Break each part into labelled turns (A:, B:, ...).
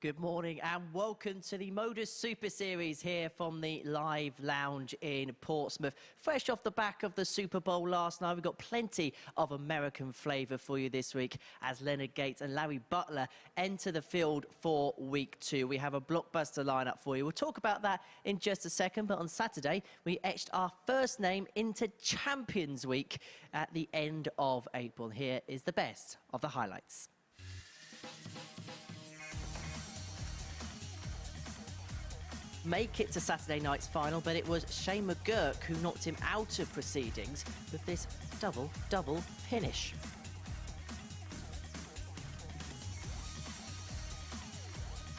A: Good morning and welcome to the MODUS Super Series here from the Live Lounge in Portsmouth. Fresh off the back of the Super Bowl last night, we've got plenty of American flavour for you this week as Leonard Gates and Larry Butler enter the field for week 2. We have a blockbuster lineup for you. We'll talk about that in just a second, but on Saturday we etched our first name into Champions Week at the end of April. Here is the best of the highlights. Make it to Saturday night's final, but it was Shane McGurk who knocked him out of proceedings with this double finish.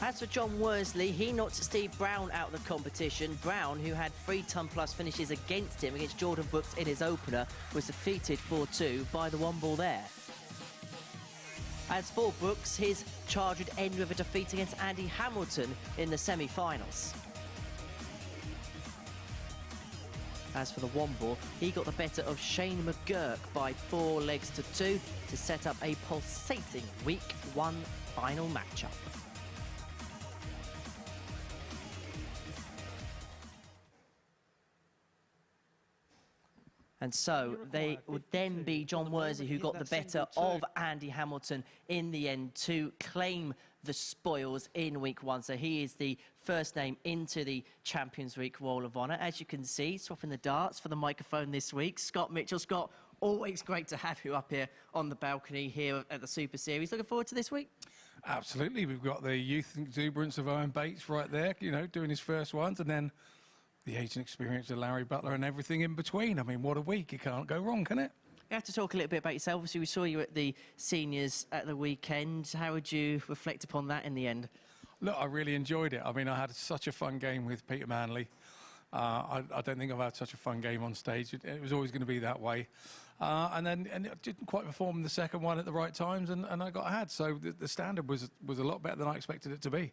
A: As for John Worsley, he knocked Steve Brown out of the competition. Brown, who had 3-ton-plus finishes against him against Jordan Brooks in his opener, was defeated 4-2 by the one ball there. As for Brooks, his charge would end with a defeat against Andy Hamilton in the semi-finals. As for the one ball, he got the better of Shane McGurk by 4 legs to 2 to set up a pulsating Week 1 final matchup. And so they would then be John Worsley who got the better of Andy Hamilton in the end to claim the spoils in Week 1. So he is the first name into the Champions Week Wall of Honour. As you can see, swapping the darts for the microphone this week, Scott Mitchell. Scott, always great to have you up here on the balcony here at the Super Series. Looking forward to this week? Absolutely. We've got the youth exuberance of Owen Bates right there, you know, doing his first ones, and then the age and experience of Larry Butler and everything in between. I mean, what a week. It can't go wrong, can it? You have to talk a little bit about yourself. Obviously, we saw you at the seniors at the weekend. How would you reflect upon that in the end? Look, I really enjoyed it. I mean, I had such a fun game with Peter Manley. I don't think I've had such a fun game on stage. It was always going to be that way. And it didn't quite perform the second one at the right times, and I got ahead. So the standard was a lot better than I expected it to be.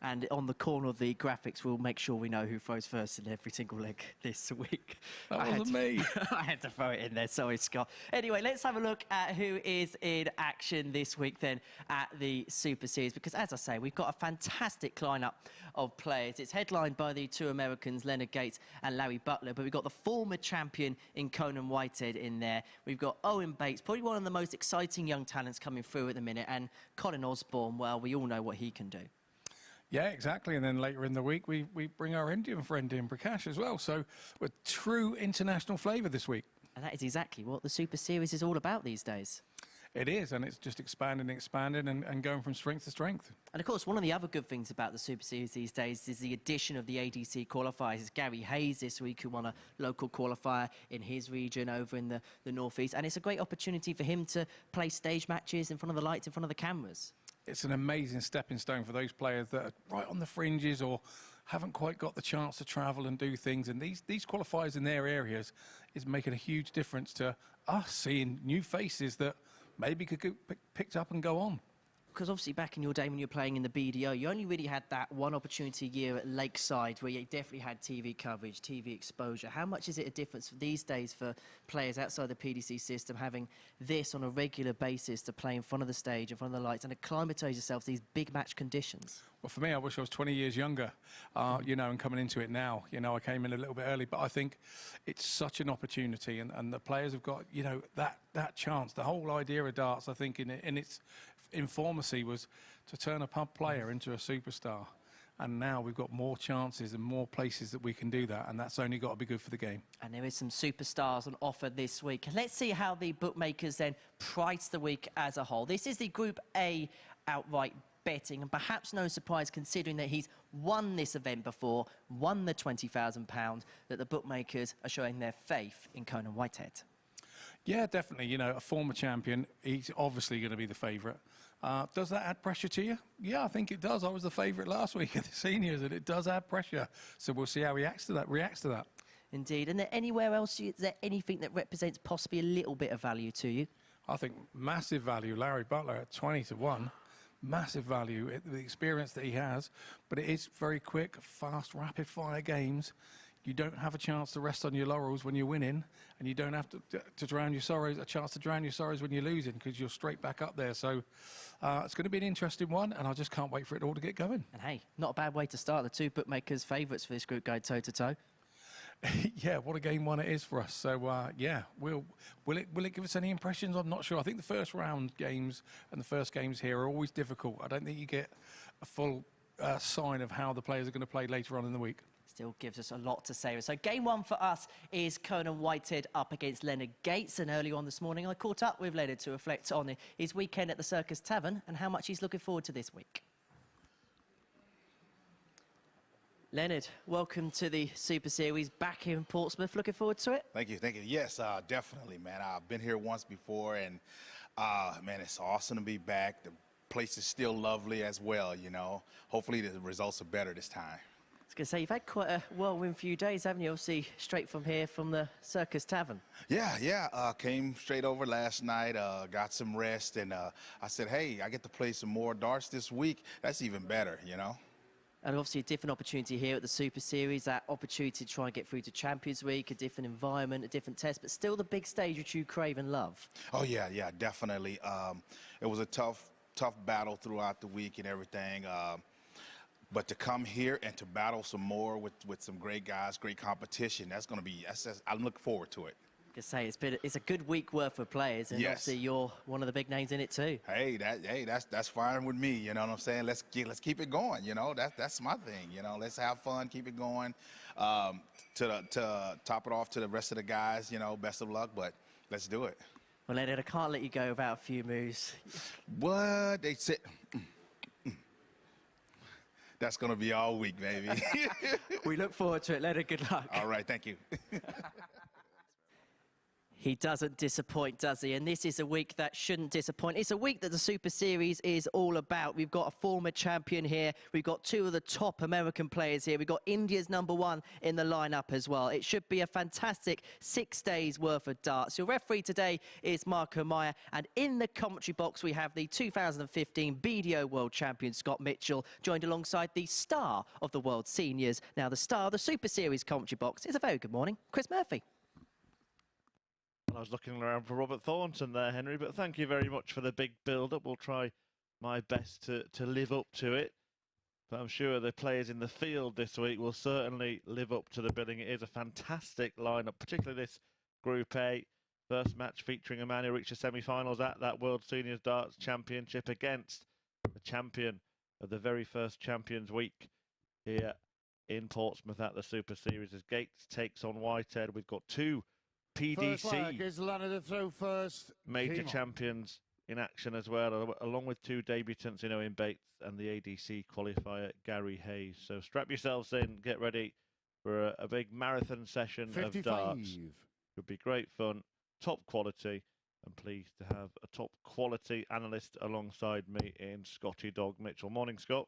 A: And on the corner of the graphics, we'll make sure we know who throws first in every single leg this week. That wasn't me. I had to throw it in there. Sorry, Scott. Anyway, let's have a look at who is in action this week then at the Super Series. Because, as I say, we've got a fantastic lineup of players. It's headlined by the 2 Americans, Leonard Gates and Larry Butler. But we've got the former champion in Conan Whitehead in there. We've got Owen Bates, probably one of the most exciting young talents coming through at the minute. And Colin Osbourne, well, we all know what he can do. Yeah, exactly. And then later in the week, we bring our Indian friend in, Prakash, as well. So we're true international flavour this week. And that is exactly what the Super Series is all about these days. It is, and it's just expanding and going from strength to strength. And, of course, one of the other good things about the Super Series these days is the addition of the ADC qualifiers. It's Gary Hayes this week who won a local qualifier in his region over in the northeast. And it's a great opportunity for him to play stage matches in front of the lights, in front of the cameras. It's an amazing stepping stone for those players that are right on the fringes or haven't quite got the chance to travel and do things. And these qualifiers in their areas is making a huge difference to us seeing new faces that maybe could get picked up and go on. Because obviously back in your day when you were playing in the BDO, you only really had that one opportunity a year at Lakeside where you definitely had TV coverage, TV exposure. How much is it a difference these days for players outside the PDC system having this on a regular basis to play in front of the stage, in front of the lights and acclimatise yourself to these big match conditions? Well, for me, I wish I was 20 years younger, you know, and coming into it now. You know, I came in a little bit early, but I think it's such an opportunity and the players have got, you know, that chance. The whole idea of darts, I think, in its infancy was to turn a pub player into a superstar. And now we've got more chances and more places that we can do that, and that's only got to be good for the game. And there is some superstars on offer this week. Let's see how the bookmakers then price the week as a whole. This is the Group A outright betting, and perhaps no surprise considering that he's won this event before, won the £20,000, that the bookmakers are showing their faith in Conan Whitehead. Yeah, definitely. You know, a former champion, he's obviously going to be the favourite. Does that add pressure to you? Yeah, I think it does. I was the favourite last week at the seniors, and it does add pressure. So we'll see how he reacts to that. Indeed. And anywhere else, is there anything that represents possibly a little bit of value to you? I think massive value. Larry Butler at 20-1. Massive value, the experience that he has. But it is very quick, fast, rapid-fire games.
B: you don't have a chance to rest on your laurels when you're winning, and you don't have to drown your sorrows, a chance to drown your sorrows when you're losing, because you're straight back up there. So it's going to be an interesting one, and I just can't wait for it all to get going.
A: And hey, not a bad way to start. The two bookmakers' favourites for this group go toe-to-toe.
B: Yeah, what a game one it is for us. So, yeah, will it give us any impressions? I'm not sure. I think the first round games and the first games here are always difficult. I don't think you get a full sign of how the players are going to play later on in the week.
A: Still gives us a lot to say. So game one for us is Conan Whitehead up against Leonard Gates. And earlier on this morning, I caught up with Leonard to reflect on his weekend at the Circus Tavern and how much he's looking forward to this week. Leonard, welcome to the Super Series back in Portsmouth. Looking forward to it?
C: Thank you, thank you. Yes, definitely, man. I've been here once before, and man, it's awesome to be back. The place is still lovely as well, you know. Hopefully the results are better this time.
A: I was going to say, you've had quite a whirlwind few days, haven't you? Obviously, straight from here, from the Circus Tavern.
C: Yeah. Came straight over last night, got some rest, and I said, hey, I get to play some more darts this week. That's even better, you know.
A: And obviously a different opportunity here at the Super Series, that opportunity to try and get through to Champions Week, a different environment, a different test, but still the big stage which you crave and love.
C: Oh, yeah, definitely. It was a tough battle throughout the week and everything. But to come here and to battle some more with some great guys, great competition, that's going to be, I'm looking forward to it.
A: I say it's a good week worth of players, and
C: yes,
A: obviously you're one of the big names in it too.
C: Hey, that's fine with me. You know what I'm saying? Let's keep it going. You know, that's my thing. You know, let's have fun, keep it going. To top it off to the rest of the guys, you know, best of luck. But let's do it.
A: Well, Leonard, I can't let you go without a few moves.
C: What they said. That's going to be all week, baby.
A: We look forward to it. Leonard, good luck.
C: All right, thank you.
A: He doesn't disappoint, does he? And this is a week that shouldn't disappoint. It's a week that the Super Series is all about. We've got a former champion here. We've got two of the top American players here. We've got India's #1 in the lineup as well. It should be a fantastic 6 days worth of darts. Your referee today is Marco Meyer. And in the commentary box, we have the 2015 BDO World Champion Scott Mitchell, joined alongside the star of the World Seniors. Now, the star of the Super Series commentary box is a very good morning, Chris Murphy.
D: I was looking around for Robert Thornton there, Henry, but thank you very much for the big build-up. We'll try my best to live up to it. But I'm sure the players in the field this week will certainly live up to the billing. It is a fantastic lineup, particularly this Group A. First match featuring a man who reached the semi-finals at that World Seniors Darts Championship against the champion of the very first Champions Week here in Portsmouth at the Super Series. As Gates takes on Whitehead, we've got two PDC
E: is Leonard to throw first.
D: major champions in action as well, along with two debutants in Owen Bates and the ADC qualifier Gary Hayes. So strap yourselves in, get ready for a big marathon session 55 of darts. Should be great fun, top quality, and pleased to have a top quality analyst alongside me in Scotty Dog Mitchell. Morning, Scott.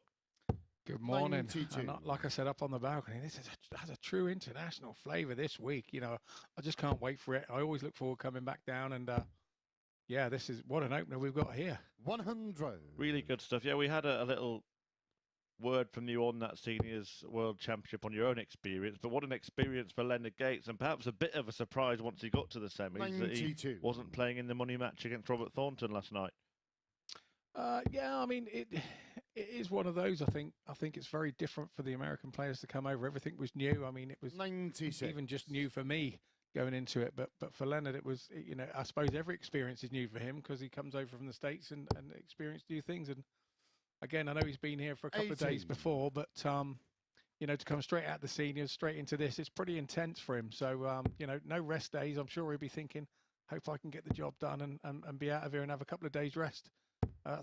B: Good morning. And like I said up on the balcony, this has a true international flavour this week. You know, I just can't wait for it. I always look forward to coming back down, and yeah, this is what an opener we've got here.
E: 100.
D: Really good stuff. Yeah, we had a little word from you on that Seniors World Championship on your own experience, but what an experience for Leonard Gates, and perhaps a bit of a surprise once he got to the semis that he wasn't playing in the money match against Robert Thornton last night.
B: Yeah, I mean, it is one of those. I think it's very different for the American players to come over. Everything was new. I mean, it was 96. Even just new for me going into it. But for Leonard, it was, you know, I suppose every experience is new for him because he comes over from the States and experienced new things. And again, I know he's been here for a couple of days before, but you know, to come straight out the seniors, straight into this, it's pretty intense for him. So you know, no rest days. I'm sure he'll be thinking, hope I can get the job done and be out of here and have a couple of days rest.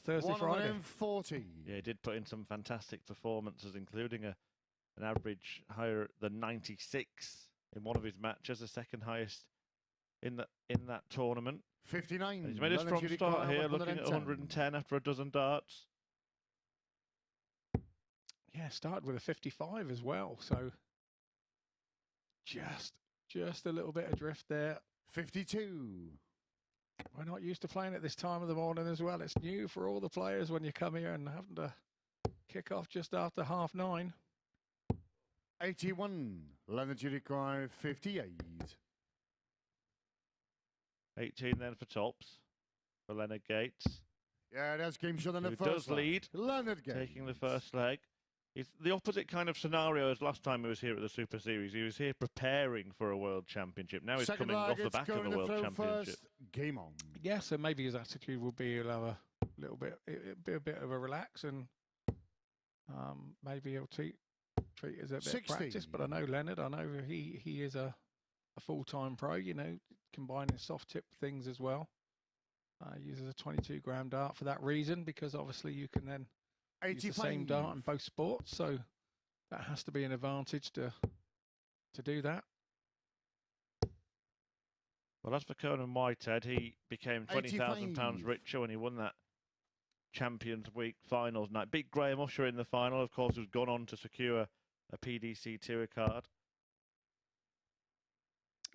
B: Thursday, Friday.
E: 140.
D: Yeah, he did put in some fantastic performances, including an average higher than 96 in one of his matches, the second highest in that tournament.
E: 59.
D: And he's made a strong start here, looking at 110 after a dozen darts.
B: Yeah, started with a 55 as well, so just a little bit of drift there.
E: 52.
B: We're not used to playing at this time of the morning as well. It's new for all the players when you come here and having to kick off just after 9:30.
E: 81. Leonard Gates, 58.
D: 18 then for tops for Leonard Gates.
E: Yeah, that's game shot in the
D: Who
E: first
D: does lead,
E: Leonard Gates.
D: taking the first leg. It's the opposite kind of scenario as last time he was here at the Super Series. He was here preparing for a World Championship. Now he's
E: Second
D: coming
E: leg,
D: off the
E: it's
D: back of
E: going
D: a
E: to
D: World
E: throw
D: Championship.
E: first. Game on.
B: Yeah, so maybe his attitude will be he'll have a little bit, it'll be a bit of a relax, and maybe he'll treat it as a bit
E: 60.
B: of practice. But I know Leonard, I know he is a full-time pro, you know, combining soft tip things as well. Uses a 22-gram dart for that reason, because obviously you can then use the same dart in both sports, so that has to be an advantage to do that.
D: Well, as for Conan Whitehead, he became £20,000 richer when he won that Champions Week finals night. Beat Graham Usher in the final, of course, who's gone on to secure a PDC Tour card.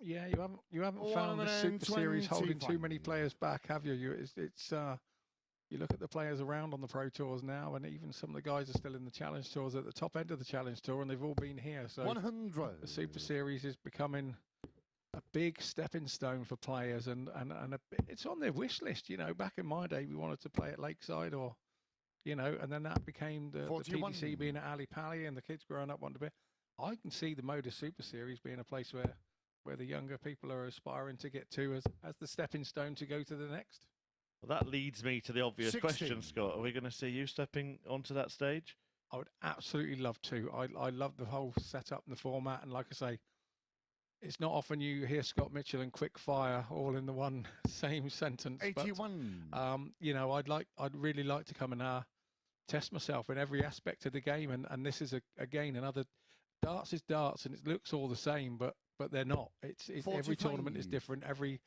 B: Yeah, you haven't found the Super Series holding too many players back, have you? You look at the players around on the Pro Tours now, and even some of the guys are still in the Challenge Tours at the top end of the Challenge Tour, and they've all been here. So
E: 100.
B: the Super Series is becoming a big stepping stone for players, and it's on their wish list. You know, back in my day, we wanted to play at Lakeside, or you know, and then that became the PDC being at Ali Pali, and the kids growing up wanted to be. I can see the MODUS Super Series being a place where the younger people are aspiring to get to as the stepping stone to go to the next.
D: Well, that leads me to the obvious
E: 60.
D: question, Scott. Are we going to see you stepping onto that stage?
B: I would absolutely love to. I love the whole setup and the format, and like I say, it's not often you hear Scott Mitchell and Quick Fire all in the one same sentence.
E: 81.
B: But, you know, I'd really like to come and test myself in every aspect of the game, and this is again another. Darts is darts, and it looks all the same, but they're not. It's every tournament is different. Every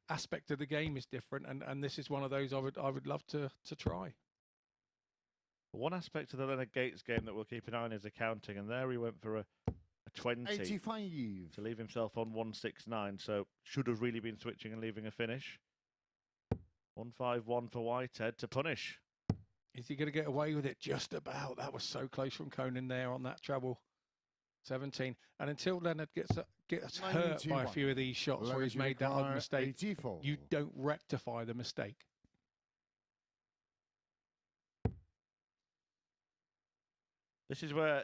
B: aspect of the game is different, and this is one of those I would love to try.
D: One aspect of the Leonard Gates game that we'll keep an eye on is accounting, and there he went for a 20
E: 85.
D: to leave himself on 169. So should have really been switching and leaving a finish. 151 for Whitehead to punish.
B: Is he going to get away with it? Just about. That was so close from Conan there on that treble. 17, and until Leonard gets hurt by a few of these shots where he's made that odd mistake,
E: 84.
B: you don't rectify the mistake.
D: This is where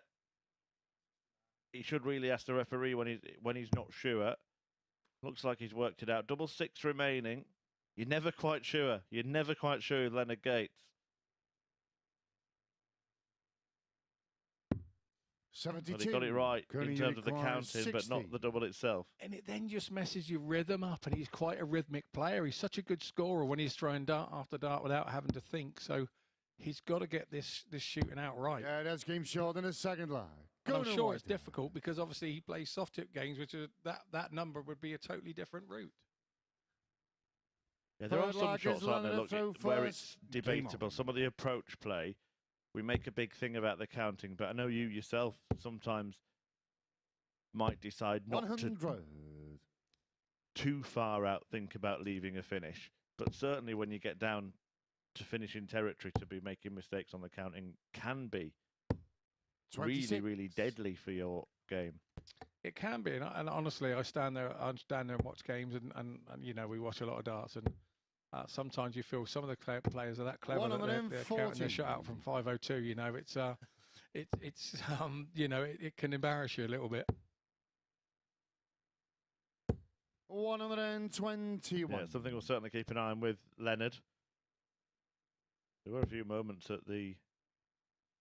D: he should really ask the referee when he's not sure. Looks like he's worked it out. Double six remaining. You're never quite sure. You're never quite sure with Leonard Gates.
E: 72.
D: Well, he got it right in terms of the counting,
E: 60.
D: but not the double itself.
B: And it then just messes your rhythm up, and he's quite a rhythmic player. He's such a good scorer when he's throwing dart after dart without having to think. So he's got to get this shooting out right.
E: Yeah, that's game short in the second leg.
B: I'm sure it's difficult because obviously he plays soft tip games, which is that number would be a totally different route.
D: Yeah, there are some shots, aren't there, look, where it's debatable. Some of the approach play, we make a big thing about the counting, but I know you yourself sometimes might decide not
E: 100.
D: to too far out think about leaving a finish. But certainly when you get down to finishing territory, to be making mistakes on the counting can be
E: 26.
D: really, really deadly for your game.
B: It can be, and honestly, I stand there and watch games, and you know, we watch a lot of darts, and sometimes you feel some of the players are that clever that they're counting their shot out from 502. You know, it's you know, it can embarrass you a little bit.
E: 121.
D: Yeah, something we'll certainly keep an eye on with Leonard. There were a few moments at the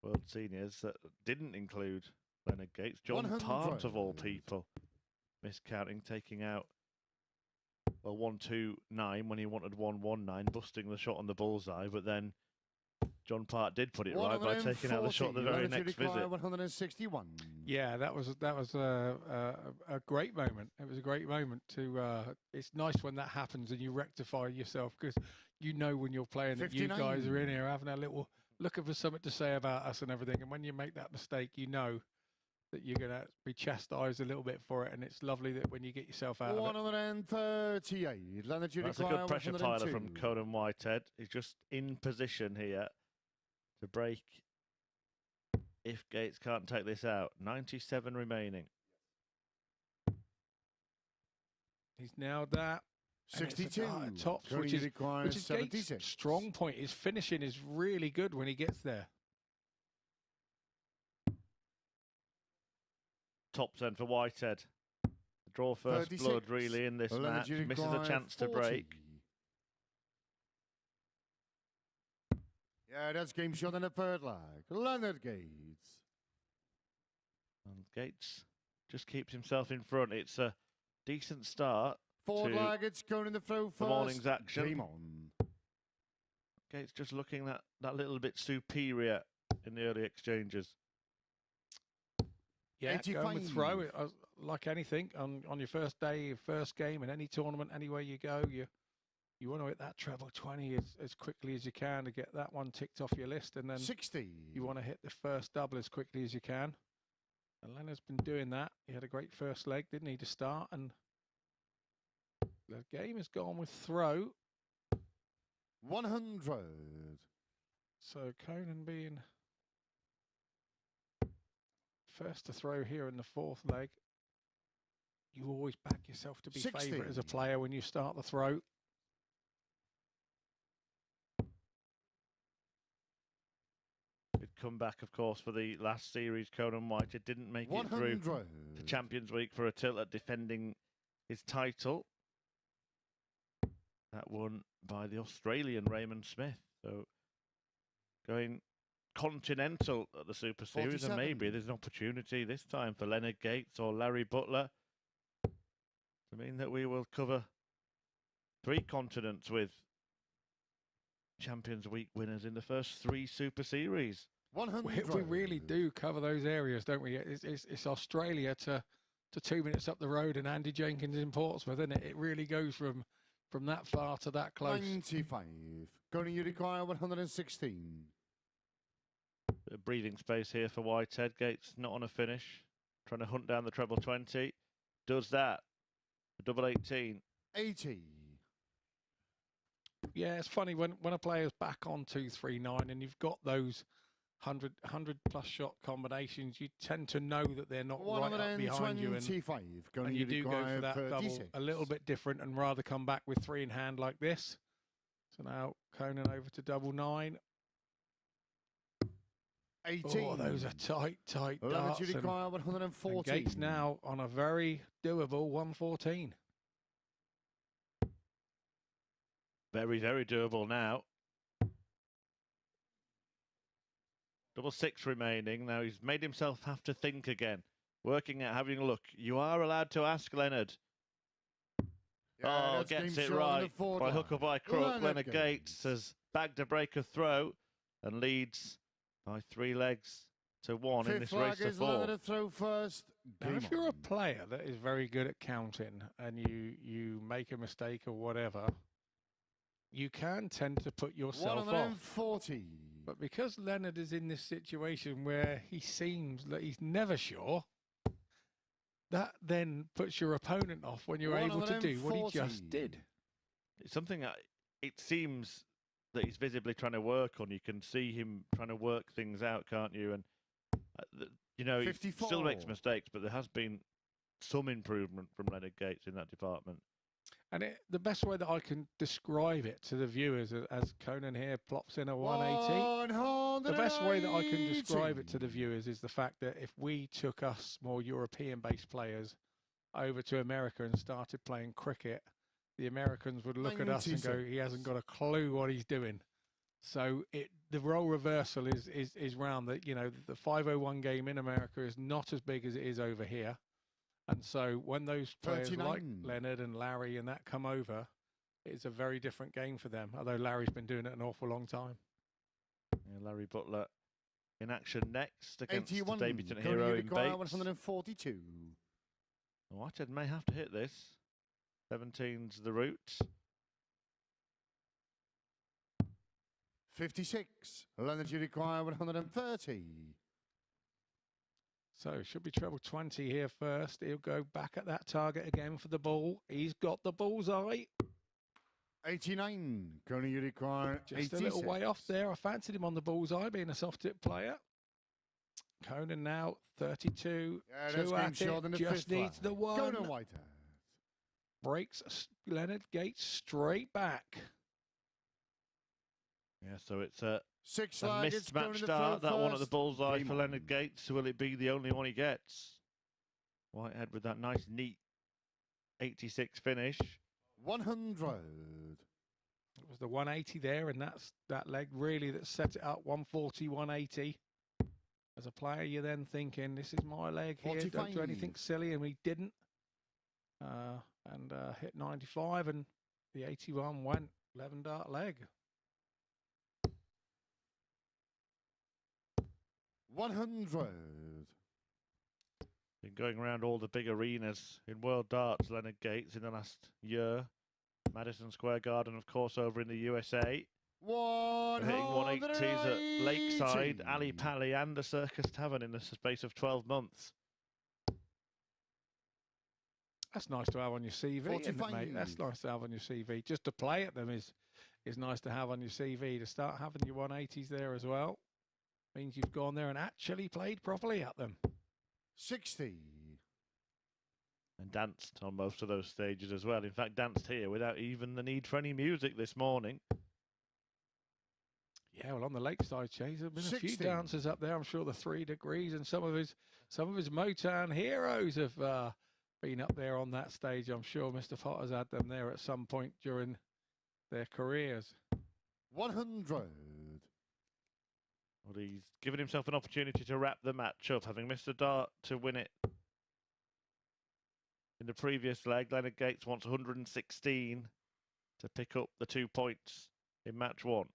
D: World Seniors that didn't include Leonard Gates. John Part, of all people, miscounting, taking out, well, 129 when he wanted 119, busting the shot on the bullseye, but then John Part did put it right by taking out the shot the very next visit.
E: 161.
B: Yeah, that was a great moment. It was a great moment to. It's nice when that happens and you rectify yourself, because you know when you're playing that you guys are in here having a little looking for something to say about us and everything. And when you make that mistake, you know that you're going to be chastised a little bit for it. And it's lovely that when you get yourself out
E: 138.
D: of it. That's a good pressure piler from Conan Whitehead. He's just in position here to break if Gates can't take this out. 97 remaining.
B: He's nailed that. And it's
E: 62.
B: tops,
E: Going
B: which
E: to
B: is
E: require
B: Gates'
E: 76.
B: strong point. His finishing is really good when he gets there.
D: Tops then for Whitehead. Draw first
E: 36.
D: blood really in this match. Misses a chance to break.
E: Yeah, that's game shot in the third leg. Leonard Gates.
D: And Gates just keeps himself in front. It's a decent start.
E: Forward leg, it's going in the throw first.
D: The morning's action.
E: Game on.
D: Gates just looking that little bit superior in the early exchanges.
B: Yeah,
E: 85.
B: going with throw. Like anything, on your first day, first game in any tournament, anywhere you go, you want to hit that treble 20 as quickly as you can to get that one ticked off your list, and then
E: 60.
B: you want to hit the first double as quickly as you can. And Leonard's been doing that. He had a great first leg, didn't he, to start? And the game has gone with throw.
E: 100.
B: So Conan being first to throw here in the fourth leg. You always back yourself to be
E: 60.
B: favourite as a player when you start the throw.
D: He'd come back, of course, for the last series. Conan Whitehead didn't make
E: 100.
D: it through to Champions Week for a tilt at defending his title. That won by the Australian Raymond Smith. So going continental at the Super Series,
E: 47.
D: and maybe there's an opportunity this time for Leonard Gates or Larry Butler to mean that we will cover 3 continents with Champions Week winners in the first 3 Super Series.
E: 100.
B: We really do cover those areas, don't we? It's Australia to 2 minutes up the road and Andy Jenkins in Portsmouth, isn't it? It really goes from that far to that close.
E: 95. Going to require 116.
D: Bit of breathing space here for Whitehead. Gates not on a finish. Trying to hunt down the treble 20. Does that. A double 18.
E: 80.
B: Yeah, it's funny when a player's back on 239 and you've got those 100 plus shot combinations, you tend to know that they're not right up behind you, and you do go for that
E: 36.
B: double a little bit different and rather come back with 3 in hand like this. So now Conan over to double 9.
E: 18.
B: Oh, those are tight darts.
E: You require 140.
B: And Gates now on a very doable 114.
D: Very, very doable now. Double 6 remaining. Now he's made himself have to think again. Working at having a look. You are allowed to ask Leonard.
E: Yeah,
D: gets it right. By hook or by crook. Leonard Gates has bagged a break of throw and leads by 3 legs to 1 in this race to 4.
E: Throw first.
B: Now, if you're a player that is very good at counting and you make a mistake or whatever, you can tend to put yourself off. But because Leonard is in this situation where he seems that he's never sure, that then puts your opponent off when you're able to do what he just did.
D: It's something that it seems that he's visibly trying to work on. You can see him trying to work things out, can't you? And, you know,
E: 54.
D: He still makes mistakes, but there has been some improvement from Leonard Gates in that department.
B: And the best way that I can describe it to the viewers, as Conan here plops in a 180, the best way that I can describe it to the viewers is the fact that if we took us more European-based players over to America and started playing cricket, the Americans would look at us and go, he hasn't got a clue what he's doing. So the role reversal is round that, you know, the 501 game in America is not as big as it is over here. And so when those players
E: 39.
B: like Leonard and Larry and that come over, it's a very different game for them, although Larry's been doing it an awful long time.
D: Yeah, Larry Butler in action next against
E: 81.
D: the debutant hero in Bates.
E: 142.
D: Whitehead may have to hit this. 17's the route.
E: 56. Leonard, you require 130.
B: So should be treble 20 here first. He'll go back at that target again for the ball. He's got the bullseye.
E: 89. Conan, you require
B: Just
E: 86.
B: a little way off there. I fancied him on the bullseye, being a soft tip player. Conan now 32.
E: Yeah,
B: Two
E: that's game
B: at
E: short in
B: it.
E: the
B: Just
E: fifth
B: needs the one.
E: Conan Whitehead.
B: Breaks Leonard Gates straight back.
D: Yeah, so it's a
E: Six
D: a
E: leg, it's
D: missed
E: going
D: match
E: to the
D: start, that one at the
E: first.
D: bullseye
E: Game
D: for
E: on.
D: Leonard Gates. Will it be the only one he gets? Whitehead with that nice, neat 86 finish.
E: 100.
B: It was the 180 there, and that's that leg really that set it up. 140, 180. As a player, you're then thinking, this is my leg here. Don't do anything
E: 45.
B: silly, and we didn't. Hit 95, and the 81 went 11 dart leg.
E: 100.
D: Been going around all the big arenas in World Darts, Leonard Gates, in the last year. Madison Square Garden, of course, over in the USA. Hitting 180s at Lakeside, Ali Pali, and the Circus Tavern in the space of 12 months.
B: That's nice to have on your CV, isn't it, mate? That's
E: 45.
B: nice to have on your CV. Just to play at them is nice to have on your CV. To start having your 180s there as well means you've gone there and actually played properly at them.
E: 60.
D: And danced on most of those stages as well. In fact, danced here without even the need for any music this morning.
B: Yeah, well, on the Lakeside chase, there've been a few
E: 60.
B: dancers up there. I'm sure the 3 Degrees and some of his Motown heroes have been up there on that stage. I'm sure Mr. Potter's had them there at some point during their careers.
E: 100.
D: Well, he's given himself an opportunity to wrap the match up, having missed a dart to win it. In the previous leg, Leonard Gates wants 116 to pick up the 2 points in match 1.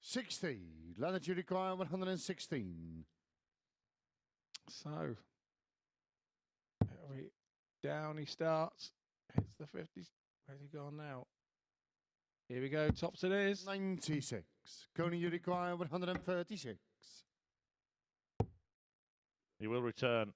E: 60. Leonard, you require 116.
B: So, down he starts, hits the 50s. Where's he gone now? Here we go, tops it is.
E: 96. Conan, you require 136.
D: He will return.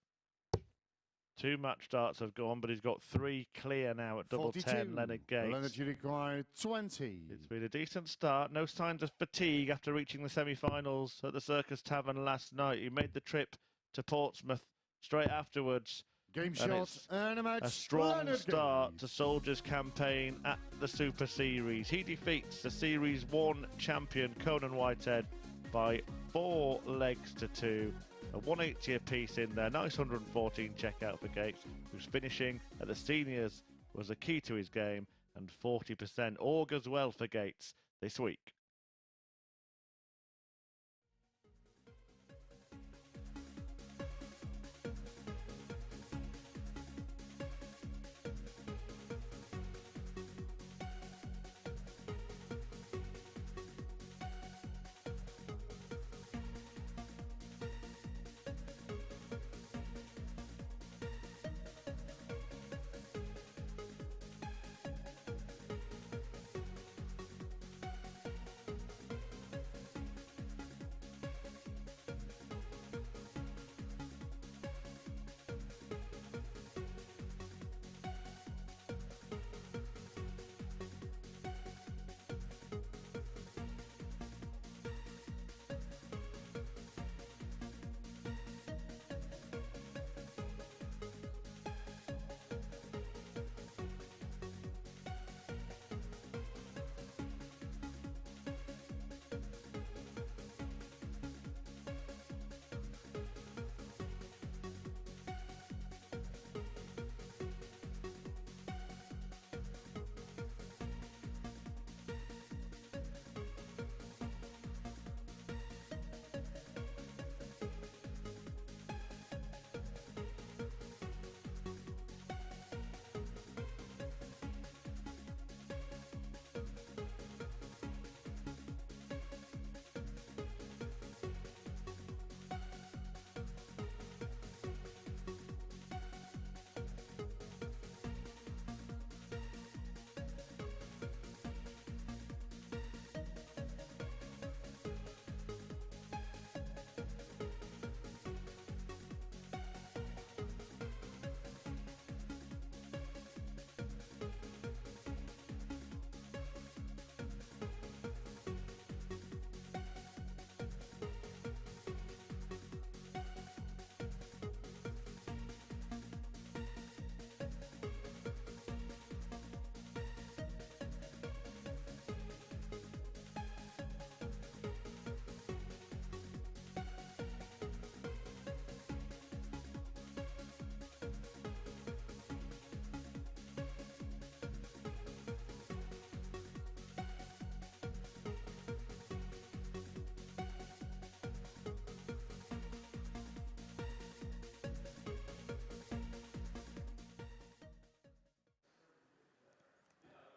D: 2 match darts have gone, but he's got 3 clear now at double
E: 42.
D: 10, Leonard Gates.
E: Leonard, you require 20.
D: It's been a decent start. No signs of fatigue after reaching the semi-finals at the Circus Tavern last night. He made the trip to Portsmouth straight afterwards.
E: Game
D: And
E: shot
D: it's
E: and a match.
D: A strong
E: Leonard
D: start
E: Gates.
D: to Soldiers' campaign at the Super Series. He defeats the Series 1 champion Conan Whitehead by 4 legs to 2. A 180 apiece in there. Nice 114 checkout for Gates, whose finishing at the seniors was the key to his game, and 40% augurs well for Gates this week.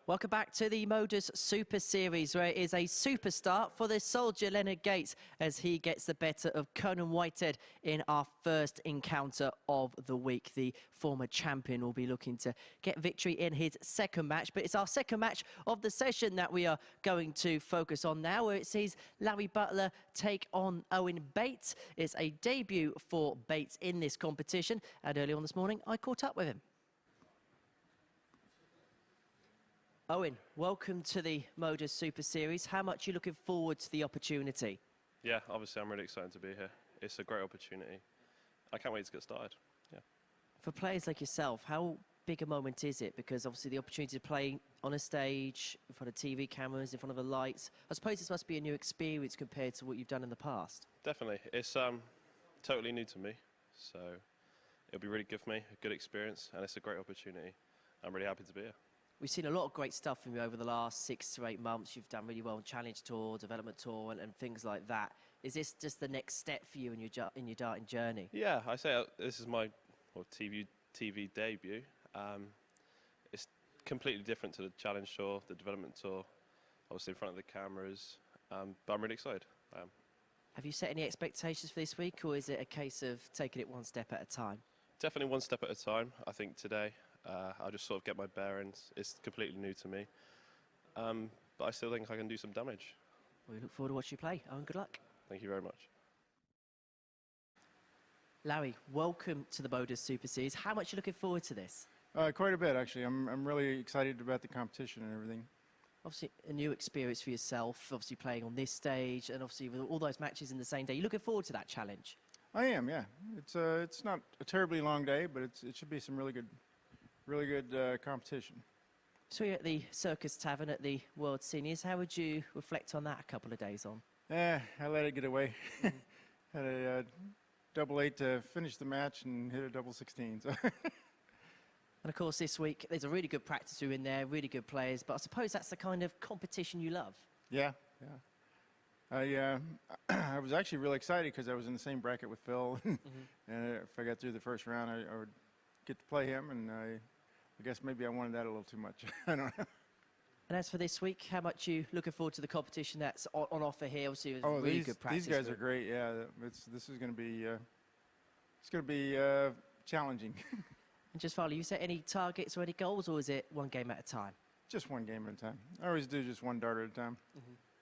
A: Welcome back to the MODUS Super Series, where it is a super start for the soldier Leonard Gates as he gets the better of Conan Whitehead in our first encounter of the week. The former champion will be looking to get victory in his second match, but it's our second match of the session that we are going to focus on now, where it sees Larry Butler take on Owen Bates. It's a debut for Bates in this competition, and early on this morning I caught up with him. Owen, welcome to the MODUS Super Series. How much are you looking forward to the opportunity?
F: Yeah, obviously I'm really excited to be here. It's a great opportunity. I can't wait to get started. Yeah.
A: For players like yourself, how big a moment is it? Because obviously the opportunity to play on a stage, in front of TV cameras, in front of the lights, I suppose this must be a new experience compared to what you've done in the past.
F: Definitely. It's totally new to me, so it'll be really good for me, a good experience, and it's a great opportunity. I'm really happy to be here. We've
A: seen a lot of great stuff from you over the last 6 to 8 months. You've done really well on Challenge Tour, Development Tour, and things like that. Is this just the next step for you in your darting journey?
F: Yeah, I say this is my TV debut. It's completely different to the Challenge Tour, the Development Tour, obviously in front of the cameras, but I'm really excited. I am.
A: Have you set any expectations for this week, or is it a case of taking it one step at a time?
F: Definitely one step at a time. I think today I'll just sort of get my bearings. It's completely new to me, but I still think I can do some damage.
A: We look forward to watching you play. Owen, good luck.
F: Thank you very much.
A: Larry, welcome to the MODUS Super Series. How much are you looking forward to this?
G: Quite a bit, actually. I'm really excited about the competition and everything.
A: Obviously, a new experience for yourself, obviously playing on this stage, and obviously with all those matches in the same day. You looking forward to that challenge?
G: I am, yeah. It's not a terribly long day, but it should be some really good competition.
A: So you're at the Circus Tavern at the World Seniors. How would you reflect on that a couple of days on?
G: I let it get away. Had a double 8 to finish the match and hit a double 16. So.
A: And of course, this week there's a really good practice room in there, really good players. But I suppose that's the kind of competition you love.
G: Yeah. I was actually really excited because I was in the same bracket with Phil, and if I got through the first round, I would get to play him, and I guess maybe I wanted that a little too much. I don't know.
A: And as for this week, how much you looking forward to the competition that's on offer here? Obviously, it was really good practice.
G: These guys are great. Yeah, this is going to be challenging.
A: And just finally, you set any targets or any goals, or is it one game at a time?
G: Just one game at a time. I always do just one dart at a time.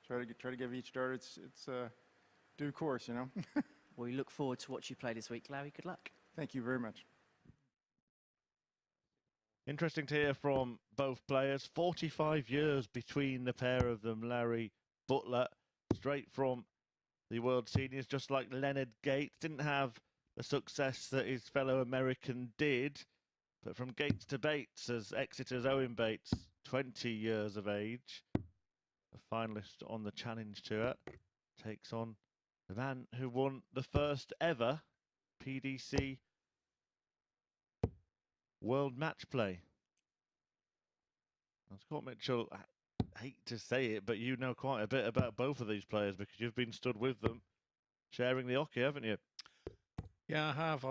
G: Try to give each dart its due course, you know.
A: Well, we look forward to watch you play this week, Larry. Good luck.
G: Thank you very much.
D: Interesting to hear from both players. 45 years between the pair of them. Larry Butler, straight from the World Seniors, just like Leonard Gates. Didn't have the success that his fellow American did, but from Gates to Bates, as Exeter's Owen Bates, 20 years of age, a finalist on the Challenge Tour, takes on the man who won the first ever PDC World Match Play. Now, Scott Mitchell, I hate to say it, but you know quite a bit about both of these players because you've been stood with them, sharing the hockey, haven't you?
B: Yeah, I have.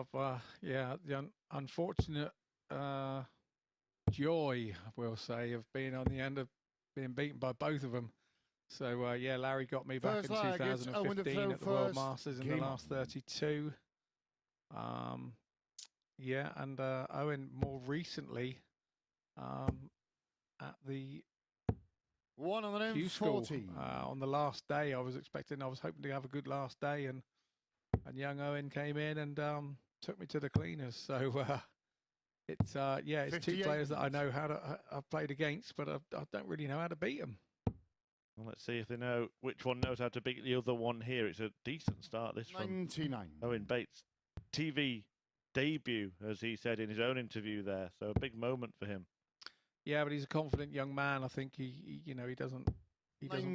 B: The unfortunate joy, we'll say, of being on the end of being beaten by both of them. So, yeah, Larry got me back in 2015 at the World Masters in the last 32. Yeah, and Owen more recently at the Q School on the last day. I was hoping to have a good last day, and young Owen came in and took me to the cleaners. So it's two players that I know I've played against, but I don't really know how to beat them.
D: Well, let's see if they know which one knows how to beat the other one here. It's a decent start, this from
E: 99.
D: Owen Bates. TV debut, as he said in his own interview there. So a big moment for him.
B: Yeah, but he's a confident young man. I think he doesn't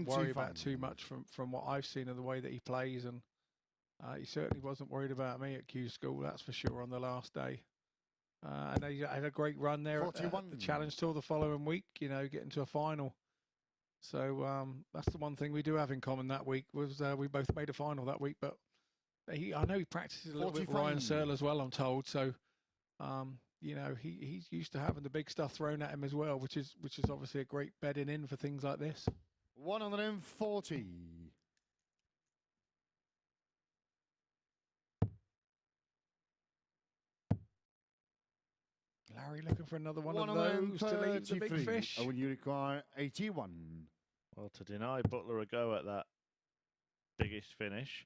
B: worry about too much from what I've seen of the way that he plays, and he certainly wasn't worried about me at Q School, that's for sure, on the last day. And he had a great run there at the Challenge Tour the following week, getting to a final. So that's the one thing we do have in common that week, was we both made a final that week. But I know he practices a little bit with Ryan Searle as well, I'm told. So you know, he's used to having the big stuff thrown at him as well, which is obviously a great bedding in for things like this.
E: 140.
B: Larry looking for another one of those to leave the big fish.
E: Owen, you require 81.
D: Well, to deny Butler a go at that biggest finish.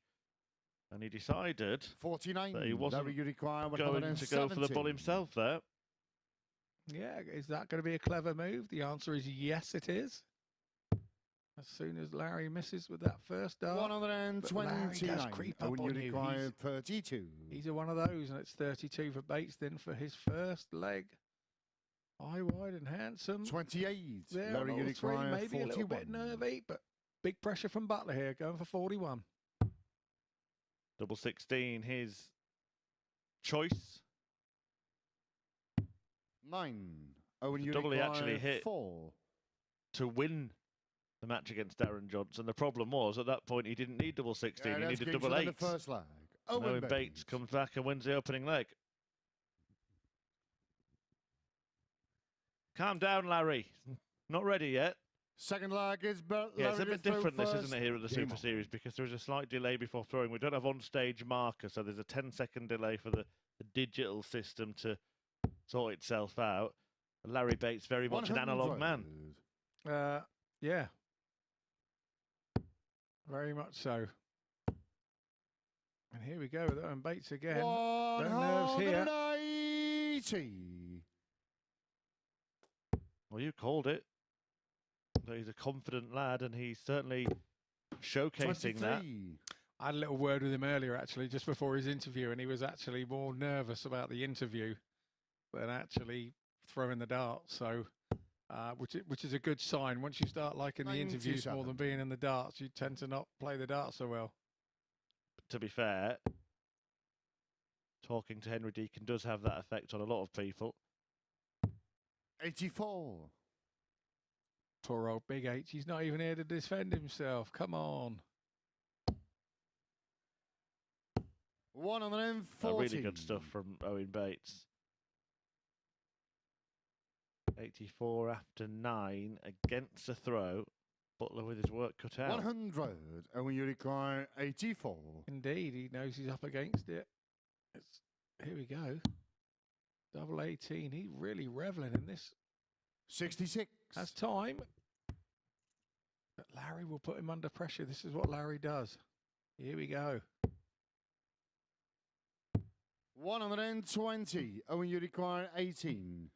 D: And he decided
E: 49.
D: that he wasn't
E: Larry, you require
D: going to go for the bull himself there.
B: Yeah, is that going to be a clever move? The answer is yes, it is. As soon as Larry misses with that first dart.
E: 129. Owen, you require 32.
B: He's a one of those, and it's 32 for Bates then for his first leg. High, wide, and handsome.
E: 28.
B: There,
E: Larry, you require
B: maybe
E: 41.
B: a little bit nervy, but big pressure from Butler here, going for 41.
D: Double 16, his choice.
E: 9. Owen, you
D: double he
E: require
D: actually hit
E: 4.
D: to win the match against Darren Johnson. The problem was, at that point, he didn't need double 16. He needed double 8.
E: The first leg.
D: Owen Bates comes back and wins the opening leg. Calm down, Larry. Not ready yet.
E: Second leg is
D: Yeah, it's a bit different, this, isn't it, here at the Super Series, because there is a slight delay before throwing. We don't have on-stage marker, so there's a 10-second delay for the digital system to sort itself out. And Larry Bates, very much an analog man.
B: Yeah. Very much so. And here we go with Owen Bates again. No nerves here.
E: 180.
D: Well, you called it. But he's a confident lad, and he's certainly showcasing
E: 23.
D: that.
B: I had a little word with him earlier, actually, just before his interview, and he was actually more nervous about the interview than actually throwing the darts. So, which is a good sign. Once you start liking the interviews more than being in the darts, you tend to not play the darts so well.
D: To be fair, talking to Henry Deacon does have that effect on a lot of people.
E: 84.
B: Poor old Big H. He's not even here to defend himself. Come on.
E: 140.
D: Really good stuff from Owen Bates. 84 after 9 against the throw. Butler with his work cut out.
E: 100. And when you require 84.
B: Indeed, he knows he's up against it. Here we go. Double 18. He's really reveling in this.
E: 66.
B: Has time. But Larry will put him under pressure. This is what Larry does. Here we go.
E: 120. And when you require 18.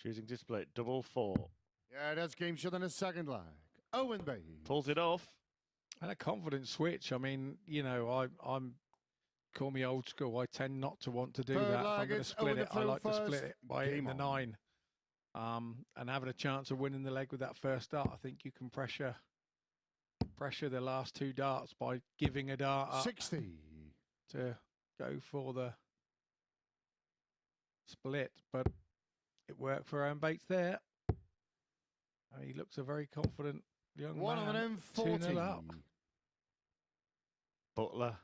D: Choosing to split. Double 4.
E: Yeah, that's game shot in the second leg. Owen Bates.
D: Pulls it off.
B: And a confident switch. I mean, you know, I'm call me old school. I tend not to want to do that. If I'm going to split it, I like to split it by hitting the 9. And having a chance of winning the leg with that first dart. I think you can pressure the last 2 darts by giving a dart up
E: 60
B: to go for the split. But it worked for Owen Bates there. He looks a very confident young man. 2-0 up.
D: Butler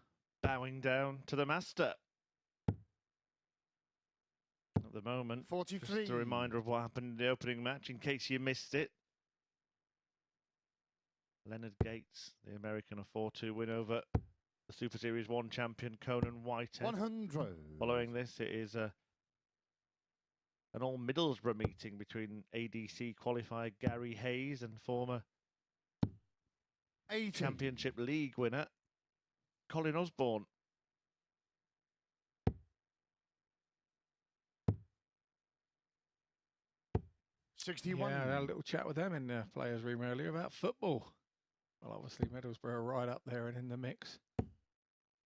D: bowing down to the master. At the moment,
E: 43.
D: Just a reminder of what happened in the opening match in case you missed it. Leonard Gates, the American, a 4-2 win over the Super Series 1 champion Conan Whitehead.
E: 100.
D: Following this, it is an all-Middlesbrough meeting between ADC qualifier Gary Hayes and former
E: 80.
D: Championship League winner Colin Osbourne.
E: $61.
B: Yeah, I had a little chat with them in the players' room earlier about football. Well, obviously Middlesbrough are right up there and in the mix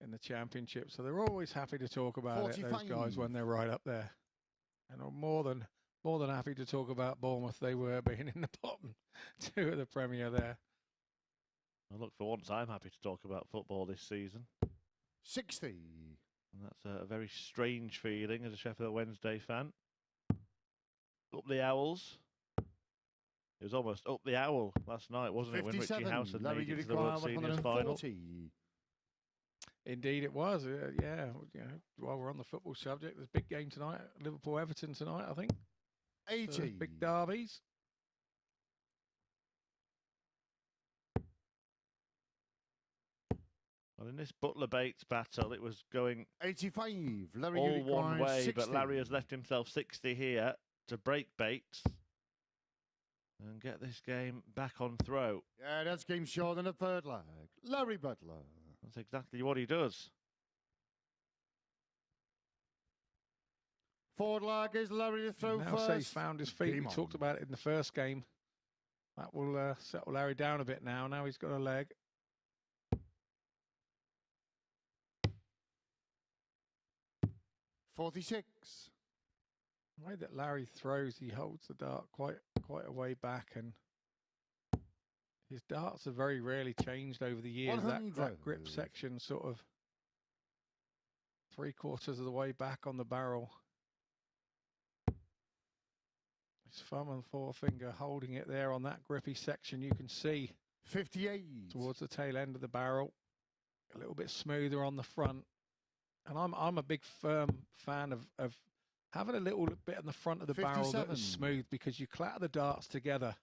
B: in the championship, so they're always happy to talk about
E: 45.
B: it, those guys, when they're right up there. And I'm more than happy to talk about Bournemouth. They were being in the bottom 2 of the Premier there.
D: Well, look, for once, I'm happy to talk about football this season.
E: 60.
D: And that's a very strange feeling as a Sheffield Wednesday fan. Up the Owls. It was almost up the owl last night, wasn't it, when Richie House had made it to the World Seniors final?
B: Indeed, it was. Yeah, you know, while we're on the football subject, there's a big game tonight. Liverpool-Everton tonight, I think.
E: 80.
B: So big derbies.
D: Well, in this Butler-Bates battle, it was going
E: 85. Larry,
D: all one way,
E: 60.
D: but Larry has left himself 60 here to break Bates and get this game back on throw.
E: Yeah, that's game short in the third leg. Larry Butler.
D: That's exactly what he does.
E: Forward leg is Larry to throw
B: Now
E: first.
B: say he's found his feet.
E: Game
B: We
E: on.
B: talked about it in the first game. That will settle Larry down a bit now. Now he's got a leg.
E: .46.
B: The way that Larry throws, he holds the dart quite a way back, and his darts have very rarely changed over the years. That grip section sort of 3/4 of the way back on the barrel. His thumb and forefinger holding it there on that grippy section. You can see
E: 58.
B: towards the tail end of the barrel, a little bit smoother on the front. And I'm a big firm fan of having a little bit on the front of the barrel that is smooth, because you clatter the darts together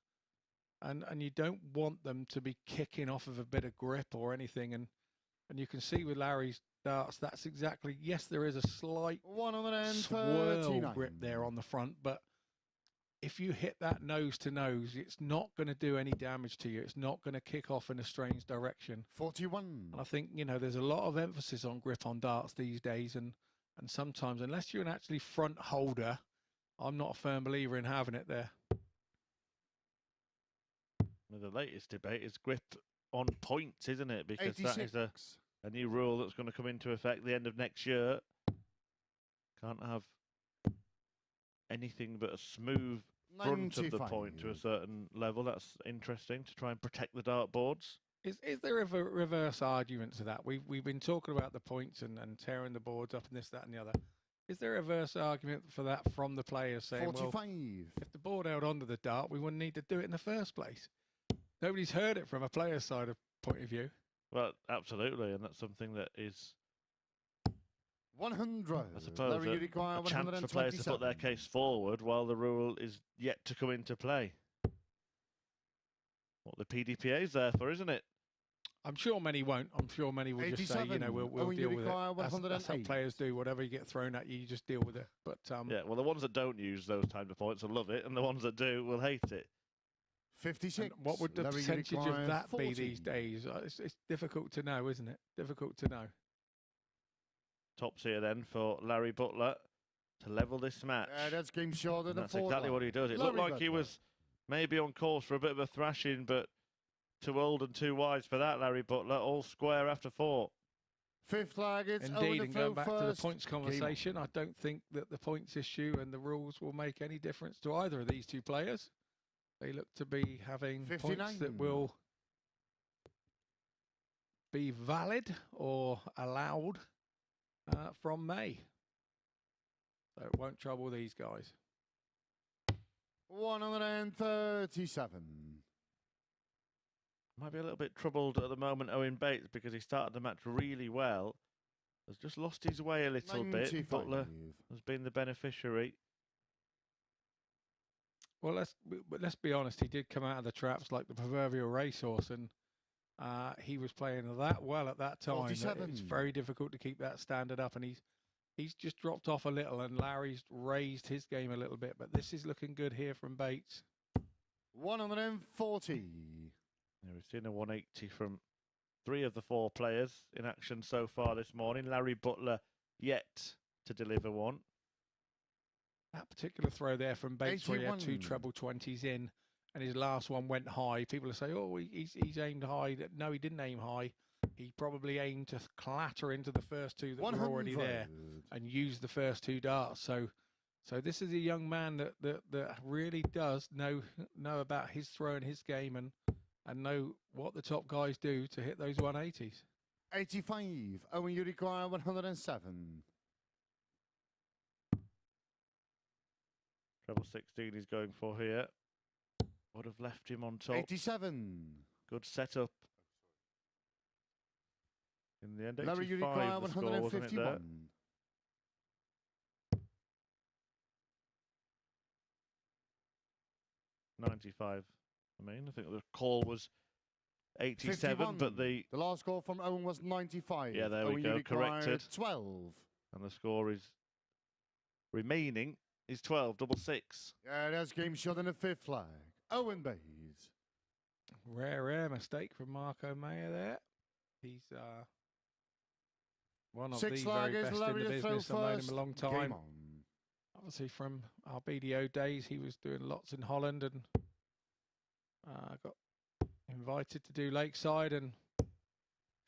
B: and you don't want them to be kicking off of a bit of grip or anything. And you can see with Larry's darts, that's exactly, yes, there is a slight swirl grip there on the front, but if you hit that nose to nose, it's not going to do any damage to you. It's not going to kick off in a strange direction.
E: 41.
B: And I think, you know, there's a lot of emphasis on grip on darts these days, and sometimes, unless you're an actually front holder, I'm not a firm believer in having it there.
D: Well, the latest debate is grip on points, isn't it? Because
E: 86.
D: that is a new rule that's going to come into effect the end of next year. Can't have anything but a smooth front of the point to a certain level. That's interesting, to try and protect the dartboards.
B: Is there a reverse argument to that? We've been talking about the points and tearing the boards up and this, that and the other. Is there a reverse argument for that from the players saying,
E: 45.
B: well, if the board held onto the dart, we wouldn't need to do it in the first place? Nobody's heard it from a player's side of point of view.
D: Well, absolutely, and that's something that is
E: 100.
D: I suppose a chance for players to put their case forward while the rule is yet to come into play. What the PDPA is there for, isn't it?
B: I'm sure many won't. I'm sure many will just say, you know, we'll deal with it. That's how players do. Whatever you get thrown at you, you just deal with it. But
D: yeah, well, the ones that don't use those type of points will love it, and the ones that do will hate it.
E: 56.
B: And what would the percentage of that 40. Be these days? It's difficult to know, isn't it? Difficult to know.
D: Tops here then for Larry Butler to level this match.
E: That's game short of the
D: That's exactly what he does. It looked like he was maybe on course for a bit of a thrashing, but too old and too wise for that, Larry Butler. All square after 4.
E: Fifth lag, it's
B: indeed, and going back to the points conversation, I don't think that the points issue and the rules will make any difference to either of these two players. They look to be having 59 points that will be valid or allowed from May. So it won't trouble these guys.
E: 137.
D: Might be a little bit troubled at the moment, Owen Bates, because he started the match really well. Has just lost his way a little
E: 95.
D: bit. Butler has been the beneficiary.
B: Well, let's be honest. He did come out of the traps like the proverbial racehorse, and he was playing that well at that time.
E: 47.
B: It's very difficult to keep that standard up, and he's just dropped off a little, and Larry's raised his game a little bit. But this is looking good here from Bates.
E: 140.
D: Yeah, we've seen a 180 from 3 of the 4 players in action so far this morning. Larry Butler yet to deliver one.
B: That particular throw there from Bates, 81. Where he had 2 treble 20s in, and his last one went high. People will say, oh, he's aimed high. No, he didn't aim high. He probably aimed to clatter into the first 2 that 100. Were already there and use the first 2 darts. So this is a young man that really does know about his throw and his game and know what the top guys do to hit those 180s.
E: 85. Owen, you require 107.
D: Treble 16 he's going for here. Would have left him on top.
E: 87.
D: Good setup. In the end,
E: Larry, you
D: 85
E: require
D: the score, wasn't it, there?
E: 151.
D: 95. I mean, I think the call was 87,
E: 51.
D: but the
E: last score from Owen was 95.
D: Yeah, there we
E: Owen,
D: go,
E: you required
D: corrected.
E: 12.
D: and the score is remaining is 12, double six.
E: Yeah, that's game shot in the 5th flag. Owen Bates.
B: Rare mistake from Marco Mayer there. He's one of
E: Six
B: the very
E: flaggers,
B: best in
E: Larry
B: the
E: to throw
B: business. I've known him
E: first.
B: a long
E: Game
B: time.
E: on.
B: Obviously from our BDO days, he was doing lots in Holland and got invited to do Lakeside, and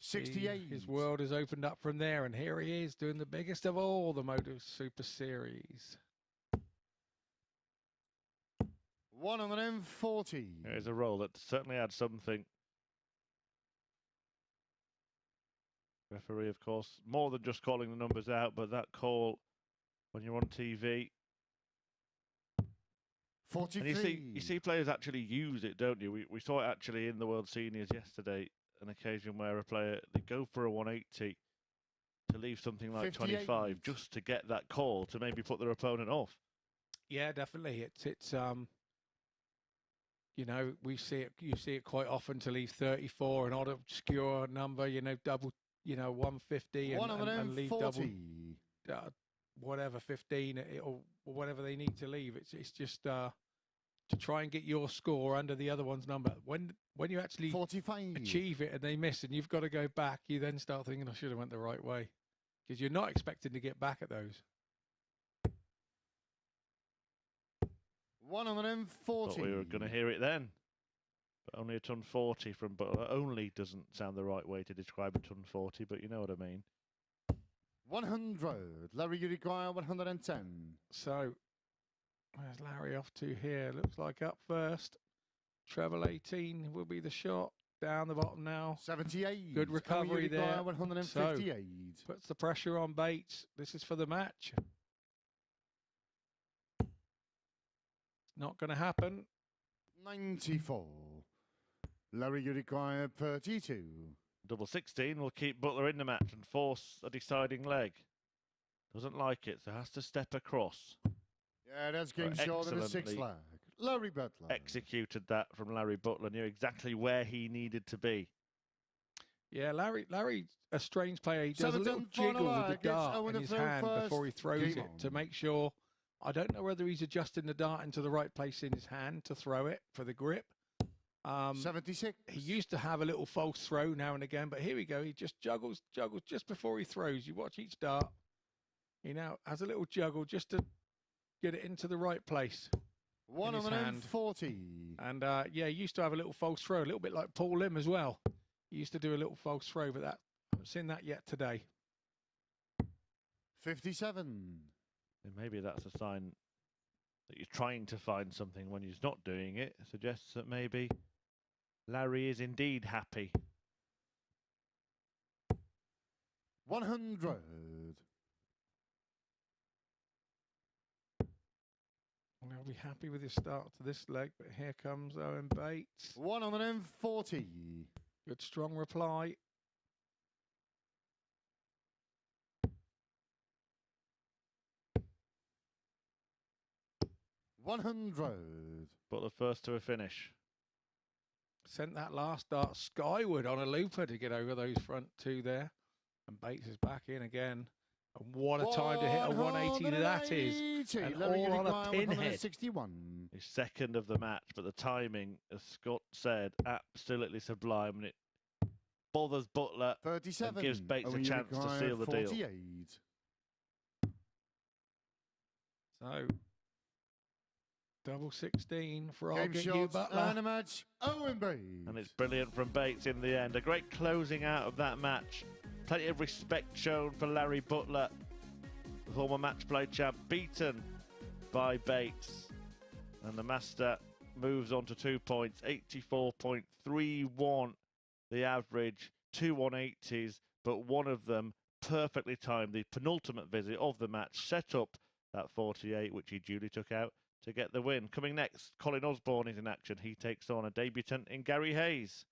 E: 68.
B: his world has opened up from there, and here he is doing the biggest of all, the MODUS Super Series.
E: 140.
D: There's a roll that certainly had something. Referee, of course, more than just calling the numbers out, but that call when you're on TV.
E: 43.
D: And you see players actually use it, don't you? We saw it actually in the World Seniors yesterday, an occasion where a player, they go for a 180 to leave something like
E: 58.
D: 25 just to get that call to maybe put their opponent off.
B: Yeah, definitely. It's you know, you see it quite often to leave 34, an odd obscure number, you know, double, you know, 150 and leave double, whatever, 15 or whatever they need to leave. It's just to try and get your score under the other one's number. When you actually
E: 45.
B: achieve it and they miss and you've got to go back, you then start thinking, I should have went the right way, because you're not expecting to get back at those.
E: 140.
D: Thought we were going to hear it then. But only a ton 40 from Butler. Only doesn't sound the right way to describe a ton 40, but you know what I mean.
E: 100. Larry, you require 110.
B: So, where's Larry off to here? Looks like up first. Treble 18 will be the shot. Down the bottom now.
E: 78.
B: Good recovery there.
E: 158.
B: So, puts the pressure on Bates. This is for the match. Not going to happen.
E: 94. Larry, you require 32.
D: Double 16 will keep Butler in the match and force a deciding leg. Doesn't like it, so has to step across.
E: Yeah, that's game short in the 6th flag. Larry Butler.
D: Executed that from Larry Butler, knew exactly where he needed to be.
B: Yeah, Larry's a strange player. He does a little jiggle with the dart in his hand before he throws it to make sure. I don't know whether he's adjusting the dart into the right place in his hand to throw it for the grip.
E: 76.
B: He used to have a little false throw now and again, but here we go. He just juggles just before he throws. You watch each dart. He now has a little juggle just to get it into the right place.
E: 140.
B: And yeah, he used to have a little false throw, a little bit like Paul Lim as well. He used to do a little false throw, but I haven't seen that yet today.
E: 57.
D: And maybe that's a sign that you're trying to find something when he's not doing it. It suggests that maybe Larry is indeed happy.
E: 100.
B: He'll be happy with his start to this leg, but here comes Owen Bates.
E: 140.
B: Good strong reply.
E: 100.
D: But the first to a finish.
B: Sent that last dart skyward on a looper to get over those front two there. And Bates is back in again. And what a time to hit a 180 that is. And all on a pinhead.
E: 61.
D: His second of the match, but the timing, as Scott said, absolutely sublime. And it bothers Butler
E: 37.
D: and gives Bates a chance to seal the
E: 48.
D: deal.
B: So, double 16 for I'll
E: Game
B: Get
E: shots
B: You, Butler.
E: and a match, Owen Bates.
D: And it's brilliant from Bates in the end. A great closing out of that match. Plenty of respect shown for Larry Butler, the former match play champ, beaten by Bates. And the master moves on to 2 points, 84.31 the average, 2 180s, but one of them perfectly timed. The penultimate visit of the match set up that 48, which he duly took out to get the win. Coming next, Colin Osbourne is in action. He takes on a debutant in Gary Hayes.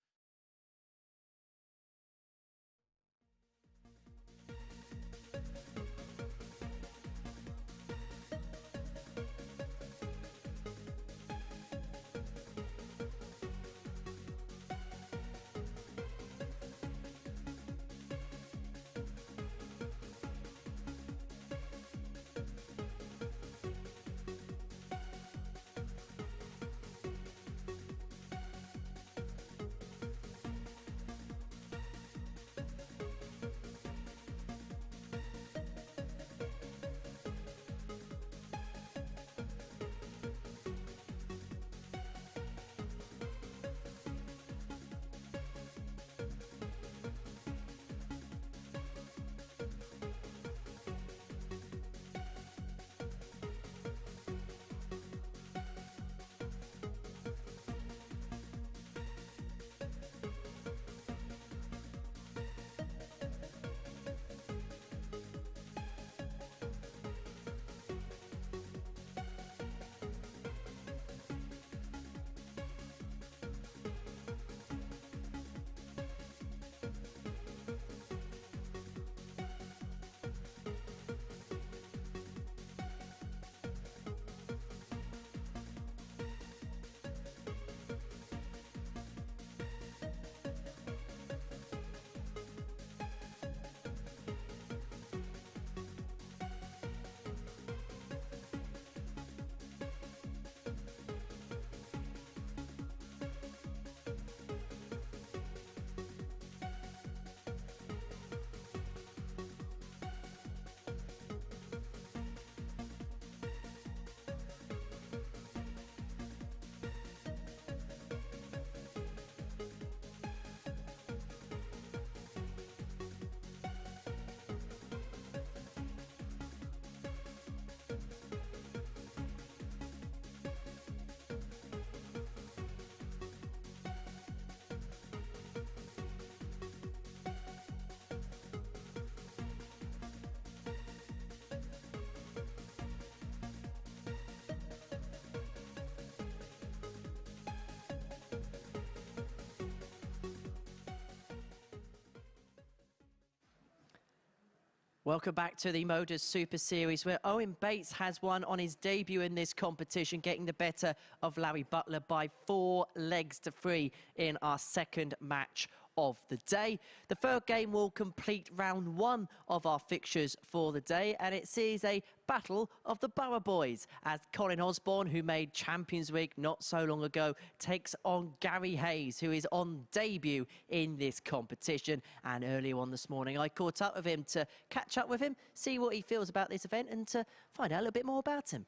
A: Welcome back to the MODUS Super Series, where Owen Bates has won on his debut in this competition, getting the better of Larry Butler by 4 legs to 3 in our second match of the day. The third game will complete round 1 of our fixtures for the day, and it sees a battle of the Borough Boys as Colin Osbourne, who made Champions Week not so long ago, takes on Gary Hayes, who is on debut in this competition. And earlier on this morning, I caught up with him to catch up with him, see what he feels about this event, and to find out a little bit more about him.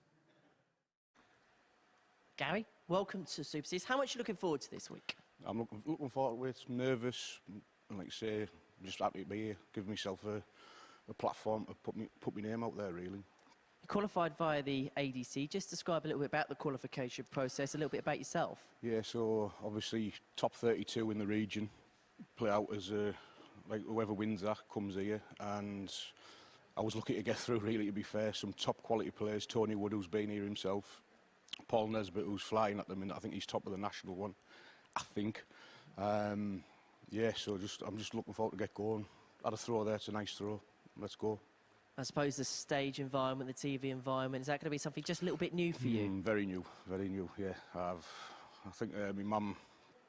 A: Gary, welcome to Super Series. How much are you looking forward to this week?
H: I'm looking forward to it. Nervous, and like I say, I'm just happy to be here. Give myself a platform to put my name out there, really.
A: You qualified via the ADC. Just describe a little bit about the qualification process, a little bit about yourself.
H: Yeah, so obviously top 32 in the region. Play out as like whoever wins that comes here, and I was lucky to get through. Really, to be fair, some top quality players. Tony Wood, who's been here himself. Paul Nesbitt, who's flying at the minute. I think he's top of the national one. I think. Yeah, so I'm just looking forward to get going. Had a throw there, it's a nice throw. Let's go.
A: I suppose the stage environment, the TV environment, is that going to be something just a little bit new for you?
H: Very new, yeah. I think my mum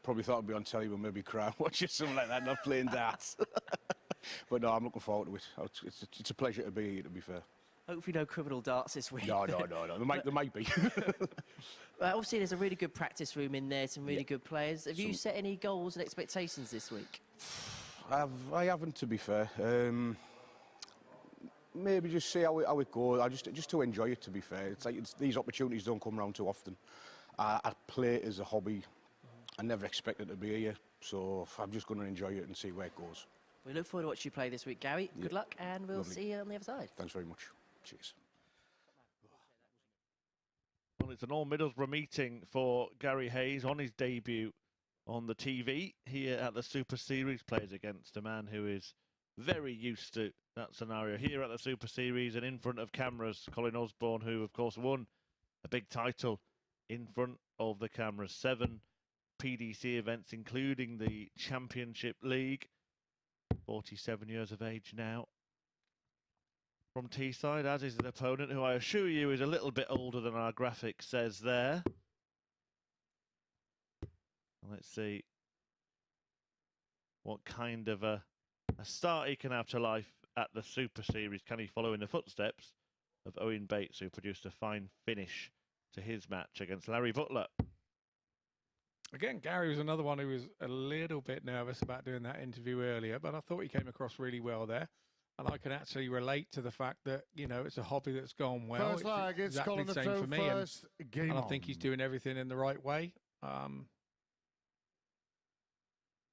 H: probably thought I'd be on telly, but maybe cry watching something like that, not playing darts. But no, I'm looking forward to it. It's a pleasure to be here, to be fair.
A: Hopefully no criminal darts this week.
H: No. There might be.
A: Obviously, there's a really good practice room in there, some really good players. Have you set any goals and expectations this week?
H: I haven't, to be fair. Maybe just see how it goes. Just to enjoy it, to be fair. It's like these opportunities don't come around too often. I play it as a hobby. I never expected to be here, so I'm just going to enjoy it and see where it goes.
A: We look forward to watching you play this week, Gary. Good luck, and we'll see you on the other side.
H: Thanks very much. Cheers.
D: Well, it's an all-Middlesbrough meeting for Gary Hayes on his debut on the TV here at the Super Series. Plays against a man who is very used to that scenario here at the Super Series and in front of cameras. Colin Osbourne, who of course won a big title in front of the cameras. 7 PDC events, including the Championship League. 47 years of age now. From Teesside, as is an opponent who I assure you is a little bit older than our graphic says there. Let's see what kind of a start he can have to life at the Super Series. Can he follow in the footsteps of Owen Bates, who produced a fine finish to his match against Larry Butler?
B: Again, Gary was another one who was a little bit nervous about doing that interview earlier, but I thought he came across really well there. And I can actually relate to the fact that, you know, it's a hobby that's gone well.
E: First leg, it's
B: exactly
E: Colin
B: the
E: the
B: same for me.
E: game
B: and I think he's doing everything in the right way. And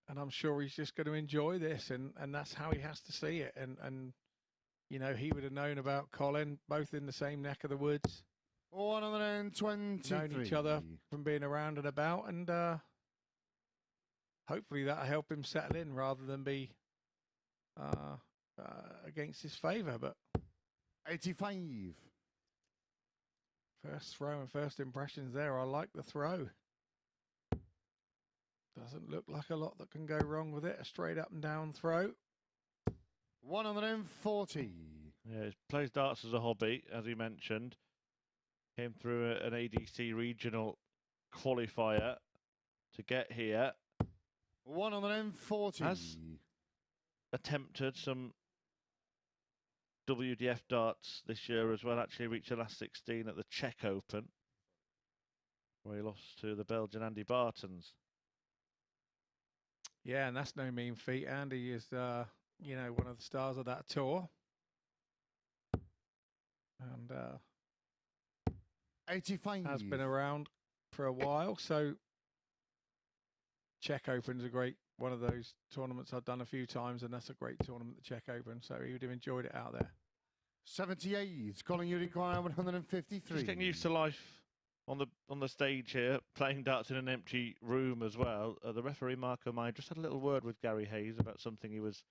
B: I'm sure he's just going to enjoy this, and that's how he has to see it. And you know, he would have known about Colin, both in the same neck of the woods.
E: 123.
B: Known each other from being around and about, and hopefully that'll help him settle in rather than be against his favour. But
E: 85.
B: First throw and first impressions there. I like the throw. Doesn't look like a lot that can go wrong with it. A straight up and down throw.
E: 140.
D: Yeah, he plays darts as a hobby, as he mentioned. Came through an ADC regional qualifier to get here.
E: 140.
D: Has attempted some WDF darts this year as well. Actually reached the last 16 at the Czech Open, where he lost to the Belgian Andy Bartons.
B: Yeah, and that's no mean feat. Andy is, you know, one of the stars of that tour. And
E: 85.
B: has been around for a while. So Czech Open's a great one of those tournaments I've done a few times, and that's a great tournament, the Czech Open. So he would have enjoyed it out there.
E: 78. Colin, you require 153.
D: Just getting used to life on the stage here, playing darts in an empty room as well. The referee, Marco Mai, just had a little word with Gary Hayes about something he was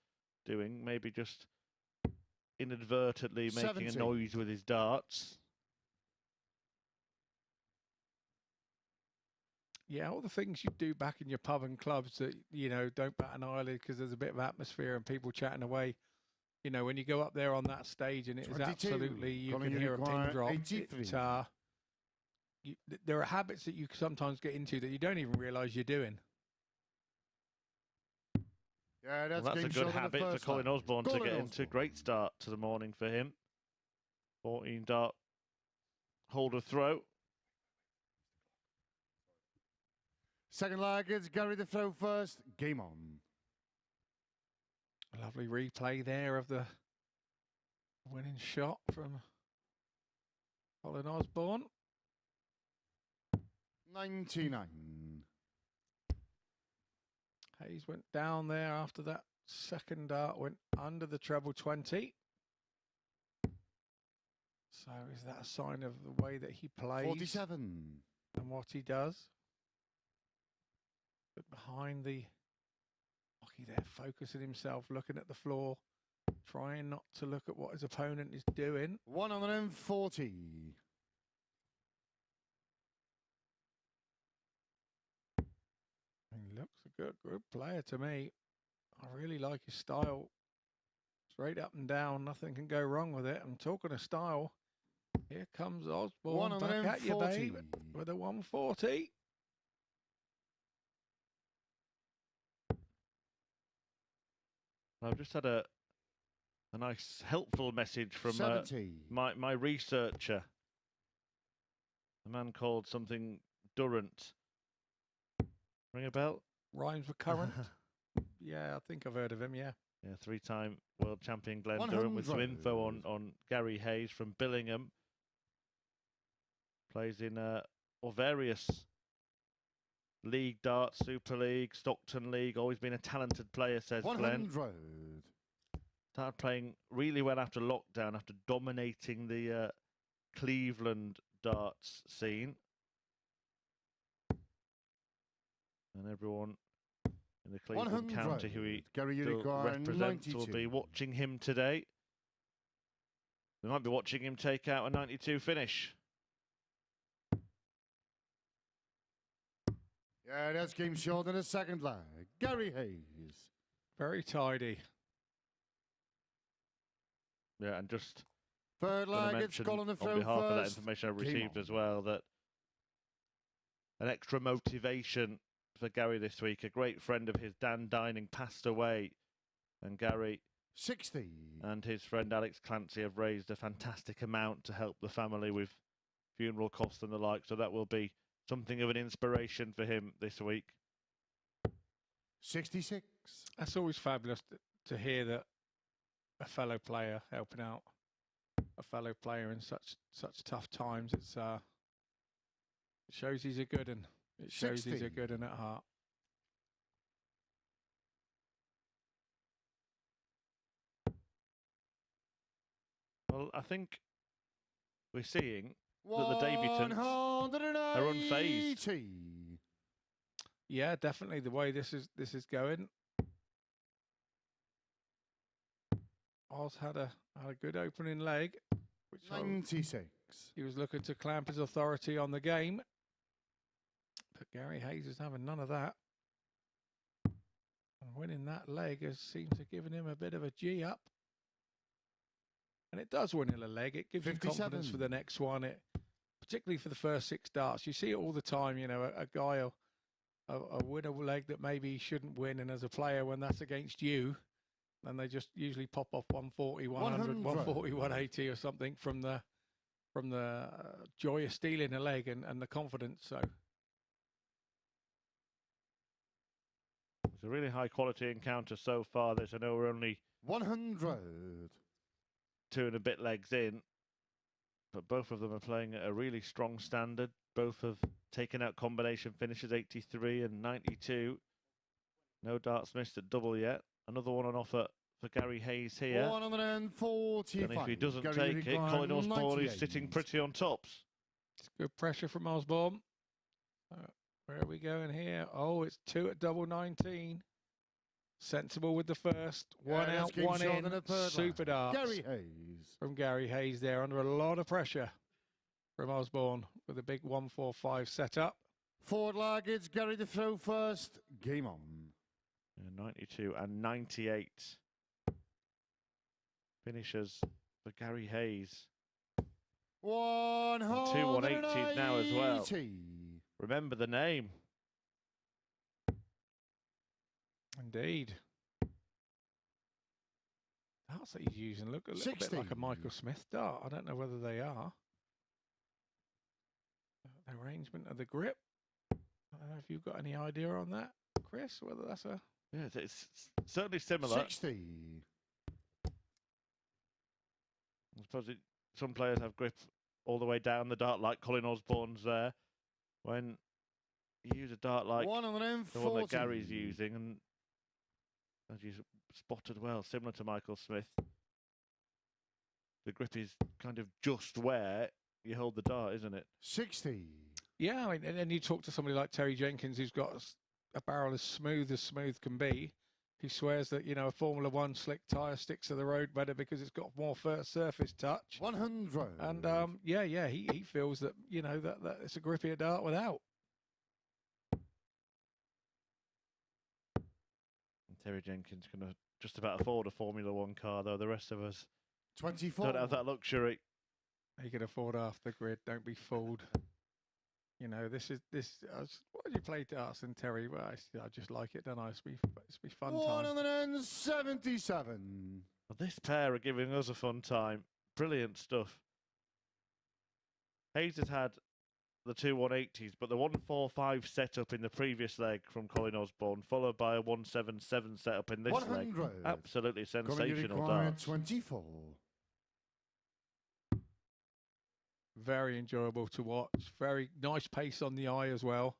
D: doing, maybe just inadvertently
E: 70.
D: making a noise with his darts.
B: Yeah, all the things you do back in your pub and clubs that, you know, don't bat an eyelid because there's a bit of atmosphere and people chatting away. You know, when you go up there on that stage and it is
E: 22.
B: absolutely, you
E: Colin,
B: can hear a pin
E: require
B: drop.
E: 83.
B: There are habits that you sometimes get into that you don't even realise you're doing.
E: Yeah,
D: Well, that's a good habit for Colin Osbourne to get into. Great start to the morning for him. 14 dart holder throw.
E: Second leg is Gary the throw first. Game on.
B: A lovely replay there of the winning shot from Colin Osbourne.
E: 99.
B: Hayes went down there after that second dart, went under the treble 20. So is that a sign of the way that he plays?
E: 47.
B: And what he does? But behind the hockey there, focusing himself, looking at the floor, trying not to look at what his opponent is doing.
E: 140.
B: He looks a good player to me. I really like his style. Straight up and down, nothing can go wrong with it. I'm talking of style. Here comes Osbourne back at you, babe, with a 140.
D: I've just had a nice, helpful message from my researcher, a man called something Durant. Ring a bell?
B: Rhymes with current. Yeah, I think I've heard of him, yeah.
D: Yeah, 3-time world champion Glenn Durant with some info on Gary Hayes from Billingham. Plays in various League Darts, Super League, Stockton League. Always been a talented player, says
E: 100.
D: Glenn. Started playing really well after lockdown, after dominating the Cleveland darts scene. And everyone in the Cleveland county who he represents will be watching him today. We might be watching him take out a 92 finish.
E: Yeah, that's game short in the second leg. Gary Hayes.
B: Very tidy.
D: Yeah, and just
E: third leg, it's Colin the throw
D: on behalf of that
E: first.
D: information I received as well, that an extra motivation for Gary this week. A great friend of his, Dan Dining, passed away, and Gary
E: 60
D: and his friend Alex Clancy have raised a fantastic amount to help the family with funeral costs and the like, so that will be something of an inspiration for him this week.
E: 66.
B: That's always fabulous to hear that a fellow player helping out a fellow player in such tough times. It shows he's a good one. It shows
E: 60.
B: he's a good one at heart.
D: Well, I think we're seeing that the debutants are unfazed.
B: Yeah, definitely the way this is going. Oz had a good opening leg, which
E: 96.
B: He was looking to clamp his authority on the game, but Gary Hayes is having none of that. And winning that leg seems to have given him a bit of a G up. And it does win a leg. It gives 57. You confidence for the next one. Particularly for the first 6 darts. You see it all the time, you know, a guy will win a leg that maybe he shouldn't win, and as a player, when that's against you, then they just usually pop off 140, 100, 140, 180 or something from the joy of stealing a leg and the confidence. So
D: it's a really high quality encounter so far. I know we're only
E: 100.
D: 2 and a bit legs in, but both of them are playing at a really strong standard. Both have taken out combination finishes, 83 and 92. No darts missed at double yet. Another one on offer for Gary Hayes here.
E: 145.
D: And if he doesn't take it, Colin Osbourne is sitting pretty on tops.
B: It's good pressure from Osbourne. Where are we going here? Oh, it's 2 at double 19. Sensible with the first. One out, one in. Super darts.
E: Gary Hayes.
B: From Gary Hayes there, under a lot of pressure from Osbourne with a big 145 set up.
E: Forward leg, it's Gary to throw first. Game on.
D: 92 and 98. finishers for Gary Hayes.
E: 180
D: Two 180s now as well. Remember the name.
B: Indeed. Darts that he's using look a little
E: 60.
B: bit like a Michael Smith dart. I don't know whether they are. The arrangement of the grip. I don't know if you've got any idea on that, Chris, whether that's a...
D: Yeah, it's certainly similar.
E: 60.
D: I suppose some players have grip all the way down the dart, like Colin Osbourne's there. When you use a dart like the one that Gary's using, and as you spotted well, similar to Michael Smith, the grip is kind of just where you hold the dart, isn't it?
E: 60.
B: Yeah, I mean, and then you talk to somebody like Terry Jenkins, who's got a barrel as smooth can be. He swears that, you know, a Formula One slick tyre sticks to the road better because it's got more surface touch.
E: 100.
B: And yeah, he feels that, you know, that it's a grippier dart without.
D: And Terry Jenkins can just about afford a Formula One car, though the rest of us
E: 24.
D: don't have that luxury.
B: He can afford half the grid. Don't be fooled. You know, this. What did you play darts and Terry? Well, I just like it, don't I? It's be fun time.
E: 177.
D: Well, this pair are giving us a fun time. Brilliant stuff. Hayes has had the two 180s, but the 145 setup in the previous leg from Colin Osbourne, followed by a 177 setup in this
E: 100.
D: leg. Absolutely sensational darts.
E: 24.
B: Very enjoyable to watch. Very nice pace on the eye as well.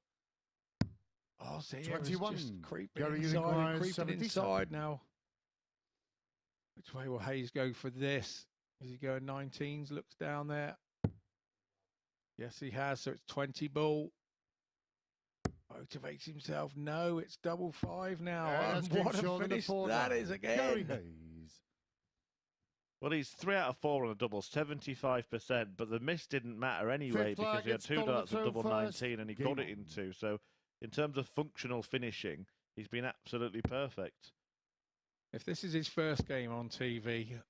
B: Oh, see,
E: 21.
B: Just creeping
E: Gary
B: inside, creeping
E: 77.
B: inside now. Which way will Hayes go for this? Is he going 19s? Looks down there. Yes, he has. So it's 20 ball. Motivates himself. No, it's double five now. What a finish that is again.
E: Gary Hayes.
D: Well, he's 3 out of 4 on a double, 75%, but the miss didn't matter anyway because he had two darts at double 19 and he got it in two. So in terms of functional finishing, he's been absolutely perfect.
B: If this is his first game on TV,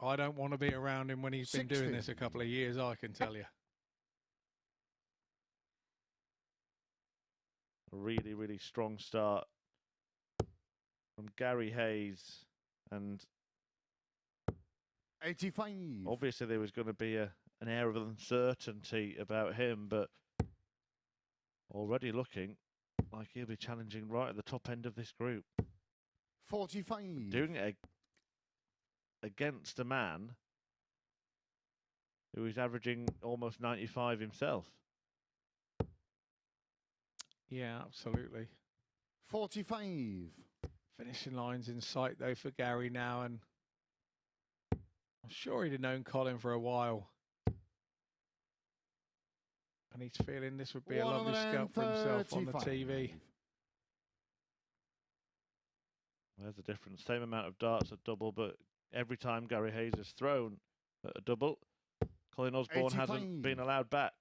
B: I don't want to be around him when he's been doing this a couple of years, I can tell you.
D: A really, really strong start from Gary Hayes, and
E: 85.
D: obviously there was going to be an air of uncertainty about him, but already looking like he'll be challenging right at the top end of this group.
E: 45.
D: Doing it against a man who is averaging almost 95 himself.
B: Yeah, absolutely.
E: 45.
B: Finishing lines in sight, though, for Gary now, and I'm sure he'd have known Colin for a while. And he's feeling this would be a lovely scout for himself on the TV.
D: There's the difference. Same amount of darts at double, but every time Gary Hayes has thrown at a double, Colin Osbourne
E: 85.
D: hasn't been allowed back.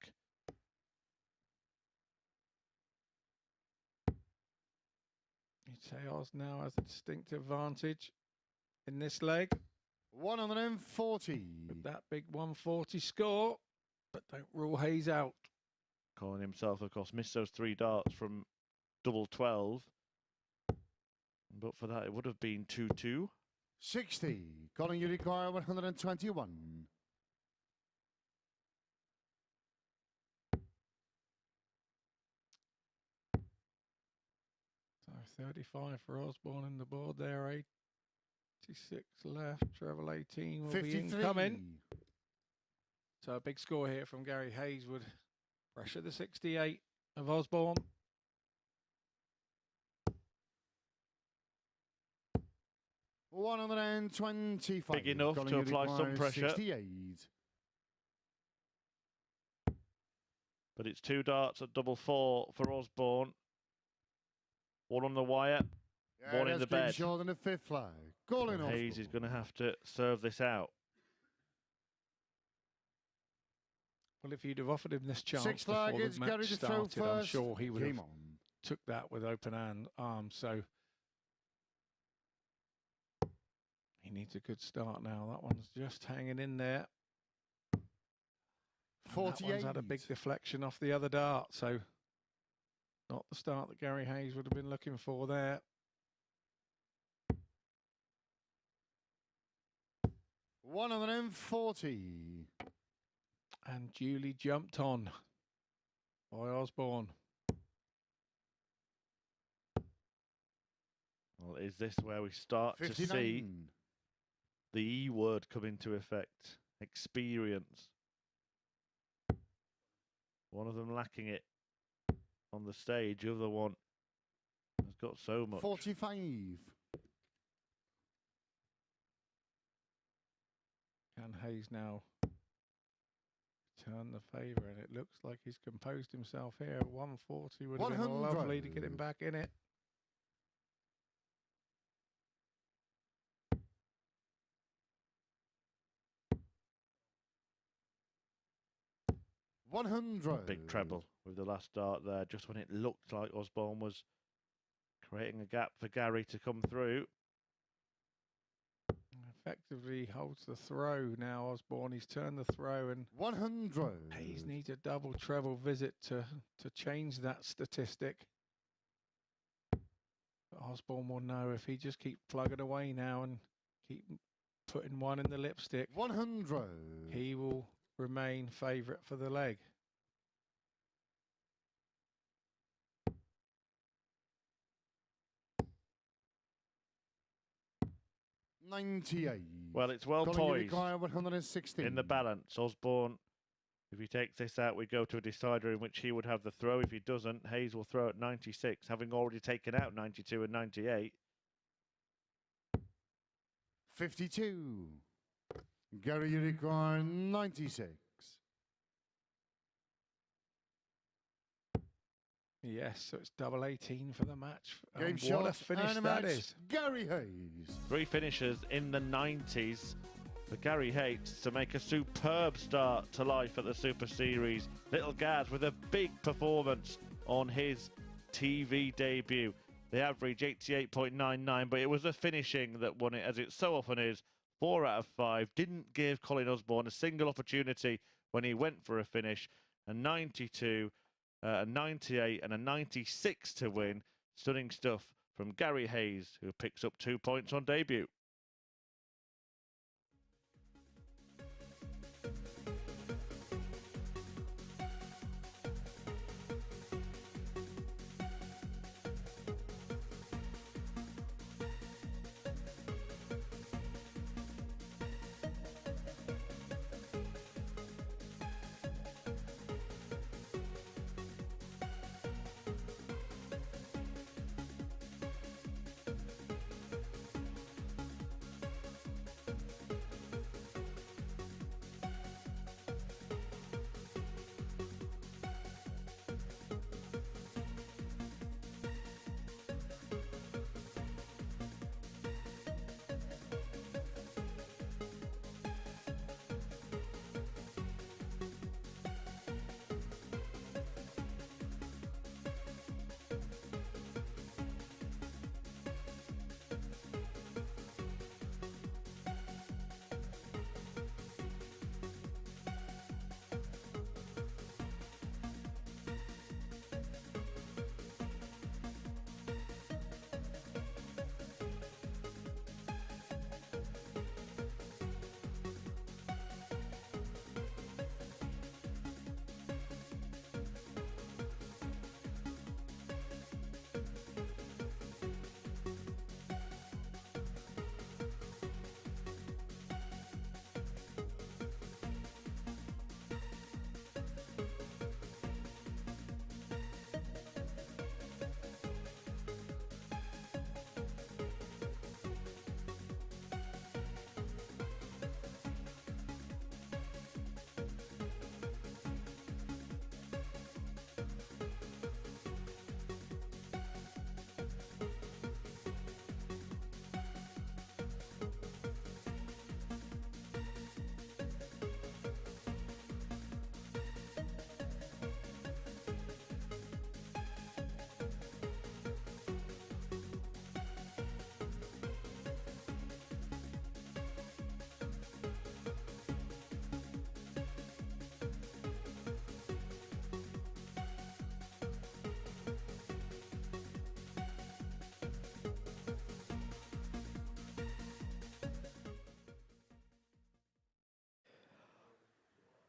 B: Teos now has a distinct advantage in this leg.
E: 140.
B: With that big 140 score, but don't rule Hayes out.
D: Colin himself, of course, missed those 3 darts from double 12. But for that, it would have been 2-2.
E: 60. Colin, you require 121.
B: So 35 for Osbourne in the board there, 86 left, treble 18 will
E: 53.
B: be incoming. So a big score here from Gary Hayes would pressure the 68 of Osbourne.
E: $125.
D: Big enough
E: Colin,
D: to
E: you
D: apply some
E: require
D: pressure.
E: 68.
D: But it's 2 darts at double 4 for Osbourne. 1 on the wire,
E: Yeah,
D: 1 in the bed.
E: short than the 5th flag. Colin Osbourne.
D: Hayes is going to have to serve this out.
B: Well, if you'd have offered him this chance
E: 6
B: before
E: flag,
B: the
E: it's
B: match
E: Gary to throw
B: started, I'm
E: first.
B: sure he would
E: Game
B: have
E: on.
B: took that with open arms. So He needs a good start now. That one's just hanging in there.
E: 48.
B: That one's had a big deflection off the other dart, so not the start that Gary Hayes would have been looking for there.
E: 140.
B: And duly jumped on by Osbourne.
D: Well, is this where we start
E: 59.
D: to see the E word come into effect? Experience. One of them lacking it on the stage, the other one has got so much.
E: 45.
B: Can Hayes now turn the favour? And it looks like he's composed himself here. 140 would have been
E: 100.
B: lovely to get him back in it.
D: Big treble with the last dart there, just when it looked like Osbourne was creating a gap for Gary to come through.
B: Effectively holds the throw now, Osbourne. He's turned the throw, and
E: 100.
B: Hayes needs a double treble visit to change that statistic. But Osbourne will know if he just keep plugging away now and keep putting one in the lipstick.
E: 100.
B: He will remain favourite for the leg.
E: $98.
D: Well, it's well poised
E: 160.
D: in the balance. Osbourne, if he takes this out, we go to a decider in which he would have the throw. If he doesn't, Hayes will throw at 96, having already taken out 92 and 98.
E: 52. Gary, you require 96.
B: Yes, so it's double 18 for the match.
E: Game
B: What a
E: shot
B: finish
E: and a
B: that
E: match.
B: is.
E: Gary Hayes.
D: 3 finishers in the 90s for Gary Hayes to make a superb start to life at the Super Series. Little Gaz with a big performance on his TV debut. The average 88.99, but it was the finishing that won it, as it so often is. 4 out of 5. Didn't give Colin Osbourne a single opportunity when he went for a finish. A 92, a 98 and a 96 to win. Stunning stuff from Gary Hayes, who picks up 2 points on debut.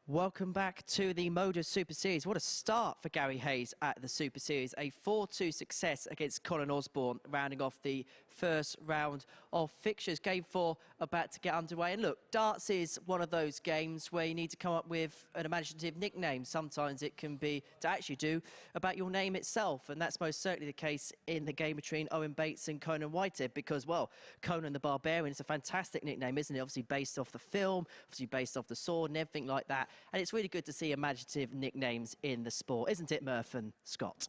A: Welcome back to the MODUS Super Series. What a start for Gary Hayes at the Super Series. A 4-2 success against Colin Osbourne, rounding off the first round of fixtures. Game 4 about to get underway. And look, darts is one of those games where you need to come up with an imaginative nickname. Sometimes it can be to actually do about your name itself. And that's most certainly the case in the game between Owen Bates and Conan Whitehead because, well, Conan the Barbarian is a fantastic nickname, isn't it? Obviously based off the film, obviously based off the sword and everything like that. And it's really good to see imaginative nicknames in the sport, isn't it, Murph and Scott?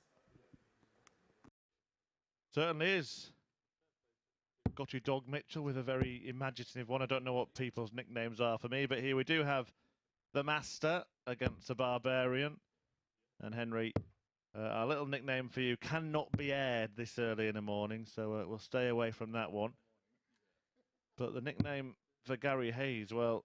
D: Certainly is. Got your dog Mitchell with a very imaginative one. I don't know what people's nicknames are for me, but here we do have the Master against the Barbarian. And Henry, our little nickname for you cannot be aired this early in the morning, so we'll stay away from that one. But the nickname for Gary Hayes, well,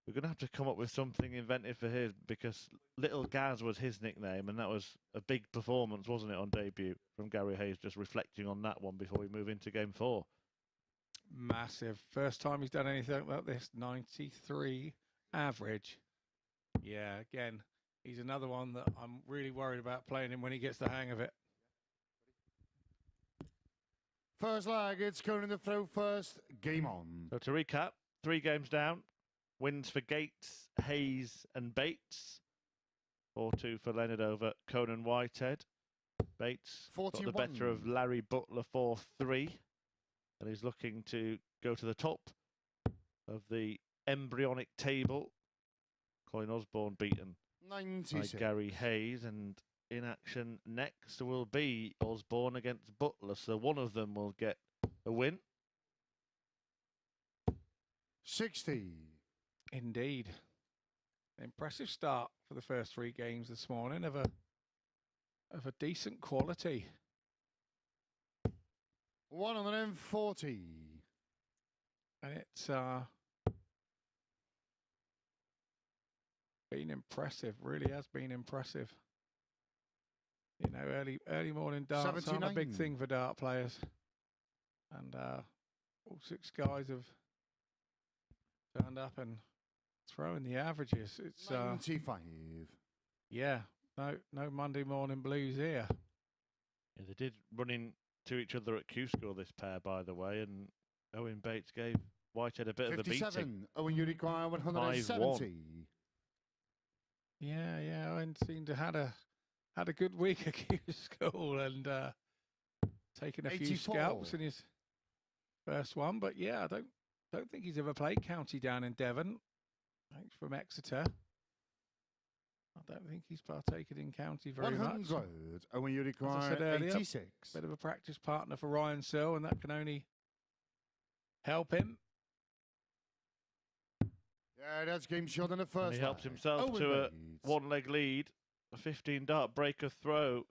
D: we're going to have to come up with something inventive for his because Little Gaz was his nickname, and that was a big performance, wasn't it, on debut from Gary Hayes, just reflecting on that one before we move into game 4.
B: Massive. First time he's done anything like this, 93 average. Yeah, again, he's another one that I'm really worried about playing him when he gets the hang of it.
E: First leg, it's Conan the throw first. Game on.
D: So to recap, 3 games down. Wins for Gates, Hayes and Bates. 4-2 for Leonard over Conan Whitehead. Bates 41. Got the better of Larry Butler 4-3. And he's looking to go to the top of the embryonic table. Colin Osbourne beaten
E: 96.
D: by Gary Hayes. And in action next will be Osbourne against Butler. So one of them will get a win.
E: 60.
B: Indeed. Impressive start for the first 3 games this morning of a decent quality.
E: 140.
B: And it's been impressive, really has been impressive. You know, early morning darts aren't a big thing for dart players. And all 6 guys have turned up and throwing the averages. It's
E: 95.
B: Yeah, no Monday morning blues here.
D: Yeah, they did run into each other at Q School, this pair, by the way, and Owen Bates gave Whitehead a bit of a beating.
E: Owen, you require 170.
B: Yeah, Owen seemed to had a good week at Q School and taken a
E: 84.
B: few scalps in his first one. But yeah, I don't think he's ever played county down in Devon. He's from Exeter. I don't think he's partaken in county very
E: 100.
B: much.
E: And when you require
B: As I said earlier,
E: 86.
B: Bit of a practice partner for Ryan Searle, and that can only help him.
E: Yeah, that's game shot in the first.
D: And he helps himself to a 1-leg lead. A 15-dart breaker throw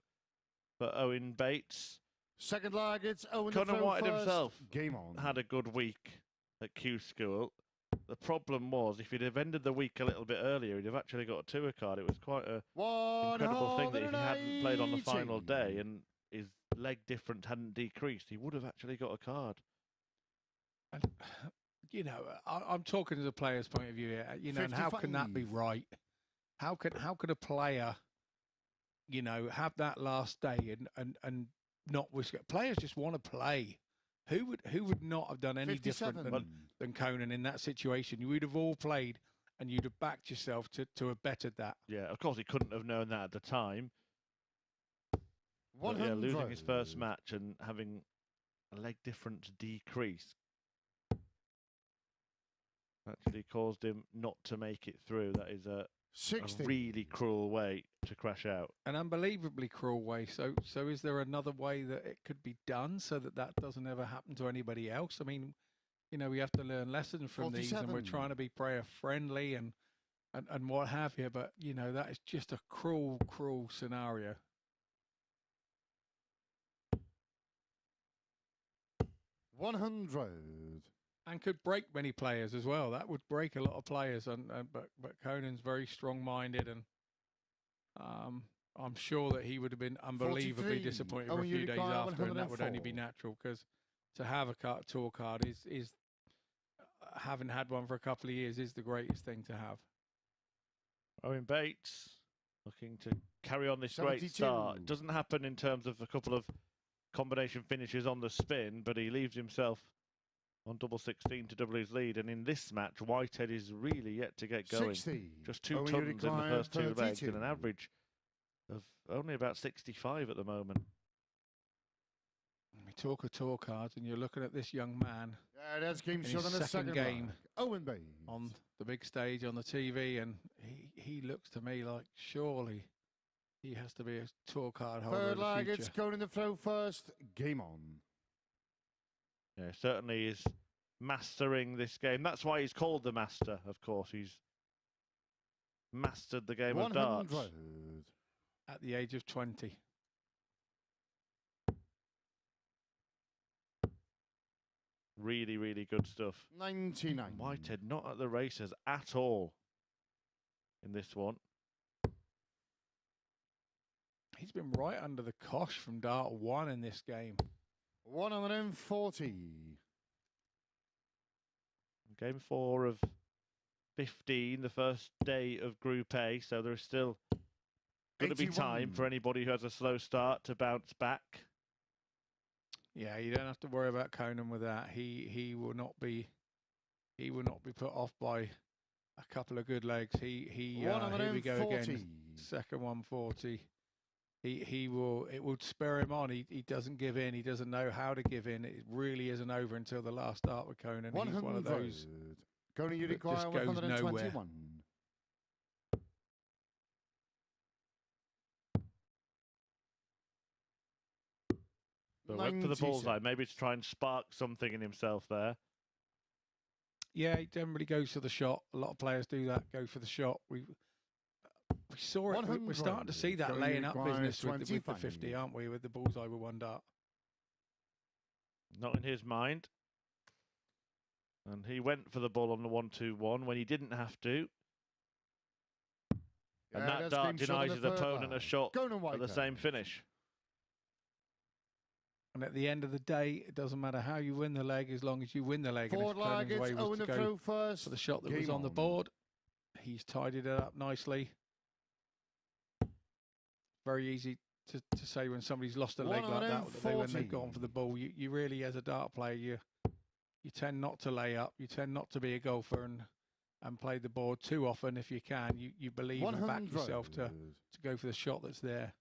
D: for Owen Bates.
E: Second leg, it's Owen
D: Conan Whitehead himself
E: game on.
D: had a good week at Q School. The problem was, if he'd have ended the week a little bit earlier, he'd have actually got a tour card. It was quite an incredible thing that if he hadn't played on the final day and his leg difference hadn't decreased, he would have actually got a card.
B: And, you know, I'm talking as a player's point of view here. You know, and how can that be right? How can a player, you know, have that last day and not risk it? Players just want to play. Who would not have done any different than Conan in that situation? You would have all played and you'd have backed yourself to have bettered that.
D: Yeah, of course he couldn't have known that at the time. But yeah, losing his first match and having a leg difference decrease actually caused him not to make it through. That is a really cruel way to crash out.
B: An unbelievably cruel way. So is there another way that it could be done so that doesn't ever happen to anybody else? I mean, you know, we have to learn lessons from
E: 47.
B: these, and we're trying to be player friendly and what have you. But you know, that is just a cruel scenario.
E: 100.
B: And could break many players as well. That would break a lot of players. But Conan's very strong-minded, and I'm sure that he would have been unbelievably
E: 43.
B: disappointed for a few days after, and that would only be natural because to have a tour card is having had one for a couple of years is the greatest thing to have.
D: Owen Bates looking to carry on this great
E: 72.
D: start. It doesn't happen in terms of a couple of combination finishes on the spin, but he leaves himself on double 16 to double his lead. And in this match, Whitehead is really yet to get going.
E: 60.
D: Just 2
E: Owen
D: tons in the first 2 legs
E: 32.
D: and an average of only about 65 at the moment.
B: We talk of tour cards, and you're looking at this young man
E: Yeah, that's game
B: in
E: shot
B: his
E: on the
B: second
E: second
B: game
E: Owen Bates.
B: on the big stage on the TV, and he looks to me like surely he has to be a tour card holder
E: Third
B: of the
E: leg,
B: future.
E: it's going in the throw first. Game on.
D: Yeah, certainly is mastering this game. That's why he's called the master, of course. He's mastered the game of darts.
E: 100.
B: At the age of 20.
D: Really, really good stuff.
E: 99.
D: Whitehead not at the races at all in this one.
B: He's been right under the cosh from dart 1 in this game.
E: 140.
D: Game 4 of 15, the first day of Group A, so there's still going to be
E: 81.
D: time for anybody who has a slow start to bounce back.
B: Yeah, you don't have to worry about Conan with that. He will not be put off by a couple of good legs. Here we go again. Second 140. It will spur him on. He doesn't give in. He doesn't know how to give in. It really isn't over until the last start with Conan. He's one of those
E: Conan, you
B: that
E: require
B: just goes
E: 121.
B: nowhere.
D: So went for the bullseye, maybe to try and spark something in himself there.
B: Yeah, he generally goes for the shot. A lot of players do that, go for the shot. We saw it. We're starting to see that laying up business with the 50, aren't we, with the bullseye with one dart.
D: Not in his mind. And he went for the ball on the 1-2-1 when he didn't have to. And that dart denies his opponent a shot for the same finish.
B: And at the end of the day, it doesn't matter how you win the leg as long as you win the leg.
E: Forward leg, it's Owen the throw first.
B: For the shot that was on the board. He's tidied it up nicely. Very easy to say when somebody's lost a leg like that, when they've gone for the ball. You really, as a dart player, you tend not to lay up. You tend not to be a golfer and play the board too often if you can. You believe and back yourself to go for the shot that's there.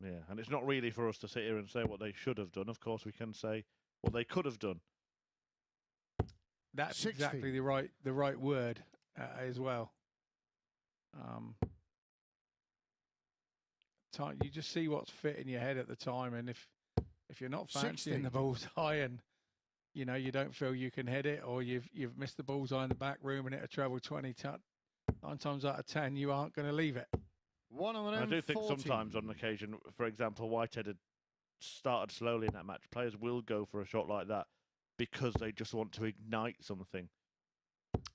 D: Yeah, and it's not really for us to sit here and say what they should have done. Of course, we can say what they could have done.
B: That's 60. Exactly the right word as well. You just see what's fit in your head at the time, and if you're not fancying the bullseye and you don't feel you can hit it, or you've missed the bullseye in the back room and hit a treble 20, 9 times out of 10 you aren't going to leave it.
D: I do think sometimes on occasion, for example, Whitehead had started slowly in that match. Players will go for a shot like that because they just want to ignite something.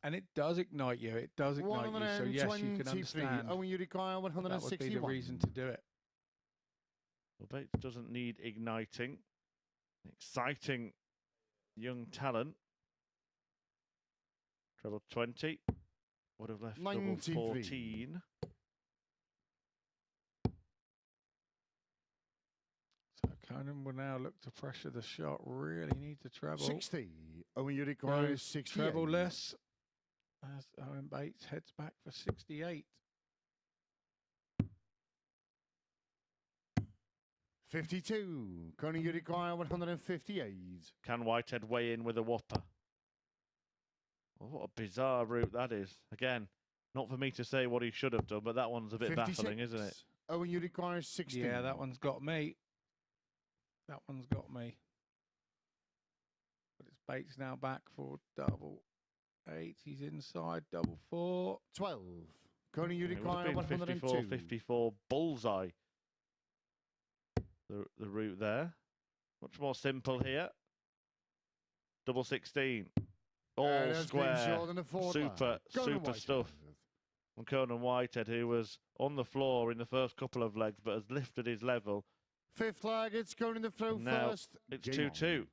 B: And it does ignite you. It does ignite you. So yes, you can understand.
E: Owen, you require 161.
B: That would be the reason to do it.
D: Well, Bates doesn't need igniting. Exciting young talent. Treble 20. Would have left double 14.
B: So Conan will now look to pressure the shot. Really needs a treble.
E: 60. Owen, you require 60.
B: Treble less. As Owen Bates heads back for 68.
E: 52. Conan, you require 158.
D: Can Whitehead weigh in with a whopper? Well, what a bizarre route that is. Again, not for me to say what he should have done, but that one's a bit
E: 56.
D: baffling, isn't it?
E: Owen, you require 60.
B: Yeah, that one's got me. That one's got me. But it's Bates now back for double 8. He's inside double 4.
E: 12. Conan, you require 102.
D: 54 bullseye. The route there. Much more simple here. Double 16. All square. Super stuff. From Conan Whitehead, who was on the floor in the first couple of legs, but has lifted his level.
E: Fifth leg, it's going in the throw
D: now
E: first.
D: It's 2-2.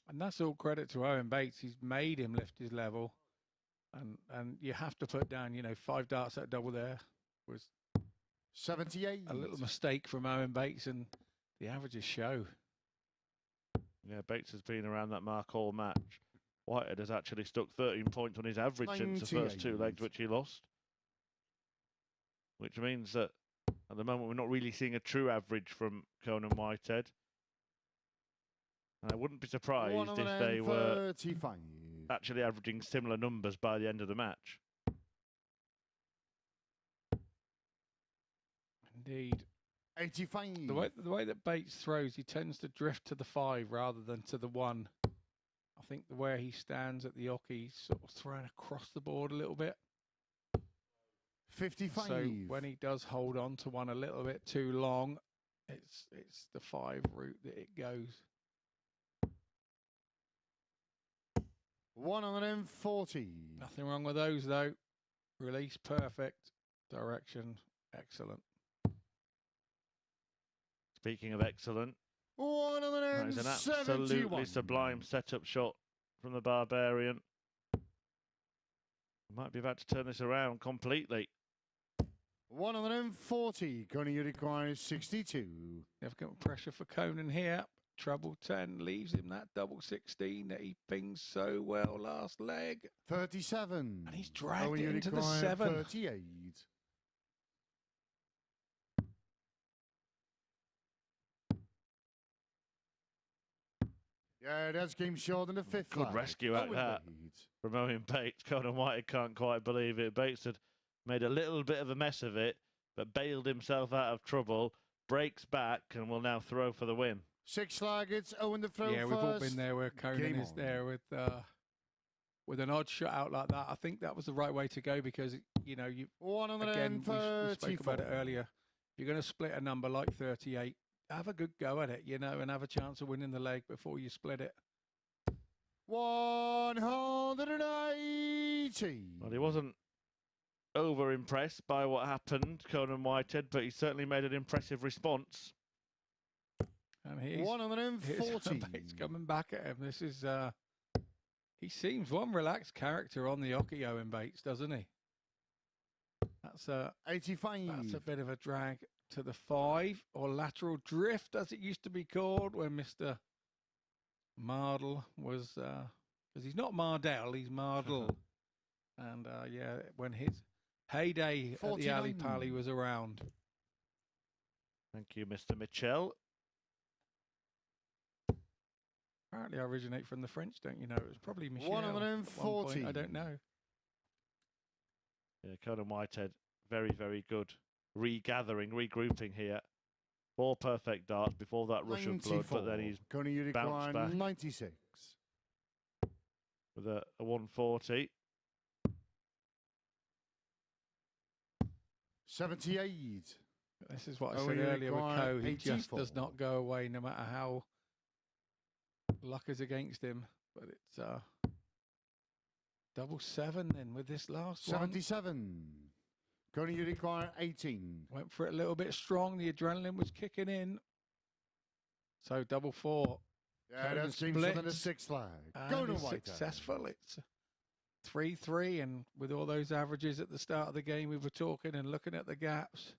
B: And that's all credit to Owen Bates. He's made him lift his level. And you have to put down, 5 darts at double there. was
E: 78.
B: a little mistake from Owen Bates, and the averages show.
D: Yeah, Bates has been around that mark all match. Whitehead has actually stuck 13 points on his average since the first 2 legs, which he lost. Which means that at the moment we're not really seeing a true average from Conan Whitehead. And I wouldn't be surprised if they were actually averaging similar numbers by the end of the match.
B: Indeed.
E: 85.
B: The way that Bates throws, he tends to drift to the 5 rather than to the 1. I think the way he stands at the hockey, he's sort of thrown across the board a little bit.
E: 55.
B: So when he does hold on to one a little bit too long, it's the 5 route that it goes.
E: 140.
B: Nothing wrong with those though. Release perfect. Direction excellent.
D: Speaking of excellent, that is an absolutely sublime setup shot from the Barbarian. Might be about to turn this around completely.
E: 140. Conan, you require 62.
B: Significant pressure for Conan here. Treble 10 leaves him that double 16 that he pings so well last leg.
E: 37.
B: And he's dragged it into the 7.
E: 38. Yeah, that's game short in the 5th.
D: Good rescue at that from Owen Bates. Conan Whitehead can't quite believe it. Bates had made a little bit of a mess of it, but bailed himself out of trouble, breaks back, and will now throw for the win.
E: 6 targets, Owen the throw
B: Yeah,
E: first.
B: we've all been there where Conan is there with an odd shot out like that. I think that was the right way to go because, you know, again, we spoke about it earlier. You're going to split a number like 38. Have a good go at it, you know, and have a chance of winning the leg before you split it.
E: 180.
D: Well, he wasn't over impressed by what happened, Conan Whitehead, but he certainly made an impressive response.
B: And he's
E: 140.
B: Bates coming back at him. This is he seems one relaxed character on the hockey, Owen Bates, doesn't he? That's
E: 85.
B: That's a bit of a drag to the 5, or lateral drift as it used to be called when Mr. Mardle was because he's not Mardell, he's Mardle. And yeah, when his heyday 49. At the Ali Pally was around.
D: Thank you, Mr. Mitchell.
B: Apparently I originate from the French, don't you know? It was probably Michel.
E: 140.
B: I don't know.
D: Yeah, Conan Whitehead, very, very good. Regrouping here. 4 perfect darts before that rush of blood, but then he's bounced back
E: 96.
D: With a 140.
E: 78.
B: This is what I said earlier with Co. He just does not go away no matter how luck is against him. But it's double 7 then with this last
E: 77.
B: one.
E: Conan, you require 18.
B: Went for it a little bit strong. The adrenaline was kicking in. So double 4.
E: Yeah, that's game for the 6th flag.
B: And successful. It's 3-3, and with all those averages at the start of the game, we were talking and looking at the gaps.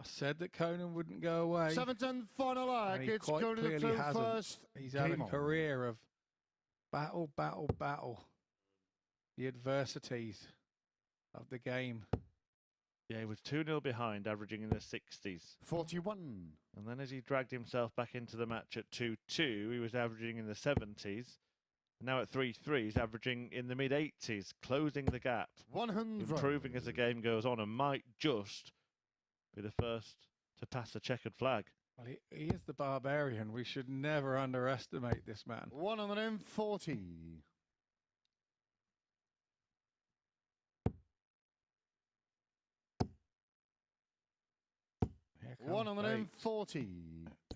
B: I said that Conan wouldn't go away.
E: 7th and final leg. It's going to the throw first.
B: He's had a career of battle. The adversities of the game.
D: Yeah, he was 2-0 behind, averaging in the 60s.
E: 41.
D: And then as he dragged himself back into the match at 2-2, he was averaging in the 70s. Now at 3-3, he's averaging in the mid-80s, closing the gap.
E: 100.
D: Improving as the game goes on, and might just be the first to pass the checkered flag.
B: Well, he is the Barbarian. We should never underestimate this man.
E: 140.
B: Here comes
E: 140.
B: Bates.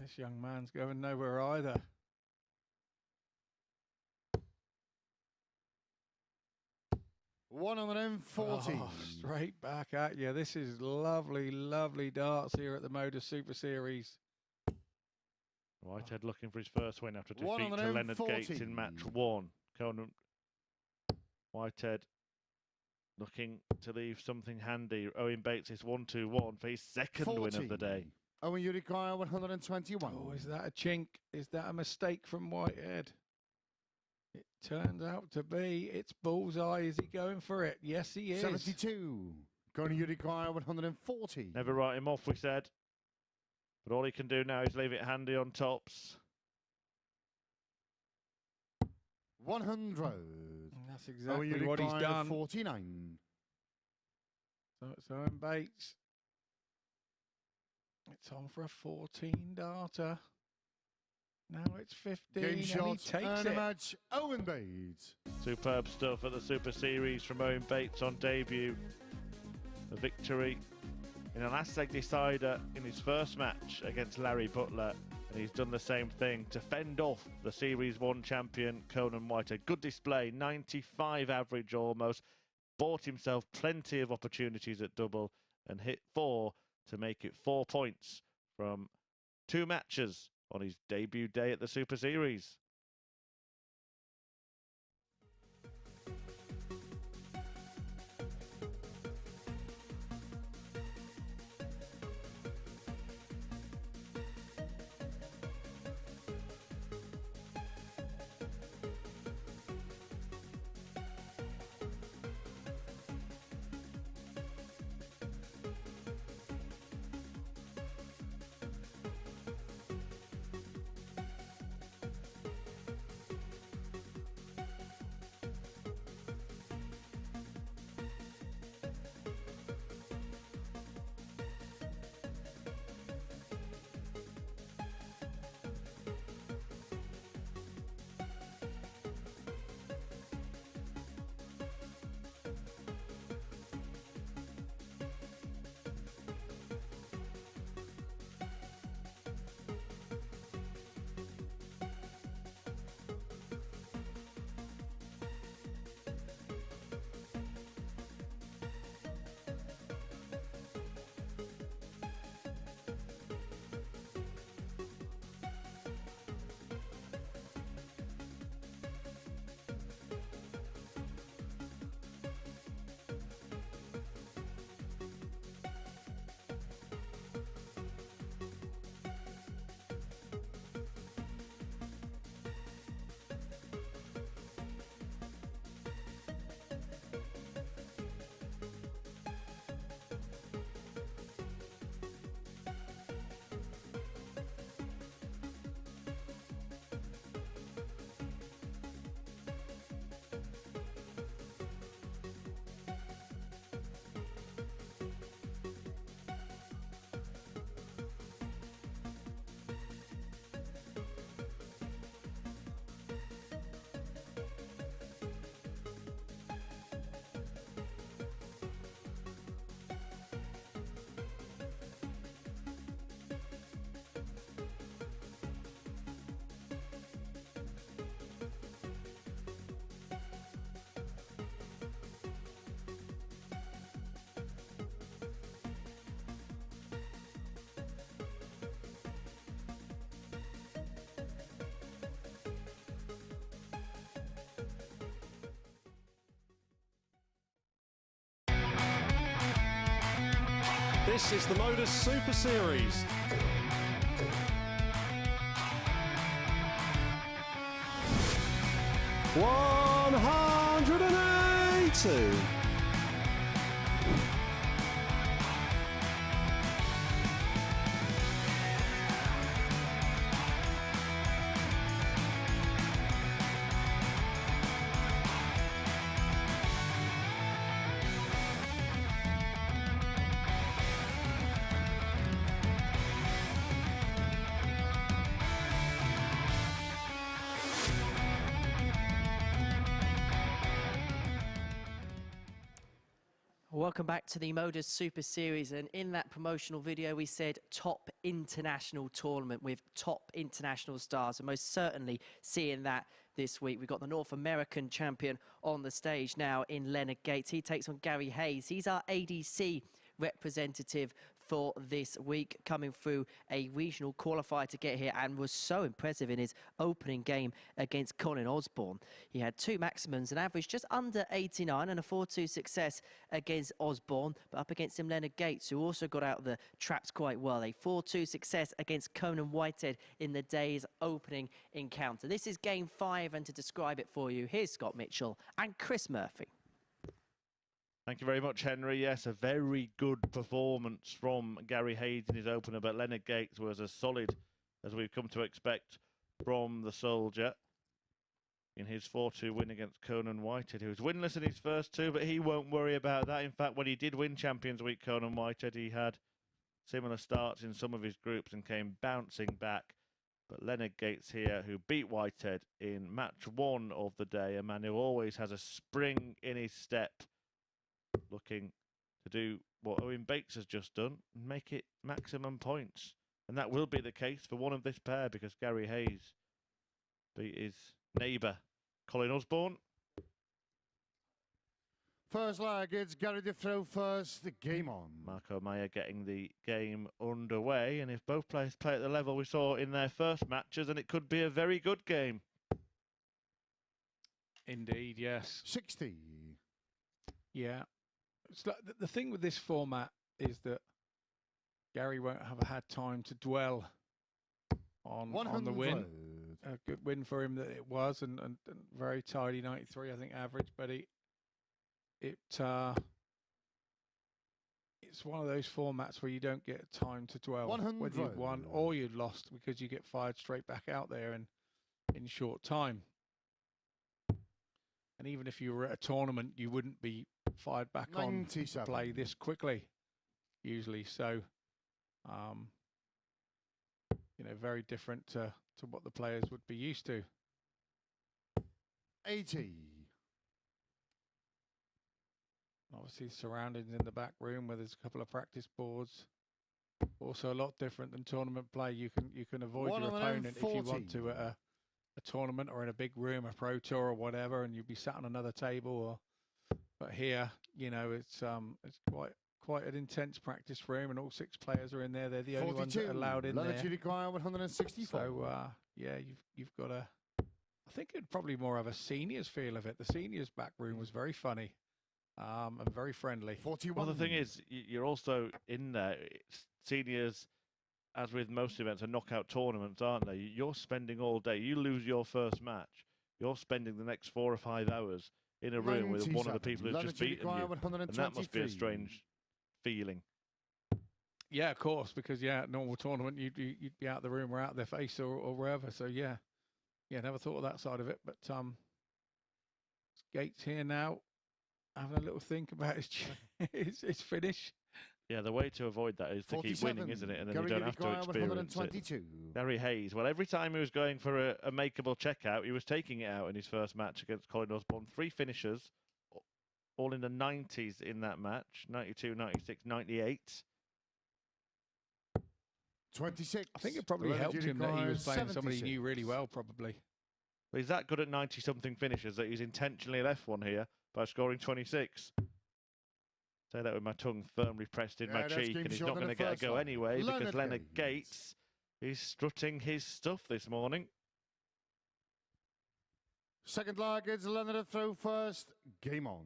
B: This young man's going nowhere either. Oh, straight back at you. This is lovely, lovely darts here at the MODUS Super Series.
D: Whitehead looking for his first win after defeat to Leonard Gates in match 1. Conan Whitehead looking to leave something handy. Owen Bates is 1-2-1 for his second
E: 40.
D: win of the day.
E: Owen, you require 121.
B: Oh, is that a chink? Is that a mistake from Whitehead? It turns out to be. It's bullseye. Is he going for it? Yes, he is.
E: 72. Going to require 140.
D: Never write him off, we said. But all he can do now is leave it handy on tops.
E: 100.
B: That's exactly what he's done.
E: 49.
B: So it's Owen Bates. It's on for a 14 darter. Now it's 15.
E: Game shot
B: and he takes
E: and
B: it.
E: a match. Owen Bates.
D: Superb stuff at the Super Series from Owen Bates on debut. A victory in a last leg decider in his first match against Larry Butler. And he's done the same thing to fend off the Series 1 champion, Conan Whitehead. Good display, 95 average almost. Bought himself plenty of opportunities at double and hit 4 to make it 4 points from 2 matches on his debut day at the Super Series.
I: This is the MODUS Super Series. $180.
A: Welcome back to the MODUS Super Series, and in that promotional video we said top international tournament with top international stars, and most certainly seeing that this week. We've got the North American champion on the stage now in Leonard Gates. He takes on Gary Hayes. He's our ADC representative for this week, coming through a regional qualifier to get here, and was so impressive in his opening game against Colin Osbourne. He had 2 maximums, an average just under 89, and a 4-2 success against Osbourne, but up against him Leonard Gates, who also got out of the traps quite well. A 4-2 success against Conan Whitehead in the day's opening encounter. This is game 5, and to describe it for you, here's Scott Mitchell and Chris Murphy.
D: Thank you very much, Henry. Yes, a very good performance from Gary Hayes in his opener, but Leonard Gates was as solid as we've come to expect from the soldier in his 4-2 win against Conan Whitehead, who was winless in his first 2, but he won't worry about that. In fact, when he did win Champions Week, Conan Whitehead, he had similar starts in some of his groups and came bouncing back. But Leonard Gates here, who beat Whitehead in match 1 of the day, a man who always has a spring in his step, looking to do what Owen Bates has just done and make it maximum points. And that will be the case for one of this pair, because Gary Hayes beat his neighbour, Colin Osbourne.
E: First leg, it's Gary to throw first. The game on.
D: Marco Meyer getting the game underway. And if both players play at the level we saw in their first matches, then it could be a very good game.
B: Indeed, yes.
E: 60.
B: Yeah. It's like the thing with this format is that Gary won't have had time to dwell on the win. A good win for him that it was, and very tidy 93, I think, average. But it's one of those formats where you don't get time to dwell, whether you've won or you've lost, because you get fired straight back out there in short time. And even if you were at a tournament, you wouldn't be fired back on to play this quickly, usually. So, very different to what the players would be used to.
E: 80.
B: Obviously, surroundings in the back room where there's a couple of practice boards. Also, a lot different than tournament play. You can avoid your opponent if you want to at a tournament or in a big room, a pro tour or whatever, and you'd be sat on another table. But here, it's quite an intense practice room, and all 6 players are in there. They're the only ones that are allowed in there.
E: Require 164.
B: So you've got I think it'd probably more have a seniors feel of it. The seniors back room was very funny and very friendly.
E: 41.
D: Well, the thing is, you're also in there. Seniors, as with most events, are knockout tournaments, aren't they? You're spending all day. You lose your first match, you're spending the next 4 or 5 hours in a room with one of the people who's just beaten you. And that must be a strange feeling.
B: Yeah, of course, because normal tournament, you'd be out of the room or out of their face or wherever. So yeah, never thought of that side of it. But Gates here now, having a little think about his finish.
D: Yeah, the way to avoid that is to keep winning, isn't it? And then you don't have to experience it. Gary Hayes, well, every time he was going for a makeable checkout, he was taking it out in his first match against Colin Osbourne. 3 finishers, all in the 90s in that match. 92, 96, 98.
E: 26.
B: I think it probably helped him that he was playing somebody he knew really well, probably.
D: But he's that good at 90-something finishes that he's intentionally left one here by scoring 26. Say that with my tongue firmly pressed in my cheek, and he's not going to get a go anyway, because Leonard Gates is strutting his stuff this morning.
E: Second leg, it's Leonard to throw first. Game on.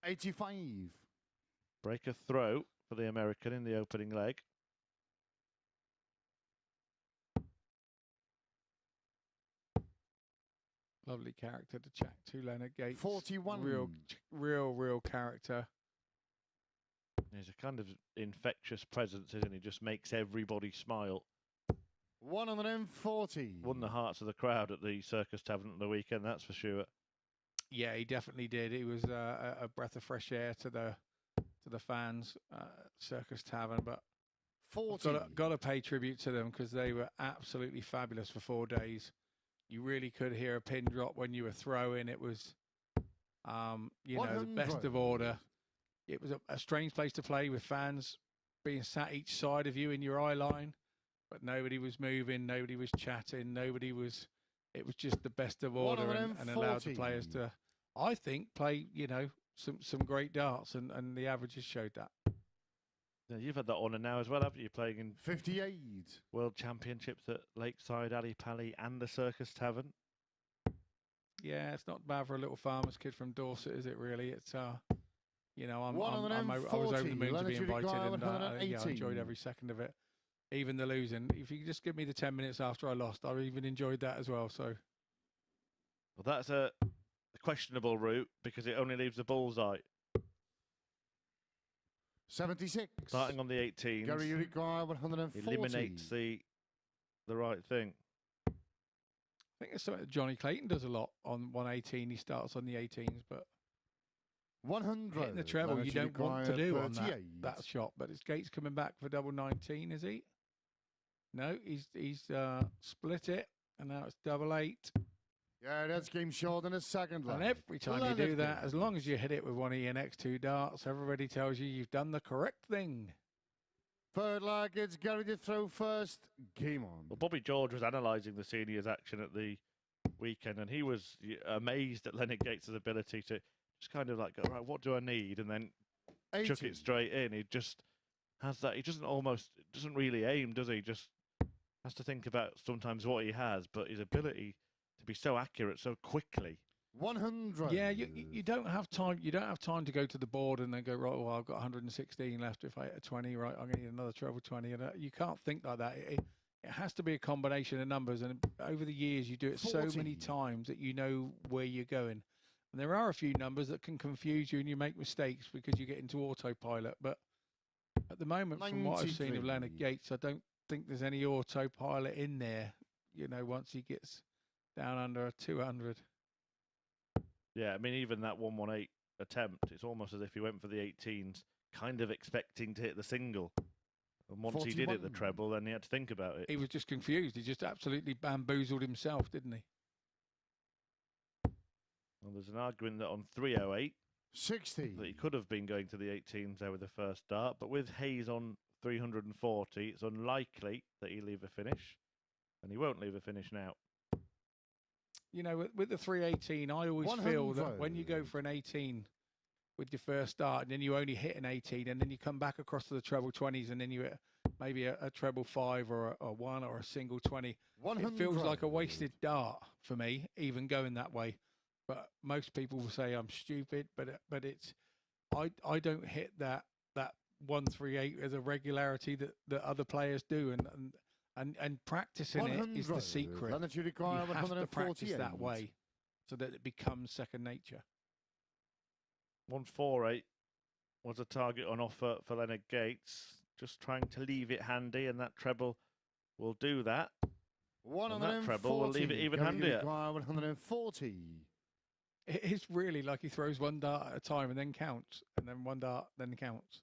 E: $85.
D: Break a throw for the American in the opening leg.
B: Lovely character to chat to, Leonard Gates.
E: 41.
B: Real character.
D: He's a kind of infectious presence, isn't he? Just makes everybody smile.
E: 140.
D: Won the hearts of the crowd at the Circus Tavern on the weekend, that's for sure.
B: Yeah, he definitely did. He was a breath of fresh air to the fans, Circus Tavern. But
E: 40.
B: Got to pay tribute to them, because they were absolutely fabulous for 4 days. You really could hear a pin drop when you were throwing. It was, the best of order. It was a strange place to play, with fans being sat each side of you in your eye line, but nobody was moving, nobody was chatting, it was just the best of order, and allowed the players to I think, play, some great darts, and the averages showed that.
D: Yeah, you've had that honour now as well, haven't you? Playing in
E: 58.
D: World Championships at Lakeside, Ali Pali, and the Circus Tavern.
B: Yeah, it's not bad for a little farmer's kid from Dorset, is it? Really, it's I was over the moon to be invited, and I enjoyed every second of it, even the losing. If you could just give me the 10 minutes after I lost, I even enjoyed that as well. So,
D: well, that's a questionable route because it only leaves the bullseye.
E: 76.
D: Starting on the 18s.
E: Gary, you require 140.
D: Eliminates the right thing.
B: I think it's something that Johnny Clayton does a lot on 118. He starts on the 18s, but
E: 100.
B: hitting the treble you don't want to do on that shot. But it's Gates coming back for double 19, is he? No, he's split it, and now it's double 8.
E: Yeah, that's game short in a second line.
B: And every time you do that, as long as you hit it with one of your next 2 darts, everybody tells you you've done the correct thing.
E: Third leg, it's Gary to throw first. Game on.
D: Well, Bobby George was analysing the seniors' action at the weekend, and he was amazed at Leonard Gates' ability to just kind of like go, right, what do I need? And then
E: 80.
D: chuck it straight in. He just has that. He doesn't really aim, does he? Just has to think about sometimes what he has, but his ability to be so accurate so quickly.
E: 100.
B: Yeah, you don't have time. You don't have time to go to the board and then go, right, well, I've got 116 left. If I hit a 20, right, I'm going to need another treble 20. And you can't think like that. It has to be a combination of numbers. And over the years, you do it
E: 40.
B: so many times that you know where you're going. And there are a few numbers that can confuse you and you make mistakes because you get into autopilot. But at the moment, from what I've seen of Leonard Gates, I don't think there's any autopilot in there, once he gets down under a 200.
D: Yeah, I mean, even that 118 attempt, it's almost as if he went for the 18s, kind of expecting to hit the single. And once 41. He did hit the treble, then he had to think about it.
B: He was just confused. He just absolutely bamboozled himself, didn't he?
D: Well, there's an argument that on 308,
E: 60,
D: that he could have been going to the 18s there with the first dart, but with Hayes on 340, it's unlikely that he'll leave a finish, and he won't leave a finish now.
B: With the 318, I always feel that when you go for an 18 with your first dart, and then you only hit an 18, and then you come back across to the treble 20s, and then you hit maybe a treble 5 or a 1 or a single 20, it feels like a wasted dart for me, even going that way. But most people will say I'm stupid, but it's I don't hit that 138 as a regularity that other players do, and practicing it is the secret. You have to practice that way so that it becomes second nature.
D: 148 was a target on offer for Leonard Gates, just trying to leave it handy, and that treble will do that. And that treble will leave it even handier.
E: 140.
B: It is really like he throws one dart at a time and then counts, and then one dart, then counts.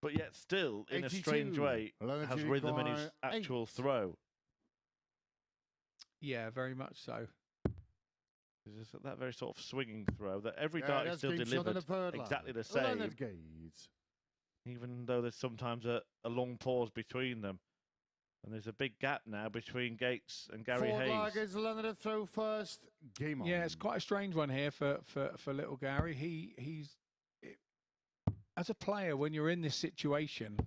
D: But yet still, in 82. A strange way, has rhythm in his actual throw.
B: Yeah, very much so.
D: It's that very sort of swinging throw that every dart is still delivered exactly the same. Even though there's sometimes a long pause between them. And there's a big gap now between Gates and Gary Hayes.
E: Leonard throw first. Game on.
B: Yeah, it's quite a strange one here for little Gary. He's as a player, when you're in this situation,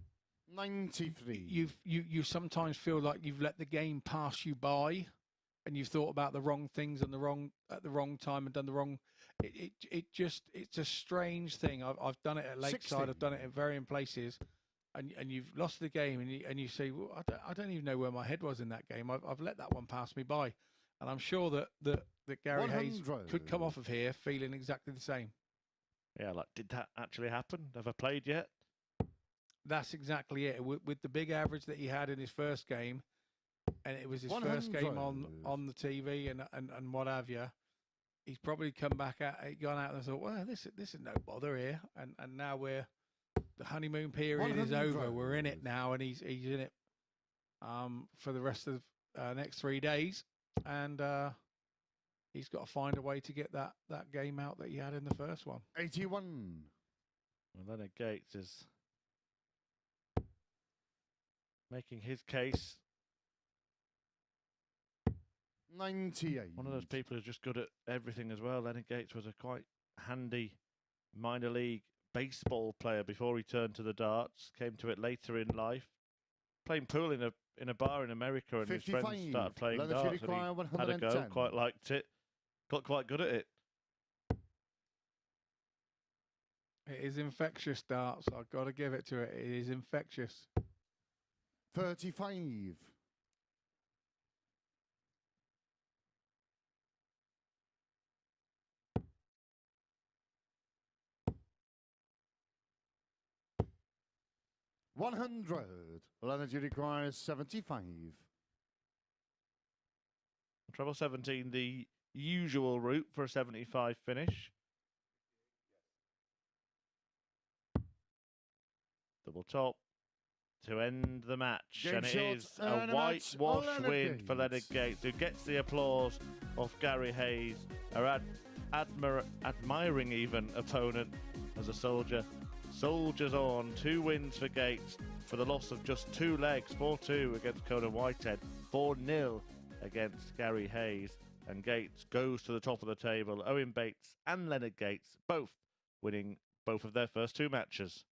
E: 93.
B: You sometimes feel like you've let the game pass you by, and you've thought about the wrong things and at the wrong time and done the wrong. It's a strange thing. I've done it at Lakeside.
E: 60.
B: I've done it at varying places, and you've lost the game, and you say, well, I don't even know where my head was in that game. I've let that one pass me by, and I'm sure that Gary
E: 100.
B: Hayes could come off of here feeling exactly the same.
D: Yeah, like, did that actually happen? Have I played yet?
B: That's exactly it. With the big average that he had in his first game, and it was his 100. First game on the TV and what have you, he's probably gone out and thought, well, this is no bother here. And now the honeymoon period 100. Is over. We're in it now, and he's in it for the rest of the next 3 days. And he's got to find a way to get that game out that he had in the first one.
E: 81.
D: Well, Leonard Gates is making his case.
E: 98.
D: One of those people who's just good at everything as well. Leonard Gates was a quite handy minor league baseball player before he turned to the darts. Came to it later in life. Playing pool in a bar in America, and his friends started playing darts, and he had a go, quite liked it, got quite good at it.
B: It is infectious, darts. I've got to give it to it. It is infectious.
E: 35. $100. Leonard requires 75.
D: Treble 17, the usual route for a 75 finish. Double top to end the match.
E: Game
D: and it is
E: shot,
D: a whitewash win for Leonard Gates, who gets the applause of Gary Hayes, our admiring even opponent as a soldier. Soldiers on. 2 wins for Gates for the loss of just 2 legs. 4-2 against Conan Whitehead. 4-0 against Gary Hayes. And Gates goes to the top of the table. Owen Bates and Leonard Gates both winning both of their first 2 matches.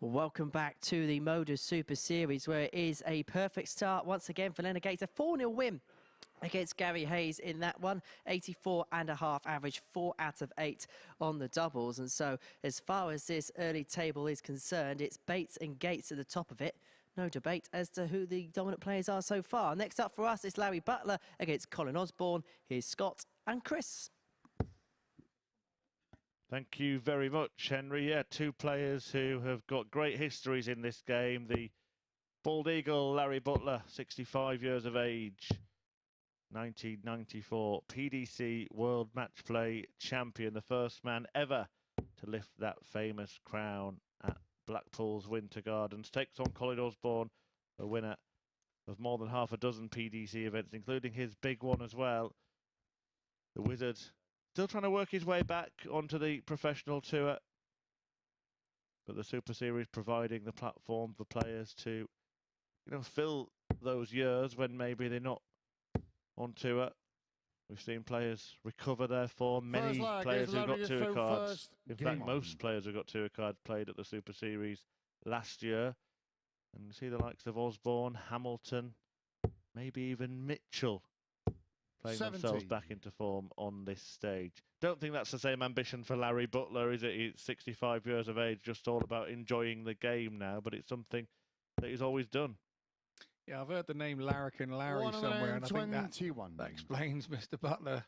A: Welcome back to the MODUS Super Series, where it is a perfect start once again for Leonard Gates. A 4-0 win against Gary Hayes in that one. 84.5 average, 4 out of 8 on the doubles. And so as far as this early table is concerned, it's Bates and Gates at the top of it. No debate as to who the dominant players are so far. Next up for us is Larry Butler against Colin Osbourne. Here's Scott and Chris.
D: Thank you very much, Henry. Yeah, 2 players who have got great histories in this game. The Bald Eagle, Larry Butler, 65 years of age, 1994 PDC World Match Play Champion, the first man ever to lift that famous crown at Blackpool's Winter Gardens. Takes on Colin Osbourne, a winner of more than half a dozen PDC events, including his big one as well. The Wizard still trying to work his way back onto the professional tour, but the Super Series providing the platform for players to fill those years when maybe they're not on tour. We've seen players recover their form. Many players who've got tour cards. In fact, most players who've got tour cards played at the Super Series last year. And you see the likes of Osbourne, Hamilton, maybe even Mitchell playing themselves back into form on this stage. Don't think that's the same ambition for Larry Butler, is it? He's 65 years of age, just all about enjoying the game now, but it's something that he's always done.
B: Yeah, I've heard the name Larrikin Larry somewhere, and I think that explains Mr. Butler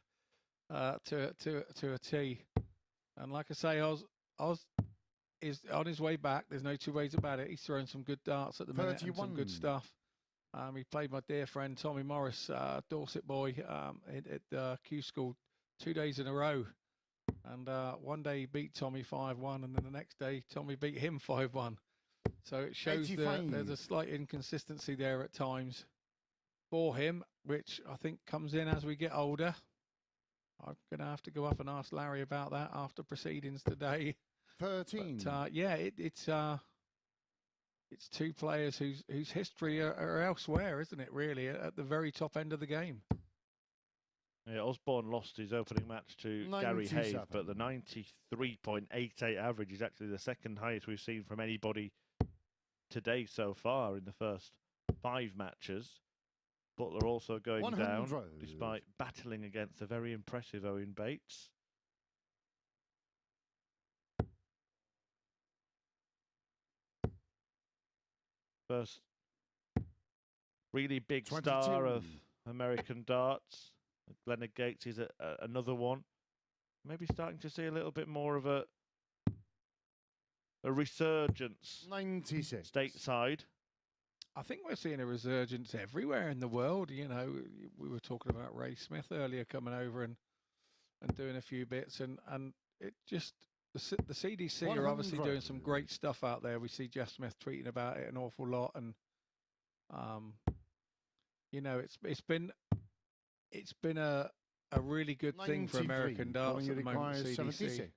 B: to a T. And like I say, Oz is on his way back. There's no two ways about it. He's throwing some good darts at the minute and some good stuff. He played my dear friend Tommy Morris, Dorset boy, at Q School 2 days in a row. And one day he beat Tommy 5-1, and then the next day Tommy beat him 5-1. So it shows that there's a slight inconsistency there at times for him, which I think comes in as we get older. I'm going to have to go up and ask Larry about that after proceedings today.
E: 13.
B: But, yeah, it's two players whose history are elsewhere, isn't it, really, at the very top end of the game.
D: Yeah, Osbourne lost his opening match to Gary Hayes, but the 93.88 average is actually the second highest we've seen from anybody today so far in the first 5 matches. Butler also going down, despite battling against a very impressive Owen Bates. First really big
E: 22.
D: Star of American darts. Leonard Gates is another one. Maybe starting to see a little bit more of a resurgence
E: 96
D: stateside.
B: I think we're seeing a resurgence everywhere in the world. You know, we were talking about Ray Smith earlier coming over and doing a few bits, and it just the CDC are obviously doing some great stuff out there. We see Jeff Smith tweeting about it an awful lot, and you know, it's been a really good thing for American darts at the moment. CDC.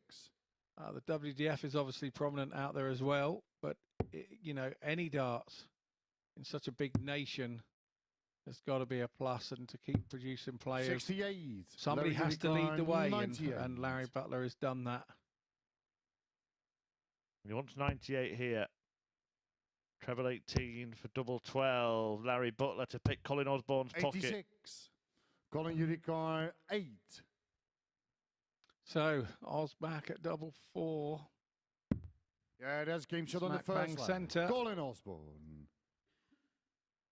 B: The WDF is obviously prominent out there as well, but you know, any darts in such a big nation, there's got to be a plus, and to keep producing players,
E: 68.
B: Somebody has to lead the way, and Larry Butler has done that.
D: He wants 98 here. Treble 18 for double 12. Larry Butler to pick Colin Osbourne's
E: 86.
D: pocket.
E: Colin, you require 8.
B: So Oz back at double 4.
E: Yeah, there's game shot on the first
B: centre.
E: Colin Osbourne.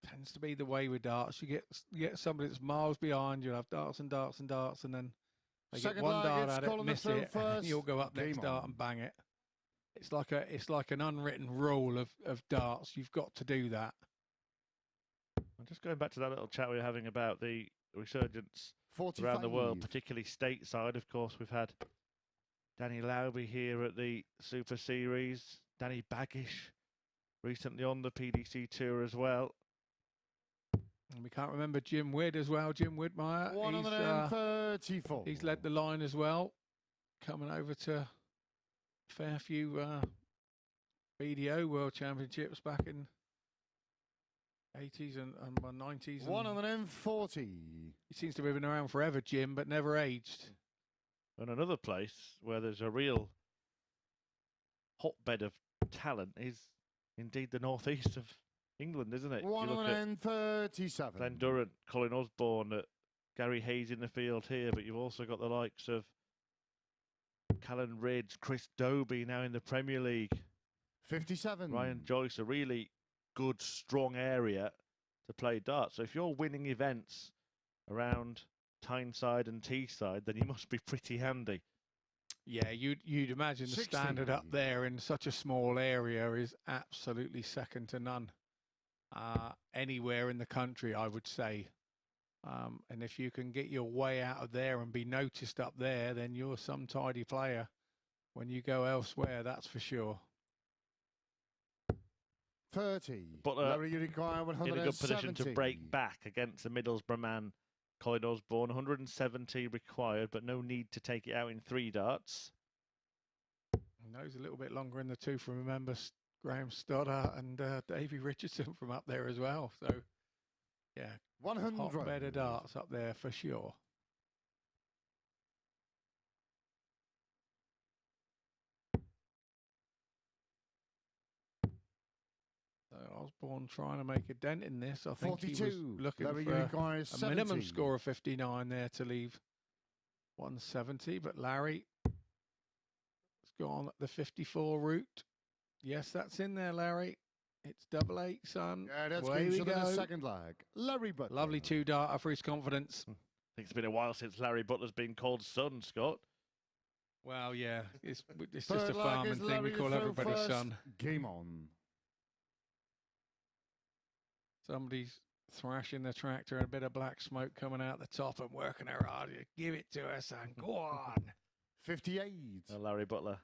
B: Tends to be the way with darts. You get somebody that's miles behind. You'll have darts and darts and darts, and then they get one dart at it, miss it, and you'll go up next dart and bang it. It's like an unwritten rule of darts. You've got to do that.
D: I'm just going back to that little chat we were having about the resurgence
E: 45.
D: Around the world, particularly stateside. Of course, we've had Danny Lauby here at the Super Series, Danny Baggish recently on the PDC Tour as well.
B: And we can't remember Jim Widd as well. Jim Widmeyer.
E: 134.
B: He's led the line as well, coming over to a fair few BDO World Championships back in 80s and 90s.
E: 140.
B: He seems to have been around forever, Jim, but never aged.
D: And another place where there's a real hotbed of talent is indeed the northeast of England, isn't it?
E: 137.
D: Glenn Durrant, Colin Osbourne, Gary Hayes in the field here, but you've also got the likes of Callan Ridge, Chris Dobie now in the Premier League.
E: 57.
D: Ryan Joyce, a really good, strong area to play darts. So if you're winning events around Tyneside and Teesside, then you must be pretty handy.
B: Yeah, you'd imagine the standard up there in such a small area is absolutely second to none. Anywhere in the country, I would say. And if you can get your way out of there and be noticed up there, then you're some tidy player. When you go elsewhere, that's for sure.
E: 30.
D: But
E: you require 170.
D: in a good position to break back against the Middlesbrough man, Colin Osbourne. 170 required, but no need to take it out in 3 darts.
B: Knows a little bit longer in the tooth. Remember Graham Stoddart and Davey Richardson from up there as well. So, yeah,
E: 100.
B: hotbed of darts up there for sure. So Osbourne trying to make a dent in this. I think
E: 42.
B: he was looking
E: Larry
B: for a minimum
E: 70.
B: score of 59 there to leave 170. But Larry has gone the 54 route. Yes, that's in there, Larry. It's 88, son.
E: Yeah, that's
B: Away we
E: to the
B: go.
E: second leg. Larry Butler.
B: Lovely two-darter for his confidence.
D: I think it's been a while since Larry Butler's been called son, Scott.
B: Well, yeah, it's just
E: Third
B: a
E: leg
B: farming
E: is
B: thing.
E: Larry
B: We
E: to
B: call
E: throw
B: everybody
E: first.
B: son.
E: Game on.
B: Somebody's thrashing the tractor and a bit of black smoke coming out the top and working her hard. Give it to her, son. Go on.
E: 58.
D: Larry Butler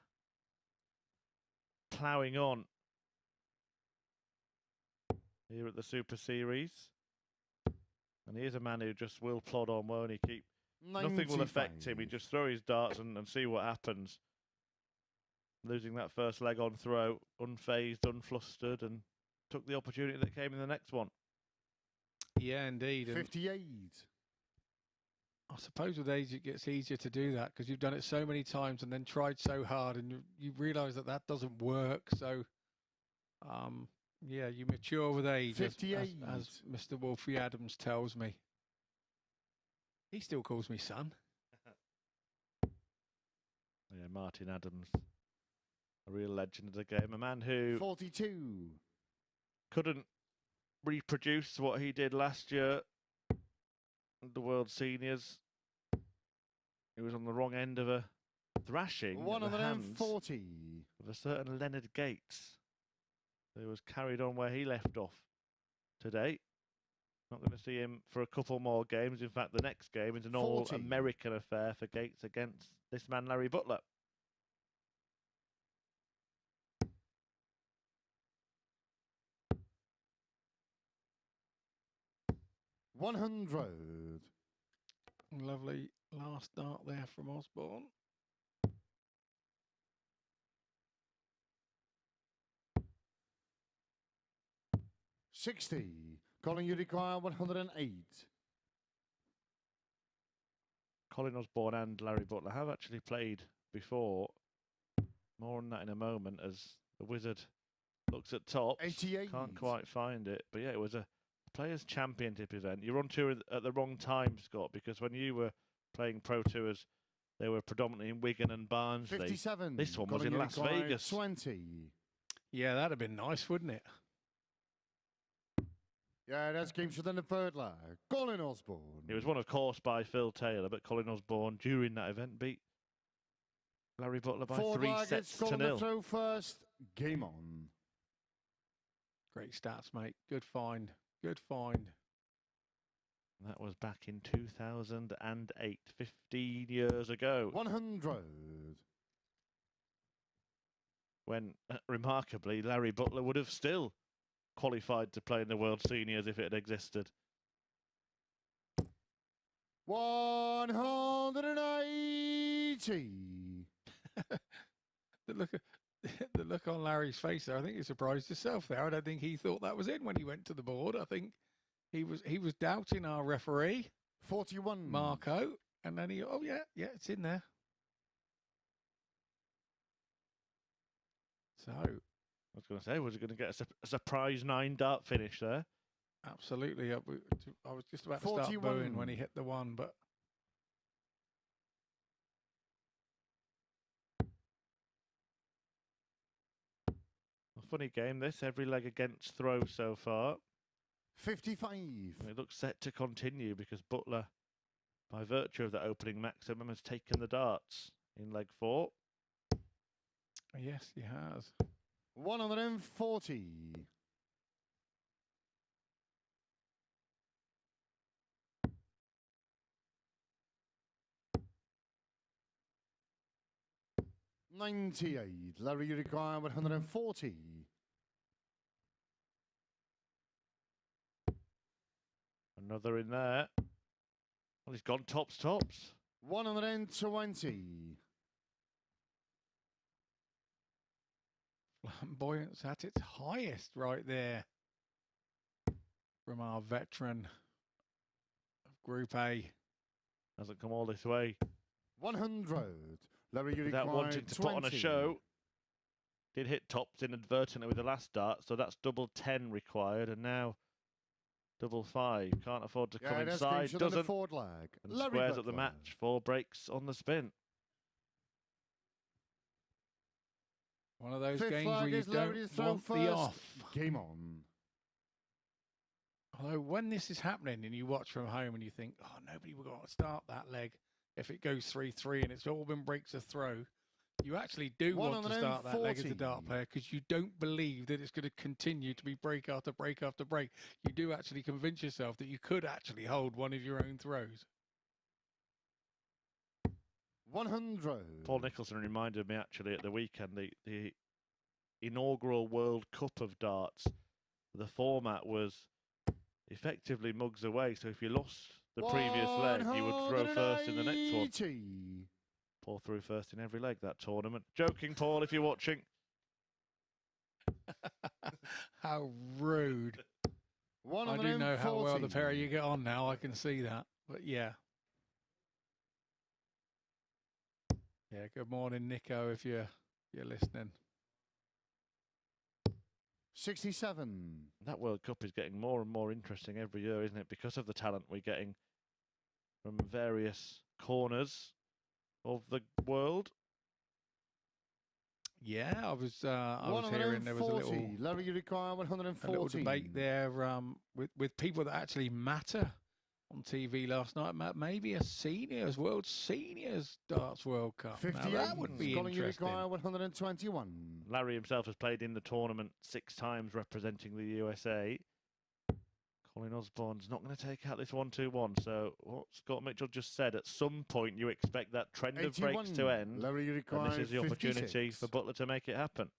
D: ploughing on here at the Super Series. And he is a man who just will plod on, won't he? Nothing will affect him. He just throw his darts and see what happens. Losing that first leg on throw, unfazed, unflustered, and took the opportunity that came in the next one.
B: Yeah, indeed. And
E: 58.
B: I suppose with age it gets easier to do that because you've done it so many times and then tried so hard and you realise that that doesn't work. So, yeah, you mature with age,
E: 58.
B: as Mr. Wolfie Adams tells me. He still calls me son.
D: Yeah, Martin Adams, a real legend of the game, a man who
E: 42.
D: couldn't reproduce what he did last year at the World Seniors. He was on the wrong end of a thrashing at the hands
E: 140.
D: of a certain Leonard Gates, who was carried on where he left off today. Not going to see him for a couple more games. In fact, the next game is an all-American affair for Gates against this man, Larry Butler.
E: $100.
B: Lovely last dart there from Osbourne.
E: $60. Colin, you require 108.
D: Colin Osbourne and Larry Butler have actually played before. More on that in a moment as the Wizard looks at tops.
E: 88.
D: Can't quite find it. But yeah, it was a Players' Championship event. You're on tour at the wrong time, Scott, because when you were playing Pro Tours, they were predominantly in Wigan and Barnsley.
E: 57.
D: This one was
E: Colin,
D: in
E: you
D: Las
E: require
D: Vegas.
E: 20.
B: Yeah, that'd have been nice, wouldn't it?
E: Yeah, that's games within the third leg. Colin Osbourne.
D: It was won, of course, by Phil Taylor, but Colin Osbourne, during that event, beat Larry Butler by 3 sets to 0.
E: Throw first. Game on.
B: Great stats, mate. Good find. Good find.
D: That was back in 2008, 15 years ago.
E: 100.
D: When, remarkably, Larry Butler would have still qualified to play in the World Seniors if it had existed.
E: 180.
B: The look on Larry's face there, I think he surprised himself there. I don't think he thought that was in when he went to the board. I think he was doubting our referee,
E: 41.
B: Marco, and then he, oh yeah, it's in there. So
D: I was going to say, was he going to get a surprise 9-dart finish there?
B: absolutely, I was just about to
E: 41.
B: start booing when he hit the one, but
D: A funny game this, every leg against throw so far.
E: 55.
D: And it looks set to continue because Butler, by virtue of the opening maximum, has taken the darts in leg 4.
B: yes, he has.
E: 140. $98. Larry, you require 140.
D: Another in there. Well, he's gone tops.
E: 120.
B: Flamboyance at its highest right there from our veteran of Group A.
D: Hasn't come all this way
E: 100. Larry, you
D: without
E: require
D: wanting to
E: 20.
D: put on a show. Did hit tops inadvertently with the last dart, so that's double 10 required, and now double 5. Can't afford to come inside, doesn't.
E: Forward leg.
D: And
E: Larry
D: squares up the
E: Butler.
D: match. 4 breaks on the spin.
B: One of those
E: Fifth
B: games
E: flag
B: where you
E: is Larry to
B: don't
E: throw
B: want
E: first.
B: the off.
E: Game on.
B: Although when this is happening and you watch from home and you think, oh, nobody will to start that leg if it goes 3-3 and it's all been breaks of throw, you actually do want to start that leg as a dart player because you don't believe that it's going to continue to be break after break after break. You do actually convince yourself that you could actually hold one of your own throws.
E: 100.
D: Paul Nicholson reminded me actually at the weekend, the inaugural World Cup of darts, the format was effectively mugs away. So if you lost the previous leg, you would throw first in the next one. Paul threw first in every leg that tournament. Joking, Paul, if you're watching.
B: How rude. I do know how well the pair of you get on now. I can see that. But yeah. Yeah, good morning, Nico, if you're listening.
E: 67.
D: That World Cup is getting more and more interesting every year, isn't it? Because of the talent we're getting from various corners of the world.
B: Yeah, I was hearing there was a little,
E: Larry, you require 140.
B: a little debate there with people that actually matter on TV last night. Maybe a seniors, World Seniors Darts World Cup.
E: 58.
B: That would be
E: Colin, you
B: interesting.
E: require 121.
D: Larry himself has played in the tournament 6 times representing the USA. Colin Osbourne's not going to take out this 1-2-1. So what Scott Mitchell just said, at some point you expect that trend
E: 81.
D: of breaks to end.
E: Larry, you require
D: and this is the
E: 56.
D: opportunity for Butler to make it happen.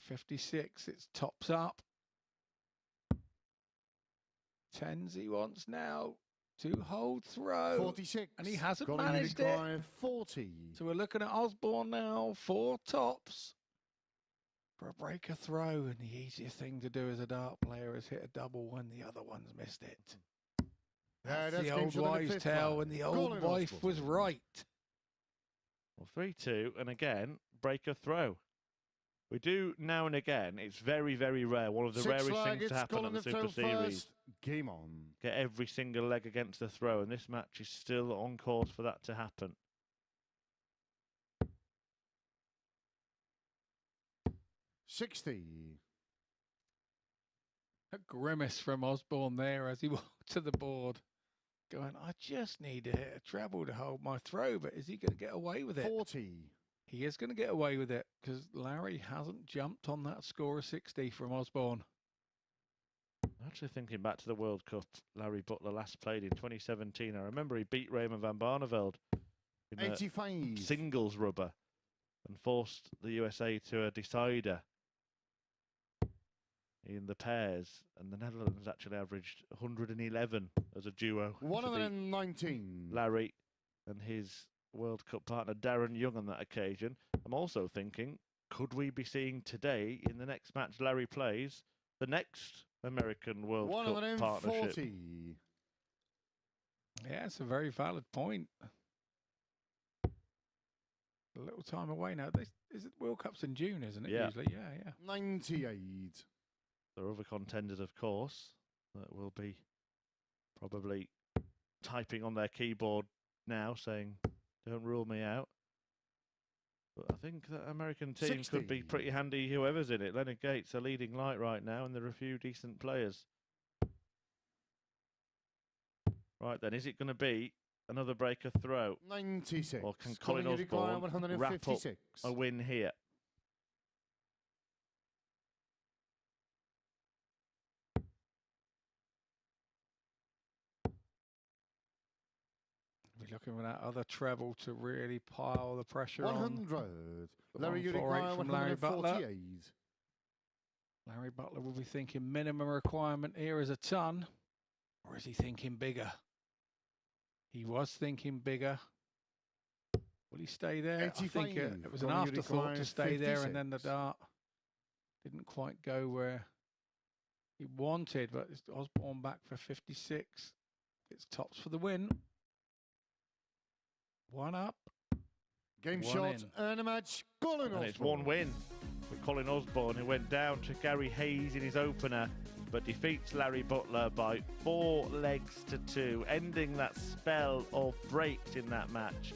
B: 56, it's tops up. 10s he wants now to hold throw.
E: 46.
B: And he hasn't
E: Colin,
B: managed
E: you
B: it.
E: require 40.
B: So we're looking at Osbourne now, 4 tops for a breaker throw. And the easiest thing to do as a dart player is hit a double when the other one's missed it. That's the old wives' tale, and the old wife was right.
D: Well, 3-2, and again, breaker throw. We do now and again. It's very, very rare. One of the rarest things to happen on the Super Series.
E: Game on.
D: Get every single leg against the throw, and this match is still on course for that to happen.
E: 60.
B: A grimace from Osbourne there as he walked to the board, going, I just need to hit a treble to hold my throw, but is he going to get away with it?
E: 40.
B: He is going to get away with it because Larry hasn't jumped on that score of 60 from Osbourne.
D: Actually thinking back to the World Cup, Larry Butler last played in 2017. I remember he beat Raymond van Barneveld in
E: 85.
D: a singles rubber and forced the USA to a decider in the pairs. And the Netherlands actually averaged 111 as a duo.
E: 119.
D: Larry and his World Cup partner Darren Young on that occasion. I'm also thinking, could we be seeing today, in the next match Larry plays, the next American World Cup partnership?
B: Yeah, it's a very valid point. A little time away now. Is it World Cup's in June, isn't it?
D: Yeah.
B: Usually, yeah.
E: 98.
D: There are other contenders, of course, that will be probably typing on their keyboard now, saying, don't rule me out. But I think that American team
E: 60.
D: could be pretty handy, whoever's in it. Leonard Gates, a leading light right now, and there are a few decent players. Right then, is it going to be another breaker throw?
E: 96.
D: Or can Colin Osbourne wrap up a win here?
B: We're looking for that other treble to really pile the pressure
E: 100.
B: on.
E: Larry, you require
B: from Larry Butler.
E: 148.
B: Larry Butler will be thinking minimum requirement here is a ton. Or is he thinking bigger? He was thinking bigger. Will he stay there?
E: 80
B: I think
E: fine.
B: it was an
E: Going
B: afterthought to stay there, and then the
E: 56.
B: dart didn't quite go where he wanted, but it's Osbourne back for 56. It's tops for the win. One up.
E: Game
B: One
E: shot,
B: in.
E: earn a match, Colin Osbourne.
D: And it's one win for Colin Osbourne, who went down to Gary Hayes in his opener, but defeats Larry Butler by 4 legs to 2, ending that spell of breaks in that match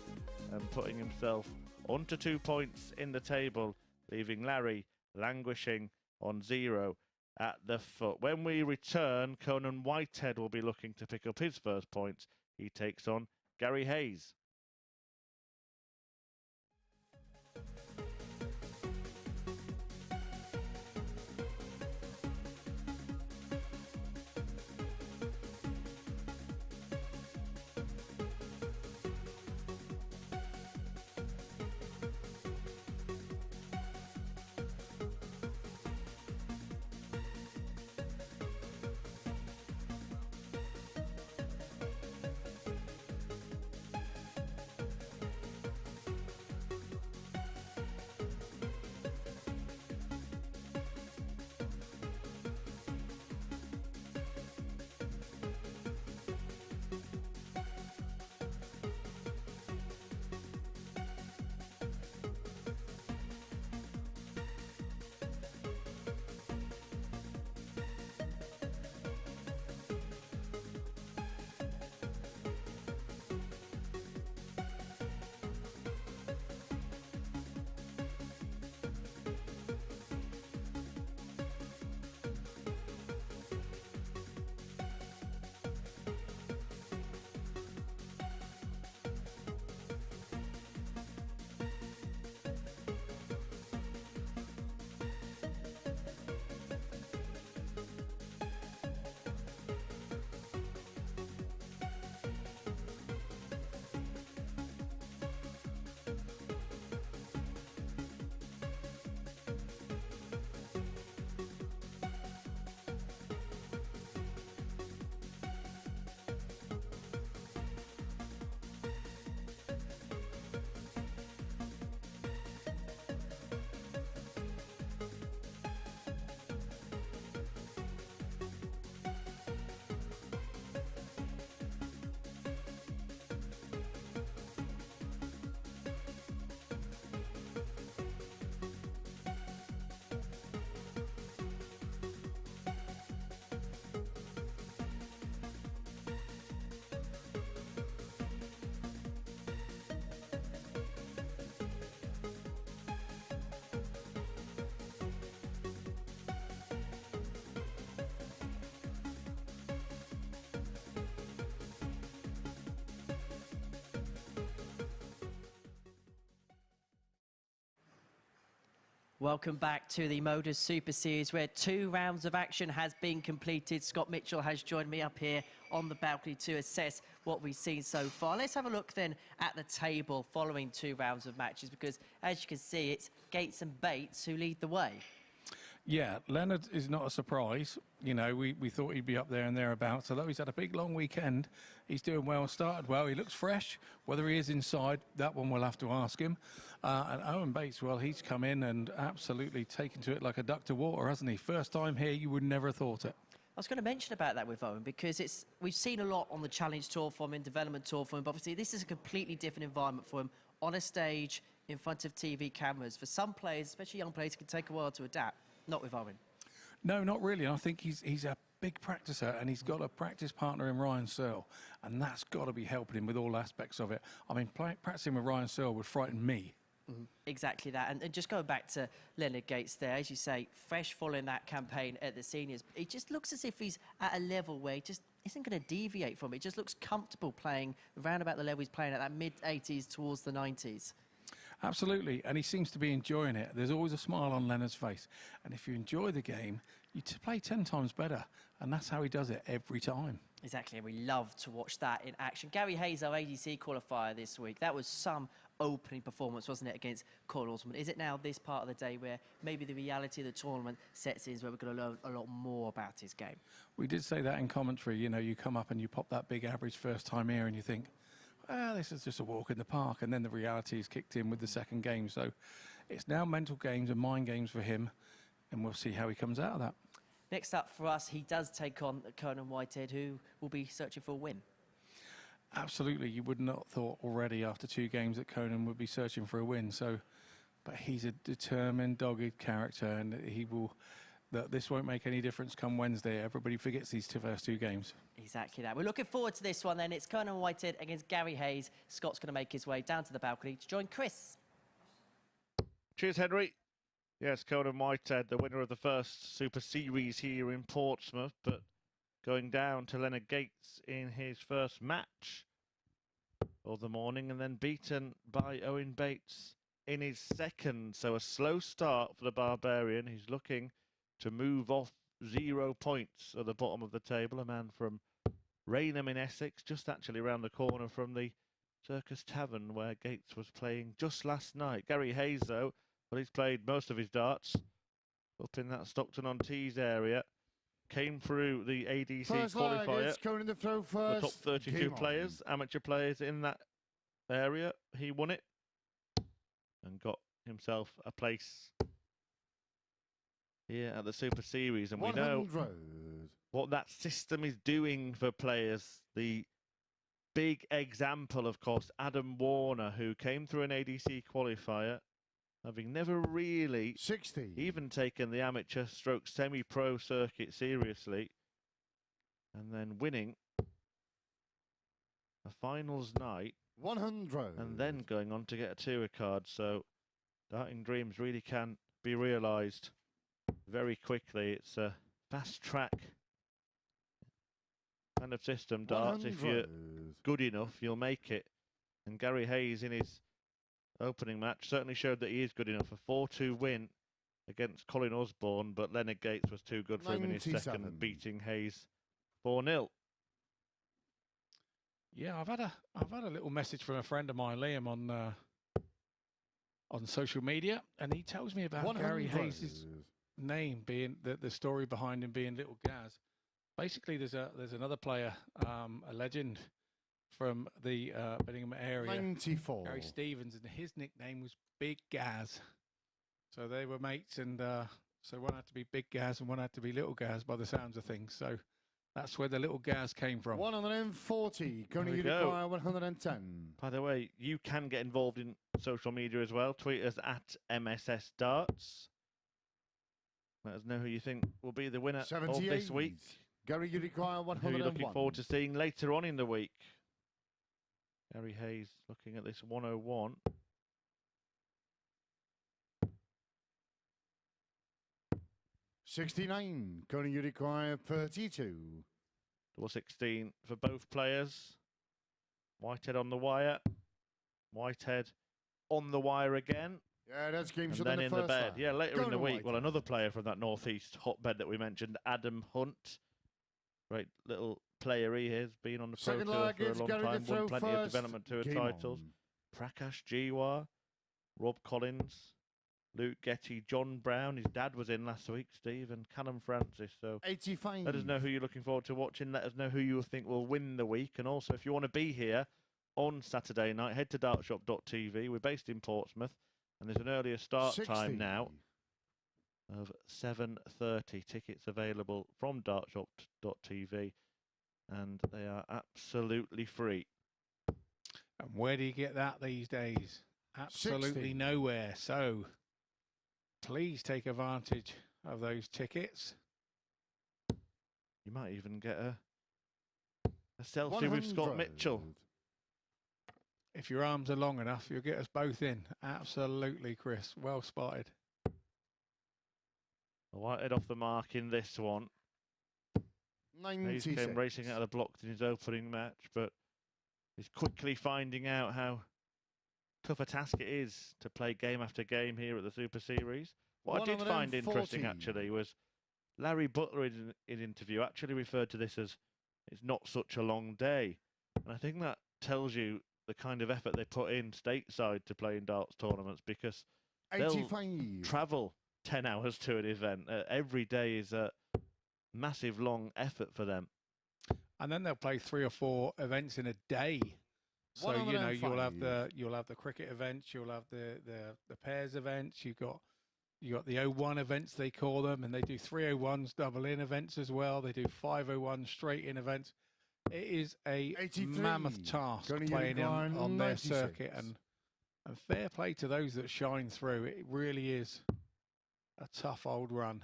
D: and putting himself onto 2 points in the table, leaving Larry languishing on 0 at the foot. When we return, Conan Whitehead will be looking to pick up his first points. He takes on Gary Hayes.
A: Welcome back to the MODUS Super Series, where 2 rounds of action has been completed. Scott Mitchell has joined me up here on the balcony to assess what we've seen so far. Let's have a look then at the table following 2 rounds of matches, because as you can see, it's Gates and Bates who lead the way.
B: Yeah, Leonard is not a surprise. You know, we thought he'd be up there and thereabouts. Although he's had a big, long weekend, he's doing well, started well. He looks fresh. Whether he is inside, that one we'll have to ask him. And Owen Bates, well, he's come in and absolutely taken to it like a duck to water, hasn't he? First time here, you would never have thought it.
A: I was going to mention about that with Owen, because we've seen a lot on the Challenge Tour for him, Development Tour for him, but obviously this is a completely different environment for him, on a stage, in front of TV cameras. For some players, especially young players, it can take a while to adapt. Not with Owen. No,
B: not really. I think he's a big practicer, and he's got a practice partner in Ryan Searle, and that's got to be helping him with all aspects of it. I mean, practicing with Ryan Searle would frighten me.
A: Mm-hmm. Exactly that. And just going back to Leonard Gates there, as you say, fresh following that campaign at the seniors, it just looks as if he's at a level where he just isn't going to deviate from it. It just looks comfortable playing around about the level he's playing at, that mid-80s towards the 90s.
B: Absolutely, and he seems to be enjoying it. There's always a smile on Leonard's face, and if you enjoy the game, you play 10 times better, and that's how he does it every time.
A: Exactly, and we love to watch that in action. Gary Hayes, our ADC qualifier this week, that was some opening performance, wasn't it, against Colin Osbourne? Is it now this part of the day where maybe the reality of the tournament sets in, where we're going to learn a lot more about his game?
B: We did say that in commentary. You know, you come up and you pop that big average first time here, and you think, this is just a walk in the park. And then the reality is kicked in with the second game. So it's now mental games and mind games for him. And we'll see how he comes out of that.
A: Next up for us, he does take on Conan Whitehead, who will be searching for a win.
B: Absolutely. You would not have thought already after 2 games that Conan would be searching for a win. So, but he's a determined, dogged character, and this won't make any difference come Wednesday. Everybody forgets these first 2 games.
A: Exactly that. We're looking forward to this one then. It's Conan Whitehead against Gary Hayes. Scott's going to make his way down to the balcony to join Chris.
D: Cheers, Henry. Yes, Conan Whitehead, the winner of the first Super Series here in Portsmouth, but going down to Leonard Gates in his first match of the morning, and then beaten by Owen Bates in his second. So a slow start for the Barbarian. He's looking to move off 0 points at the bottom of the table. A man from Raynham in Essex, just actually around the corner from the Circus Tavern where Gates was playing just last night. Gary Hayes, though, well, he's played most of his darts up in that Stockton-on-Tees area. Came through the ADC qualifier.
E: Going in the throw first.
D: The top 32 players, amateur players in that area. He won it and got himself a place here at the Super Series. And we know what that system is doing for players. The big example, of course, Adam Warner, who came through an ADC qualifier, having never really even taken the amateur stroke semi-pro circuit seriously, and then winning a finals night
E: 100,
D: and then going on to get a tour card. So darting dreams really can be realised very quickly. It's a fast track kind of system, darts. If you're good enough, you'll make it. And Gary Hayes in his opening match certainly showed that he is good enough. A 4-2 win against Colin Osbourne, but Leonard Gates was too good for him in his second, beating Hayes 4-0.
B: Yeah, I've had a little message from a friend of mine, Liam, on social media, and he tells me about Gary Hayes' name being the story behind him being Little Gaz. Basically, there's another player, a legend from the Birmingham area,
E: 94,
B: Gary Stevens, and his nickname was Big Gaz. So they were mates, and so one had to be Big Gaz and one had to be Little Gaz by the sounds of things. So that's where the Little Gaz came from.
E: 140, going to require 110.
D: By the way, you can get involved in social media as well. Tweet us at MSS Darts. Let us know who you think will be the winner of this week.
E: Gary, you require 101.
D: Who are you looking forward to seeing later on in the week? Gary Hayes looking at this 101.
E: $69, going to require 32.
D: Double 16 for both players. Whitehead on the wire. Whitehead on the wire again.
E: Yeah, that's game
D: and
E: shot
D: then
E: in
D: the bed. Yeah, later in the week.
E: Whitehead.
D: Well, another player from that northeast hotbed that we mentioned, Adam Hunt. Great little player he is, been on the Pro Tour for a long time, won plenty of development tour titles. Prakash Jiwa, Rob Collins, Luke Getty, John Brown. His dad was in last week, Steve, and Callum Francis. So
E: 85.
D: Let us know who you're looking forward to watching. Let us know who you think will win the week. And also, if you want to be here on Saturday night, head to dartshop.tv. We're based in Portsmouth, and there's an earlier start time now of 7:30. Tickets available from dartshop.tv, and they are absolutely free.
B: And where do you get that these days? Absolutely
E: 60.
B: nowhere. So please take advantage of those tickets.
D: You might even get a selfie with Scott Mitchell.
B: If your arms are long enough, you'll get us both in. Absolutely, Chris. Well spotted.
D: Whitehead off the mark in this one.
E: 96.
D: He came racing out of the blocks in his opening match, but he's quickly finding out how tough a task it is to play game after game here at the Super Series. What I did find interesting, actually, was Larry Butler in an interview actually referred to this as it's not such a long day. And I think that tells you the kind of effort they put in stateside to play in darts tournaments, because they'll travel 10 hours to an event. Every day is a massive long effort for them.
B: And then they'll play 3 or 4 events in a day. So you know you'll have the cricket events, you'll have the pairs events. You got the 01 events they call them, and they do 301s double in events as well. They do 501 straight in events. It is a mammoth task playing on their circuit, and fair play to those that shine through. It really is a tough old run.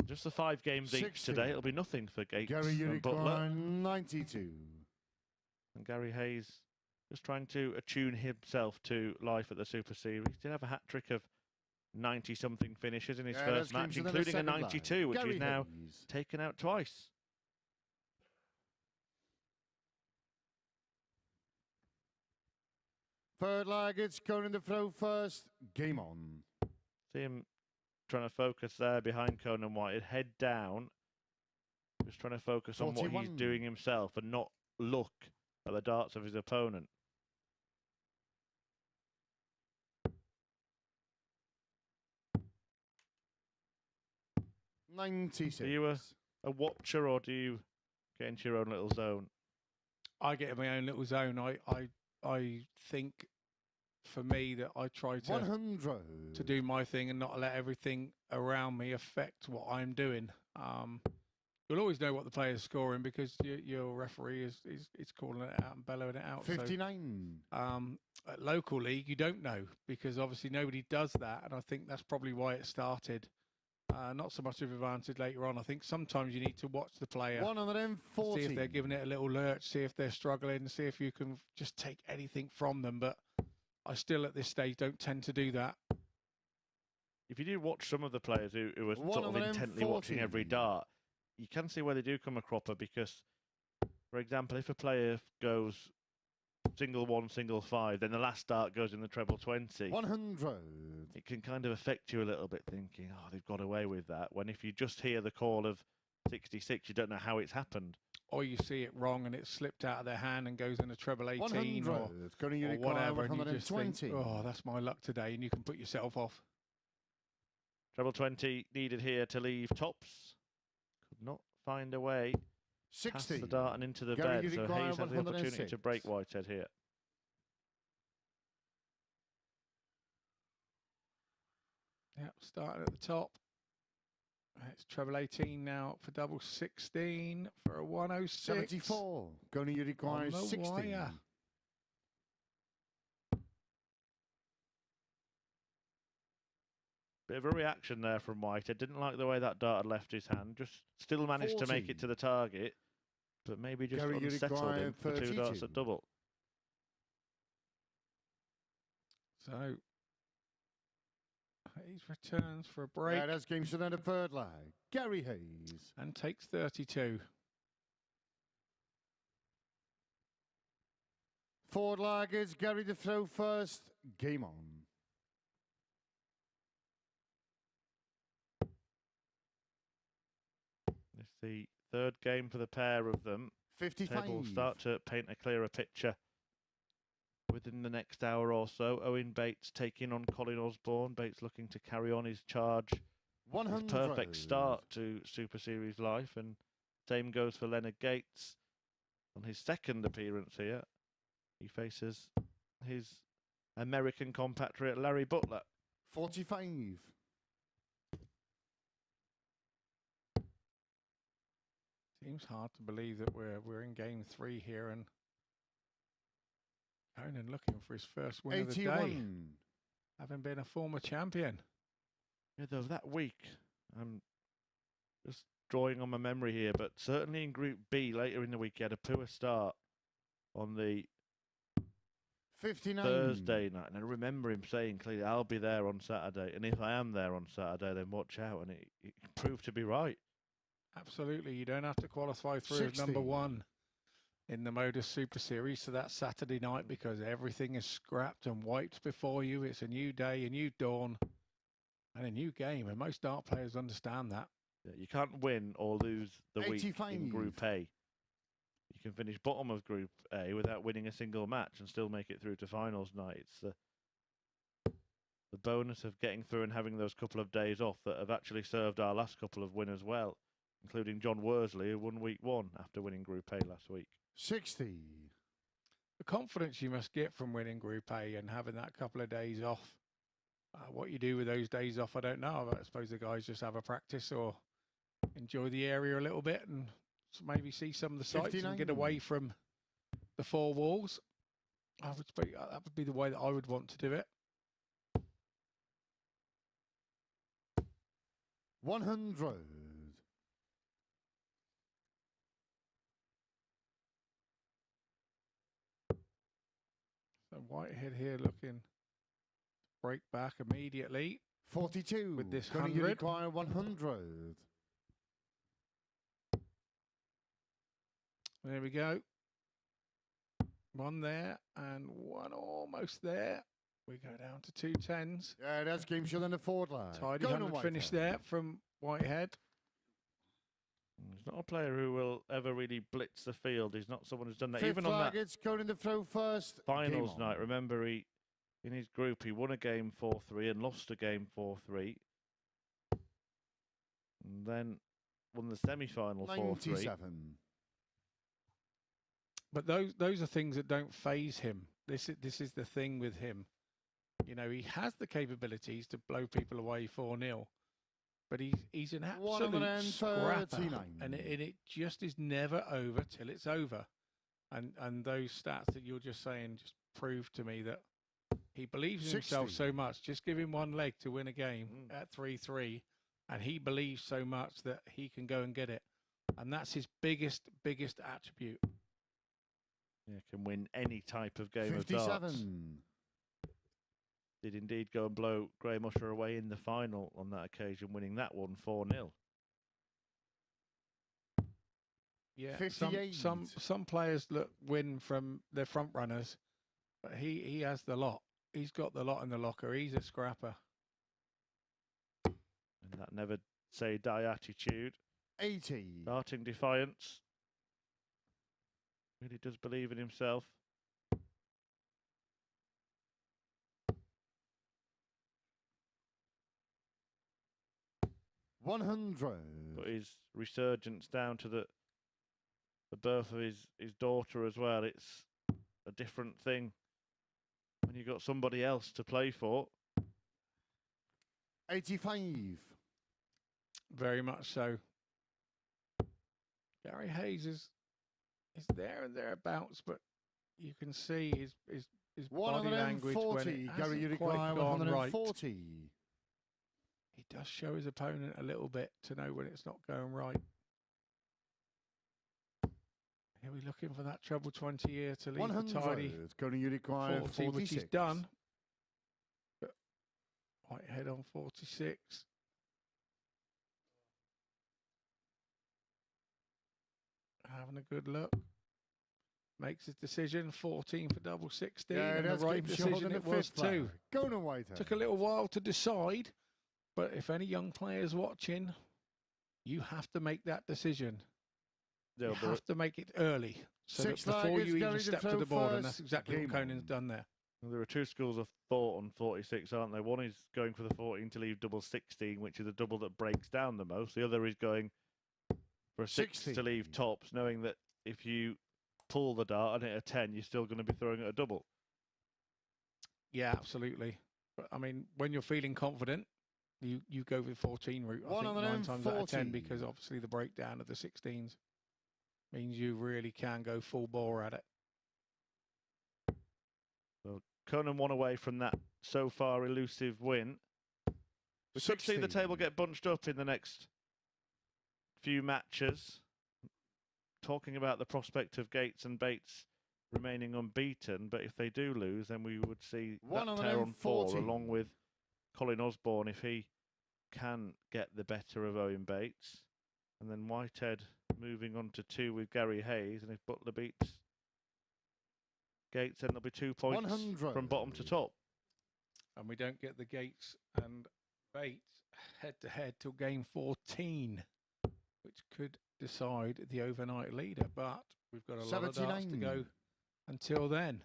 D: Just the 5 games each today. It'll be nothing for Gates and Butler.
E: 92.
D: And Gary Hayes just trying to attune himself to life at the Super Series. Did have a hat-trick of 90-something finishes in his first match, including a 92, which is now taken out twice.
E: Third leg, it's going in the throw first. Game on.
D: See him trying to focus there behind Conan Whitehead, head down. Just trying to focus on what he's doing himself and not look at the darts of his opponent.
E: 96.
D: Are you a watcher, or do you get into your own little zone?
B: I get in my own little zone. I think for me that I try to do my thing and not let everything around me affect what I'm doing. You'll always know what the player's scoring because your referee is calling it out and bellowing it out.
E: 59.
B: So, at local league, you don't know because obviously nobody does that, and I think that's probably why it started. Not so much of advantage later on. I think sometimes you need to watch the player,
E: 140.
B: see if they're giving it a little lurch, see if they're struggling, see if you can just take anything from them. But I still, at this stage, don't tend to do that.
D: If you do watch some of the players who are sort of intently watching every dart, you can see where they do come a cropper because, for example, if a player goes single 1, single 5, then the last dart goes in the treble 20.
E: 100.
D: It can kind of affect you a little bit, thinking, oh, they've got away with that. When if you just hear the call of 66, you don't know how it's happened.
B: Or you see it wrong and it's slipped out of their hand and goes in a treble 18 or
E: whatever, and you just think,
B: oh, that's my luck today, and you can put yourself off.
D: Treble 20 needed here to leave tops. Could not find a way
E: 60.
D: Past the dart and into the bed, so Hayes has the opportunity to break Whitehead here.
B: Yep, starting at the top. It's treble 18 now for double 16 for a 106.
E: 74. Going to require 60.
B: Wire.
D: Bit of a reaction there from Whitehead. Didn't like the way that dart had left his hand. Just still managed
E: 40.
D: to make it to the target, but maybe just unsettled him for 2 darts at double.
B: So Hayes returns for a break.
E: Yeah, that's game to end of third leg. Gary Hayes.
B: And takes 32.
E: Forward leg is Gary to throw first. Game on.
D: It's the third game for the pair of them.
E: 55.
D: Will start to paint a clearer picture within the next hour or so. Owen Bates taking on Colin Osbourne. Bates looking to carry on his charge.
E: 100.
D: His perfect start to Super Series life, and same goes for Leonard Gates on his second appearance here. He faces his American compatriot Larry Butler.
E: 45.
B: Seems hard to believe that we're in game 3 here, and Conan looking for his first win 81. Of the day, having been a former champion.
D: Yeah, though that week, I'm just drawing on my memory here, but certainly in Group B later in the week, he had a poor start on the
E: 59.
D: Thursday night, and I remember him saying clearly, "I'll be there on Saturday, and if I am there on Saturday, then watch out." And it proved to be right.
B: Absolutely, you don't have to qualify through
E: 60.
B: as number 1 in the MODUS Super Series, so that's Saturday night because everything is scrapped and wiped before you. It's a new day, a new dawn, and a new game, and most dart players understand that.
D: Yeah, you can't win or lose the
E: 85.
D: week in Group A. You can finish bottom of Group A without winning a single match and still make it through to finals night. It's the bonus of getting through and having those couple of days off that have actually served our last couple of winners well, including John Worsley, who won week 1 after winning Group A last week.
E: 60.
B: the confidence you must get from winning Group A and having that couple of days off. What you do with those days off, I don't know. I suppose the guys just have a practice or enjoy the area a little bit and maybe see some of the sights
E: 59.
B: and get away from the four walls. That would be the way that I would want to do it.
E: 100.
B: So Whitehead here looking to break back immediately.
E: 42.
B: With this
E: Going to
B: 100.
E: require 100.
B: There we go. One there and one almost there. We go down to 2 10s.
E: Yeah, that's game show in the forward line.
B: Tidy 100 finish there from Whitehead.
D: He's not a player who will ever really blitz the field. He's not someone who's done that.
E: Fifth
D: Even on that
E: it's going to throw first.
D: finals night, remember, in his group, he won a game 4-3 and lost a game 4-3. And then won the semi-final 4-3.
B: But those are things that don't phase him. This is the thing with him. You know, he has the capabilities to blow people away 4-0, but he's an absolute scrapper, and it just is never over till it's over. And those stats that you're just saying just prove to me that he believes in himself so much. Just give him one leg to win a game at 3-3, and he believes so much that he can go and get it. And that's his biggest attribute.
D: Yeah, can win any type of game
E: 57.
D: of darts. Did indeed go and blow Graham Usher away in the final on that occasion, winning that one 4-0.
B: Yeah,
E: 58.
B: some players win from their front runners, but he has the lot. He's got the lot in the locker. He's a scrapper.
D: And that never say die attitude.
E: 80.
D: Starting defiance. Really does believe in himself. But his resurgence down to the birth of his daughter as well. It's a different thing when you've got somebody else to play for.
E: 85.
B: Very much so. Gary Hayes is there and thereabouts, but you can see his body language when it hasn't quite gone right. He does show his opponent a little bit to know when it's not going right. Here we're looking for that treble 20 here to leave the tidy 40, which he's done. But Whitehead on 46. Having a good look. Makes his decision. 14 for double 16.
E: Yeah,
B: and the right decision it was too.
E: Conan Whitehead.
B: Took a little while to decide. But if any young players watching, you have to make that decision. You have to make it early, so that before you even step to the board, and that's exactly what Conan's done there.
D: Well, there are two schools of thought on 46, aren't there? One is going for the 14 to leave double 16, which is a double that breaks down the most. The other is going for a 6 to leave tops, knowing that if you pull the dart and hit a 10, you're still going to be throwing it a double.
B: Yeah, absolutely. But I mean, when you're feeling confident, you go with 14 route. I think 9 times out of 10, because obviously the breakdown of the 16s means you really can go full bore at it.
D: Well, Conan won away from that so far elusive win. We could see the table get bunched up in the next few matches. Talking about the prospect of Gates and Bates remaining unbeaten, but if they do lose, then we would see that pair on 4 along with Colin Osbourne if he can get the better of Owen Bates. And then Whitehead moving on to 2 with Gary Hayes. And if Butler beats Gates, then there'll be 2 points
E: 100.
D: from bottom to top.
B: And we don't get the Gates and Bates head-to-head till game 14, which could decide the overnight leader. But we've got a lot of darts to go until then.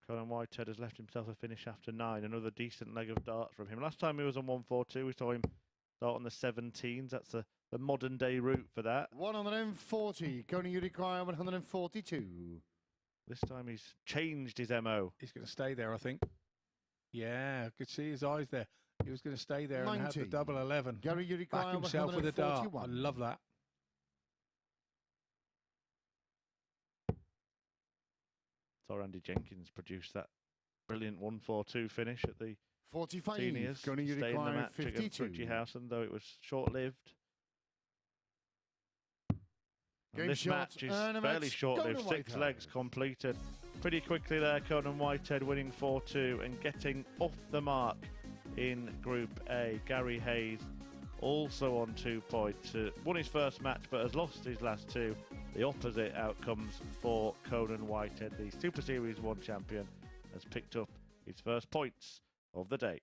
D: Colin Whitehead has left himself a finish after 9. Another decent leg of darts from him. Last time he was on 142, we saw him start on the 17s. That's the modern day route for that.
E: 140. Going to require 142.
D: This time he's changed his MO.
B: He's going to stay there, I think. Yeah, I could see his eyes there. He was going to stay there
E: 90.
B: and have the double 11.
E: Gary, you
B: Back
E: require
B: himself with a dart. I
E: 141.
B: love that.
D: So Randy Jenkins produced that brilliant 1-4-2 finish at the
E: 45.
D: seniors,
E: Gary, you
D: staying in the
E: require
D: match against
E: 52.
D: Richie Howson, though it was short-lived.
E: Game
D: This
E: shot,
D: match is
E: and a
D: fairly
E: match.
D: short-lived.
E: Conan
D: 6
E: Whitehead.
D: legs completed pretty quickly there. Conan Whitehead winning 4-2 and getting off the mark in Group A. Gary Hayes also on 2 points. Won his first match but has lost his last 2. The opposite outcomes for Conan Whitehead. The Super Series 1 champion has picked up his first points of the day.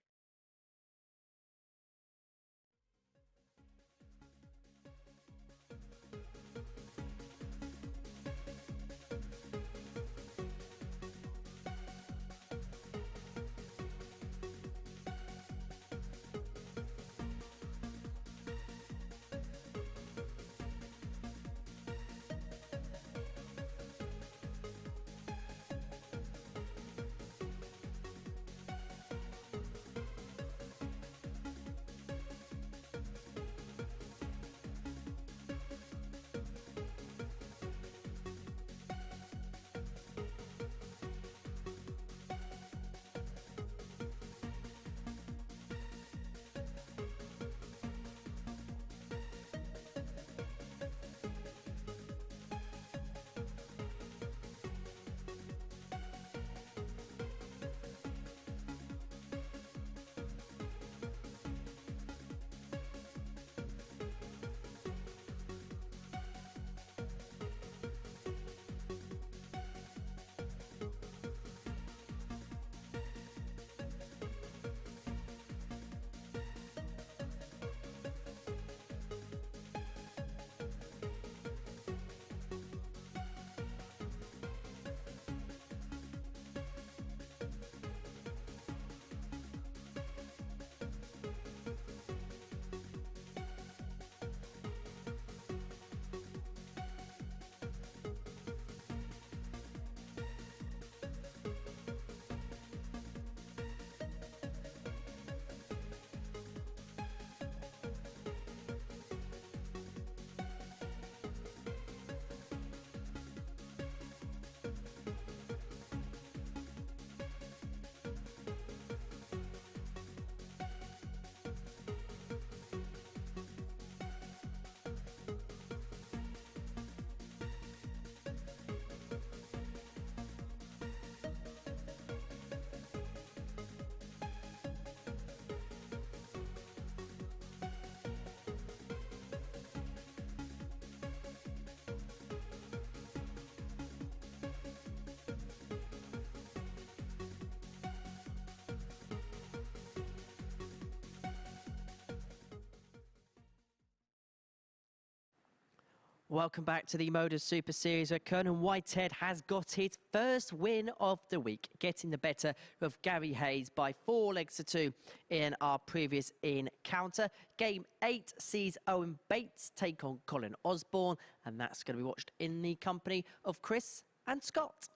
A: Welcome back to the MODUS Super Series, where Conan Whitehead has got his first win of the week, getting the better of Gary Hayes by 4 legs to 2 in our previous encounter. Game 8 sees Owen Bates take on Colin Osbourne, and that's going to be watched in the company of Chris and Scott.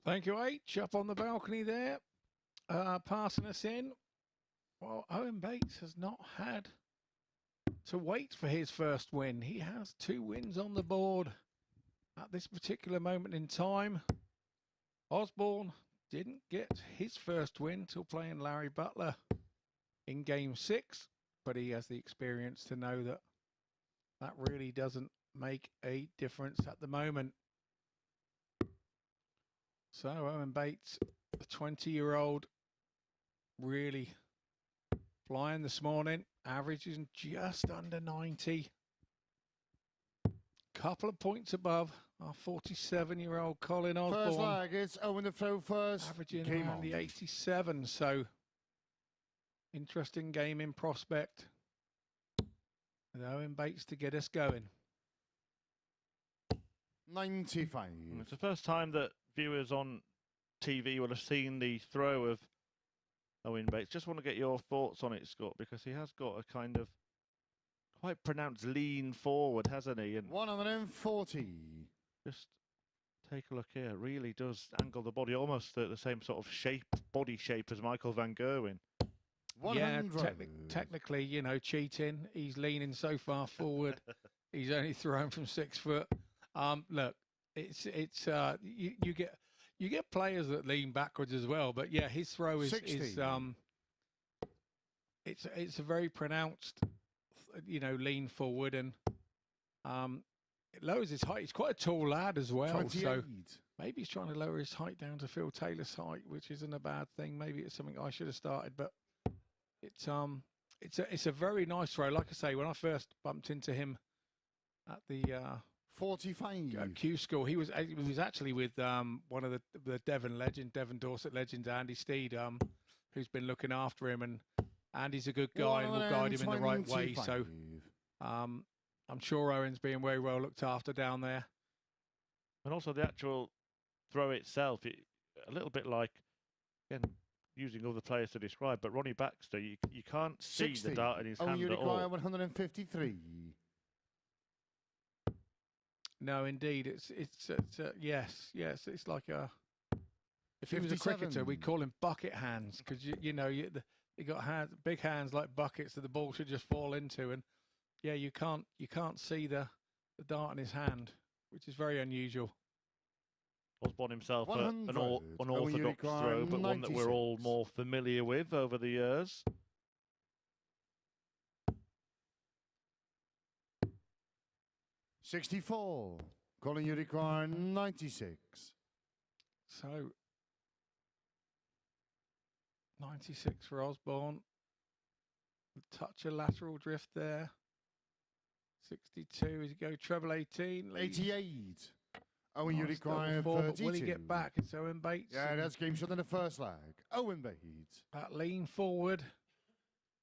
B: Thank you, H. Up on the balcony there, passing us in. Well, Owen Bates has not had to wait for his first win. He has 2 wins on the board at this particular moment in time. Osbourne didn't get his first win till playing Larry Butler in game 6, but he has the experience to know that that really doesn't make a difference at the moment. So Owen Bates, the 20-year-old, really flying this morning, averaging just under 90. Couple of points above our 47-year-old Colin Osbourne.
E: First leg, it's Owen the throw first.
B: Averaging
E: Game
B: around
E: on.
B: the 87, so interesting game in prospect. With Owen Bates to get us going.
E: 95.
D: It's the first time that viewers on TV will have seen the throw of Owen Bates. Just want to get your thoughts on it, Scott, because he has got a kind of quite pronounced lean forward, hasn't he? And
E: 140.
D: just Take a look here. It really does angle the body almost the same sort of shape, body shape as Michael van Gerwen.
B: Yeah, technically, you know, cheating. He's leaning so far forward. He's only thrown from 6 foot. Look, you get players that lean backwards as well, but yeah, his throw is it's a very pronounced, you know, lean forward, and it lowers his height. He's quite a tall lad as well,
E: 28.
B: so maybe he's trying to lower his height down to Phil Taylor's height, which isn't a bad thing. Maybe it's something I should have started, but it's a very nice throw. Like I say, when I first bumped into him at the
E: 45
B: Q school, he was actually with one of the Devon Dorset legends, Andy Steed, who's been looking after him, and Andy's a good guy and will guide him in the right way. So I'm sure Owen's being very well looked after down there.
D: And also the actual throw itself, a little bit like, again, using other players to describe, but Ronnie Baxter, you can't see
E: 60.
D: the dart in his hand
E: you
D: at
E: require
D: all.
E: 153.
B: No, indeed, it's yes, it's like a. If he was a cricketer, we'd call him bucket hands, because you got hands, big hands like buckets that the ball should just fall into, and yeah, you can't see the dart in his hand, which is very unusual.
D: Osbourne himself, an unorthodox throw, but one that we're all more familiar with over the years.
E: $64. Colin, you require 96.
B: So 96 for Osbourne. A touch of lateral drift there. 62 as you go treble 18.
E: 88. Owen, you require 32.
B: Will he get back? It's Owen Bates.
E: Yeah, that's game shot in the first leg. Owen Bates.
B: That lean forward.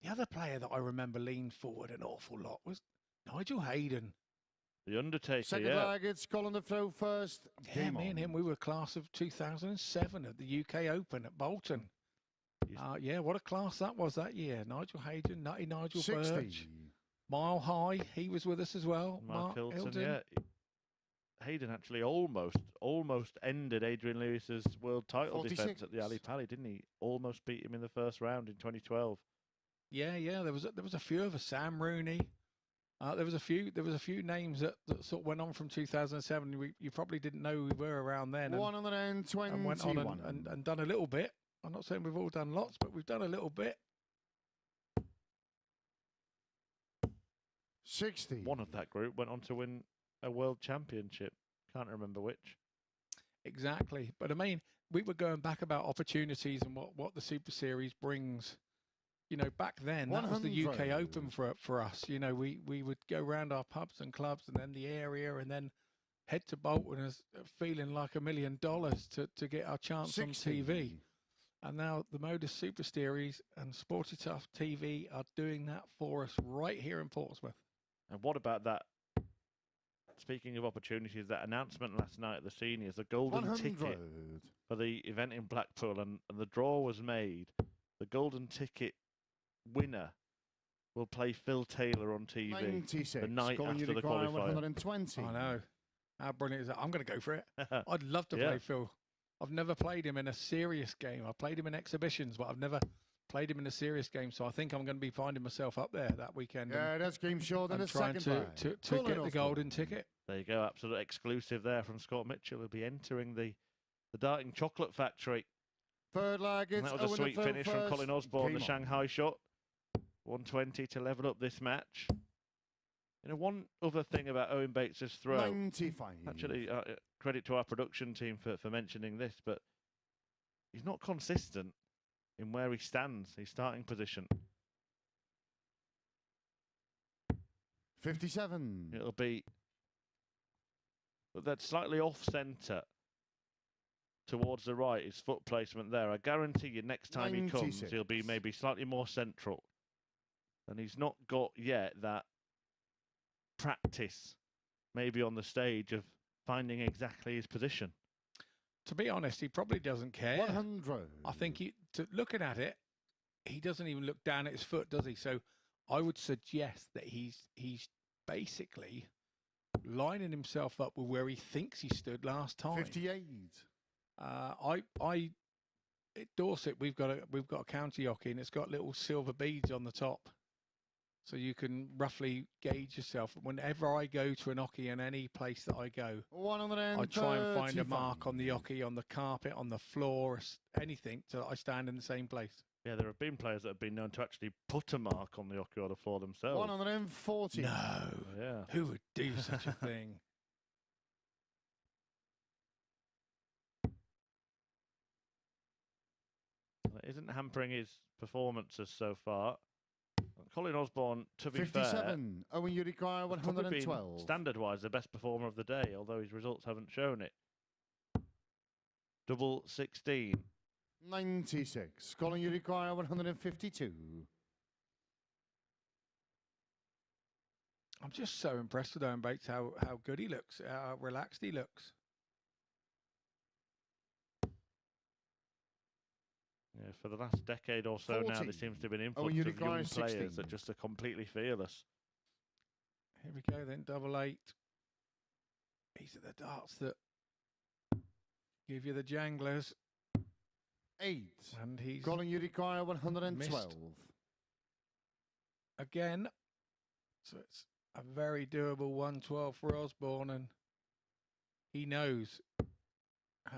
B: The other player that I remember leaned forward an awful lot was Nigel Hayden.
D: The Undertaker,
E: Second leg, it's Colin to throw first.
B: Yeah, me and him, we were class of 2007 at the UK Open at Bolton. Yeah, what a class that was that year. Nigel Hayden, Nutty Nigel
E: 60.
B: Birch. Mile High, he was with us as well.
D: Mark Hilton, yeah. Hayden actually almost ended Adrian Lewis's world title
E: 46.
D: defence at the Ali Pali, didn't he? Almost beat him in the first round in 2012.
B: Yeah, there was a few of us. Sam Rooney. There was a few names that sort of went on from 2007. You probably didn't know who we were around then.
E: 121.
B: And went on and done a little bit. I'm not saying we've all done lots, but we've done a little bit.
E: 60.
D: One of that group went on to win a world championship. Can't remember which.
B: Exactly. But I mean, we were going back about opportunities and what the Super Series brings. You know, back then, that was the UK Open for us. You know, we would go around our pubs and clubs and then the area and then head to Bolton as feeling like $1 million to get our chance 60. On TV. And now the MODUS Super Series and Sporty Tough TV are doing that for us right here in Portsmouth.
D: And what about that? Speaking of opportunities, that announcement last night at the seniors, the golden
E: 100.
D: ticket for the event in Blackpool, and the draw was made. The golden ticket winner will play Phil Taylor on TV
E: 96.
D: The night after the qualifier.
E: 120.
B: I know. How brilliant is that? I'm going to go for it. I'd love to play Phil. I've never played him in a serious game. I've played him in exhibitions, but I've never played him in a serious game. So I think I'm going to be finding myself up there that weekend.
E: Yeah, that's game short in the second
B: to get the golden ticket.
D: There you go. Absolute exclusive there from Scott Mitchell. He'll be entering the darting chocolate factory.
E: Third leg,
D: and that was a sweet finish from Colin Osbourne, the Shanghai shot. 120 to level up this match. You know, one other thing about Owen Bates' throw.
E: 95.
D: Actually, credit to our production team for mentioning this, but he's not consistent in where he stands, his starting position.
E: 57.
D: It'll be that slightly off-centre towards the right, his foot placement there. I guarantee you next time 96. He comes, he'll be maybe slightly more central. And he's not got yet that practice, maybe on the stage, of finding exactly his position.
B: To be honest, he probably doesn't care.
E: 100.
B: I think looking at it, he doesn't even look down at his foot, does he? So I would suggest that he's basically lining himself up with where he thinks he stood last time.
E: 58.
B: At Dorset, we've got a county hockey, and it's got little silver beads on the top, so you can roughly gauge yourself. Whenever I go to an hockey in any place that I go, I try and find a mark on the hockey, on the carpet, on the floor, anything, so that I stand in the same place.
D: Yeah, there have been players that have been known to actually put a mark on the hockey order for themselves.
E: 140.
B: No.
D: Yeah.
B: Who would do such a thing?
D: That isn't hampering his performances so far. Colin Osbourne, to be
E: 57. Owen, you require 112.
D: Standard-wise, the best performer of the day, although his results haven't shown it. Double 16.
E: 96. Colin, you require 152.
B: I'm just so impressed with Owen Bates, how good he looks, how relaxed he looks.
D: Yeah, for the last decade or so
E: 40.
D: now, there seems to have been influx of young players that just are completely fearless.
B: Here we go then, double 8. These are the darts that give you the janglers.
E: 8.
B: And he's
E: Colin, you require 112.
B: missed. Again, so it's a very doable 112 for Osbourne, and he knows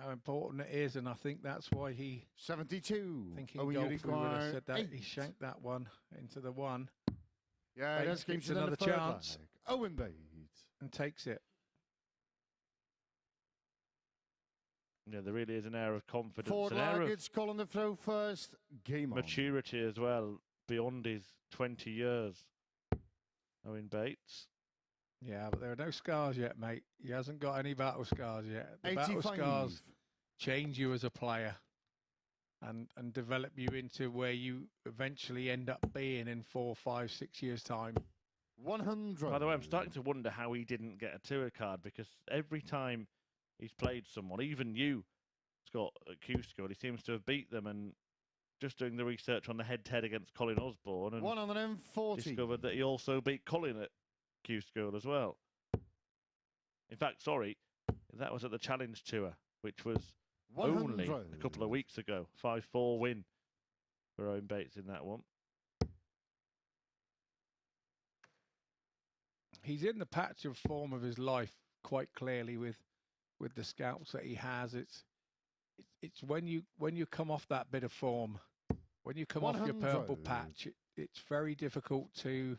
B: how important it is, and I think that's why he
E: 72.
B: Thinking
E: Owen,
B: golf,
E: you
B: we would have
E: require
B: said that.
E: 8.
B: He shanked that one into the one.
E: Yeah,
B: Bates
E: that's
B: gets
E: another
B: another chance.
E: Owen Bates.
B: And takes it.
D: Yeah, there really is an air of confidence,
E: Forward
D: an air of
E: it's Colin the throw first. Game on.
D: maturity as well, beyond his 20 years. Owen Bates.
B: Yeah, but there are no scars yet, mate. He hasn't got any battle scars yet. The
E: 85.
B: battle scars change you as a player and develop you into where you eventually end up being in 4, 5, 6 years' time.
E: 100.
D: By the way, I'm starting to wonder how he didn't get a tour card, because every time he's played someone, even you, Scott, at Q-School, he seems to have beat them. And just doing the research on the head-to-head against Colin Osbourne, and
E: 140.
D: discovered that he also beat Colin at Q-School as well. In fact, sorry, that was at the Challenge Tour, which was
E: 100.
D: only a couple of weeks ago. 5-4 win for Owen Bates in that one.
B: He's in the patch of form of his life quite clearly with the scouts that he has. It's when you come off that bit of form, when you come off your purple patch, it's very difficult to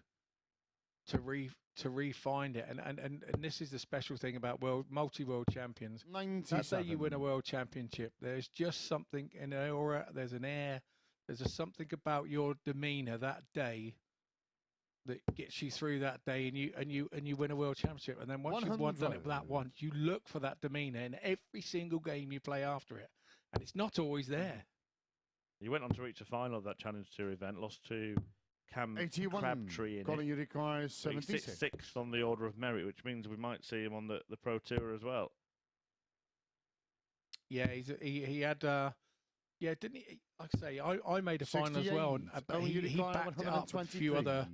B: re-find it. And this is the special thing about multi-world champions.
E: 97.
B: That day you win a world championship, there's just something, an aura, there's an air, there's something about your demeanor that day that gets you through that day, and you win a world championship. And then once you've done it that once, you look for that demeanor in every single game you play after it, and it's not always there.
D: He went on to reach the final of that Challenge Tour event, lost to Cam
E: 81.
D: Crabtree in
E: Colin,
D: it.
E: you require
D: He's
E: 76.
D: sixth on the order of merit, which means we might see him on the Pro Tour as well.
B: Yeah, he had didn't he? Like I say, I made a final as well, and but he backed it up with a few other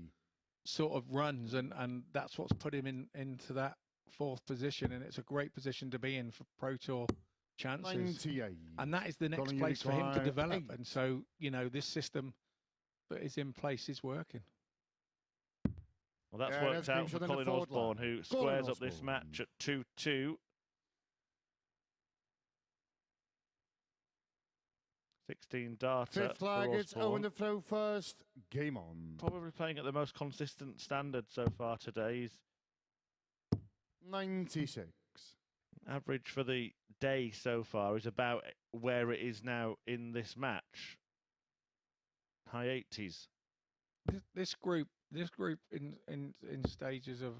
B: sort of runs, and that's what's put him into that 4th position, and it's a great position to be in for Pro Tour chances.
E: 98.
B: And that is the next
E: Colin,
B: place for him to develop.
E: 8.
B: And so, this system that is in place is working.
D: Well, that's worked out for Colin Osbourne, who squares up this match at 2-2. 16 darter.
E: 5th flag, it's Owen the throw first. Game on.
D: Probably playing at the most consistent standard so far today. He's
E: 96.
D: average for the day so far is about where it is now in this match. High 80s.
B: This group in stages of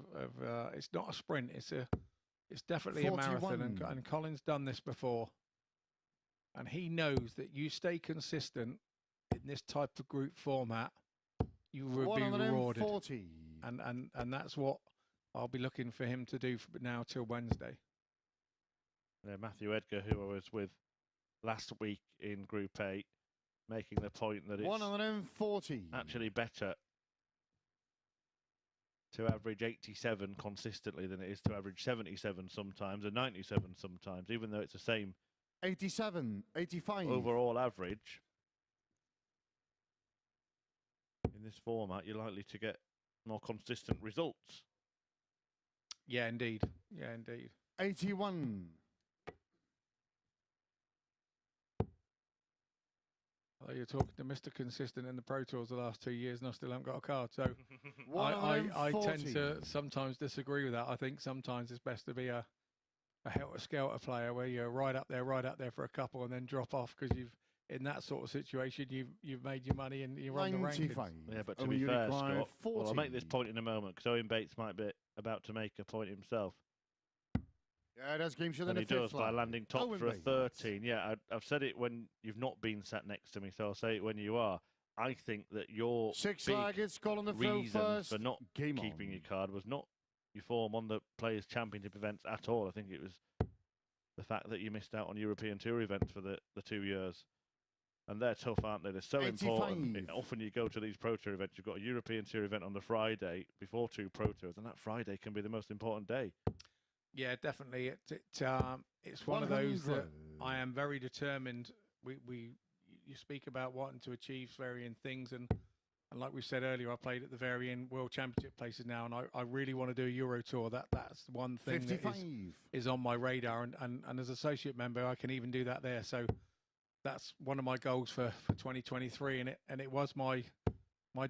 B: it's not a sprint. It's definitely
E: 41.
B: a marathon, and Colin's done this before. And he knows that you stay consistent in this type of group format, you will be rewarded. And that's what I'll be looking for him to do from now till Wednesday.
D: Yeah, Matthew Edgar, who I was with last week in Group 8, making the point that it's
E: 140.
D: actually better to average 87 consistently than it is to average 77 sometimes and 97 sometimes, even though it's the same
E: 87, 85.
D: overall average. In this format, you're likely to get more consistent results.
B: Yeah, indeed. Yeah, indeed.
E: 81.
B: Although you're talking to Mr. Consistent in the Pro Tours the last 2 years, and I still haven't got a card. So I tend to sometimes disagree with that. I think sometimes it's best to be a helter-skelter player where you're right up there for a couple and then drop off because in that sort of situation, you've made your money and you're on the rankings.
D: Yeah, but to be fair, Scott, well, I'll make this point in a moment because Owen Bates might be about to make a point himself.
E: Yeah, that's game show.
D: And he does by landing top Owen for Bates. A 13. Yeah, I've said it when you've not been sat next to me, so I'll say it when you are. I think that your reason for not keeping your card was not your form on the Players' Championship events at all. I think it was the fact that you missed out on European Tour events for the 2 years. And they're tough, aren't they? They're so
E: 85.
D: important. Often you go to these Pro Tour events, you've got a European Tour event on the Friday before 2 Pro Tours, and that Friday can be the most important day.
B: Yeah, definitely. It's one of those that I am very determined. You speak about wanting to achieve varying things, and like we said earlier, I played at the varying World Championship places now, and I really want to do a Euro Tour. That's one thing 55. That is on my radar, and as associate member, I can even do that there. So that's one of my goals for 2023, and it was my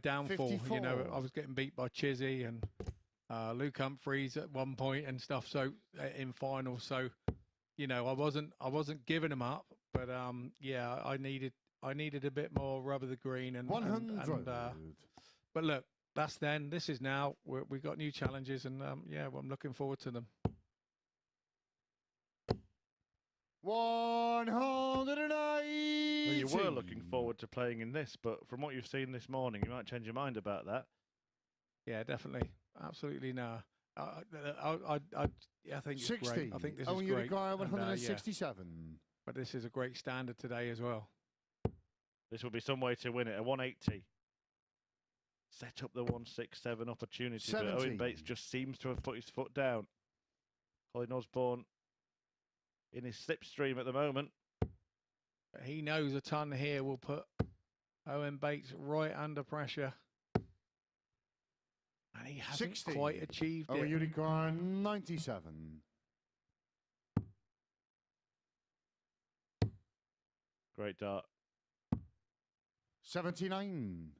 B: downfall. 54. You know, I was getting beat by Chizzy and Luke Humphreys at one point and stuff. So in finals, so you know, I wasn't giving them up, but yeah, I needed a bit more rubber the green and 100. But look, that's then. This is now. We got new challenges, and yeah, well, I'm looking forward to them.
E: 180.
D: Well, you were looking forward to playing in this, but from what you've seen this morning, you might change your mind about that.
B: Yeah, definitely, absolutely. No, I think it's
E: 60.
B: Great. I think this is
E: Owen
B: great.
E: 167.
B: Yeah. But this is a great standard today as well.
D: This will be some way to win it. A 180. Set up the 167 opportunity,
E: 70.
D: but Owen Bates just seems to have put his foot down. Colin Osbourne in his slipstream at the moment.
B: He knows a ton here will put Owen Bates right under pressure. And he hasn't
E: 60.
B: quite achieved it.
E: Unicorn 97.
D: Great dart.
E: 79.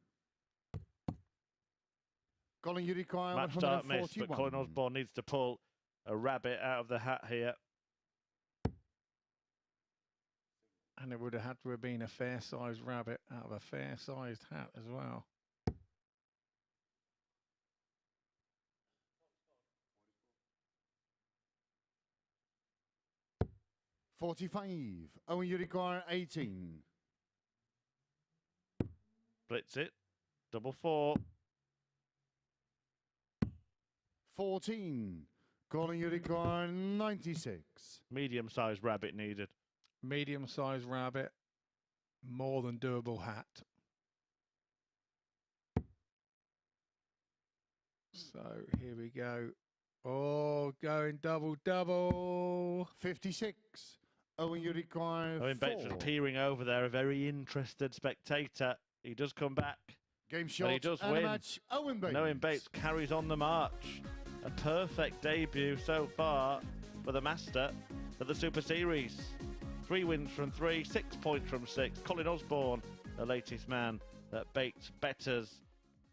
E: Colin Unicorn
D: Match start missed, but Colin Osbourne needs to pull a rabbit out of the hat here.
B: And it would have had to have been a fair-sized rabbit out of a fair-sized hat as well.
E: $45. Owen Unicorn 18.
D: Blitz it. Double 4.
E: 14. Colin Unicorn 96.
D: Medium-sized rabbit needed.
B: Medium-sized rabbit, more than doable hat. So here we go. Oh, going double.
E: 56. Owen Unicorn 4.
D: Owen Bates was peering over there, a very interested spectator. He does come back.
E: Game shot.
D: He does win.
E: Match, Owen Bates.
D: And Owen Bates carries on the march. A perfect debut so far for the Master of the Super Series. 3 wins from 3, 6 points from 6. Colin Osbourne, the latest man that Bates betters.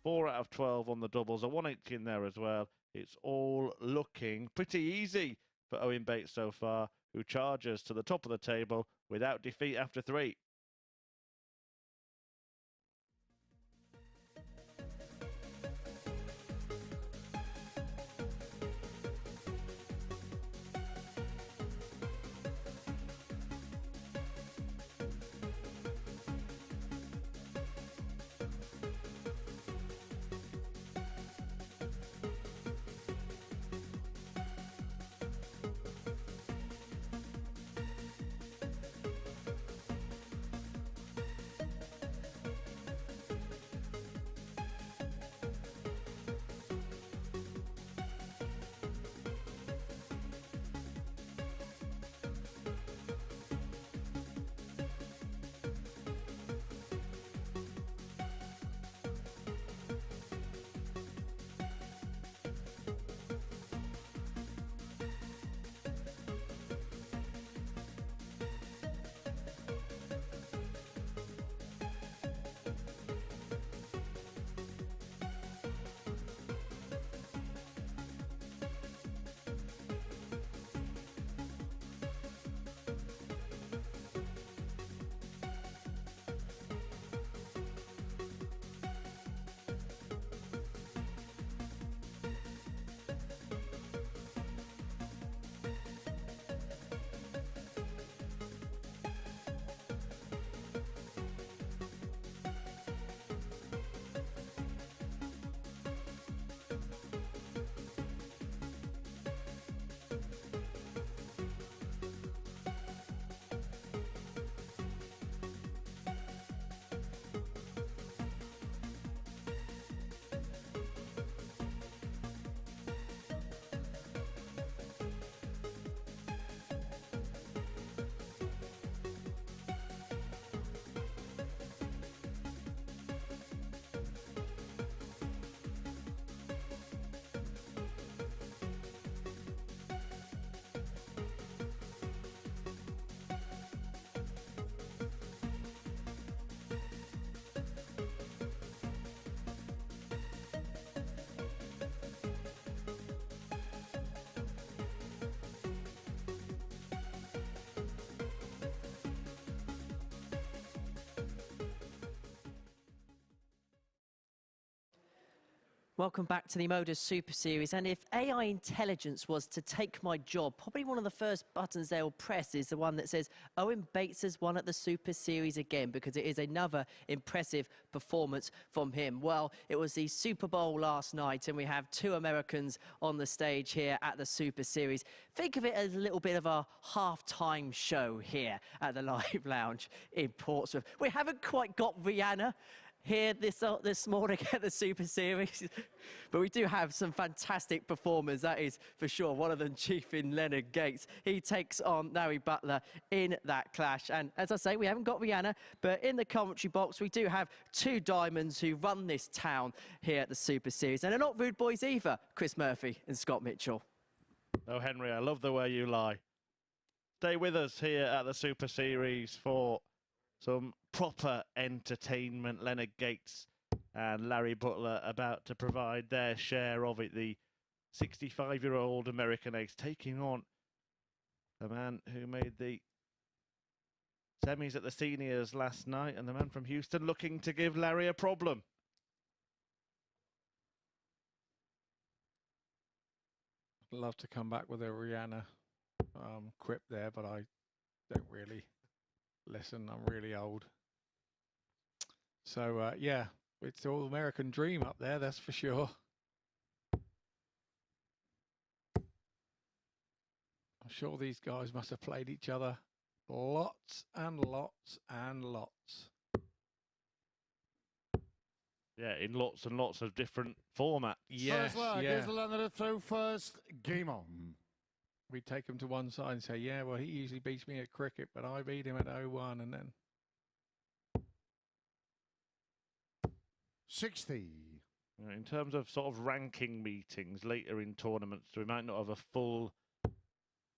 D: 4 out of 12 on the doubles. A 180 in there as well. It's all looking pretty easy for Owen Bates so far, who charges to the top of the table without defeat after 3.
A: Welcome back to the MODUS Super Series. And if AI intelligence was to take my job, probably one of the first buttons they'll press is the one that says Owen Bates has won at the Super Series again, because it is another impressive performance from him. Well, it was the Super Bowl last night, and we have two Americans on the stage here at the Super Series. Think of it as a little bit of a half-time show here at the Live Lounge in Portsmouth. We haven't quite got Rihanna here this morning at the Super Series, but we do have some fantastic performers, that is for sure. One of them chiefing Leonard Gates. He takes on Larry Butler in that clash. And as I say, we haven't got Rihanna, but in the commentary box we do have two diamonds who run this town here at the Super Series, and they're not rude boys either, Chris Murphy and Scott Mitchell.
D: Oh, Henry, I love the way you lie. Stay with us here at the Super Series for some proper entertainment. Leonard Gates and Larry Butler about to provide their share of it. The 65-year-old American ace taking on the man who made the semis at the seniors last night, and the man from Houston looking to give Larry a problem.
B: I'd love to come back with a Rihanna quip there, but I don't really listen. I'm really old. So, yeah, it's all American dream up there, that's for sure. I'm sure these guys must have played each other lots and lots and lots.
D: Yeah, in lots and lots of different formats.
B: Yes,
E: yeah.
B: yeah.
E: Here's the Leonard to throw first. Game on.
B: We take him to one side and say, yeah, well, he usually beats me at cricket, but I beat him at 0-1, and then
E: 60.
D: In terms of sort of ranking meetings later in tournaments, we might not have a full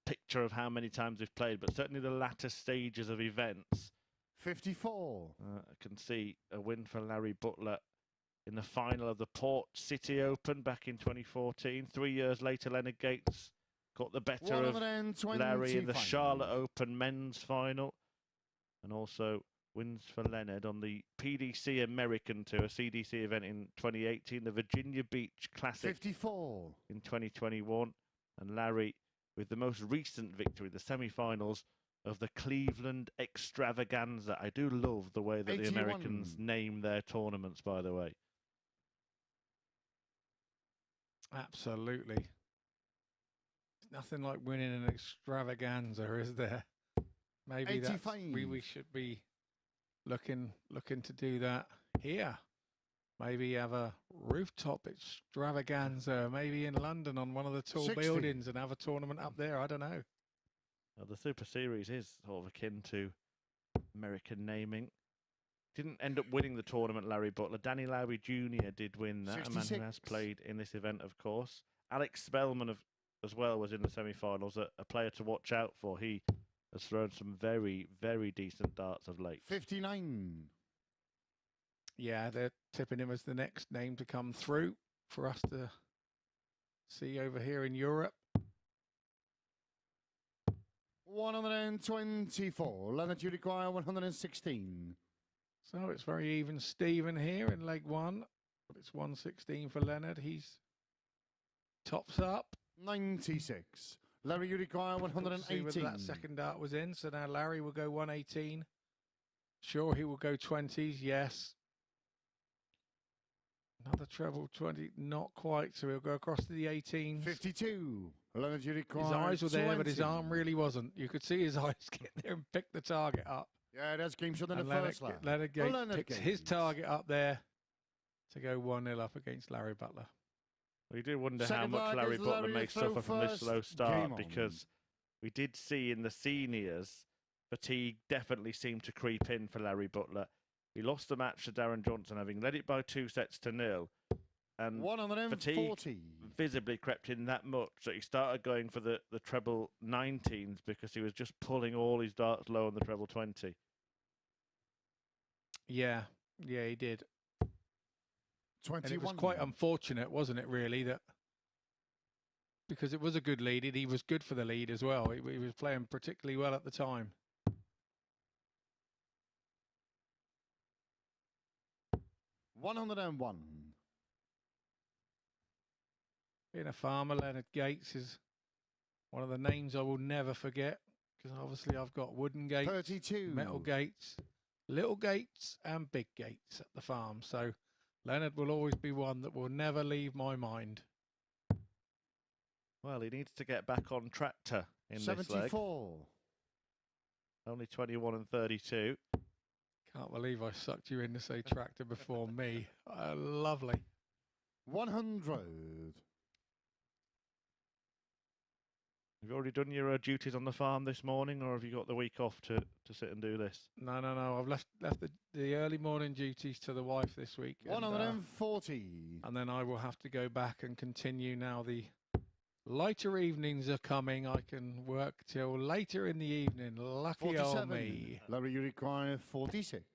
D: picture of how many times we've played, but certainly the latter stages of events.
E: 54.
D: I can see a win for Larry Butler in the final of the Port City Open back in 2014. 3 years later, Leonard Gates got the better of Larry in the Charlotte Open men's final, and also wins for Leonard on the PDC American Tour, CDC event in 2018, the Virginia Beach Classic
E: 54
D: in 2021, and Larry with the most recent victory, the semi-finals of the Cleveland Extravaganza. I do love the way that
E: 81.
D: the Americans name their tournaments, by the way.
B: absolutely. Nothing like winning an extravaganza, is there? Maybe that's, we should be looking to do that here. Maybe have a rooftop extravaganza, maybe in London on one of the tall
E: 60.
B: buildings, and have a tournament up there. I don't know.
D: Well, the Super Series is sort of akin to American naming. Didn't end up winning the tournament, Larry Butler. Danny Lowry Jr. did win that,
E: 66.
D: a man who has played in this event, of course. Alex Spellman as well was in the semi-finals, a player to watch out for. He has thrown some very, very decent darts of late.
E: 59.
B: Yeah, they're tipping him as the next name to come through for us to see over here in Europe.
E: 124. Leonard, you require 116.
B: So it's very even Steven here in leg one. But it's 116 for Leonard. He's tops up.
E: 96. Larry, you require 118.
B: See whether that second dart was in. So now Larry will go 118. Sure, he will go 20s. Yes. Another treble 20. Not quite. So he'll go across to the 18s.
E: 52. Leonard, you require
B: his eyes were there,
E: 20.
B: but his arm really wasn't. You could see his eyes get there and pick the target up.
E: Yeah, that's game shot in the
B: Leonard,
E: first lap.
B: Leonard Gates picks
E: Gates.
B: his target up there to go 1-0 up against Larry Butler.
D: We do wonder
E: Second
D: how much
E: leg
D: Larry
E: is
D: Butler
E: Larry
D: may
E: throw
D: suffer from this
E: first.
D: slow
E: Game
D: start,
E: on.
D: because we did see in the seniors, fatigue definitely seemed to creep in for Larry Butler. He lost the match to Darren Johnson, having led it by 2-0, and
E: 140.
D: fatigue visibly crept in that much that he started going for the treble 19s, because he was just pulling all his darts low on the treble 20.
B: Yeah, he did.
E: 21.
B: And it was quite unfortunate, wasn't it, really, that because it was a good lead, he was good for the lead as well. He was playing particularly well at the time.
E: $101.
B: Being a farmer, Leonard Gates is one of the names I will never forget, because obviously I've got wooden gates,
E: 32.
B: metal gates, little gates and big gates at the farm. So Leonard will always be one that will never leave my mind.
D: Well, he needs to get back on tractor in
E: 74.
D: this leg. Only 21 and 32.
B: Can't believe I sucked you in to say tractor before me. Lovely.
E: 100.
D: Have you already done your duties on the farm this morning, or have you got the week off to sit and do this?
B: No. I've left the early morning duties to the wife this week.
E: 140.
B: And then I will have to go back and continue now. The lighter evenings are coming. I can work till later in the evening. Lucky old me.
E: Larry, you require 46.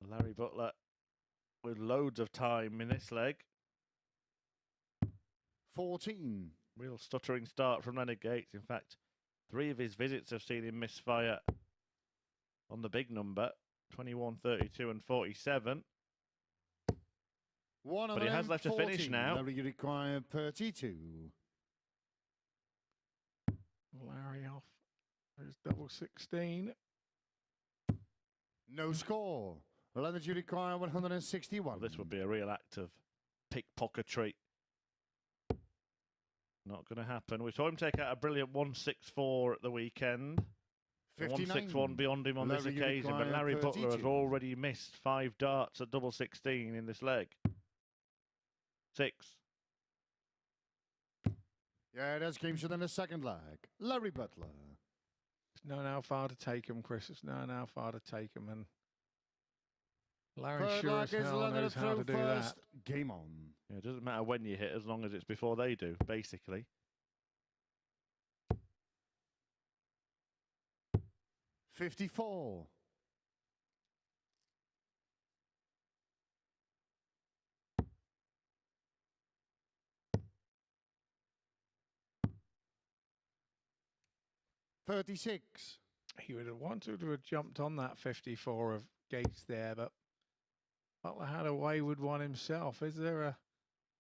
D: Larry Butler with loads of time in this leg.
E: 14.
D: Real stuttering start from Leonard Gates. In fact, 3 of his visits have seen him misfire on the big number, 21, 32 and 47. But he has left to finish now.
E: Larry, you require 32.
B: Larry off. There's double 16.
E: No score. Leonard, you require 161.
D: Well, this would be a real act of pickpocketry. Not going to happen. We saw him take out a brilliant 164 at the weekend. 161 beyond him on this occasion, but Larry Butler has already missed 5 darts at double 16 in this leg. 6.
E: Yeah, there's games in the second leg. Larry Butler.
B: It's known how far to take him, Chris. It's known how far to take him, and Larry sure as hell knows how to do that.
E: Game on.
D: Yeah, it doesn't matter when you hit as long as it's before they do, basically.
E: 54. $36.
B: He would have wanted to have jumped on that 54 of Gates there, but Butler had a wayward one himself. Is there a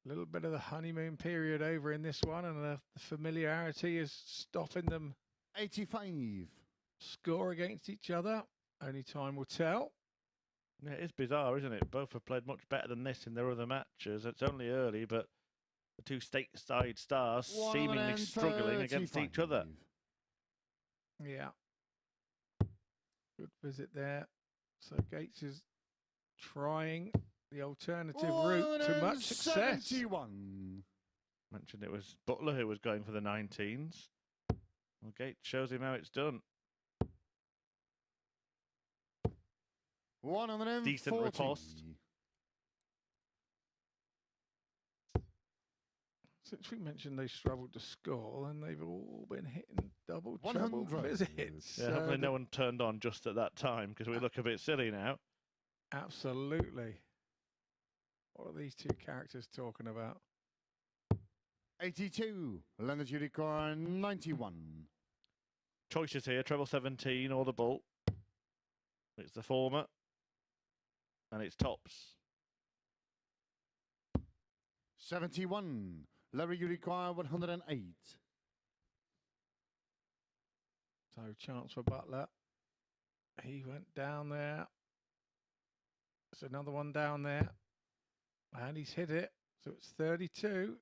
B: little bit of the honeymoon period over in this one, and the familiarity is stopping them
E: 85.
B: Score against each other? Only time will tell.
D: Yeah, it is bizarre, isn't it? Both have played much better than this in their other matches. It's only early, but the two stateside stars seemingly struggling against each other.
B: Yeah. Good visit there. So Gates is trying the alternative route to much success.
E: 71.
D: Mentioned it was Butler who was going for the 19s. Well, Gates shows him how it's done.
E: 140.
D: Decent riposte.
B: Since we mentioned they struggled to score, and they've all been hitting double, treble visits.
D: Yeah, hopefully no one turned on just at that time, because we look a bit silly now.
B: Absolutely. What are these two characters talking about?
E: 82. Leonard, you require 91.
D: Choices here, treble 17 or the bull. It's the former. And it's tops.
E: 71. Larry, you require 108.
B: So chance for Butler. He went down there. There's another one down there. And he's hit it. So it's 32.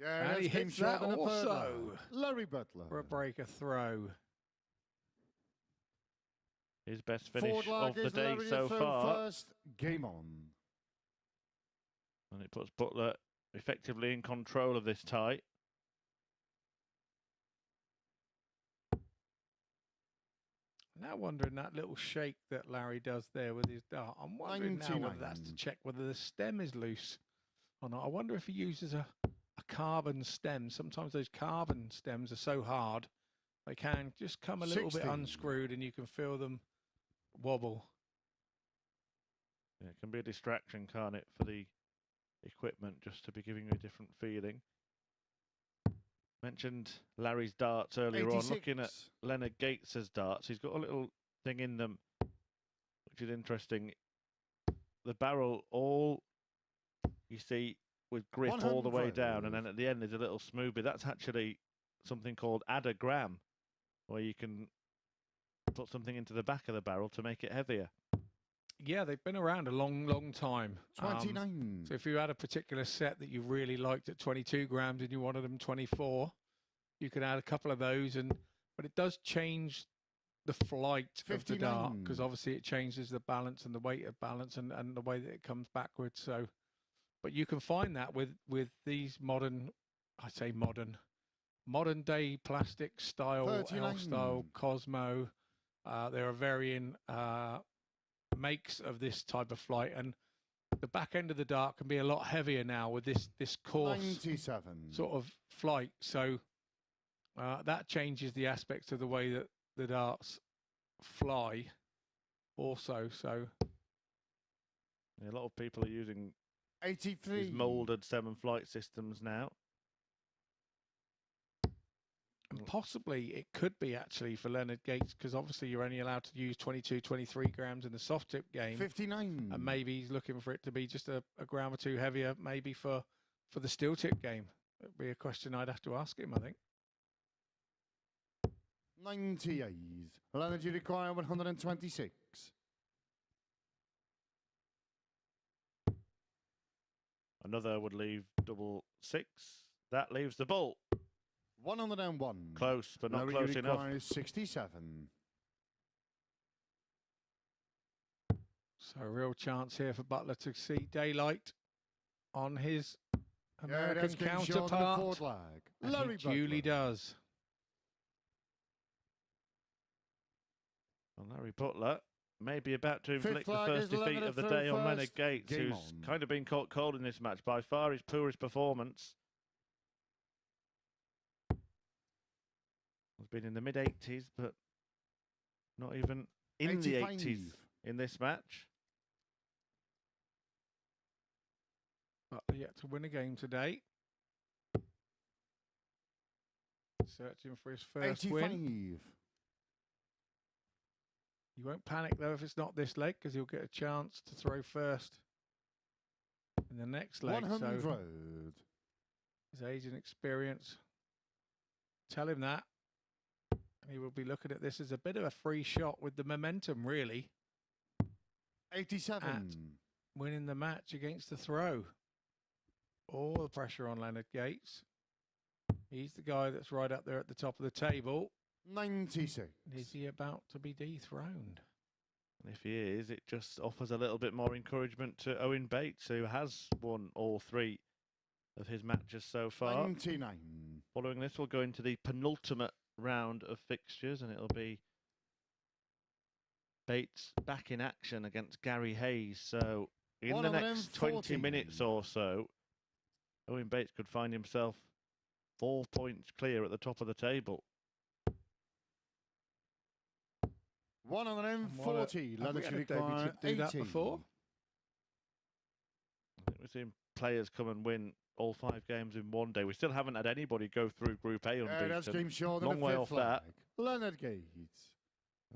E: Yeah,
B: and he hits that also.
E: Larry Butler.
B: For a breaker throw.
D: His best finish of the day so far.
E: First, game on.
D: And it puts Butler effectively in control of this tie.
B: Now wondering that little shake that Larry does there with his dart. I'm wondering now whether that's to check whether the stem is loose or not. I wonder if he uses a carbon stem. Sometimes those carbon stems are so hard they can just come a little bit unscrewed and you can feel them wobble.
D: Yeah, it can be a distraction, can't it, for the equipment just to be giving you a different feeling. Mentioned Larry's darts earlier
E: 86.
D: on. Looking at Leonard Gates' darts, he's got a little thing in them which is interesting. The barrel all you see with grip all the way down, and then at the end there's a little smooth bit. That's actually something called add a gram, where you can put something into the back of the barrel to make it heavier.
B: Yeah, they've been around a long, long time.
E: 29.
B: So if you had a particular set that you really liked at 22 grams and you wanted them 24, you could add a couple of those. But it does change the flight
E: 59.
B: of the dart, because obviously it changes the balance and the weight of balance and the way that it comes backwards. So, but you can find that with these modern day plastic style,
E: 39.
B: L style, Cosmo. There are varying makes of this type of flight, and the back end of the dart can be a lot heavier now with this coarse
E: 97.
B: sort of flight. So that changes the aspects of the way that the darts fly also. So
D: yeah, a lot of people are using
E: 83.
D: these molded 7 flight systems now.
B: And possibly it could be actually for Leonard Gates, because obviously you're only allowed to use 22, 23 grams in the soft tip game.
E: 59.
B: And maybe he's looking for it to be just a gram or two heavier, maybe for the steel tip game. It'd be a question I'd have to ask him, I think.
E: 98. Leonard, you require 126.
D: Another would leave double 6. That leaves the bull.
E: 101.
D: Close, but not
E: Leonard,
D: close
E: you
D: enough.
E: require 67.
B: So a real chance here for Butler to see daylight on his American counterpart. And he duly does.
D: Well, Larry Butler may be about to inflict the first defeat of the day on Leonard Gates, who's kind of been caught cold in this match. By far his poorest performance. Has been in the mid-80s, but not even in the 80s in this match.
B: Butler yet to win a game today. Searching for his first win. He won't panic though if it's not this leg, because he'll get a chance to throw first in the next leg.
E: 100.
B: So his age and experience tell him that. He will be looking at this as a bit of a free shot with the momentum, really.
E: 87.
B: At winning the match against the throw. All the pressure on Leonard Gates. He's the guy that's right up there at the top of the table.
E: 96.
B: Is he about to be dethroned?
D: And if he is, it just offers a little bit more encouragement to Owen Bates, who has won all 3 of his matches so far.
E: 99.
D: Following this, we'll go into the penultimate round of fixtures, and it'll be Bates back in action against Gary Hayes. So in the next 20 minutes or so, Owen Bates could find himself 4 points clear at the top of the table.
E: 140. Leonard, you require
B: do that before.
D: I think we've seen players come and win all 5 games in one day. We still haven't had anybody go through Group A unbeaten. Long way off that.
E: Leonard Gates.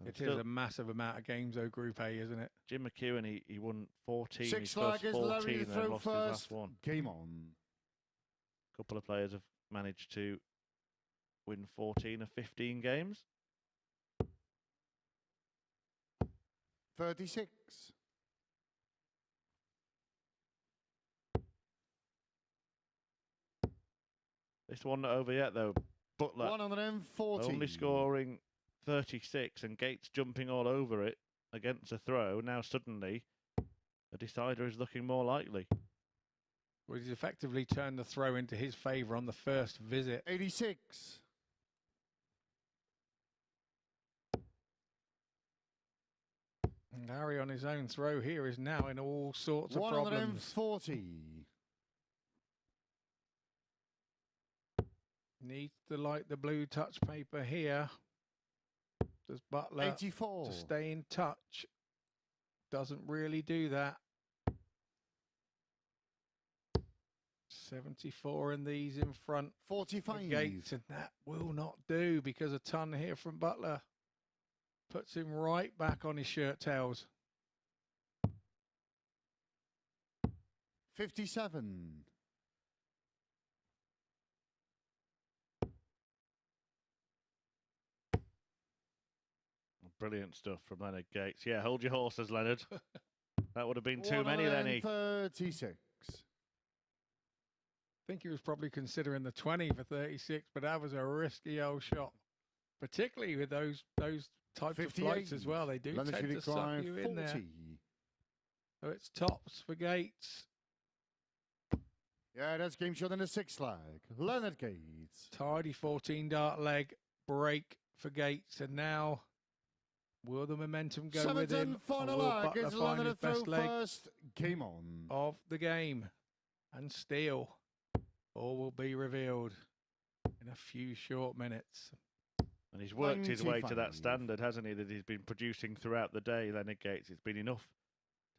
B: It is a massive amount of games, though, Group A, isn't it?
D: Jim McEwen, he won 14.
E: 6
D: his first
E: flaggers,
D: 14
E: Larry,
D: and
E: throw
D: lost
E: first.
D: his last one.
E: Game on.
D: A couple of players have managed to win 14 of 15 games.
E: 36.
D: This one not over yet, though. Butler
E: 140.
D: only scoring 36, and Gates jumping all over it against a throw. Now suddenly a decider is looking more likely.
B: Well, he's effectively turned the throw into his favour on the first visit.
E: 86.
B: And Harry on his own throw here is now in all sorts of problems.
E: 140.
B: Needs to light the blue touch paper here. Does Butler
E: 84.
B: to stay in touch? Doesn't really do that. 74 in these in front.
E: 45.
B: Gates, and that will not do because a ton here from Butler puts him right back on his shirt tails.
E: 57.
D: Brilliant stuff from Leonard Gates. Yeah, hold your horses, Leonard. That would have been too many, Lenny.
E: 36.
B: I think he was probably considering the 20 for 36, but that was a risky old shot, particularly with those types of flights as well. They do tend to suck you in there. So it's tops for Gates.
E: Yeah, that's game shot in the 6th leg. Leonard Gates.
B: Tidy 14 dart leg break for Gates, and now will the momentum go with him?
E: Final
B: will
E: leg
B: Butler
E: is
B: find his
E: Leonard throw
B: best leg
E: first. Game on.
B: of the game and steal? All will be revealed in a few short minutes.
D: And he's worked his way to
E: 95.
D: that standard, hasn't he, that he's been producing throughout the day, Leonard Gates. It's been enough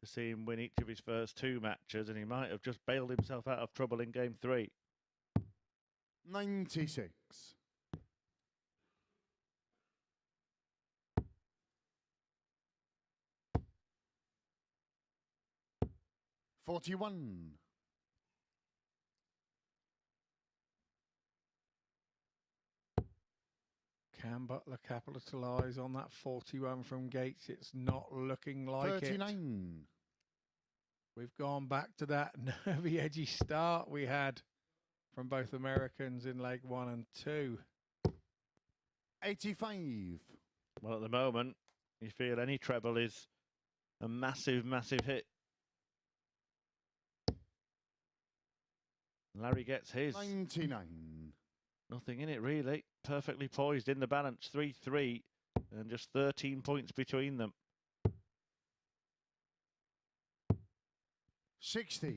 D: to see him win each of his first 2 matches, and he might have just bailed himself out of trouble in game 3.
E: 96. $41.
B: Can Butler capitalise on that 41 from Gates? It's not looking like
E: 39.
B: it. We've gone back to that nervy, edgy start we had from both Americans in leg 1 and 2.
E: 85.
D: Well, at the moment, you feel any treble is a massive, massive hit. Larry gets his.
E: 99.
D: Nothing in it, really. Perfectly poised in the balance. 3-3 and just 13 points between them.
E: 60.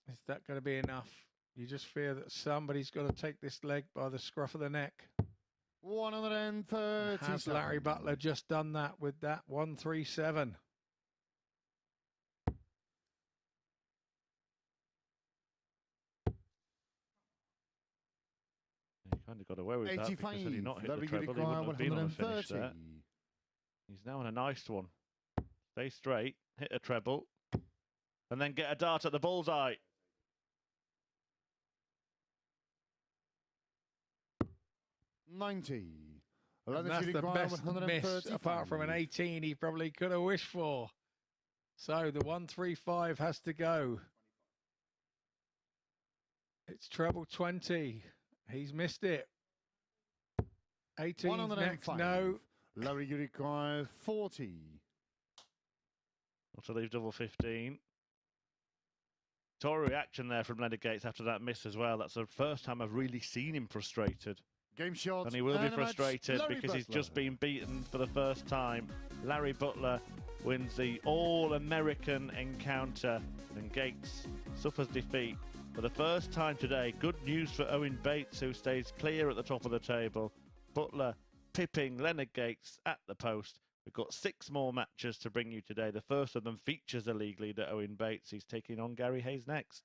B: Is that going to be enough? You just fear that somebody's got to take this leg by the scruff of the neck.
E: 130.
B: Has Larry Butler just done that with that 137?
D: He kind of got away with that because had he not hit the treble, he wouldn't have been on the finish there. He's now on a nice one. Stay straight, hit a treble, and then get a dart at the bullseye.
E: 90.
B: And that's the best miss, apart from an 18 he probably could have wished for. So the 135 has to go. It's treble 20. He's missed it. 18 next, no.
E: Larry, you require 40.
D: Well, to leave double 15. Total reaction there from Leonard Gates after that miss as well. That's the first time I've really seen him frustrated.
E: Game shot.
D: And he will be frustrated because he's just been beaten for the first time. Larry Butler wins the All-American encounter, and Gates suffers defeat for the first time today. Good news for Owen Bates, who stays clear at the top of the table. Butler pipping Leonard Gates at the post. We've got 6 more matches to bring you today. The first of them features the league leader, Owen Bates. He's taking on Gary Hayes next.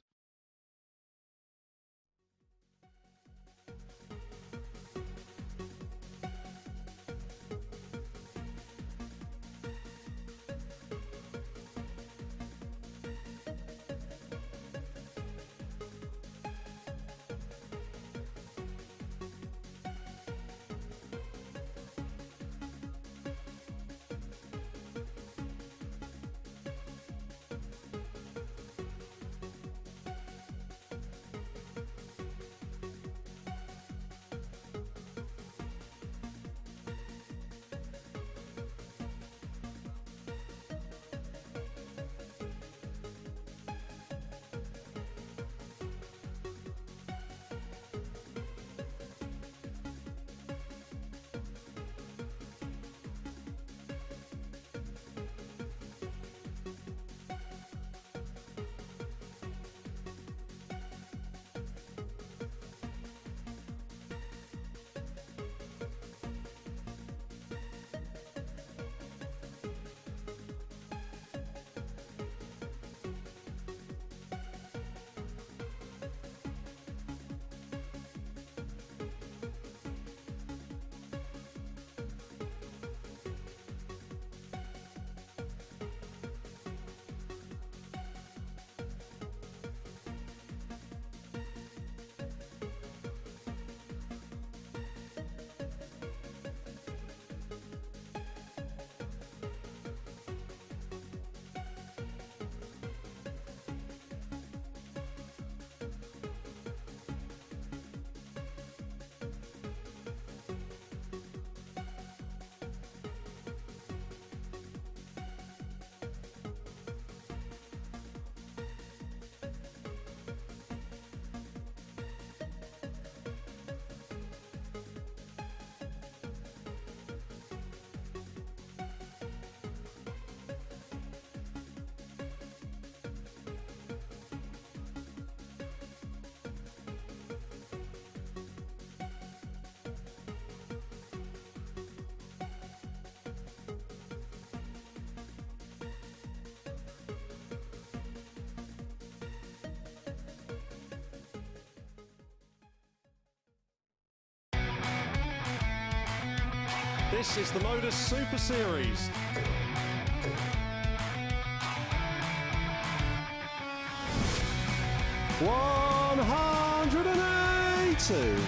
I: This is the MODUS Super Series. $180.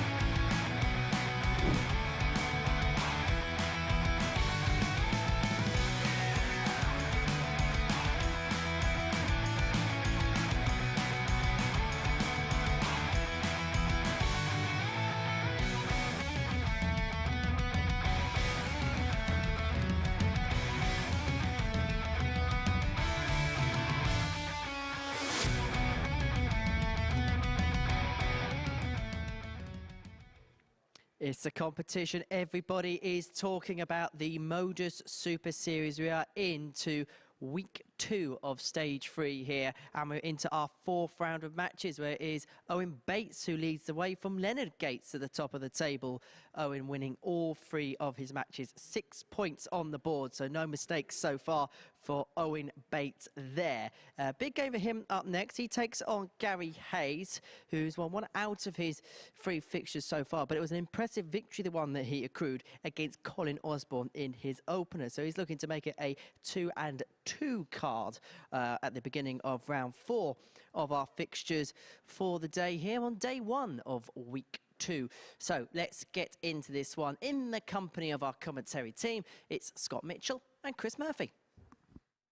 A: It's a competition everybody is talking about, the MODUS Super Series. We are into week 2 of stage 3 here, and we're into our 4th round of matches, where it is Owen Bates who leads the way from Leonard Gates at the top of the table. Owen winning all 3 of his matches, 6 points on the board, so no mistakes so far for Owen Bates there. Big game for him up next. He takes on Gary Hayes, who's won 1 out of his 3 fixtures so far, but it was an impressive victory, the one that he accrued against Colin Osbourne in his opener. So he's looking to make it a 2-2 card at the beginning of round 4 of our fixtures for the day here on day 1 of week 2. So let's get into this one in the company of our commentary team. It's Scott Mitchell and Chris Murphy.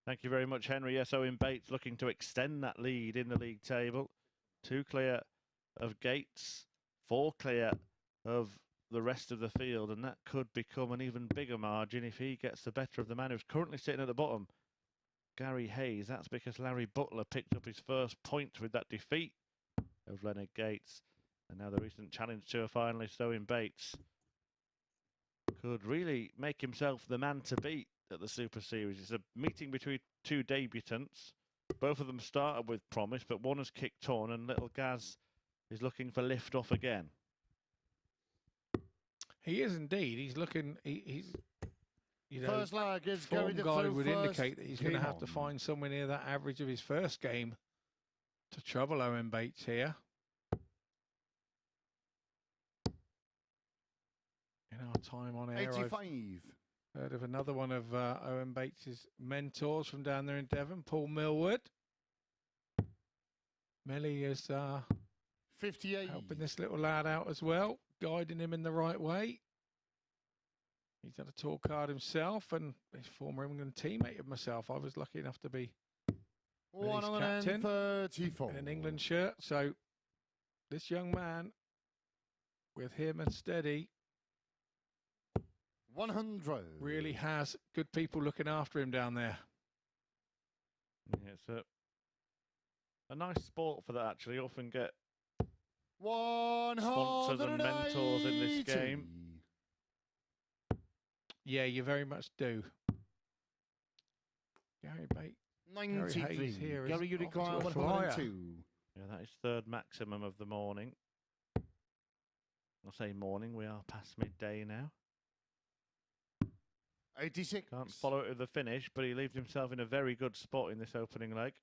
D: Thank you very much, Henry. Yes, Owen Bates looking to extend that lead in the league table. 2 clear of Gates, 4 clear of the rest of the field, and that could become an even bigger margin if he gets the better of the man who's currently sitting at the bottom, Gary Hayes. That's because Larry Butler picked up his first point with that defeat of Leonard Gates. And now the recent Challenge Tour finalist Owen Bates could really make himself the man to beat at the Super Series. It's a meeting between 2 debutants. Both of them started with promise, but one has kicked on, and little Gaz is looking for lift off again.
B: He is indeed. He's looking. He's. You know,
E: First leg gives
B: form
E: Gary the
B: guide
E: throw
B: would
E: first.
B: indicate that he's going to have to
E: Game
B: find somewhere near that average of his first game to trouble Owen Bates here. In our time on air,
E: 85.
B: I've heard of another one of Owen Bates' mentors from down there in Devon, Paul Millwood. Millie is
E: 58.
B: helping this little lad out as well, guiding him in the right way. He's had a tour card himself, and his former England teammate of myself. I was lucky enough to be Millie's captain
E: 134.
B: in an England shirt. So this young man, with him and steady,
E: 100.
B: really has good people looking after him down there.
D: Yeah, it's a nice sport for that, actually. You often get
E: 180.
D: sponsors and mentors in this game.
B: Yeah, you very much do. Gary Bates.
E: 93.
B: Hayes here is
E: Gary, you
B: off to
E: require
B: a flyer.
E: 102.
D: Yeah, that is 3rd maximum of the morning. I say morning, we are past midday now.
E: 86.
D: Can't follow it with the finish, but he leaves himself in a very good spot in this opening leg.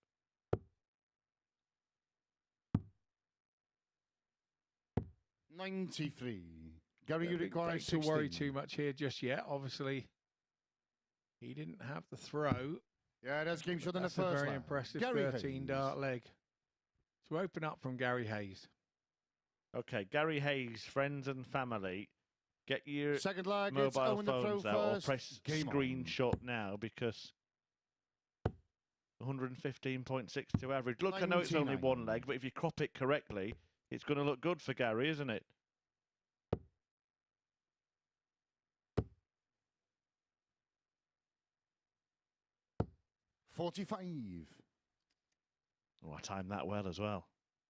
E: 93. Gary, you
B: Don't
E: require
B: to worry
E: 16.
B: too much here just yet. Obviously, he didn't have the throw.
E: Yeah, that's game shot in the
B: That's a
E: first
B: very
E: leg.
B: impressive
E: Gary
B: 13
E: Hayes.
B: dart leg. To open up from Gary Hayes.
D: Okay, Gary Hayes, friends and family, get your
E: Second leg, it's
D: mobile
E: Owen the throw
D: phones out or
E: first.
D: press
E: Game on.
D: screenshot now, because 115.62 average. Look, I know it's only
E: 99.
D: 1 leg, but if you crop it correctly, it's going to look good for Gary, isn't it?
E: $45.
D: Oh, I timed that well as well.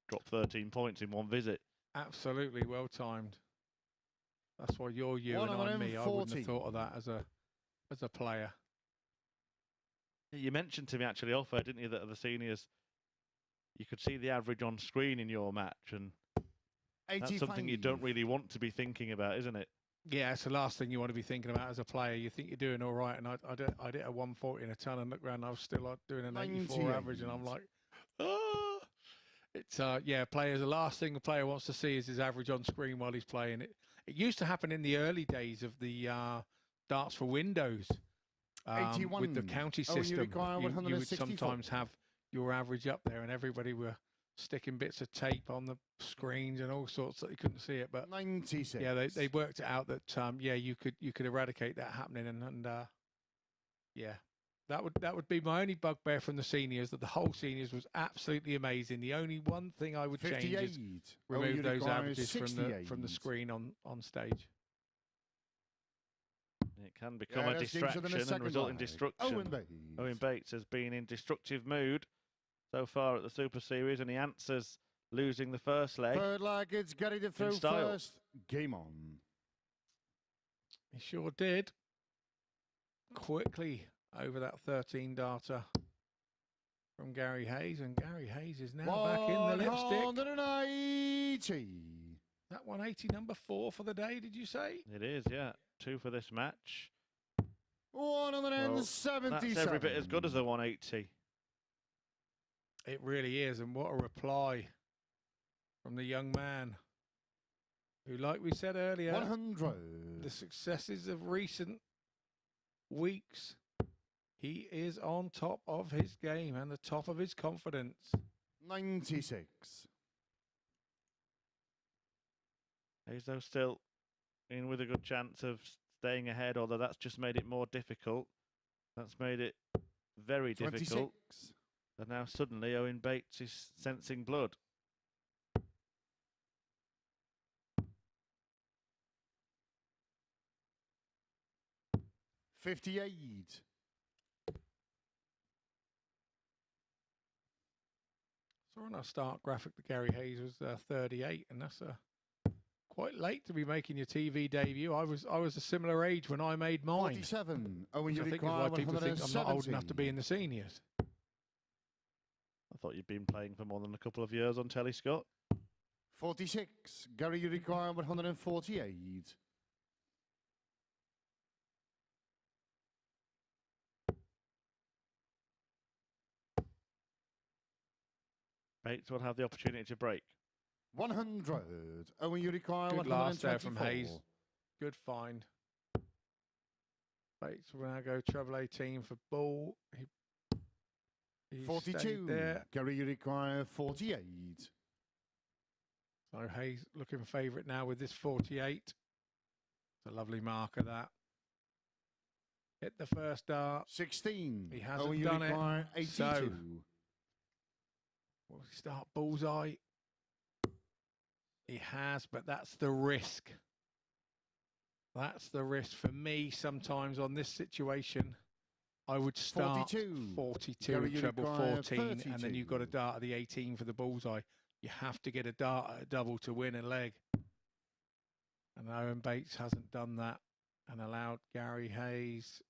D: Dropped 13 points in 1 visit.
B: Absolutely well timed. That's why you're you and I'm me. I wouldn't have
E: 140.
B: thought of that as a player.
D: You mentioned to me actually off air, didn't you, that at the seniors you could see the average on screen in your match, and that's something you don't
E: 85.
D: really want to be thinking about, isn't it?
B: Yeah, it's the last thing you want to be thinking about as a player. You think you're doing all right, and I did a 140 in a ton, and look around, I was still doing an 84
E: 98.
B: average, and I'm like, ah. It's yeah, players. The last thing a player wants to see is his average on screen while he's playing. It used to happen in the early days of the darts for windows. With the county system, you would sometimes have your average up there, and everybody were sticking bits of tape on the screens and all sorts that you couldn't see it. But
E: 96.
B: Yeah, they worked it out that yeah, you could eradicate that happening, and yeah, that would be my only bugbear from the seniors. That the whole seniors was absolutely amazing. The only one thing I would change is remove those averages from the screen on stage.
D: It can become a distraction and result in destruction. Owen Bates has been in destructive mood so far at the Super Series, and he answers losing the first leg.
E: Third leg, it's Gary to throw first. Game on.
B: He sure did. Quickly over that 13 darter from Gary Hayes, and Gary Hayes is now back in the lipstick.
E: 180.
B: That 180 number 4 for the day, did you say?
D: It is, yeah. 2 for this match.
E: 177.
D: That's every bit as good as the 180.
B: It really is, and what a reply from the young man who, like we said earlier,
E: 100.
B: The successes of recent weeks, he is on top of his game and the top of his confidence.
E: 96.
D: He's though still in with a good chance of staying ahead, although that's just made it more difficult. That's made it very
E: 26.
D: difficult. And now suddenly Owen Bates is sensing blood.
E: $58.
B: So on our start graphic, the Gary Hayes was 38, and that's quite late to be making your TV debut. I was a similar age when I made mine.
E: 47.
B: I think is why people think I'm not old enough to be in the seniors.
D: I thought you'd been playing for more than a couple of years on telly, Scott.
E: 46. Gary, you require 148.
D: Bates will have the opportunity to break.
E: 100. Owen, you require
B: Good
E: 124.
B: last there from Hayes. Good find. Bates will now go treble 18 for ball. He
E: 42.
B: There.
E: Gary, you require 48.
B: So Hayes looking favourite now with this 48. It's a lovely marker, that. Hit the first dart.
E: 16.
B: He hasn't done it.
E: 82.
B: So will he start bullseye? He has, but that's the risk. That's the risk for me. Sometimes on this situation, I would start 42 and treble 14, and then you've got a dart at the 18 for the bullseye. You have to get a dart at a double to win a leg. And Owen Bates hasn't done that and allowed Gary Hayes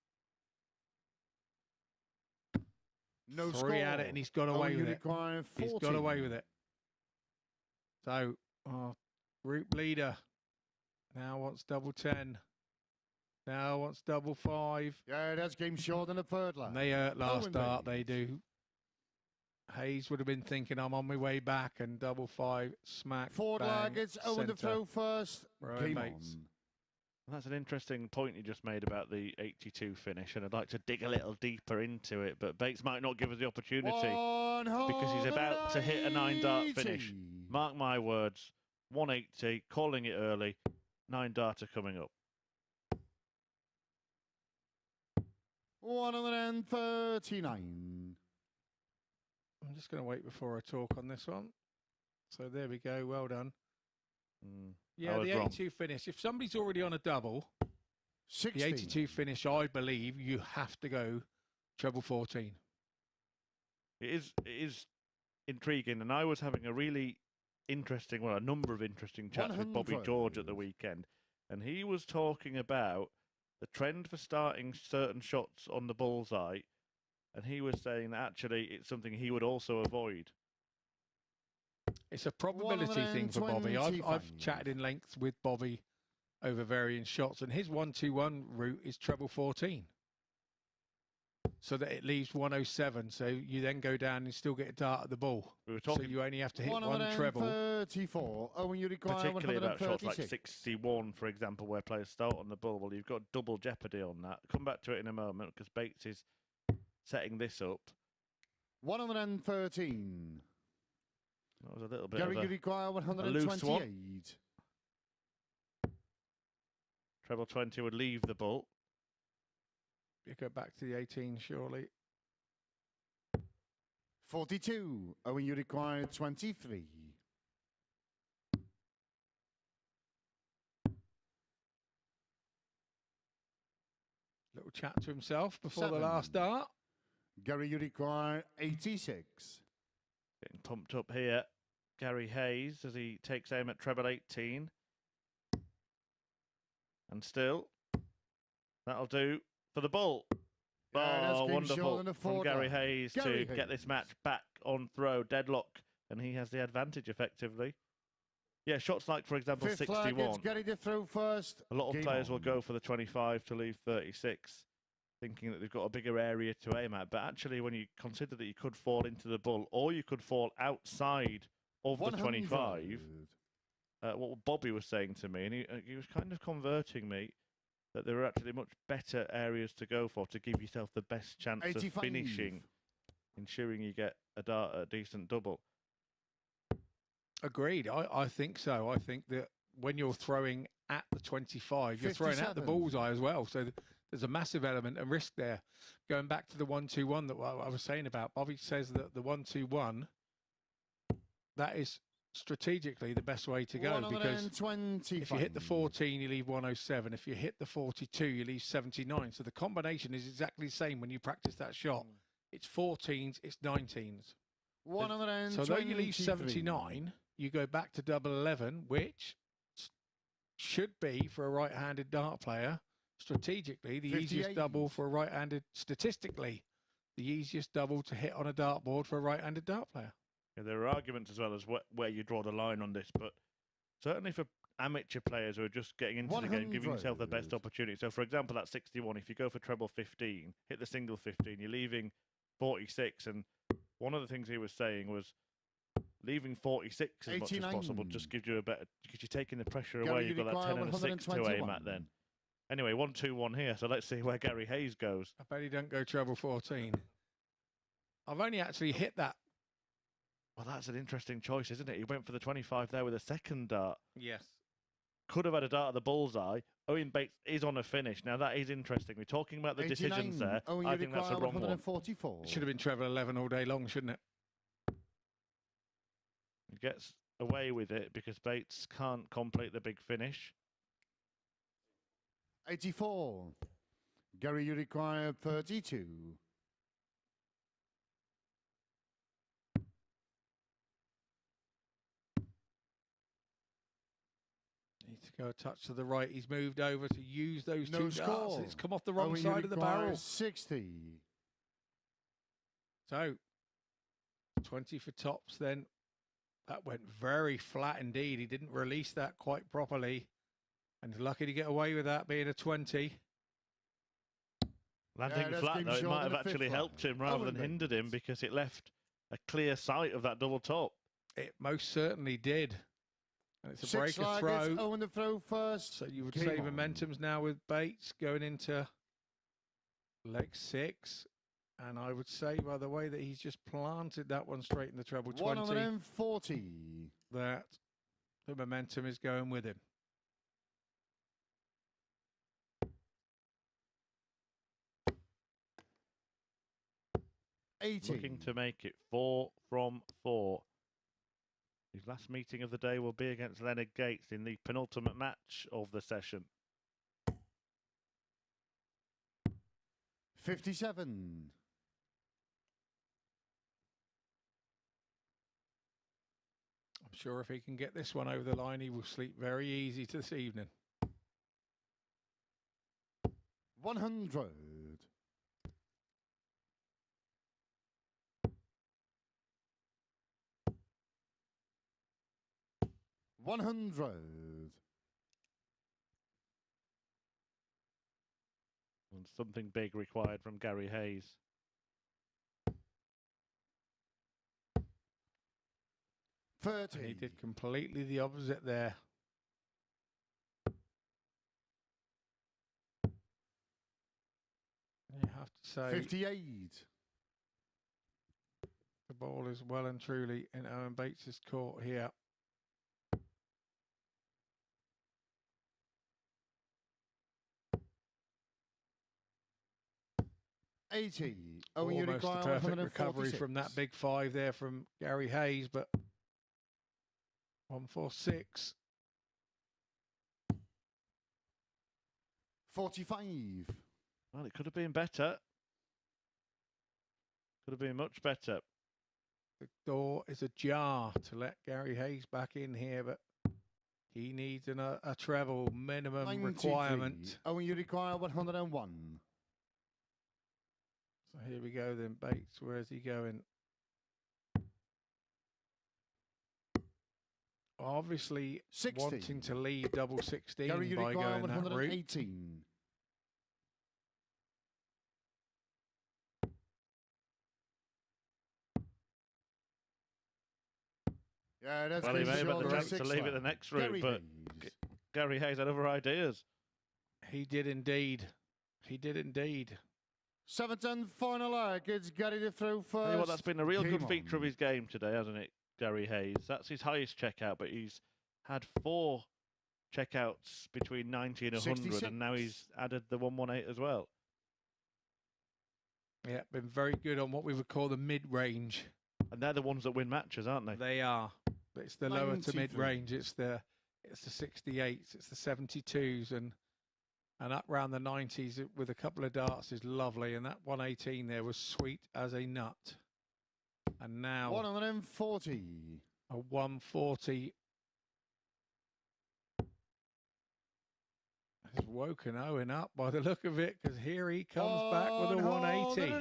E: no
B: 3
E: score.
B: at it, and he's got away with it. He's got away with it. So, group leader now wants double 10. Now wants double 5.
E: Yeah, that's game short in the third leg.
B: And they hurt last start, they do. Hayes would have been thinking, I'm on my way back, and double 5, smack,
E: Forward leg, it's Owen to throw first. Game on.
D: That's an interesting point you just made about the 82 finish, and I'd like to dig a little deeper into it, but Bates might not give us the opportunity because he's about to hit a 9-dart finish. Mark my words, 180, calling it early, 9-darter coming up.
E: 139.
B: I'm just going to wait before I talk on this one. So there we go, well done. Yeah, the 82 finish. If somebody's already on a double,
E: 16.
B: The 82 finish, I believe you have to go treble 14.
D: It is intriguing, and I was having a really interesting, well, a number of interesting chats with Bobby George at the weekend, and he was talking about the trend for starting certain shots on the bullseye, and he was saying that actually it's something he would also avoid.
B: It's a probability thing for Bobby. I've chatted in length with Bobby over varying shots, and his 1-2-1 route is treble 14. so that it leaves 107. So you then go down and still get a dart at the ball.
D: We were talking
B: so you only have to hit one treble.
E: 134. Owen, you require
D: particularly about shots like
E: 136.
D: 61, for example, where players start on the ball. Well, you've got double jeopardy on that. Come back to it in a moment because Bates is setting this up.
E: 113.
D: That was a little bit
E: Gary,
D: of
E: you require
D: loose
E: 128.
D: one. Treble 20 would leave the ball.
B: You go back to the 18, surely.
E: 42. Owen, you require 23.
B: Little chat to himself before
E: 7.
B: the last dart.
E: Gary, you require 86.
D: Getting pumped up here. Gary Hayes as he takes aim at treble 18. And still, that'll do for the ball.
E: Yeah,
D: oh, wonderful from Gary
E: line.
D: Hayes
E: Gary
D: to get this match back on throw, deadlock, and he has the advantage effectively. Yeah, shots like, for example, 61.
E: Gary to throw first.
D: A lot of players will go for the 25 to leave 36, thinking that they've got a bigger area to aim at. But actually, when you consider that you could fall into the bull or you could fall outside of 100. The 25, what Bobby was saying to me, and he was kind of converting me, that there are actually much better areas to go for to give yourself the best chance
E: 85.
D: of finishing, ensuring you get a decent double.
B: Agreed. I think so. I think that when you're throwing at the 25, you're throwing at the
E: 57.
B: bullseye as well. So there's a massive element of risk there. Going back to the 1-2-1 that I was saying about, Bobby says that the 1-2-1, that is strategically the best way to go, because if you hit the 14, you leave 107. If you hit the 42, you leave 79. So the combination is exactly the same when you practice that shot. It's 14s, it's 19s. So though you leave 79, you go back to double 11, which should be for a right-handed dart player strategically the
E: 58.
B: easiest double for a right-handed, statistically the easiest double to hit on a dartboard for a right-handed dart player.
D: Yeah, there are arguments as well as where you draw the line on this, but certainly for amateur players who are just getting into the game, giving yourself the best opportunity. So, for example, at 61, if you go for treble 15, hit the single 15, you're leaving 46. And one of the things he was saying was leaving 46 as much as possible just gives you a better, because you're taking the pressure away. You've got that 10 and a 6 to aim at then. Anyway, 1-2-1 here. So let's see where Gary Hayes goes.
B: I bet he don't go treble 14. I've only actually hit that.
D: Well, that's an interesting choice, isn't it? He went for the 25 there with a second dart.
B: Yes.
D: Could have had a dart at the bullseye. Owen Bates is on a finish. Now, that is interesting. We're talking about the decisions there. I think that's a wrong one.
B: It should have been treble 11 all day long, shouldn't it?
D: He gets away with it because Bates can't complete the big finish.
E: 84. Gary, you require 32.
B: Needs to go a touch to the right. He's moved over to use those
E: No
B: two
E: score.
B: darts. It's come off the wrong
E: Owen,
B: side of the barrel.
E: 60.
B: So 20 for tops then. That went very flat indeed. He didn't release that quite properly. And he's lucky to get away with that being a 20.
D: Landing flat, though, it might have actually helped him rather than hindered him, because it left a clear sight of that double top.
B: It most certainly did. And it's a breaker throw.
E: Owen the throw first.
B: So you would say momentum's now with Bates going into leg 6. And I would say, by the way, that he's just planted that one straight in the treble 20.
E: 140.
B: That the momentum is going with him.
E: 80.
D: Looking to make it 4 from 4. His last meeting of the day will be against Leonard Gates in the penultimate match of the session.
E: 57.
B: I'm sure if he can get this one over the line, he will sleep very easy this evening.
E: 100. 100.
D: and something big required from Gary Hayes.
B: And he did completely the opposite there. You have to say
E: 58.
B: the ball is well and truly in Owen Bates' court here. Almost a perfect recovery from that big 5 there from Gary Hayes, but 146.
E: 45.
D: Well, it could have been better. Could have been much better.
B: The door is ajar to let Gary Hayes back in here, but he needs a treble minimum
E: 93.
B: requirement.
E: Owen, you require 101.
B: So here we go then, Bates. Where's he going? Obviously
E: 60.
B: wanting to lead double 16
E: Gary, you
B: by
E: require
B: going that route.
E: 118. Yeah, that's
D: Well, he may have had the
E: short.
D: chance to leave it the next route, but Gary Hayes had other ideas.
B: He did indeed. He did indeed.
E: 7th and final leg. It's Gary to throw first.
D: Tell you what, that's been a real
E: Game
D: good feature of his game today, hasn't it, Gary Hayes? That's his highest checkout, but he's had 4 checkouts between 90 and 100,
E: 66.
D: and now he's added the 118 as well.
B: Yeah, been very good on what we would call the mid-range.
D: And they're the ones that win matches, aren't they?
B: They are. It's the lower to
E: 93.
B: mid-range. It's the 68s. It's the 72s, and up round the 90s with a couple of darts is lovely. And that 118 there was sweet as a nut. And now
E: 140.
B: a 140 has woken Owen up by the look of it, because here he comes back with a 180.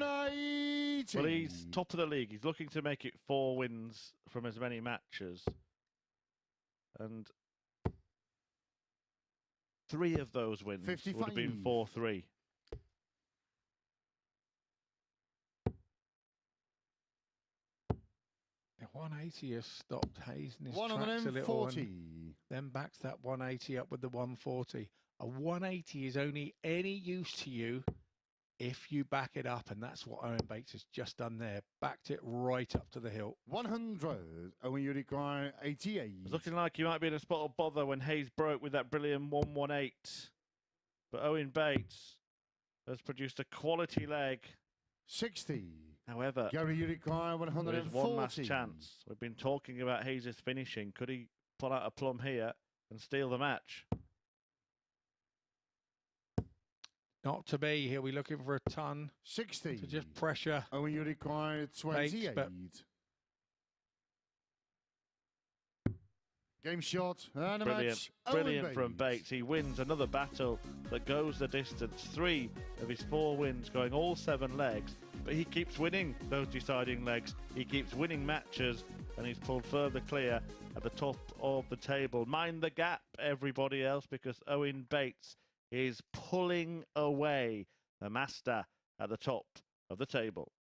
D: Well, he's top of the league. He's looking to make it 4 wins from as many matches. And 3 of those wins
E: 55.
D: would have been 4-3.
B: The 180 has stopped Hayes in his tracks a little, and then backs that 180 up with the 140. A 180 is only any use to you if you back it up, and that's what Owen Bates has just done there. Backed it right up to the hill.
E: 100. Owen, you require 88.
D: It's looking like he might be in a spot of bother when Hayes broke with that brilliant 118. But Owen Bates has produced a quality leg.
E: 60.
D: However,
E: Gary, you require 140.
D: there is one last chance. We've been talking about Hayes' finishing. Could he pull out a plum here and steal the match?
B: Not to be. He'll be looking for a ton
E: 60.
B: to just pressure.
E: Owen, you require 28.
B: but
E: Game shot and a
D: Brilliant,
E: match.
D: brilliant
E: Owen
D: from Bates. He wins another battle that goes the distance. 3 of his 4 wins going all 7 legs, but he keeps winning those deciding legs. He keeps winning matches, and he's pulled further clear at the top of the table. Mind the gap, everybody else, because Owen Bates is pulling away the master at the top of the table.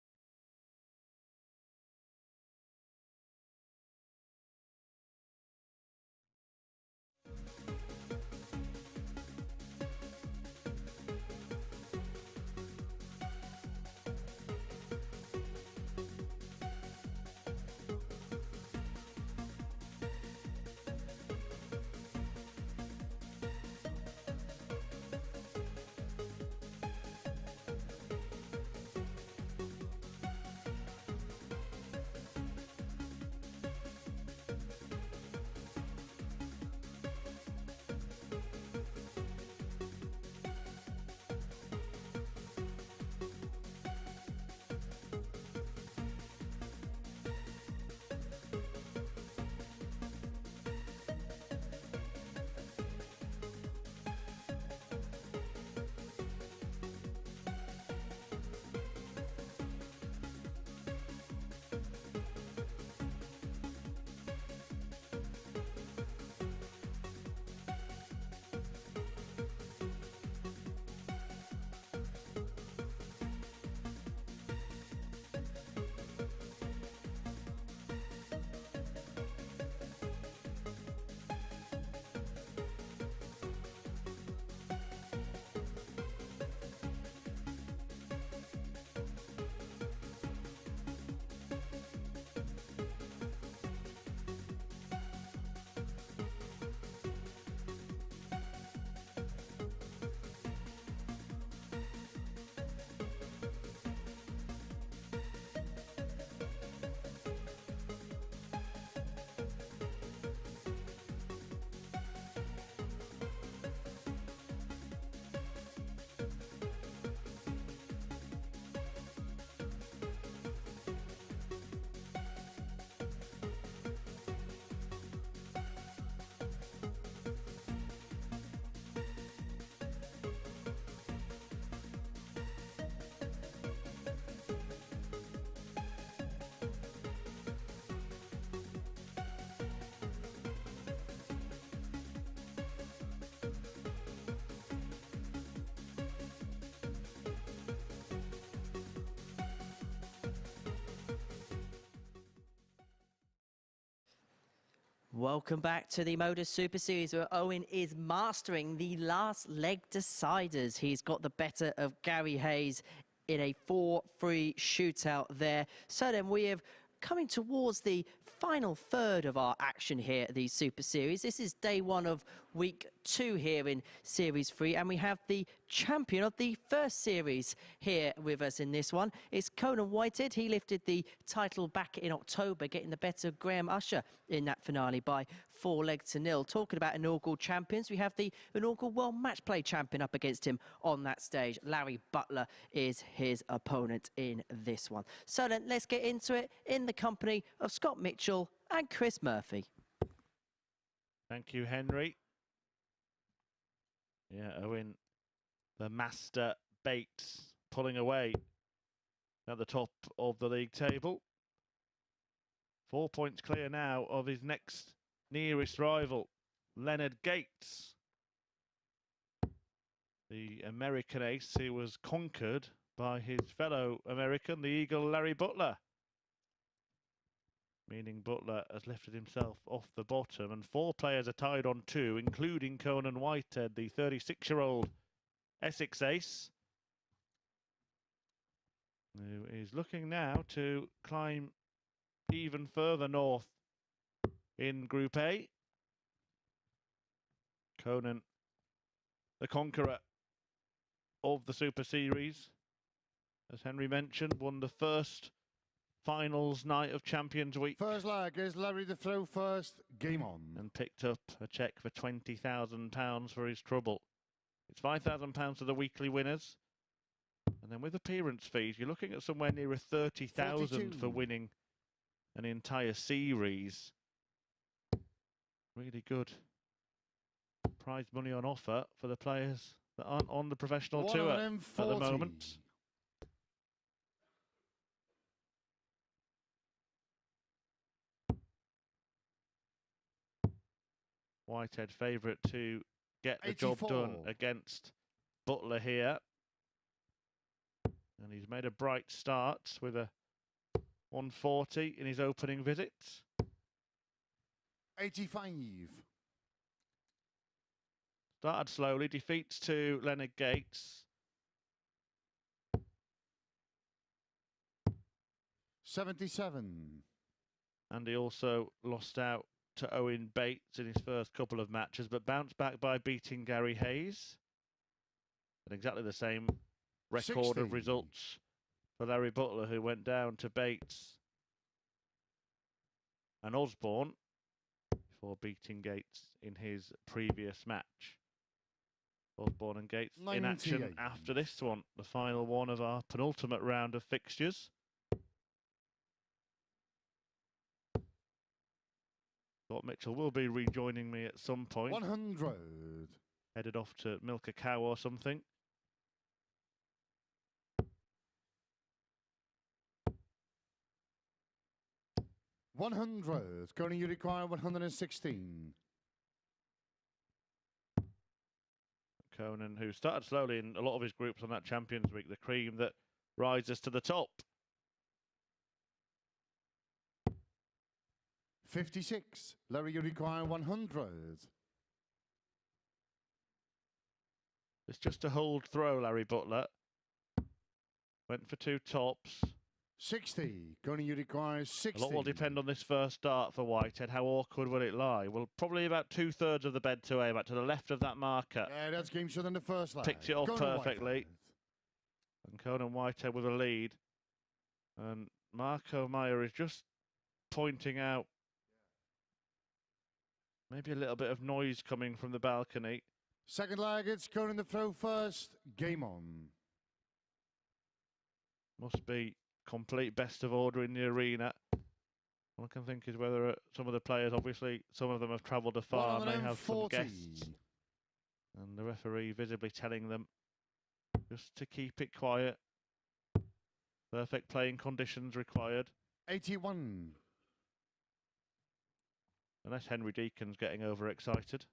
A: Welcome back to the MODUS Super Series, where Owen is mastering the last leg deciders. He's got the better of Gary Hayes in a 4-3 shootout there. So then we have coming towards the final third of our action here at the Super Series. This is day one of week 2 here in Series 3, and we have the champion of the first series here with us in this one. It's Conan Whitehead. He lifted the title back in October, getting the better of Graham Usher in that finale by 4-0. Talking about inaugural champions, we have the inaugural World Match Play champion up against him on that stage. Larry Butler is his opponent in this one. So then let's get into it in the company of Scott Mitchell and Chris Murphy.
D: Thank you, Henry. Yeah, Owen, the master Bates, pulling away at the top of the league table. 4 points clear now of his next nearest rival, Leonard Gates, the American ace who was conquered by his fellow American, the Eagle Larry Butler. Meaning Butler has lifted himself off the bottom, and 4 players are tied on 2, including Conan Whitehead, the 36-year-old Essex ace, who is looking now to climb even further north in Group A. Conan, the conqueror of the Super Series, as Henry mentioned, won the first finals night of Champions Week.
E: First leg is Larry the throw first, game on.
D: And picked up a cheque for £20,000 for his trouble. It's £5,000 to the weekly winners. And then with appearance fees, you're looking at somewhere near a 30,000 for winning an entire series. Really good prize money on offer for the players that aren't on the professional tour at the moment. Whitehead favourite to get the 84. Job done against Butler here. And he's made a bright start with a 140 in his opening visit.
E: 85.
D: Started slowly, defeats to Leonard Gates.
E: 77.
D: And he also lost out to Owen Bates in his first couple of matches, but bounced back by beating Gary Hayes. And exactly the same record
E: 60.
D: of results for Larry Butler, who went down to Bates and Osbourne before beating Gates in his previous match. Osbourne and Gates 98. In action after this one, the final one of our penultimate round of fixtures. Scott Mitchell will be rejoining me at some point.
E: 100.
D: Headed off to milk a cow or something.
E: $100. Going you require 116.
D: Conan, who started slowly in a lot of his groups on that Champions Week, the cream that rises to the top.
E: 56. Larry, you require 100.
D: It's just a hold throw, Larry Butler. Went for 2 tops.
E: 60. Going you require 60.
D: A lot will depend on this first start for Whitehead. How awkward will it lie? Well, probably about 2/3 of the bed to aim at, to the left of that marker.
E: Yeah, that's game shot in the first leg.
D: Picked it off perfectly. And Conan Whitehead with a lead. And Marco Meyer is just pointing out maybe a little bit of noise coming from the balcony.
E: Second leg, it's Conan the throw first. Game on.
D: Must be complete best of order in the arena. All I can think is whether some of the players, obviously, some of them have travelled afar, may have some guests. And the referee visibly telling them just to keep it quiet. Perfect playing conditions required.
E: 81.
D: Unless Henry Deacon's getting overexcited.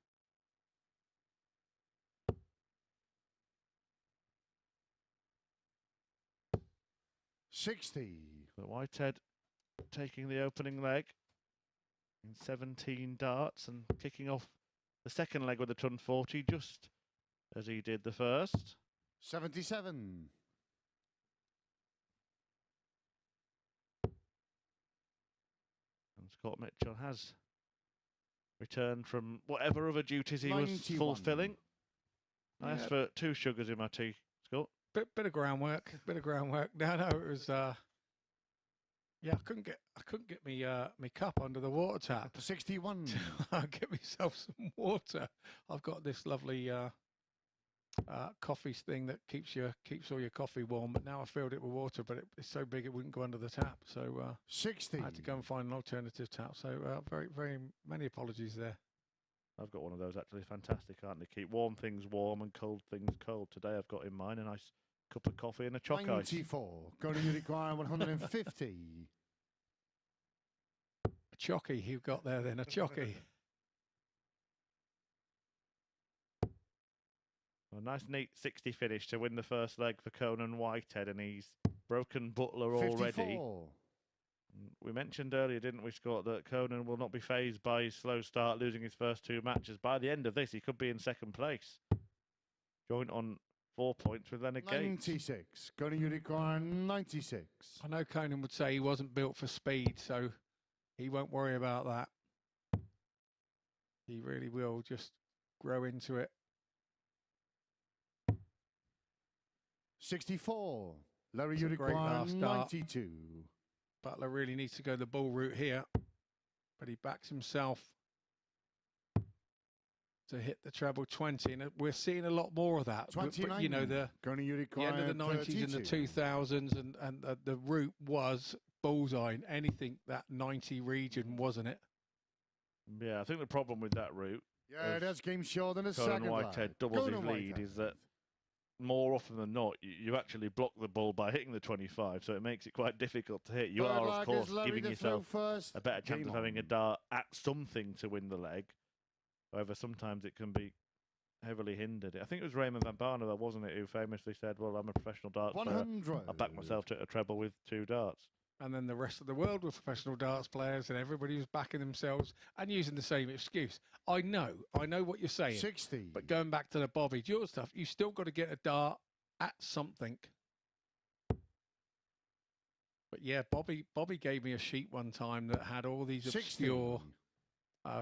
E: $60.
D: But Whitehead taking the opening leg. in 17 darts and kicking off the second leg with a ton 40, just as he did the first.
E: 77.
D: And Scott Mitchell has returned from whatever other duties he
E: 91.
D: was fulfilling. I asked for 2 sugars in my tea, Scott.
B: Bit of groundwork. No, it was. Yeah, I couldn't get me my cup under the water tap.
E: 61.
B: Get myself some water. I've got this lovely coffee thing that keeps all your coffee warm. But now I filled it with water, but it's so big it wouldn't go under the tap. So
E: 60.
B: I had to go and find an alternative tap. So very many apologies there.
D: I've got one of those actually. Fantastic, aren't they? Keep warm things warm and cold things cold. Today I've got in mine a nice cup of coffee and a choc ice.
E: 94. Going to require 150.
B: A chocky you've got there then, a chocky.
D: A nice neat 60 finish to win the first leg for Conan Whitehead, and he's broken Butler
E: 54.
D: already. We mentioned earlier, didn't we, Scott, that Conan will not be fazed by his slow start, losing his first 2 matches. By the end of this, he could be in second place. Joint on 4 points with Leonard Gates.
E: 96. Going to require 96.
B: I know Conan would say he wasn't built for speed, so he won't worry about that. He really will just grow into it.
E: 64. Larry,
B: It's
E: you
B: a great
E: require
B: last start.
E: 92.
B: Butler really needs to go the ball route here, but he backs himself to hit the treble 20, and we're seeing a lot more of that.
E: 29.
B: You know, the
E: Going to
B: end
E: require
B: of the 90s and the 2000s, and the route was bullseye in anything that 90 region, wasn't it?
D: Yeah, I think the problem with that route,
E: Yeah, that's game shorter than a
D: Conan
E: second
D: Whitehead
E: leg.
D: doubles his
E: Conan
D: lead,
E: Whitehead.
D: is that more often than not, you actually block the ball by hitting the 25, so it makes it quite difficult to hit. You
E: Third
D: are, of
E: leg
D: course,
E: is Larry
D: giving
E: to
D: yourself
E: throw first.
D: a better chance
E: Game
D: of having a
E: on.
D: dart at something to win the leg. However, sometimes it can be heavily hindered. I think it was Raymond van Barneveld, wasn't it, who famously said, well, I'm a professional darts player.
E: 100.
D: I back myself to a treble with 2 darts.
B: And then the rest of the world were professional darts players, and everybody was backing themselves and using the same excuse. I know what you're saying.
E: 60.
B: But going back to the Bobby George stuff, you still got to get a dart at something. But yeah, Bobby gave me a sheet one time that had all these
E: 60.
B: obscure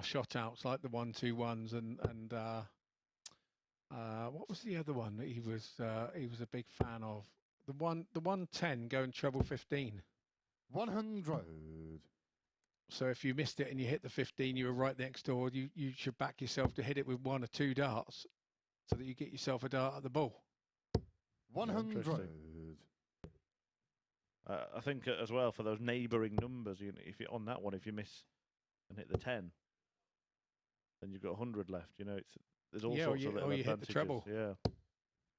B: shot outs, like the 1-2-1s and what was the other one that he was a big fan of? The 110 going treble 15.
E: 100.
B: So if you missed it and you hit the 15, you were right next door. You should back yourself to hit it with 1 or 2 darts, so that you get yourself a dart at the ball.
E: 100.
D: I think as well for those neighbouring numbers, if you're on that one, if you miss and hit the 10, then you've got 100 left. There's all sorts of little
B: you hit the
D: advantages.
B: treble.
D: Yeah.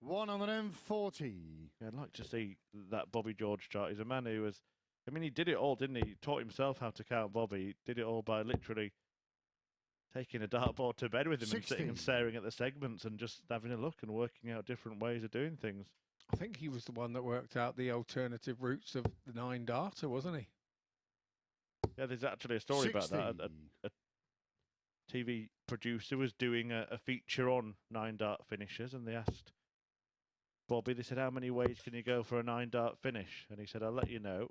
E: 140.
D: Yeah, I'd like to see that Bobby George chart. He's a man who was, he did it all, didn't he? He taught himself how to count Bobby. He did it all by literally taking a dartboard to bed with him
E: 60.
D: and sitting and staring at the segments and just having a look and working out different ways of doing things.
B: I think he was the one that worked out the alternative routes of the 9 darter, wasn't he?
D: Yeah, there's actually a story
E: 60.
D: about that. A TV producer was doing a feature on 9 dart finishes, and they asked Bobby, they said, how many ways can you go for a 9 dart finish? And he said, I'll let you know.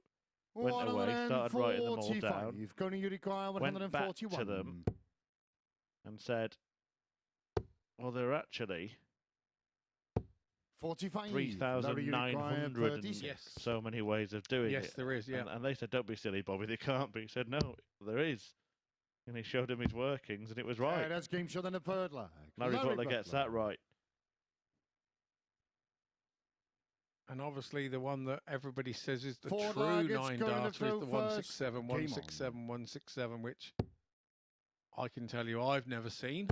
D: Went away, started writing them all down,
E: Going to require
D: went back
E: 141.
D: to them and said, well, there are actually
E: 45.
D: 3,900
B: Yes.
D: so many ways of doing it.
B: Yes, there is, yeah.
D: And they said, don't be silly, Bobby, they can't be. He said, no, there is. And he showed him his workings, and it was right.
E: Yeah, that's game shot in the third leg.
D: Larry Butler gets that right.
B: And obviously the one that everybody says is the
E: 4
B: true
E: targets
B: 9
E: going to
B: darter is
E: throw
B: the
E: first.
B: 167,
E: Game
B: 167, 167, which I can tell you I've never seen.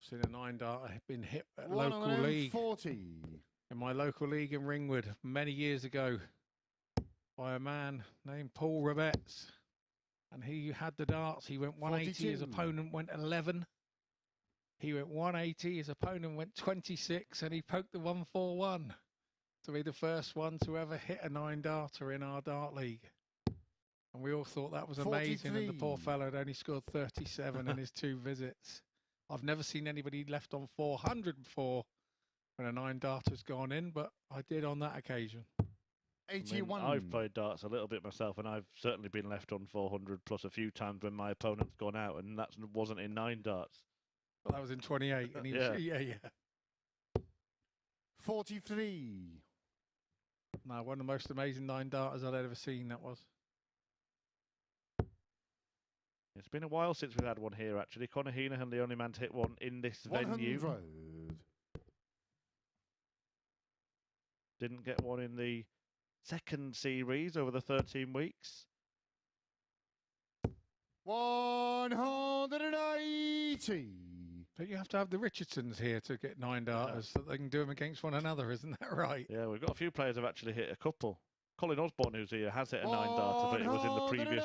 B: Seen a 9 darter been hit at local league.
E: 140.
B: In my local league in Ringwood many years ago by a man named Paul Roberts. And he had the darts. He went 180, his
E: 42.
B: opponent went 11. He went 180, his opponent went 26, and he poked the 141 to be the first one to ever hit a 9 darter in our dart league. And we all thought that was amazing, and the poor
E: 43.
B: fellow had only scored 37 in his 2 visits. I've never seen anybody left on 400 before when a 9-darter's gone in, but I did on that occasion.
E: 81.
D: I've played darts a little bit myself, and I've certainly been left on 400 plus a few times when my opponent's gone out, and that wasn't in 9 darts.
B: But that was in 28, and he
D: Yeah.
B: was, yeah.
E: 43.
B: No, one of the most amazing 9-darters I'd ever seen, that was.
D: It's been a while since we've had one here, actually. Conor Heenahan, the only man to hit one in this venue.
E: 100.
D: Didn't get one in the second series over the 13 weeks.
E: 180.
B: But you have to have the Richardsons here to get 9-darters, so they can do them against one another, isn't that right?
D: Yeah, we've got a few players who have actually hit a couple. Colin Osbourne, who's here, has hit a 9-darter, but it was in the previous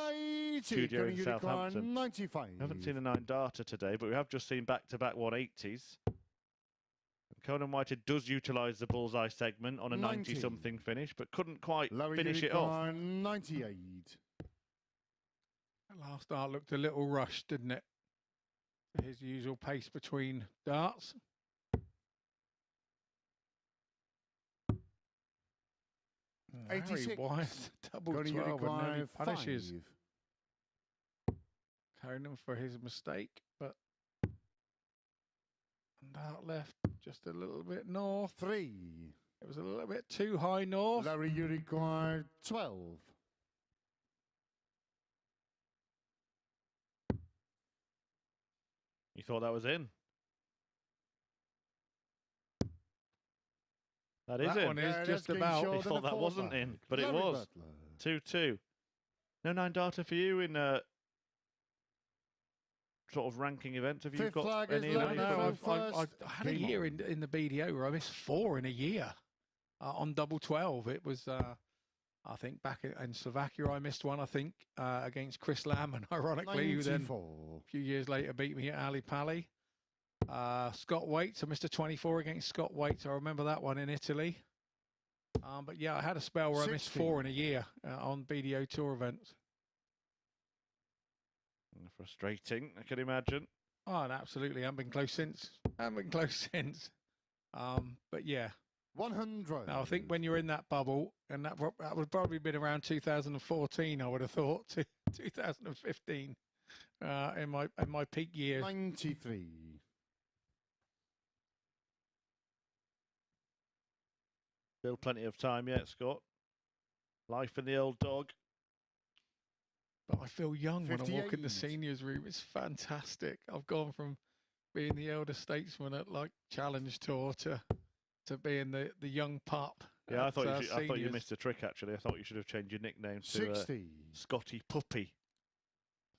D: studio in Southampton.
E: 95.
D: We haven't seen a 9-darter today, but we have just seen back-to-back 180s. Conan Whitehead does utilise the bullseye segment on a 90-something finish, but couldn't quite finish it off.
E: 98.
B: That last dart looked a little rushed, didn't it? His usual pace between darts. Larry
E: 86.
B: Wise, double
E: Gonna
B: 12 and nearly
E: require
B: punishes
E: 5.
B: Conan for his mistake, but dart left just a little bit north.
E: 3.
B: It was a little bit too high north.
E: Larry, you require 12.
D: You thought that was in? That is
B: That
D: in.
B: one is
E: Yeah,
B: just
E: that's
B: about.
E: game
D: You
E: short.
D: thought that wasn't in, but it was. 2-2. No 9-darter for you in sort of ranking event. Have you
E: Fifth
D: got
E: flag is
D: any?
E: Larry
B: No,
E: First.
B: I had a
E: Game
B: year
E: on.
B: in the BDO where I missed 4 in a year on double 12. It was, I think, back in Slovakia, I missed one, I think, against Chris Lamb, and ironically, who then
E: 94.
B: a few years later beat me at Ali Pali. Scott Waits, I missed a 24 against Scott Waits. I remember that one in Italy. But yeah, I had a spell where I missed
E: 60.
B: 4 in a year on BDO tour events.
D: Frustrating, I can imagine.
B: Oh, and absolutely, I haven't been close since. But yeah.
E: 100.
B: Now, I think when you're in that bubble, and that would probably been around 2014, I would have thought, to 2015, in my peak years.
E: 93.
D: Still plenty of time yet, Scott. Life in the old dog.
B: But I feel young when I walk in the
E: 58.
B: seniors room. It's fantastic. I've gone from being the elder statesman at like Challenge Tour to being the young pup.
D: Yeah, I
B: at,
D: thought I thought you
B: seniors.
D: missed a trick actually. I thought you should have changed your nickname to
E: 60.
D: Scotty Puppy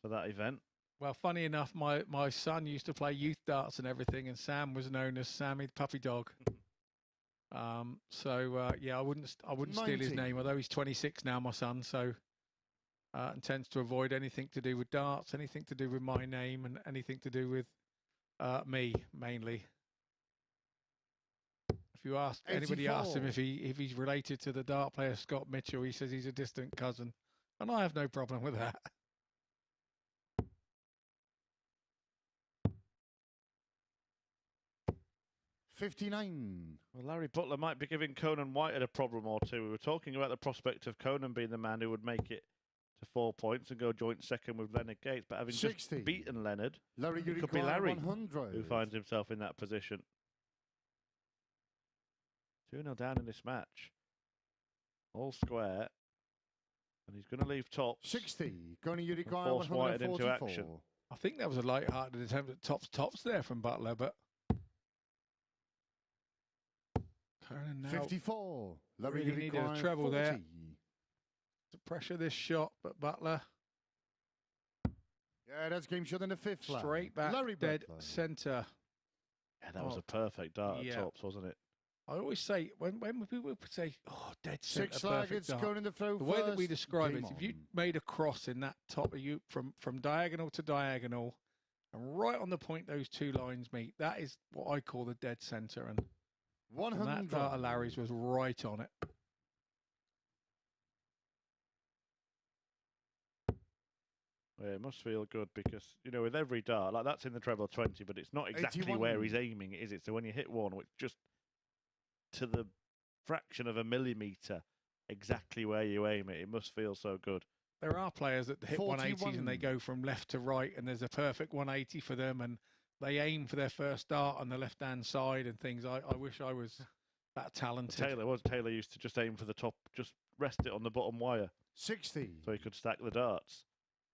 D: for that event.
B: Well, funny enough, my son used to play youth darts and everything, and Sam was known as Sammy the Puppy Dog. Yeah, I wouldn't steal his
E: 90.
B: name, although he's 26 now, my son. So and tends to avoid anything to do with darts, anything to do with my name, and anything to do with me mainly. If you ask anybody, asks him if he's related to the dart player Scott Mitchell, he says he's a distant cousin, and I have no problem with that.
E: $59.
D: Well, Larry Butler might be giving Conan Whitehead a problem or two. We were talking about the prospect of Conan being the man who would make it to 4 points and go joint second with Leonard Gates, but having
E: 60.
D: just beaten Leonard,
E: Larry, you
D: it could be
E: require
D: Larry
E: 100.
D: who finds himself in that position. 2-0 down in this match. All square. And he's going to leave tops.
E: 60. Going to you require
D: force Whitehead into
E: 144.
D: action.
B: I think that was a light-hearted attempt at tops there from Butler, but Conan now
E: 54. Larry,
B: really
E: you
B: needed a
E: require
B: treble
E: 40.
B: there. to pressure this shot, but Butler
E: Yeah, that's game shot in the fifth flag.
B: straight back,
E: Larry
B: dead
E: Butler.
B: centre.
D: Yeah, that was a perfect dart at tops, wasn't it?
B: I always say, when people say, oh, dead centre,
E: Six flag,
B: perfect
E: it's
B: dart,
E: going in the throw
B: the way that we
E: first,
B: describe it
E: game
B: is if you
E: on.
B: made a cross in that top of you from diagonal to diagonal, and right on the point those two lines meet, that is what I call the dead centre. And
E: 100.
B: that dart of Larry's was right on it.
D: Yeah, it must feel good because, you know, with every dart, like that's in the treble 20, but it's not exactly
E: 81.
D: where he's aiming, is it? So when you hit one, which just to the fraction of a millimetre exactly where you aim it, it must feel so good.
B: There are players that hit 180s
E: 41.
B: and they go from left to right, and there's a perfect 180 for them, and they aim for their first dart on the left-hand side and things. I wish I was that talented.
D: Taylor used to just aim for the top, just rest it on the bottom wire
E: 60.
D: so he could stack the darts.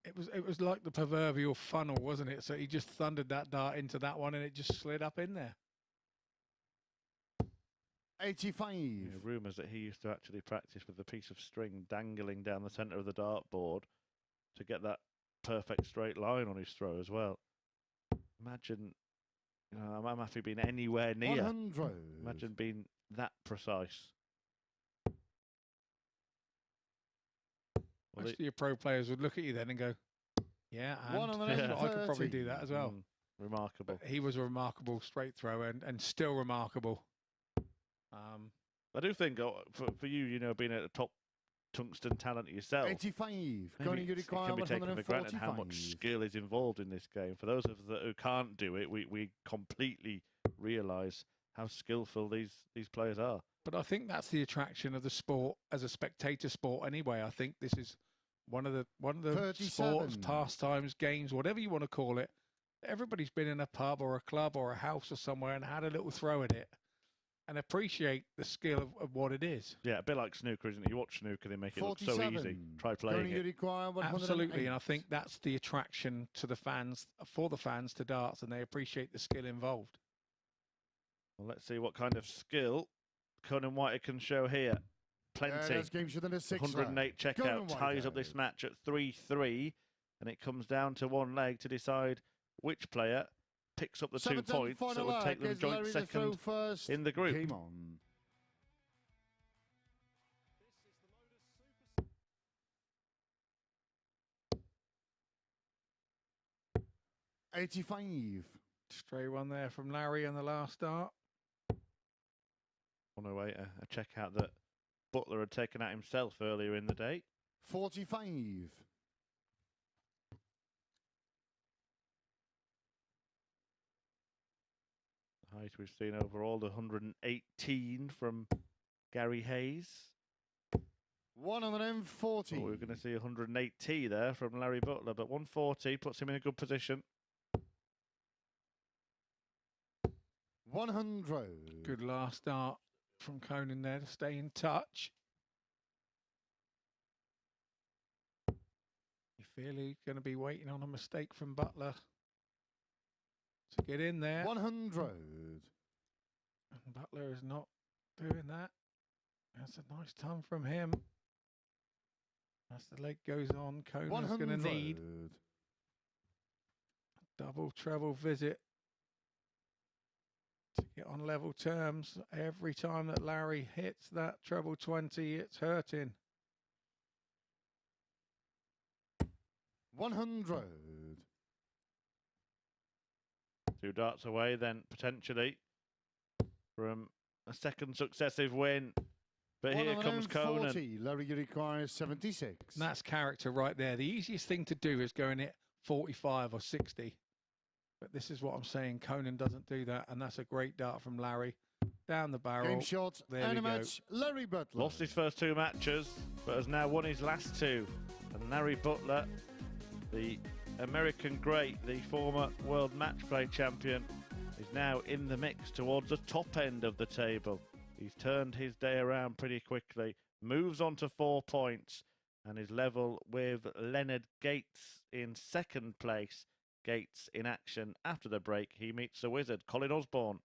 B: It was like the proverbial funnel, wasn't it? So he just thundered that dart into that one, and it just slid up in there.
E: 85.
D: Rumours that he used to actually practice with a piece of string dangling down the centre of the dartboard to get that perfect straight line on his throw as well. Imagine, you know, I'm happy being anywhere near.
E: 100.
D: Imagine being that precise. Well,
B: Most of your pro players would look at you then and go, yeah, and
E: One on the
B: I
E: next
B: could probably
E: 30.
B: do that as well.
D: Remarkable.
B: But he was a remarkable straight thrower and still remarkable.
D: I do think for you, you know, being a top tungsten talent yourself,
E: 85.
D: maybe
E: Going to
D: it can be taken for granted how much skill is involved in this game. For those of us who can't do it, we completely realise how skillful these players are.
B: But I think that's the attraction of the sport as a spectator sport anyway. I think this is one of the
E: 37.
B: sports, pastimes, games, whatever you want to call it. Everybody's been in a pub or a club or a house or somewhere and had a little throw at it and appreciate the skill of what it is.
D: Yeah, a bit like snooker, isn't it? You watch snooker, they make it look so easy. Try playing it.
B: Absolutely, and I think that's the attraction to the fans, for the fans, to darts, and they appreciate the skill involved.
D: Well, let's see what kind of skill Conan Whitehead can show here. Plenty. 108 checkout ties up this match at 3-3, and it comes down to one leg to decide which player picks up the 2 points that would take them joint second in the group.
E: Game on. $85.
B: Stray one there from Larry on the last start.
D: 108, a checkout that Butler had taken out himself earlier in the day.
E: 45.
D: Height we've seen overall, the 118 from Gary Hayes.
E: 140.
D: We're going to see 180 there from Larry Butler, but 140 puts him in a good position.
E: 100.
B: Good last start from Conan there to stay in touch. You feel he's going to be waiting on a mistake from Butler to get in there.
E: 100.
B: And Butler is not doing that. That's a nice time from him. As the leg goes on, Conan's going to need a double treble visit to get on level terms. Every time that Larry hits that treble 20, it's hurting.
E: 100.
D: 2 darts away then, potentially, from a second successive win. But here comes Conan.
E: Larry, you require 76.
B: And that's character right there. The easiest thing to do is go in at 45 or 60. But this is what I'm saying. Conan doesn't do that. And that's a great dart from Larry. Down the barrel.
E: Game shot and a match. Larry Butler.
D: Lost his first 2 matches, but has now won his last 2. And Larry Butler, the American great, the former world match play champion, is now in the mix towards the top end of the table. He's turned his day around pretty quickly, moves on to 4 points, and is level with Leonard Gates in second place. Gates in action after the break. He meets the wizard, Colin Osbourne.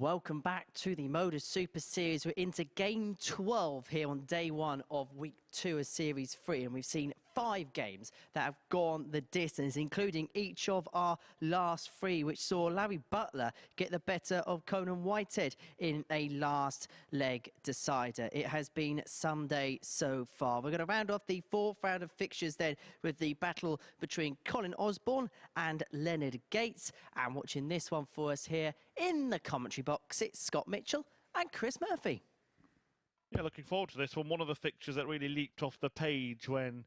A: Welcome back to the MODUS Super Series. We're into game 12 here on day 1 of week 2 of series 3, and we've seen 5 games that have gone the distance, including each of our last 3, which saw Larry Butler get the better of Conan Whitehead in a last leg decider. It has been some day so far. We're going to round off the 4th round of fixtures then with the battle between Colin Osbourne and Leonard Gates. And watching this one for us here in the commentary box, it's Scott Mitchell and Chris Murphy.
D: Yeah, looking forward to this one. One of the fixtures that really leaped off the page when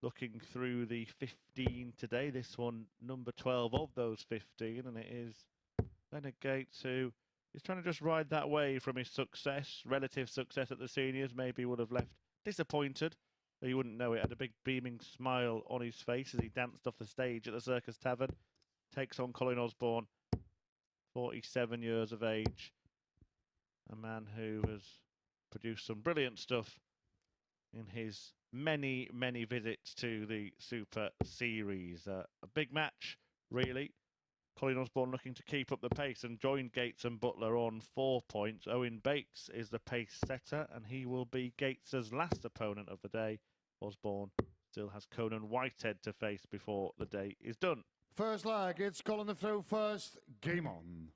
D: looking through the 15 today. This one, number 12 of those 15, and it is Leonard Gates, who is trying to just ride that wave from his success, relative success at the seniors. Maybe would have left disappointed, though you wouldn't know it. Had a big beaming smile on his face as he danced off the stage at the Circus Tavern. Takes on Colin Osbourne, 47 years of age, a man who has produced some brilliant stuff in his many visits to the Super Series. A big match, really. Colin Osbourne looking to keep up the pace and join Gates and Butler on 4 points. Owen Bates is the pace setter, and he will be Gates's last opponent of the day. Osbourne still has Conan Whitehead to face before the day is done.
E: First leg, it's Colin the throw first. Game on.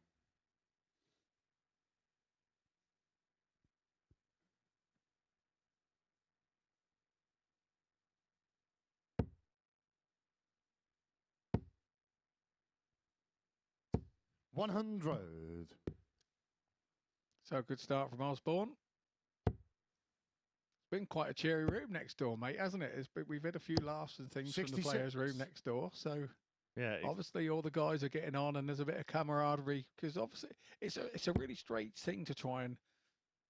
E: $100.
B: So good start from Osbourne. It's been quite a cheery room next door, mate, hasn't it? We've had a few laughs and things 66. From the players' room next door. So yeah, obviously all the guys are getting on, and there's a bit of camaraderie, because obviously it's a really strange thing to try and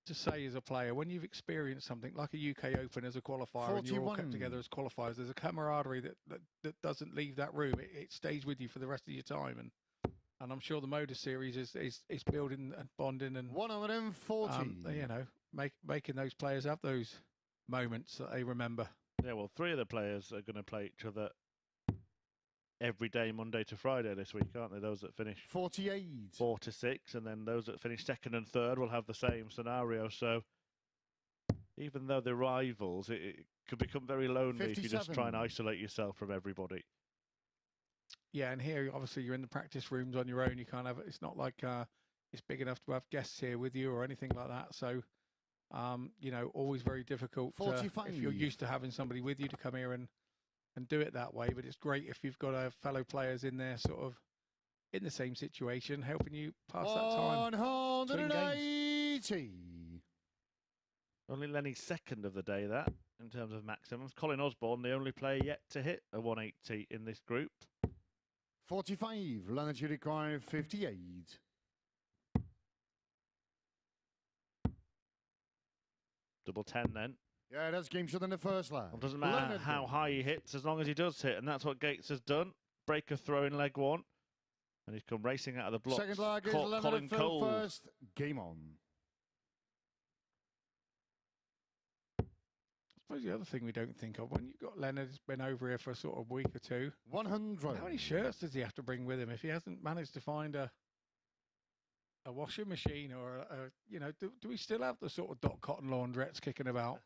B: to say as a player when you've experienced something like a UK Open as a qualifier 41. And you're all kept together as qualifiers. There's a camaraderie that doesn't leave that room. It stays with you for the rest of your time, and I'm sure the MODUS series is building and bonding and
E: 140.
B: You know, making those players have those moments that they remember.
D: Yeah, well, 3 of the players are going to play each other every day, Monday to Friday this week, aren't they? Those that finish
E: 48,
D: 4 to 6, and then those that finish 2nd and 3rd will have the same scenario. So even though they're rivals, it could become very lonely 57. If you just try and isolate yourself from everybody.
B: Yeah, and here obviously you're in the practice rooms on your own. You can't have it. It's not like it's big enough to have guests here with you or anything like that. So you know, always very difficult if you're used to having somebody with you to come here and do it that way. But it's great if you've got fellow players in there sort of in the same situation, helping you pass that time.
E: 180.
D: Only Lenny's 2nd of the day, that, in terms of maximums. Colin Osbourne, the only player yet to hit a 180 in this group.
E: 45. Leonard, you require 58.
D: Double 10 then.
E: Yeah, that's game shot in the first leg.
D: Well, doesn't matter how high he hits, as long as he does hit, and that's what Gates has done. Breaker throw in leg 1, and he's come racing out of the blocks.
E: Second leg is Leonard first. Game on.
B: I suppose the other thing we don't think of, when you've got Leonard who's been over here for a sort of week or 2,
E: 100.
B: How many shirts does he have to bring with him if he hasn't managed to find a washing machine or you know, do we still have the sort of Dot Cotton laundrettes kicking about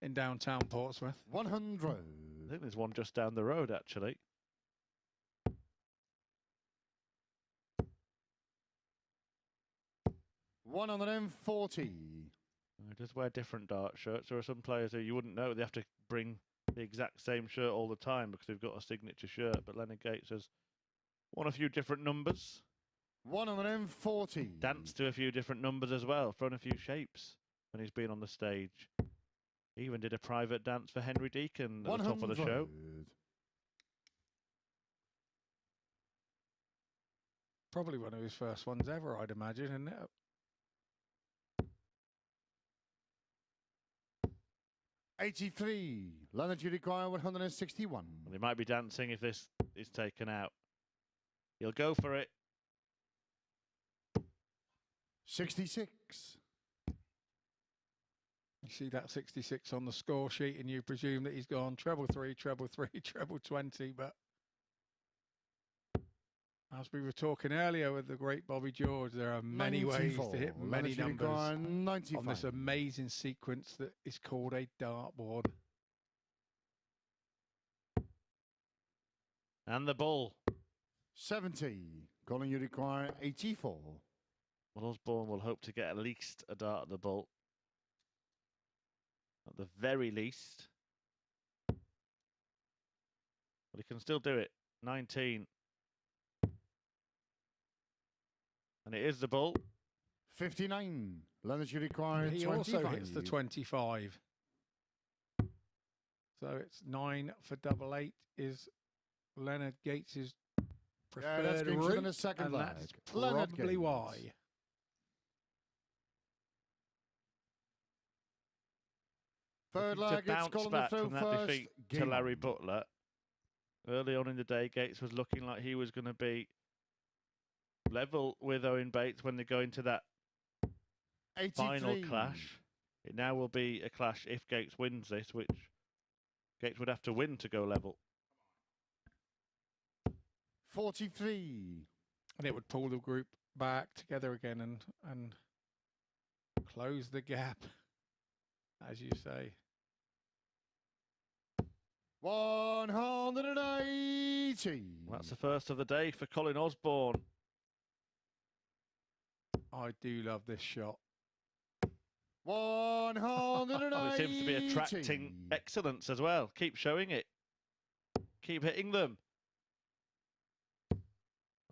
B: in downtown Portsmouth?
E: 100.
D: I think there's one just down the road, actually.
E: $140.
D: I just wear different dart shirts. There are some players who you wouldn't know. They have to bring the exact same shirt all the time because they've got a signature shirt. But Leonard Gates has won a few different numbers.
E: 140.
D: Danced to a few different numbers as well. Thrown a few shapes when he's been on the stage. He even did a private dance for Henry Deacon at the top of the show.
B: Probably one of his first ones ever, I'd imagine, isn't it?
E: $83. Leonard, you require 161.
D: Well, he might be dancing if this is taken out. He'll go for it.
E: 66.
B: You see that 66 on the score sheet, and you presume that he's gone treble 3, treble 3, treble 20, but As we were talking earlier with the great Bobby George, there are many ways to hit many numbers on this amazing sequence that is called a dartboard.
D: And the ball.
E: 70. Colin, you require 84.
D: Well, Osbourne will hope to get at least a dart at the ball. At the very least. But he can still do it. 19. And it is the ball.
E: 59. Leonard, you require
B: He
E: 25.
B: also hits the 25. So it's 9 for double 8 is Leonard Gates' preferred
E: that's good
B: route,
E: in the second
B: and
E: leg.
B: that's
E: Leonard
B: probably
E: Gates.
B: why.
E: Third
D: To
E: leg, it's
D: bounce
E: Colin to
D: back
E: throw
D: from that
E: first.
D: defeat to
E: Game
D: Larry
E: on.
D: Butler. Early on in the day, Gates was looking like he was going to be level with Owen Bates when they go into that
E: 83.
D: final clash. It now will be a clash if Gates wins this, which Gates would have to win to go level.
E: 43.
B: And it would pull the group back together again and close the gap, as you say.
E: 180.
D: That's the first of the day for Colin Osbourne.
B: I do love this shot.
E: 180.
D: It seems to be attracting excellence as well. Keep showing it. Keep hitting them.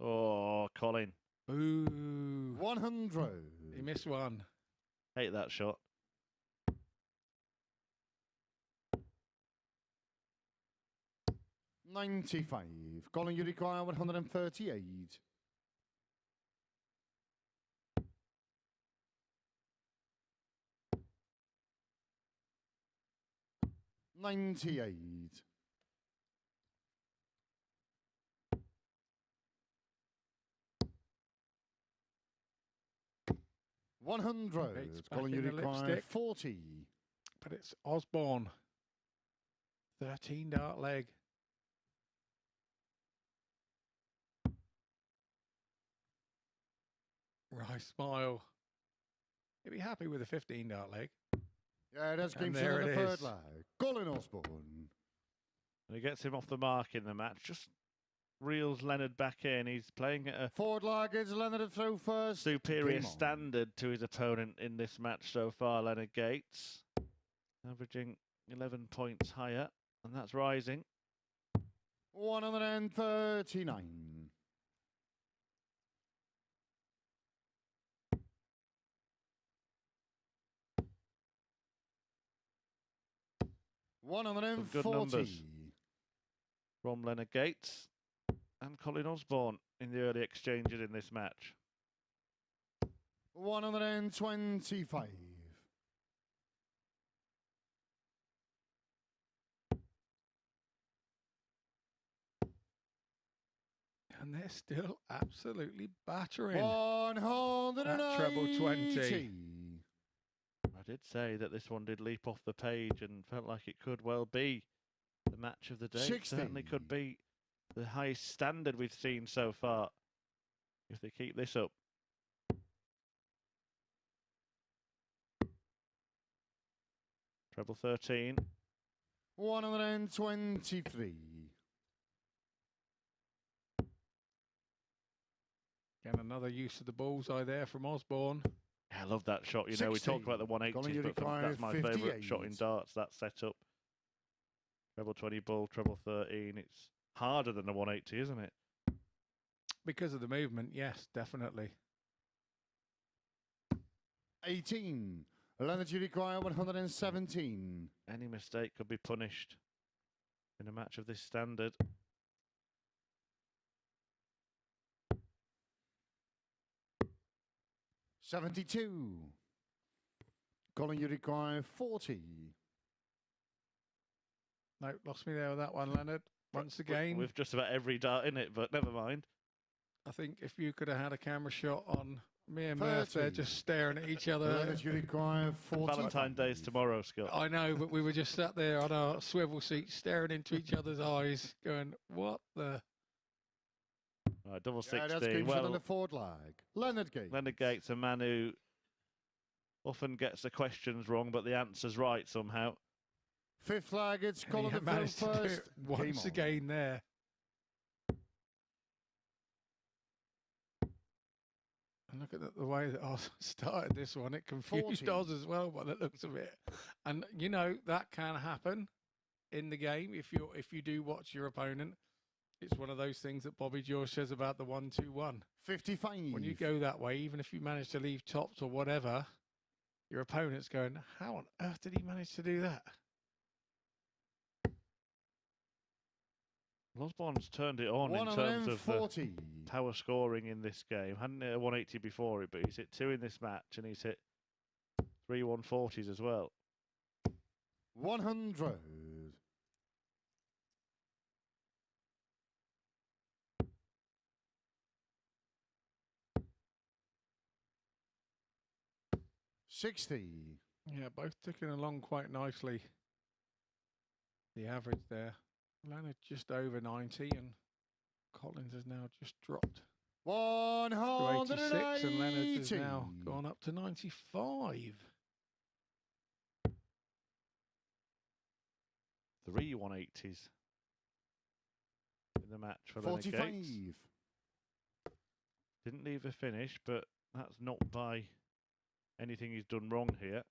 D: Oh, Colin.
B: Ooh.
E: 100.
B: He missed one.
D: Hate that shot.
E: $95. Colin, you require 138. $98. $100.
B: Bates back
E: Colin, you
B: in the
E: require
B: lipstick.
E: 40.
B: But it's Osbourne. 13 dart leg. Right, smile. He'll be happy with a 15 dart leg.
E: Yeah, that's game
B: And
E: set
B: there
E: in the
B: it
E: third
B: is.
E: leg. Colin Osbourne.
D: And he gets him off the mark in the match. Just reels Leonard back in. He's playing at a
E: Forward leg is Leonard to throw first.
D: superior
E: Game on.
D: standard to his opponent in this match so far, Leonard Gates. Averaging 11 points higher, and that's rising.
E: 139.
D: Some good numbers from Leonard Gates and Colin Osbourne in the early exchanges in this match.
E: 125.
B: And they're still absolutely battering.
E: 180.
B: At treble 20.
D: I did say that this one did leap off the page and felt like it could well be the match of the day.
E: 60.
D: Certainly could be the highest standard we've seen so far if they keep this up. Treble 13.
E: 123.
B: Again, another use of the bullseye there from Osbourne.
D: I love that shot. You know, we
E: 60.
D: talked about the 180s, but that's my favourite shot in darts, that setup. Treble 20 bull, treble 13. It's harder than the 180, isn't it?
B: Because of the movement, yes, definitely.
E: 18. Leonard, you require 117.
D: Any mistake could be punished in a match of this standard.
E: $72. Colin, you require 40.
B: No, lost me there with that one, Leonard. Once again,
D: With just about every dart in it, but never mind.
B: I think if you could have had a camera shot on me and Murph, they're
E: 30.
B: just staring at each other.
E: Leonard, you require 40.
D: Valentine's Day's tomorrow, Scott.
B: I know, but we were just sat there on our swivel seats staring into each other's eyes going, what the...
D: Right, double
E: Yeah,
D: 16.
E: that's game shot on
D: Well,
E: the forward leg. Leonard Gates.
D: Leonard Gates, a man who often gets the questions wrong, but the answer's right somehow.
E: Fifth leg, it's
B: And
E: Colin
B: he managed to do
E: first.
B: it once
E: Game on.
B: again there. And look at the way that I started this one. It confused
E: 40.
B: Oz as well by the looks of it. And you know that can happen in the game if you do watch your opponent. It's one of those things that Bobby George says about the 1-2-1.
E: 55.
B: When you go that way, even if you manage to leave tops or whatever, your opponent's going, how on earth did he manage to do that?
D: Osbourne's turned it on in terms of the power scoring in this game. Hadn't hit a 180 before it, but he's hit 2 in this match, and he's hit 3 140s as well.
E: 100. $60.
B: Yeah, both ticking along quite nicely. The average there. Leonard just over 90 and Collins has now just dropped
E: 180.
B: to 86 and Leonard has now gone up to 95.
D: 3 180s in the match for Leonard
E: 45.
D: Gates. Didn't leave a finish, but that's not by anything he's done wrong here.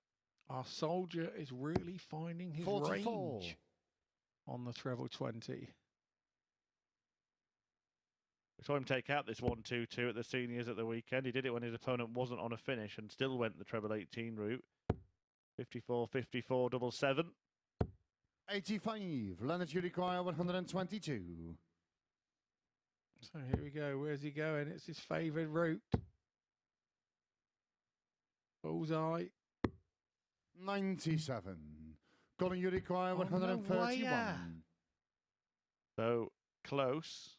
B: Our soldier is really finding his
E: 44.
B: range on the treble 20.
D: We saw him take out this 1-2-2 at the seniors at the weekend. He did it when his opponent wasn't on a finish and still went the treble 18 route. 54-54, double 7.
E: 85. Leonard, you require 122.
B: So here we go. Where's he going? It's his favoured route. Bullseye.
E: 97. Colin, you require 131.
D: So close,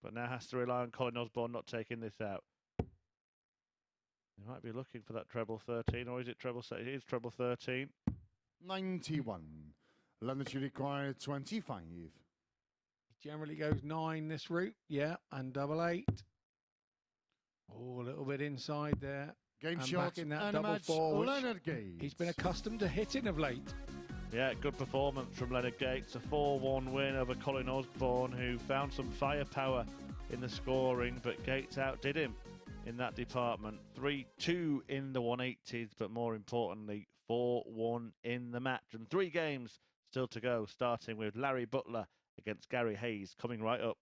D: but now has to rely on Colin Osbourne not taking this out. He might be looking for that treble 13, or is it treble? It is treble 13.
E: 91. Leonard, you require 25.
B: He generally goes 9 this route. Yeah, and double 8. Oh, a little bit inside there.
E: Game
B: and
E: shot
B: back in that
E: and
B: double
E: a match,
B: 4.
E: Leonard Gates.
B: He's been accustomed to hitting of late.
D: Yeah, good performance from Leonard Gates. A 4-1 win over Colin Osbourne, who found some firepower in the scoring, but Gates outdid him in that department. 3-2 in the 180s, but more importantly, 4-1 in the match. And 3 games still to go, starting with Larry Butler against Gary Hayes, coming right up.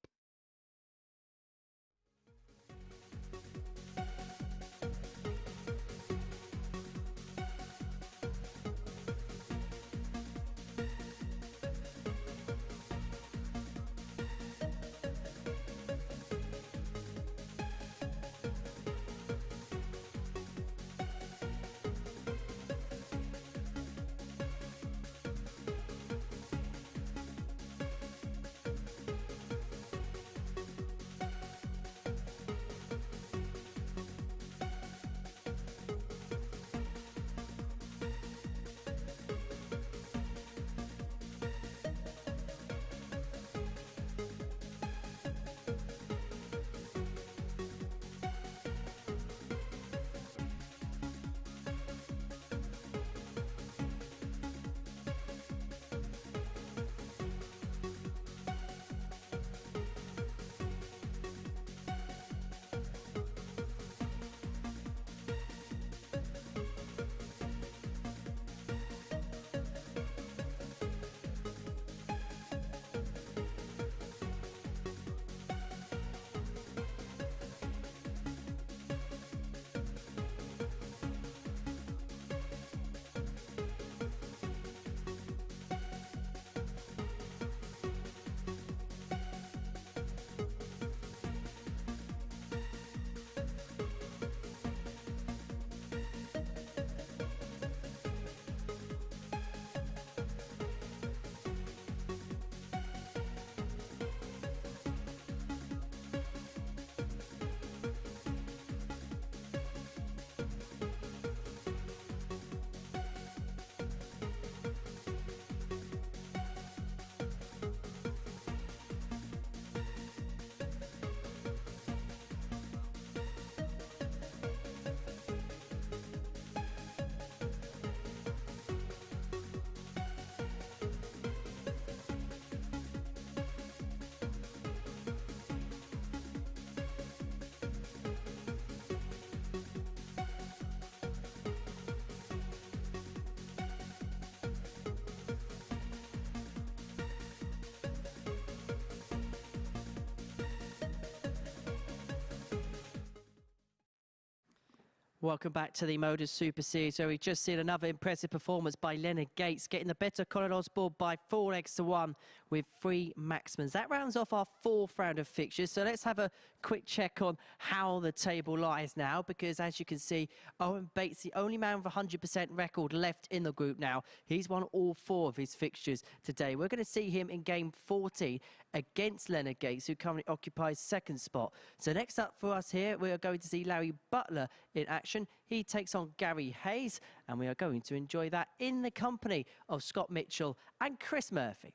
A: Welcome back to the MODUS Super Series, where we've just seen another impressive performance by Leonard Gates, getting the better Colin Osbourne by 4-1 with 3 maximums. That rounds off our 4th round of fixtures. So let's have a quick check on how the table lies now, because as you can see, Owen Bates, the only man with a 100% record left in the group now. He's won all 4 of his fixtures today. We're going to see him in game 14 against Leonard Gates, who currently occupies 2nd spot. So next up for us here, we are going to see Larry Butler in action. He takes on Gary Hayes, and we are going to enjoy that in the company of Scott Mitchell and Chris Murphy.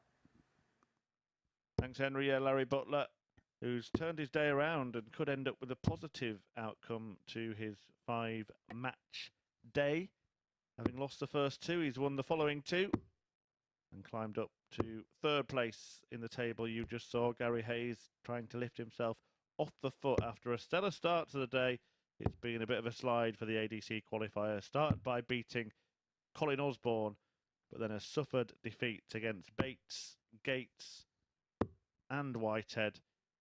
D: Thanks, Henry. Yeah, Larry Butler, who's turned his day around and could end up with a positive outcome to his 5-match day. Having lost the first 2, he's won the following 2 and climbed up to 3rd place in the table. You just saw Gary Hayes trying to lift himself off the foot after a stellar start to the day. It's been a bit of a slide for the ADC qualifier. Started by beating Colin Osbourne, but then has suffered defeats against Bates, Gates and Whitehead,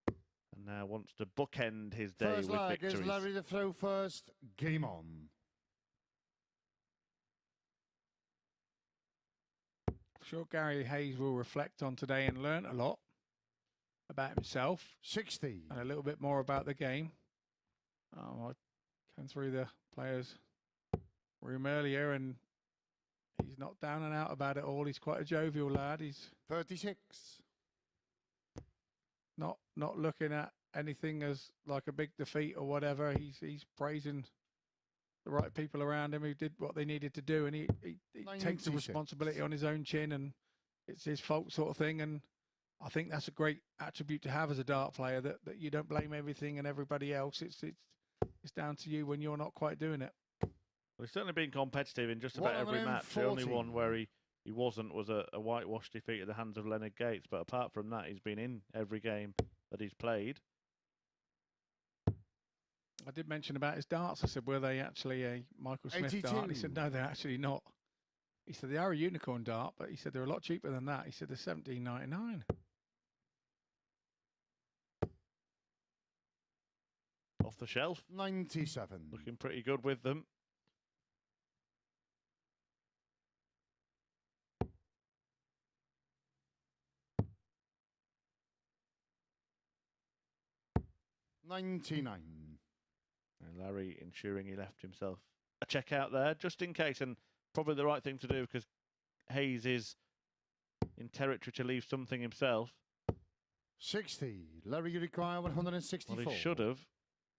D: and now wants to bookend his day
E: First
D: with
E: leg
D: victories.
E: is Larry to throw first. Game on.
B: I'm sure Gary Hayes will reflect on today and learn a lot about himself.
E: 60.
B: And a little bit more about the game. I came through the players' room earlier, and he's not down and out about it all. He's quite a jovial lad. He's
E: 36.
B: not looking at anything as like a big defeat or whatever. He's praising the right people around him who did what they needed to do, and he takes the responsibility on his own chin, and it's his fault sort of thing. And I think that's a great attribute to have as a dart player, that you don't blame everything and everybody else. It's down to you when you're not quite doing it.
D: Well, he's certainly been competitive in just about every match. The only one where he wasn't was a whitewash defeat at the hands of Leonard Gates, but apart from that, he's been in every game that he's played.
B: I did mention about his darts. I said, were they actually a Michael Smith
E: 82.
B: dart? He said, no, they're actually not. He said, they are a unicorn dart, but he said they're a lot cheaper than that. He said they're $17.99.
D: Off the shelf.
E: 97.
D: Looking pretty good with them.
E: $99.
D: And Larry ensuring he left himself a check out there, just in case, and probably the right thing to do, because Hayes is in territory to leave something himself.
E: 60. Larry, you require 164.
D: Well, he should have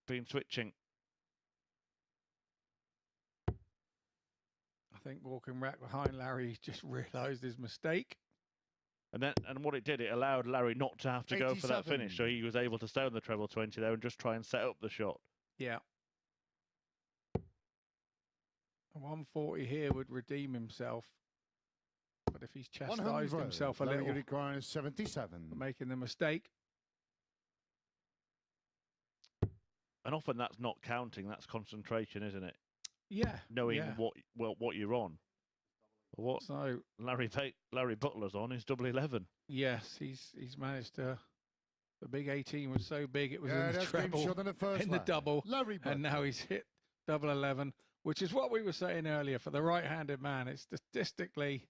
D: been switching.
B: I think walking right behind Larry, he just realised his mistake.
D: And what it did, it allowed Larry not to have to go for that finish, so he was able to stay on the treble 20 there and just try and set up the shot.
B: Yeah. 140 here would redeem himself, but if he's chastised himself a little,
E: Larry requires 77.
B: for making the mistake.
D: And often that's not counting, that's concentration, isn't it?
B: Yeah.
D: Knowing what you're on. What
B: So
D: Larry Butler's on is double 11.
B: yes, he's managed to. The big 18 was so big it was in the treble, in the double, and now he's hit double 11, which is what we were saying earlier. For the right-handed man, it's statistically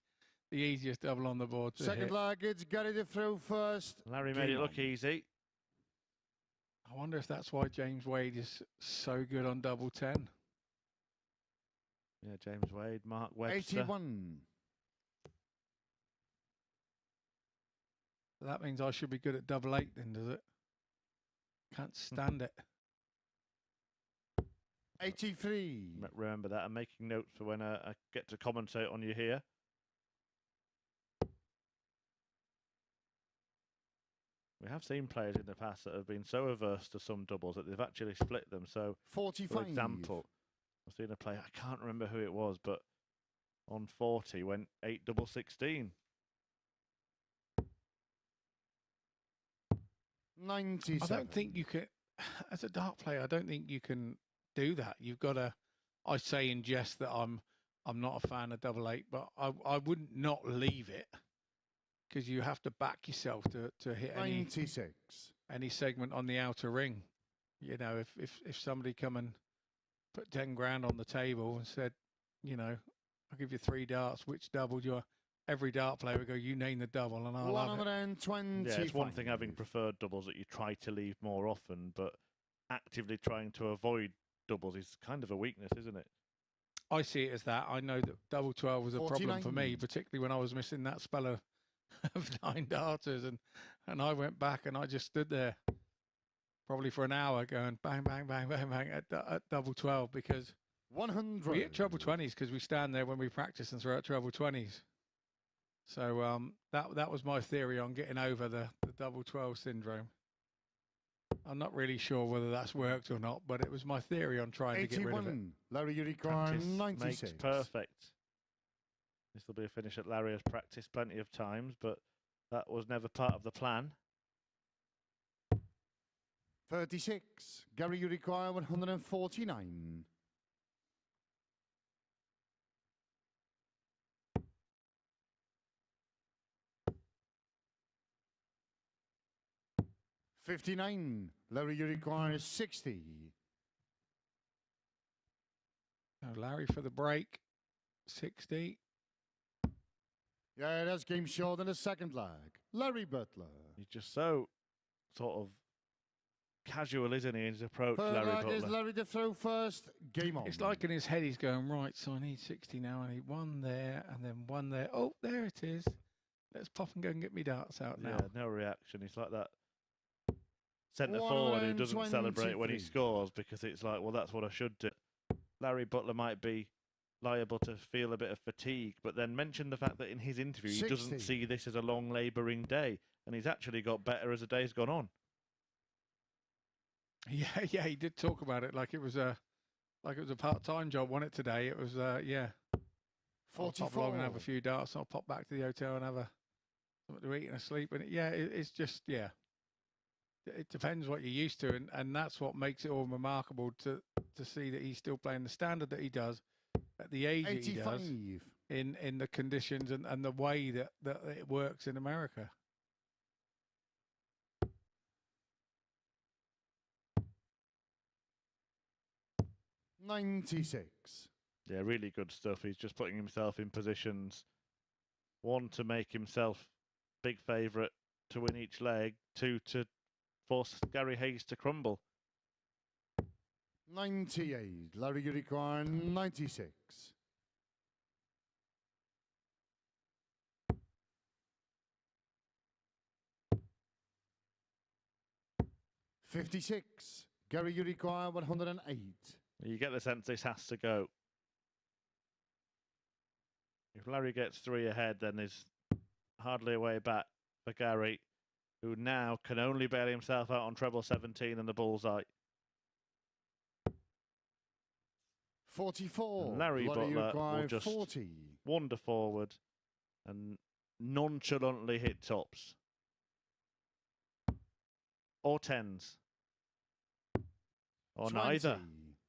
B: the easiest double on the board to
E: Second
B: hit.
E: leg, it's Gary to throw first.
D: Larry made it look easy.
B: I wonder if that's why James Wade is so good on double 10.
D: Yeah, James Wade, Mark Webster.
E: 81.
B: So that means I should be good at double 8 then, does it? Can't stand it.
E: 83.
D: Remember that. I'm making notes for when I get to commentate on you here. We have seen players in the past that have been so averse to some doubles that they've actually split them. So,
E: 45.
D: for example, I've seen a player, I can't remember who it was, but on 40 went 8 double 16.
E: 97.
B: I don't think you can, as a dart player, I don't think you can do that. You've got to, I say in jest that I'm not a fan of double 8, but I wouldn't not leave it, because you have to back yourself to hit
E: 96.
B: any segment on the outer ring. You know, if somebody come and put 10 grand on the table and said, you know, I'll give you 3 darts. Which double do you? Every dart player would go, you name the double, and I'll have it.
E: 120.
D: Yeah, it's one thing having preferred doubles that you try to leave more often, but actively trying to avoid doubles is kind of a weakness, isn't it?
B: I see it as that. I know that double 12 was a problem for me, particularly when I was missing that spell of 9 darters, and I went back and I just stood there probably for an hour going bang, bang, bang, bang, bang at double 12 because
E: 100.
B: we hit treble 20s because we stand there when we practice and throw out treble 20s. So that was my theory on getting over the double 12 syndrome. I'm not really sure whether that's worked or not, but it was my theory on trying to get rid of it.
E: Larry, you require 96.
D: Makes perfect. This will be a finish that Larry has practiced plenty of times, but that was never part of the plan.
E: 36. Gary, you require 149. $59. Larry, you require 60.
B: Now Larry for the break, 60.
E: Yeah, that's game short in the second leg. Larry Butler.
D: He's just so sort of casual, isn't he, in his approach, Larry Butler?
E: Is Larry to throw first. Game on.
B: It's like in his head he's going, right, so I need 60 now. I need 1 there and then 1 there. Oh, there it is. Let's pop and go and get me darts out now.
D: Yeah, no reaction. He's like that centre forward who doesn't celebrate when he scores because it's like, well, that's what I should do. Larry Butler might be liable to feel a bit of fatigue, but then mention the fact that in his interview
E: 60.
D: he doesn't see this as a long labouring day, and he's actually got better as the day's gone on.
B: Yeah, he did talk about it like it was a part-time job, wasn't it? Today it was, yeah.
E: 44.
B: I'll pop along and have a few darts. I'll pop back to the hotel and have something to eat and a sleep. And it's just, yeah. It depends what you're used to, and that's what makes it all remarkable to see that he's still playing the standard that he does at the age that he does in the conditions and the way that it works in America.
E: $96.
D: Yeah, really good stuff. He's just putting himself in positions, 1, to make himself big favourite to win each leg, 2, to force Gary Hayes to crumble.
E: 98. Larry, you require 96. $56. Gary, you require 108.
D: You get the sense this has to go. If Larry gets 3 ahead, then there's hardly a way back for Gary, who now can only bail himself out on treble 17 and the bullseye.
E: 44.
D: And Larry Butler will just
E: 40.
D: wander forward and nonchalantly hit tops. Or 10s. Or
E: 20.
D: neither.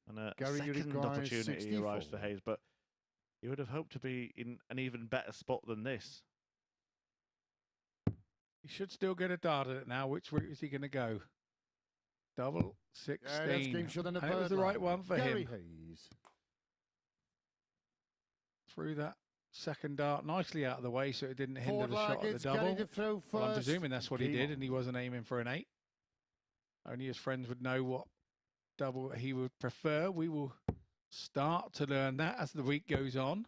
D: And a
E: Gary,
D: second opportunity
E: 64.
D: arrives for Hayes, but you would have hoped to be in an even better spot than this.
B: He should still get a dart at it now. Which route is he going to go? Double 16.
E: Yeah, that's game short in the
B: and it was the right one for
E: Gary
B: him.
E: Hayes.
B: Threw that second dart nicely out of the way so it didn't hinder the shot at the double.
E: To throw first.
B: Well, I'm presuming that's what he
E: Game
B: did,
E: on.
B: and he wasn't aiming for an 8. Only his friends would know what double he would prefer. We will start to learn that as the week goes on.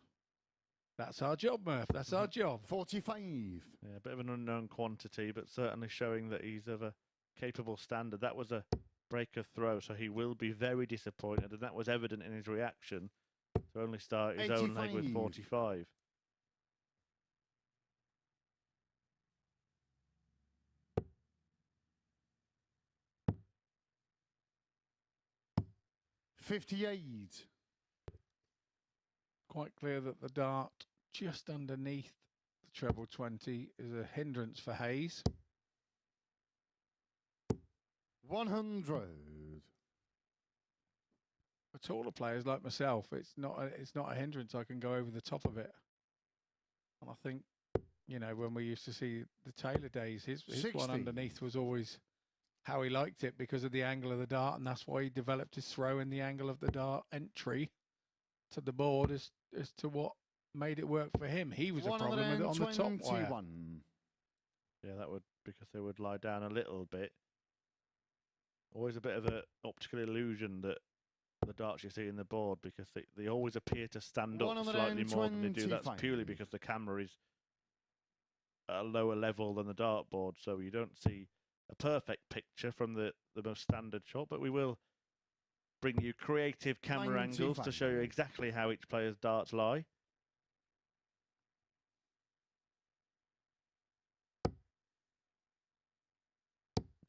B: That's our job, Murph. That's our job.
E: 45.
D: Yeah, a bit of an unknown quantity, but certainly showing that he's of a capable standard. That was a breaker throw, so he will be very disappointed, and that was evident in his reaction to only start his own leg with 45.
E: $58.
B: Quite clear that the dart just underneath the treble 20 is a hindrance for Hayes.
E: 100.
B: For taller players like myself, it's not a hindrance. I can go over the top of it. And I think, you know, when we used to see the Taylor days, his one
E: 60.
B: underneath was always how he liked it because of the angle of the dart, and that's why he developed his throw in the angle of the dart entry to the board as to what made it work for him. He was a problem with it on the top wire.
D: Yeah, that would, because they would lie down a little bit. Always a bit of an optical illusion that the darts you see in the board, because they always appear to stand up slightly more than they do. That's purely because the camera is at a lower level than the dartboard, so you don't see a perfect picture from the most standard shot, but we will bring you creative camera angles to show you exactly how each player's darts lie.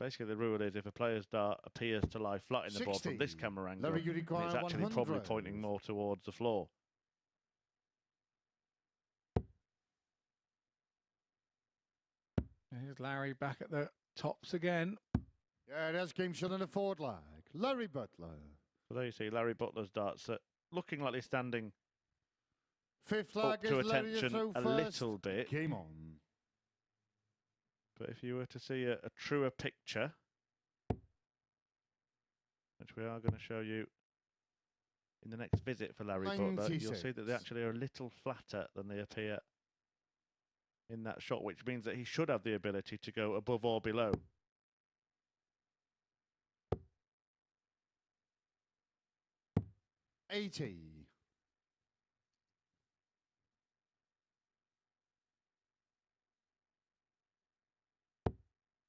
D: Basically, the rule is if a player's dart appears to lie flat in the board from this camera angle, it's actually probably pointing more towards the floor.
B: Here's Larry back at the tops again.
E: Yeah, there's game shot in the forward leg. Larry Butler.
D: So there you see Larry Butler's darts looking like they're standing
E: Fifth
D: up
E: leg
D: to
E: is Larry
D: attention
E: throw
D: a
E: first.
D: little bit.
E: Game on.
D: But if you were to see a truer picture, which we are going to show you in the next visit for Larry Butler, you'll see that they actually are a little flatter than they appear in that shot, which means that he should have the ability to go above or below.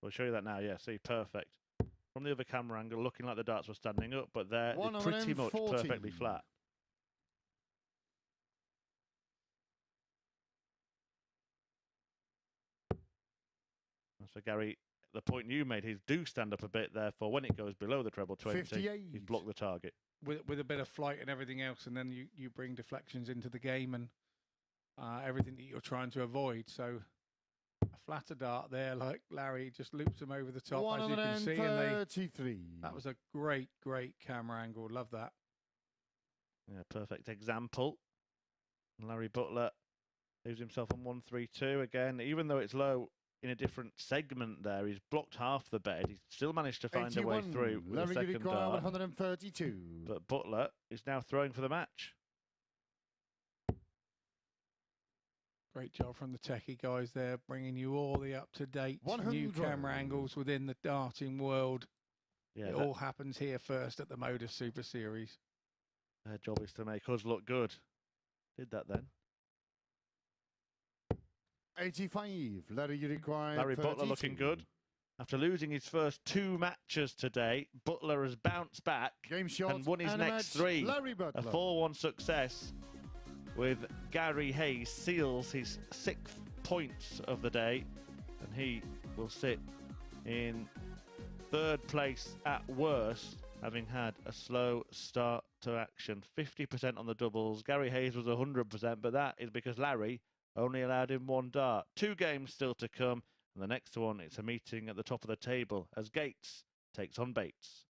D: We'll show you that now. Yeah, see, perfect. From the other camera angle, looking like the darts were standing up, but they're pretty much perfectly flat. So, Gary, the point you made, his do stand up a bit, therefore, when it goes below the treble 20, he's blocked the target.
B: With a bit of flight and everything else, and then you bring deflections into the game and everything that you're trying to avoid. So a flatter dart there, like Larry, just loops them over the top, as you can see. And that was a great camera angle. Love that.
D: Yeah, perfect example. And Larry Butler leaves himself on 1-3-2 again, even though it's low in a different segment there. He's blocked half the bed. He's still managed to find a way through with the second dart.
E: 132.
D: But Butler is now throwing for the match.
B: Great job from the techie guys there, bringing you all the up-to-date new camera angles within the darting world. Yeah, it all happens here first at the MODUS Super Series.
D: Their job is to make us look good. Did that then.
E: 85. Larry
D: Butler looking good. After losing his first 2 matches today, Butler has bounced back and won his next 3. A 4-1 success with Gary Hayes seals his 6th points of the day, and he will sit in 3rd place at worst, having had a slow start to action. 50% on the doubles. Gary Hayes was 100%, but that is because Larry only allowed him 1 dart. 2 games still to come, and the next one, it's a meeting at the top of the table as Gates takes on Bates.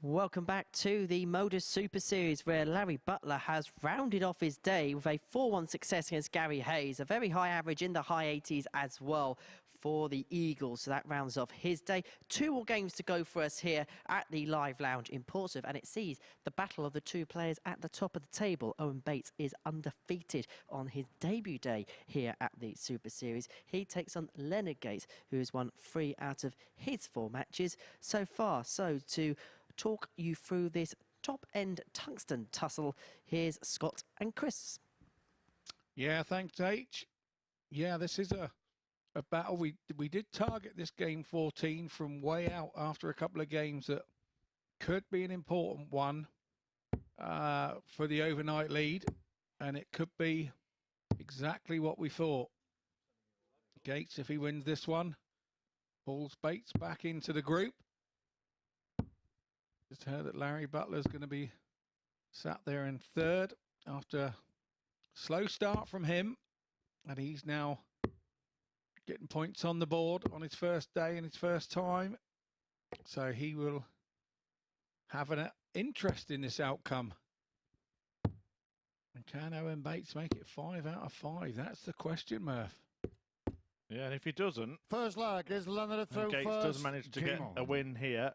A: Welcome back to the MODUS Super Series, where Larry Butler has rounded off his day with a 4-1 success against Gary Hayes. A very high average in the high 80s as well for the Eagles. So that rounds off his day. 2 more games to go for us here at the Live Lounge in Portsmouth, and it sees the battle of the 2 players at the top of the table. Owen Bates is undefeated on his debut day here at the Super Series. He takes on Leonard Gates, who has won 3 out of his 4 matches so far. So to talk you through this top-end tungsten tussle, here's Scott and Chris.
B: Yeah, thanks, H. Yeah, this is a battle. We did target this game 14 from way out after a couple of games that could be an important one for the overnight lead, and it could be exactly what we thought. Gates, if he wins this one, pulls Bates back into the group. Just heard that Larry Butler's going to be sat there in 3rd after a slow start from him, and he's now getting points on the board on his first day and his first time. So he will have an interest in this outcome. And can Owen Bates make it 5 out of 5? That's the question, Murph.
D: Yeah, and if he doesn't,
E: First leg is Leonard to throw
D: Gates
E: first.
D: does manage to get a win here.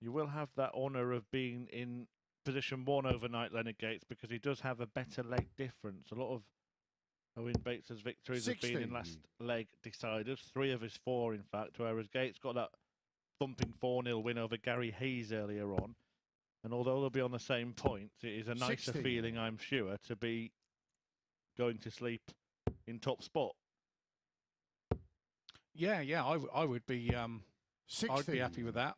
D: You will have that honour of being in position 1 overnight, Leonard Gates, because he does have a better leg difference. A lot of Owen Bates' victories have been in last leg deciders, 3 of his 4, in fact, whereas Gates got that thumping 4-0 win over Gary Hayes earlier on. And although they'll be on the same points, it is a nicer feeling, I'm sure, to be going to sleep in top spot.
B: Yeah, I would be I'd be happy with that.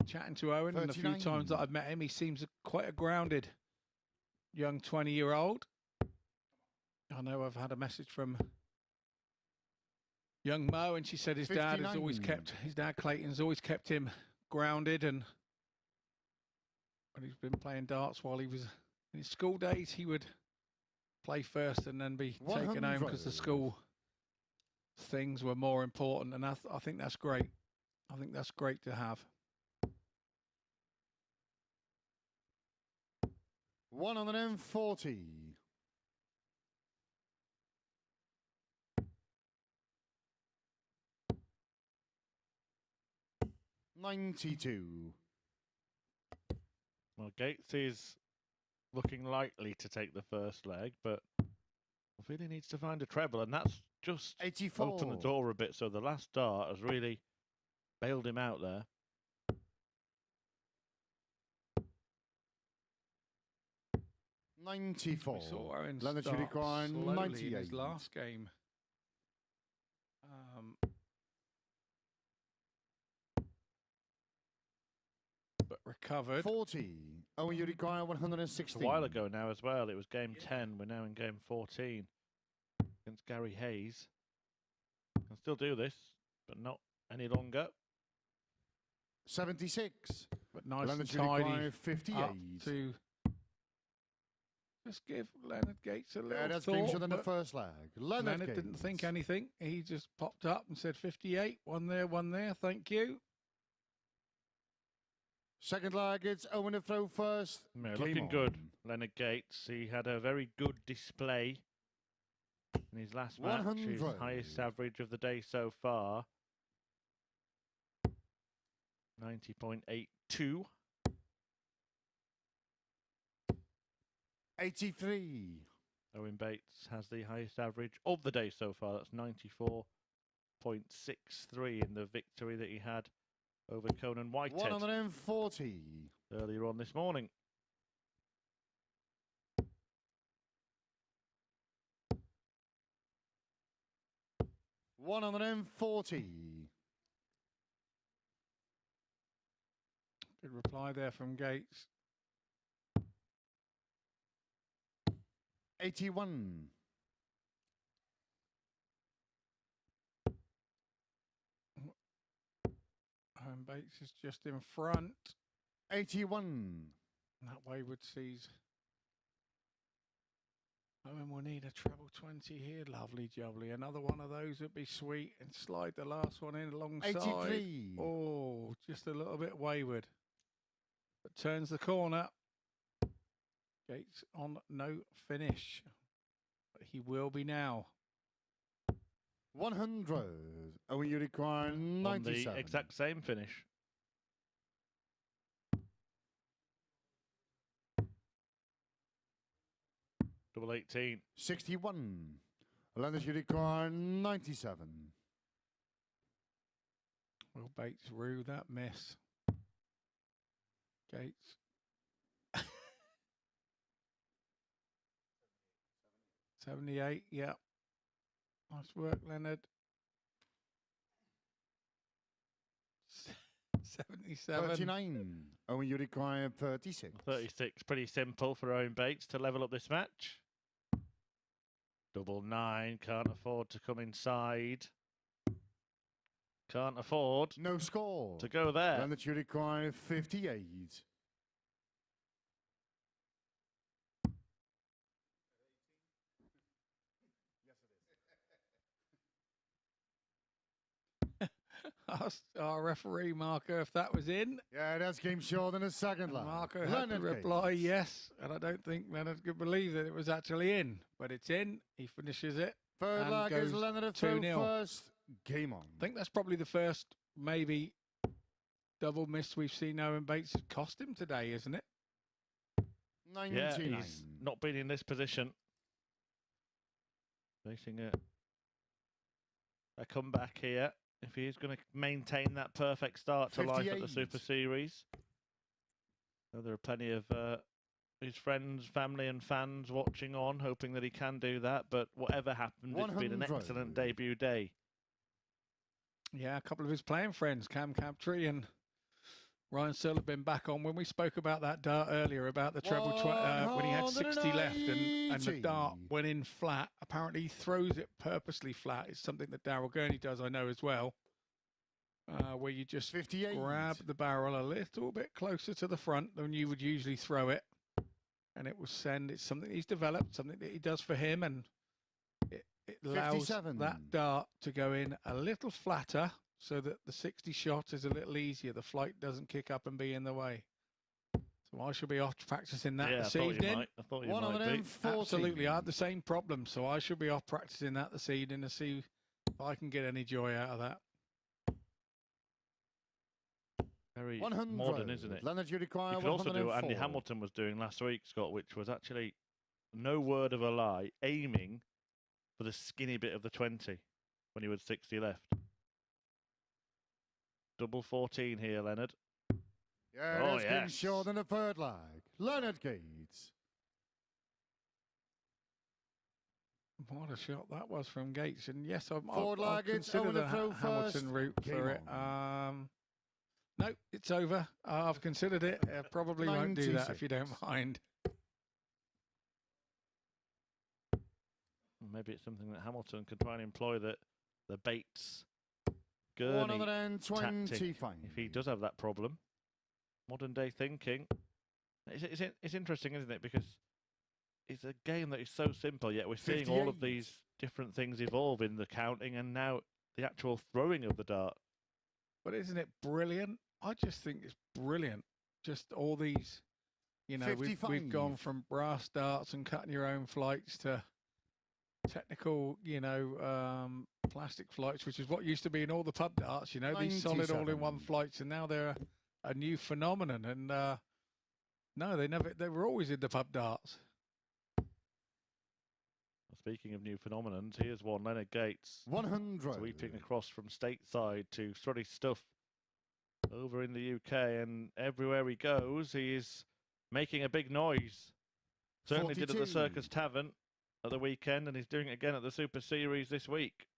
B: Chatting to Owen, and a few times that I've met him, he seems quite a grounded young 20-year-old. I know I've had a message from young Mo, and she said his dad has always kept, his dad Clayton's always kept him grounded, and when he's been playing darts while he was in his school days, he would play first and then be taken home because the school things were more important, and I think that's great. I think that's great to have.
E: 140. 92.
D: Well, Gates is looking likely to take the first leg, but really needs to find a treble, and that's just
E: 84.
D: Opened the door a bit, so the last start has really bailed him out there.
E: 94.
B: We saw Owen
E: Leonard
B: start slowly
E: 98.
B: in his last game. But recovered.
E: 40. Owen Uricaya 116.
D: It's a while ago now as well. It was game 10. We're now in game 14 against Gary Hayes. Can still do this, but not any longer.
E: 76.
B: But nice
E: Leonard
B: and tidy.
E: 58.
B: Up to just give Leonard Gates a little
E: That's
B: thought.
E: been than the first leg.
B: Leonard didn't think anything. He just popped up and said 58. One there. Thank you.
E: Second leg, it's Owen to throw first.
D: Yeah, looking good, Leonard Gates. He had a very good display in his last match. His highest average of the day so far. 90.82.
E: 83.
D: Owen Bates has the highest average of the day so far. That's 94.63 in the victory that he had over Conan Whitehead
E: 140.
D: earlier on this morning.
B: Good reply there from Gates.
E: 81.
B: Owen Bates is just in front.
E: 81.
B: That wayward sees Owen will need a treble 20 here. Lovely jubbly. Another one of those would be sweet. And slide the last one in alongside.
E: 83.
B: Oh, just a little bit wayward. But turns the corner. Gates on no finish. But he will be now.
E: 100. Owen, you require 97.
D: On the exact same finish. Double 18.
E: 61. Leonard, you require 97.
B: Will Bates rue that miss. Gates. 78, yeah. Nice work, Leonard. 77.
E: 39. Owen, you require 36.
D: 36. Pretty simple for Owen Bates to level up this match. Double 9. Can't afford to come inside. Can't afford
E: No score.
D: to go there.
E: Leonard, you require 58.
B: Asked our referee Marco if that was in.
E: Yeah, that's game short in the second line.
B: Marco had to reply yes, and I don't think Leonard could believe that it was actually in, but it's in. He finishes it.
E: Third
B: and
E: leg is
B: goes
E: Leonard at throw
B: 2-0.
E: first. Game on.
B: I think that's probably the first, maybe, double miss we've seen Owen Bates cost him today, isn't it?
E: 99.
D: Yeah, he's not been in this position. Facing a comeback here. If he is going to maintain that perfect start to life at the
E: 58.
D: Super Series. So there are plenty of his friends, family and fans watching on, hoping that he can do that. But whatever happened, it's been an
E: 100.
D: excellent debut day.
B: Yeah, a couple of his playing friends, Cam Captree and Ryan Searle, have been back on. When we spoke about that dart earlier, about the treble, when he had 60 left and the dart went in flat, apparently he throws it purposely flat. It's something that Darryl Gurney does, I know as well, where you just
E: 58.
B: grab the barrel a little bit closer to the front than you would usually throw it, and it will send. It's something he's developed, something that he does for him, and it allows
E: 57.
B: that dart to go in a little flatter so that the 60 shot is a little easier. The flight doesn't kick up and be in the way. So I should be off practicing that this evening.
D: I thought you might be.
B: Absolutely, I had the same problem, so I should be off practicing that this evening to see if I can get any joy out of that.
D: Very
E: 100.
D: modern, isn't it?
E: Leonard, you require
D: You could also do what Andy
E: 104.
D: Hamilton was doing last week, Scott, which was actually, no word of a lie, aiming for the skinny bit of the 20 when he was 60 left. Double 14 here, Leonard.
E: Yeah,
D: Oh,
E: that's game
D: yes.
E: short in the third leg. Leonard Gates.
B: What a shot that was from Gates. And yes, I'll
E: Forward
B: consider
E: over
B: the
E: the throw
B: Hamilton
E: first.
B: route
E: Game
B: for it. No, it's over. I've considered it. Probably won't do that if you don't mind.
D: Maybe it's something that Hamilton could try and employ, the Bates Gurney tactic
E: 125.
D: if he does have that problem. Modern day thinking. It's interesting, isn't it? Because it's a game that is so simple, yet we're seeing all of
E: 58.
D: these different things evolve in the counting and now the actual throwing of the dart.
B: But isn't it brilliant? I just think it's brilliant. Just all these, you know, we've gone
E: 55.
B: from brass darts and cutting your own flights to technical, you know, plastic flights, which is what used to be in all the pub darts, you know, these solid
E: 97.
B: all-in-one flights, and now they're a new phenomenon. And no, they were always in the pub darts.
D: Speaking of new phenomenons, here's one, Leonard Gates.
E: 100.
D: Sweeping across from stateside to strutty stuff over in the UK, and everywhere he goes, he is making a big noise. Certainly did at the
E: 42.
D: Circus Tavern at the weekend, and he's doing it again at the Super Series this week.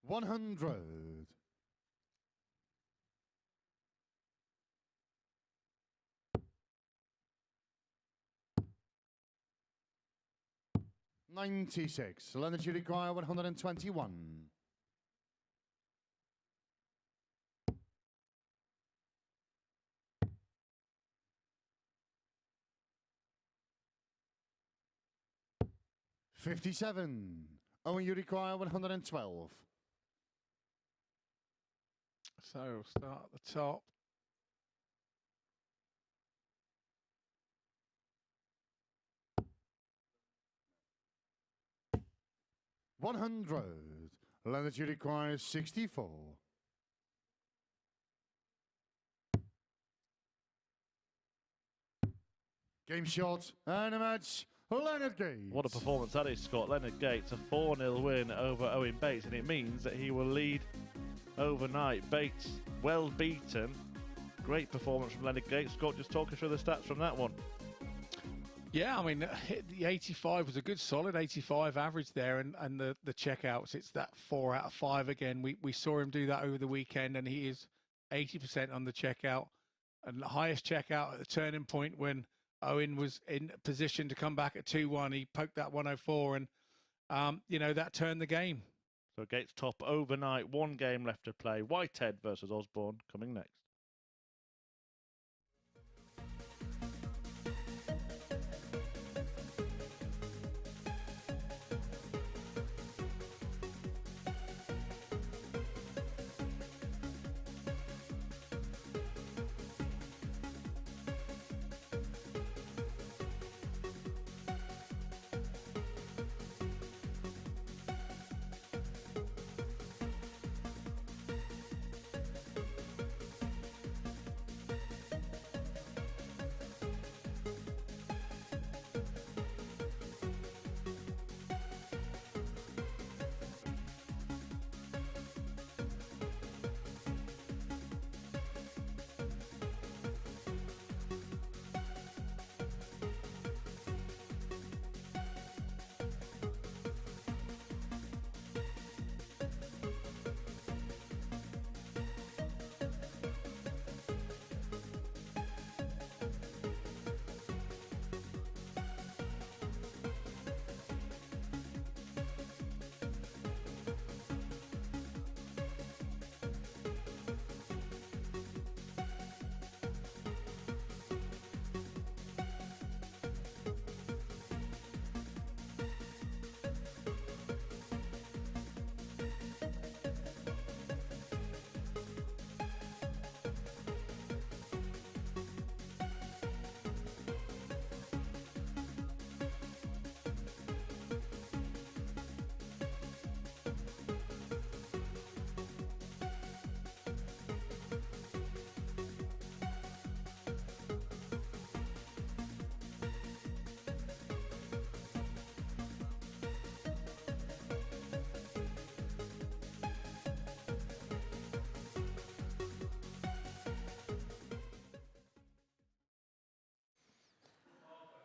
E: $100. $96. Leonard, you require 121. 57. Owen, you require 112.
B: So we'll start at the top.
E: $100. Leonard, you require 64. Game shot and a match. Leonard Gates.
D: What a performance that is, Scott. Leonard Gates, a 4-0 win over Owen Bates, and it means that he will lead overnight. Bates, well beaten. Great performance from Leonard Gates. Scott, just talk us through the stats from that one.
B: Yeah, I mean, the 85 was a good solid 85 average there, and the checkouts, it's that 4 out of 5 again. We saw him do that over the weekend, and he is 80% on the checkout, and the highest checkout at the turning point when Owen was in position to come back at 2-1. He poked that 104, and, you know, that turned the game.
D: So Gates top overnight, 1 game left to play. Whitehead versus Osbourne coming next.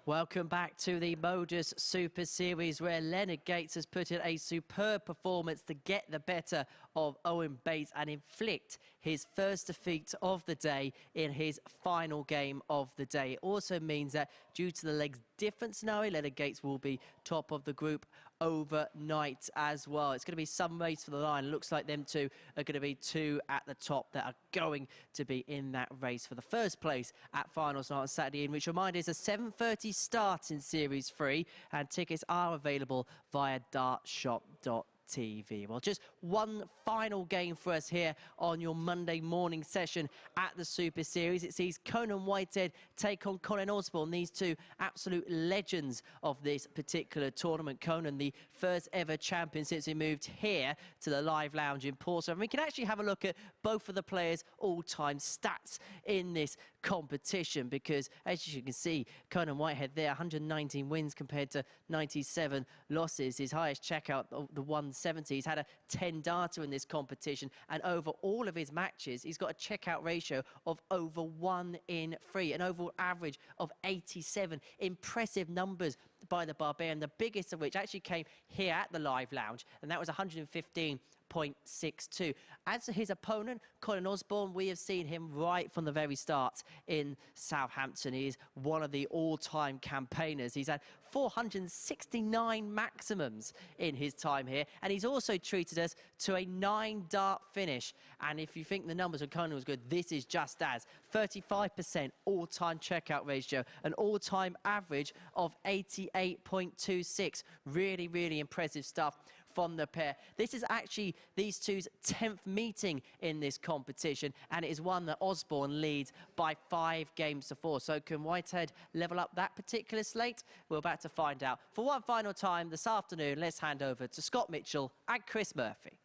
A: Welcome back to the MODUS Super Series, where Leonard Gates has put in a superb performance to get the better of Owen Bates and inflict his first defeat of the day in his final game of the day. It also means that due to the legs difference now, Leonard Gates will be top of the group overnight as well. It's going to be some race for the line. Looks like them two are going to be 2 at the top that are going to be in that race for the first place at finals night on Saturday, in which, reminder, is a 7:30 start in Series 3, and tickets are available via dartshop.tv. Well, just one final game for us here on your Monday morning session at the Super Series. It sees Conan Whitehead take on Colin Osbourne, these two absolute legends of this particular tournament. Conan, the first ever champion since he moved here to the Live Lounge in Portsmouth. And we can actually have a look at both of the players' all-time stats in this competition, because as you can see, Conan Whitehead there, 119 wins compared to 97 losses. His highest checkout, the 170. He's had a 10 darter in this competition, and over all of his matches, he's got a checkout ratio of over 1 in 3, an overall average of 87. Impressive numbers by the Barbarian, the biggest of which actually came here at the Live Lounge, and that was 115 88.62. As for his opponent, Colin Osbourne, we have seen him right from the very start in Southampton. He is one of the all-time campaigners. He's had 469 maximums in his time here, and he's also treated us to a 9-dart finish. And if you think the numbers of Conan was good, this is just as 35% all-time checkout ratio, an all-time average of 88.26. Really, really impressive stuff from the pair. This is actually these two's 10th meeting in this competition, and it is one that Osbourne leads by 5 games to 4. So can Whitehead level up that particular slate? We're about to find out. For one final time this afternoon, let's hand over to Scott Mitchell and Chris Murphy.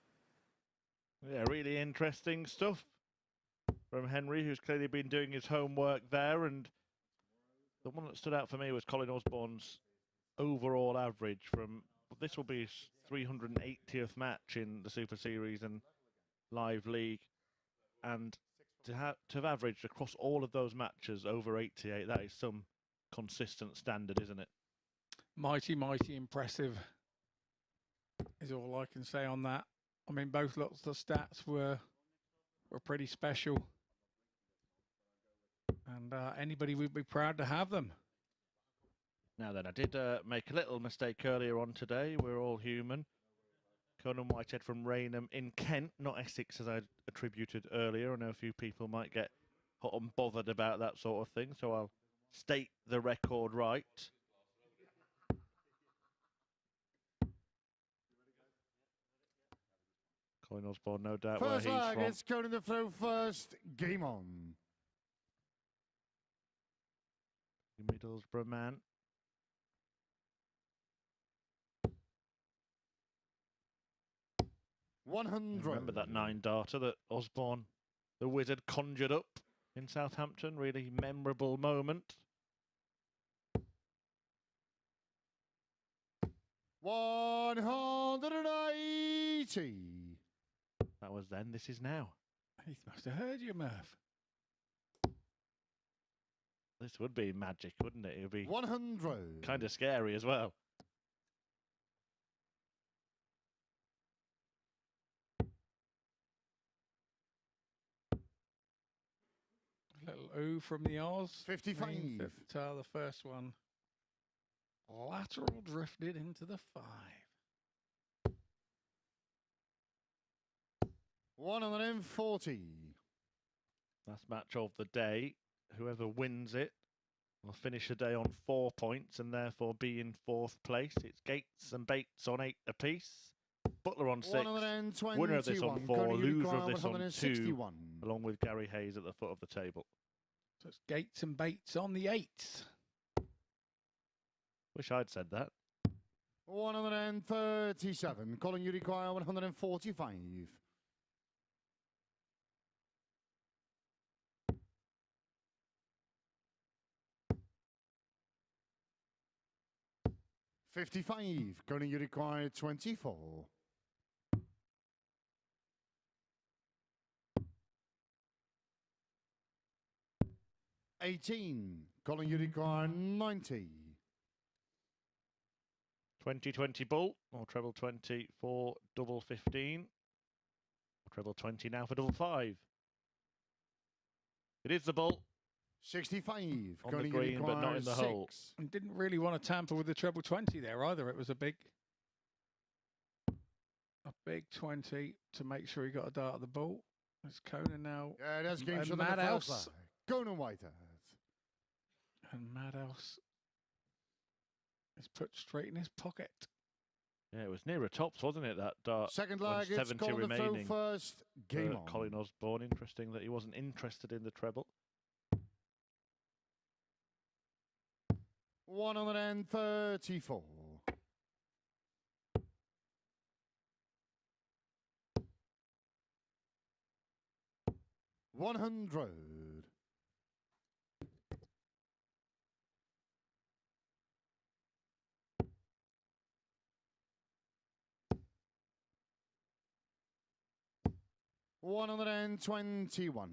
D: Yeah, really interesting stuff from Henry, who's clearly been doing his homework there. And the one that stood out for me was Colin Osbourne's overall average from, this will be his 380th match in the Super Series and Live League. And to have averaged across all of those matches over 88, that is some consistent standard, isn't it?
B: Mighty, mighty impressive is all I can say on that. I mean, both lots of the stats were pretty special. And anybody would be proud to have them.
D: Now then, I did make a little mistake earlier on today. We're all human. Conan Whitehead from Rainham in Kent, not Essex as I attributed earlier. I know a few people might get hot and bothered about that sort of thing, so I'll state the record right. Colin Osbourne, no doubt where he's from.
E: It's Conan the throw first. Game on.
D: Middlesbrough man. Remember that 9-darter that Osbourne, the wizard, conjured up in Southampton? Really memorable moment.
E: 180.
D: That was then, this is now.
B: He must have heard you, Murph.
D: This would be magic, wouldn't it? It would be
E: 100.
D: kind of scary as well.
B: A little ooh from the Oz.
E: 55.
B: The first one. Lateral drifted into the 5.
E: 140.
D: Last match of the day. Whoever wins it will finish the day on 4 points and therefore be in 4th place. It's Gates and Bates on 8 apiece. Butler on 6. Winner of this on 4. Loser of this on 2. Along with Gary Hayes at the foot of the table.
B: So it's Gates and Bates on the 8th.
D: Wish I'd said that.
E: 137. Colin, you require 145. $55. Colin, you require 24. $18. Colin, you require 90.
D: 2020 bull, or treble 20 for double 15. Or treble 20 now for double 5. It is the bull.
E: 65.
D: On the green, but not in the hole.
B: And didn't really want to tamper with the treble 20 there either. It was a big 20 to make sure he got a dart at the ball. It's Conan now.
E: Yeah, that's game shot
B: Mad House.
E: Conan Whitehead.
B: And Mad House is put straight in his pocket.
D: Yeah, it was nearer tops, wasn't it, that dart?
E: Second leg, it's
D: 70 remaining
E: first. Game on.
D: Colin Osbourne. Interesting that he wasn't interested in the treble.
E: 134. 100. 121.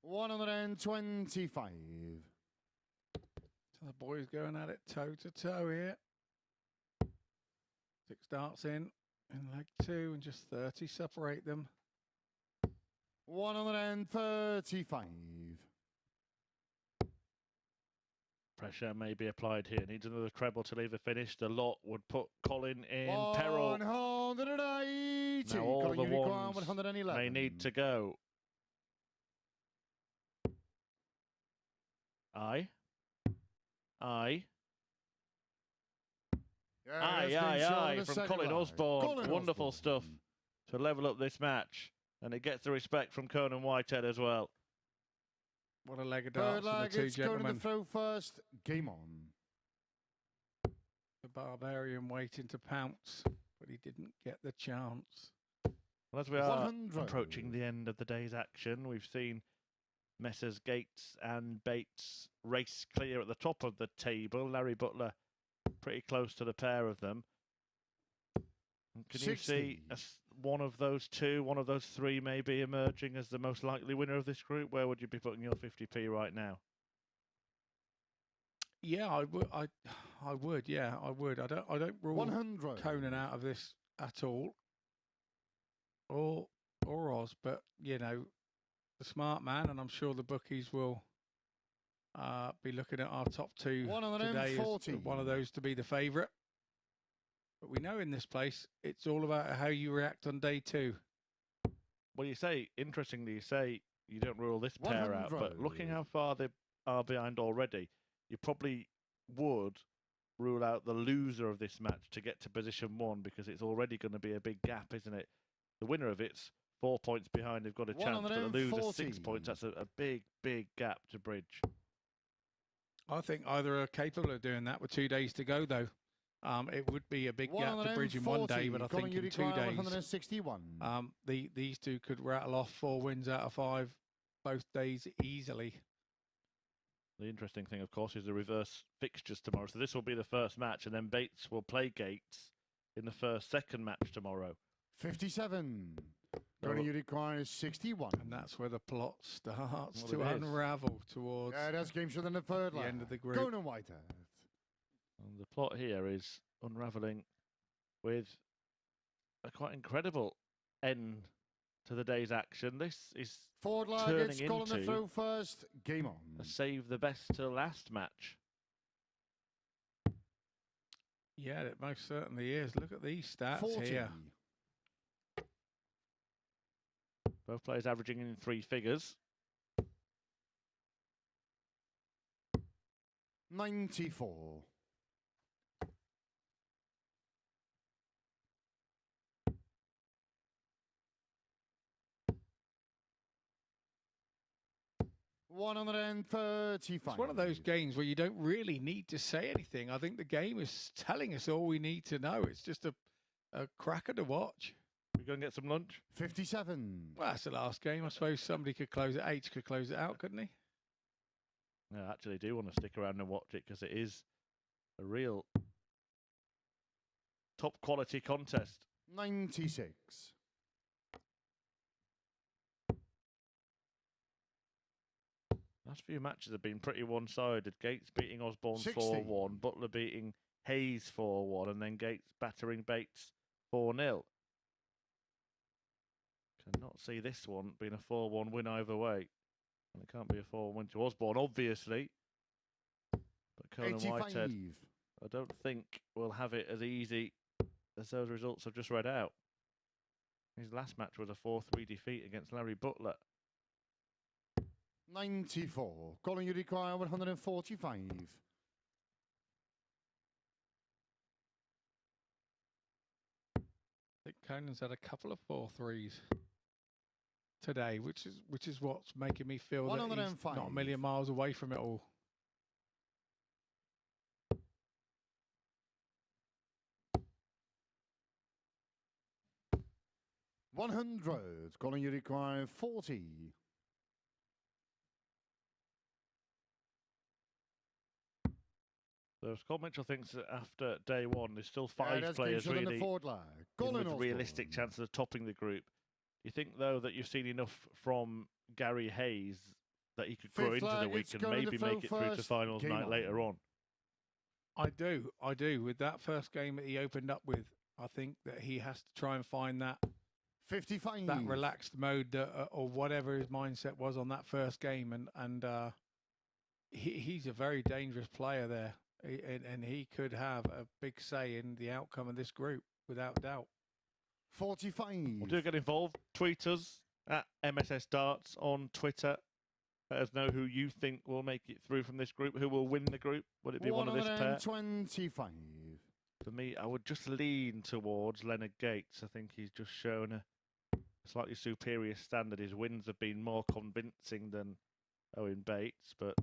E: 125.
B: So the boys going at it toe to toe here. 6 darts in leg 2 and just 30 separate them.
E: 135.
D: Pressure may be applied here. Needs another treble to leave the finish. The lot would put Colin in peril.
E: 180.
D: Now all
E: Colin,
D: the
E: you require
D: ones
E: 111.
D: may need to go. Aye. Aye. Aye from Colin Osbourne. Wonderful stuff to level up this match. And it gets the respect from Conan Whitehead as well.
B: What a leg of darts from the two gentlemen.
E: Going to throw first. Game on.
B: The Barbarian waiting to pounce, but he didn't get the chance.
D: Well, as we are approaching the end of the day's action, we've seen Messrs Gates and Bates race clear at the top of the table. Larry Butler pretty close to the pair of them. And can 60. You see one of those two, one of those three maybe emerging as the most likely winner of this group? Where would you be putting your 50p right now?
B: Yeah, I would. Yeah, I would. I don't rule
E: 100.
B: Conan out of this at all, or Oz. But you know, the smart man, and I'm sure the bookies will be looking at our top 2 today as one of those to be the favourite. But we know in this place, it's all about how you react on day 2.
D: Well, interestingly, you say you don't rule this pair out, but looking how far they are behind already, you probably would rule out the loser of this match to get to position 1, because it's already going to be a big gap, isn't it? The winner of it's 4 points behind, they've got a chance, but the loser 6 points, that's a big, big gap to bridge.
B: I think either are capable of doing that with 2 days to go, though. It would be a big gap to bridge in 1 day, but I think in 2 days,
E: 161.
B: These two could rattle off 4 wins out of 5 both days easily.
D: The interesting thing, of course, is the reverse fixtures tomorrow. So this will be the first match, and then Bates will play Gates in the second match tomorrow.
E: 57. Going to require 61.
B: And that's where the plot starts to unravel towards
E: that's game show in the third
B: the end of the group.
E: Conan Whitehead.
D: And the plot here is unravelling with a quite incredible end to the day's action. This is turning into
E: the throw first. Game on.
D: A save the best till last match.
B: Yeah, it most certainly is. Look at these stats
E: 40.
B: Here.
D: Both players averaging in 3 figures.
E: 94. $135.
B: It's one of those games where you don't really need to say anything. I think the game is telling us all we need to know. It's just a cracker to watch.
D: We go and get some lunch?
E: 57.
B: Well, that's the last game. I suppose somebody could close it. H could close it out, couldn't he?
D: No, I actually do want to stick around and watch it, because it is a real top quality contest.
E: 96.
D: Last few matches have been pretty one-sided. Gates beating Osbourne 4-1, Butler beating Hayes 4-1, and then Gates battering Bates 4-0. Cannot see this one being a 4-1 win either way. And it can't be a 4-1 win to Osbourne, obviously. But Conan Whitehead, I don't think will have it as easy as those results I've just read out. His last match was a 4-3 defeat against Larry Butler.
E: 94. Colin, you require 145.
B: I think Conan's had a couple of 4-3s today, which is what's making me feel that he's not a million miles away from it all.
E: $100. Colin, you require 40.
D: So Scott Mitchell thinks that after day 1, there's still 5 players really with realistic chances of topping the group. Do you think, though, that you've seen enough from Gary Hayes that he could grow into the week and maybe make it through to finals night later on?
B: I do. With that first game that he opened up with, I think that he has to try and find that
E: 55.
B: That relaxed mode or whatever his mindset was on that first game, and he's a very dangerous player there, and he could have a big say in the outcome of this group without doubt.
E: 45.
D: Well, do get involved. Tweet us at MSS Darts on Twitter. Let us know who you think will make it through from this group. Who will win the group? Would it be one of this pair?
E: 125.
D: For me, I would just lean towards Leonard Gates. I think he's just shown a slightly superior standard. His wins have been more convincing than Owen Bates, but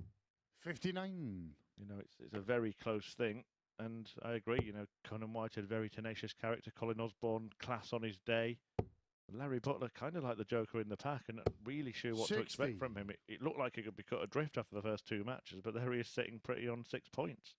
E: 59.
D: You know, it's a very close thing. And I agree, you know, Conan Whitehead, very tenacious character. Colin Osbourne, class on his day. Larry Butler, kind of like the Joker in the pack, and not really sure what
E: 60.
D: to expect from him. It looked like he could be cut adrift after the first 2 matches, but there he is sitting pretty on 6 points.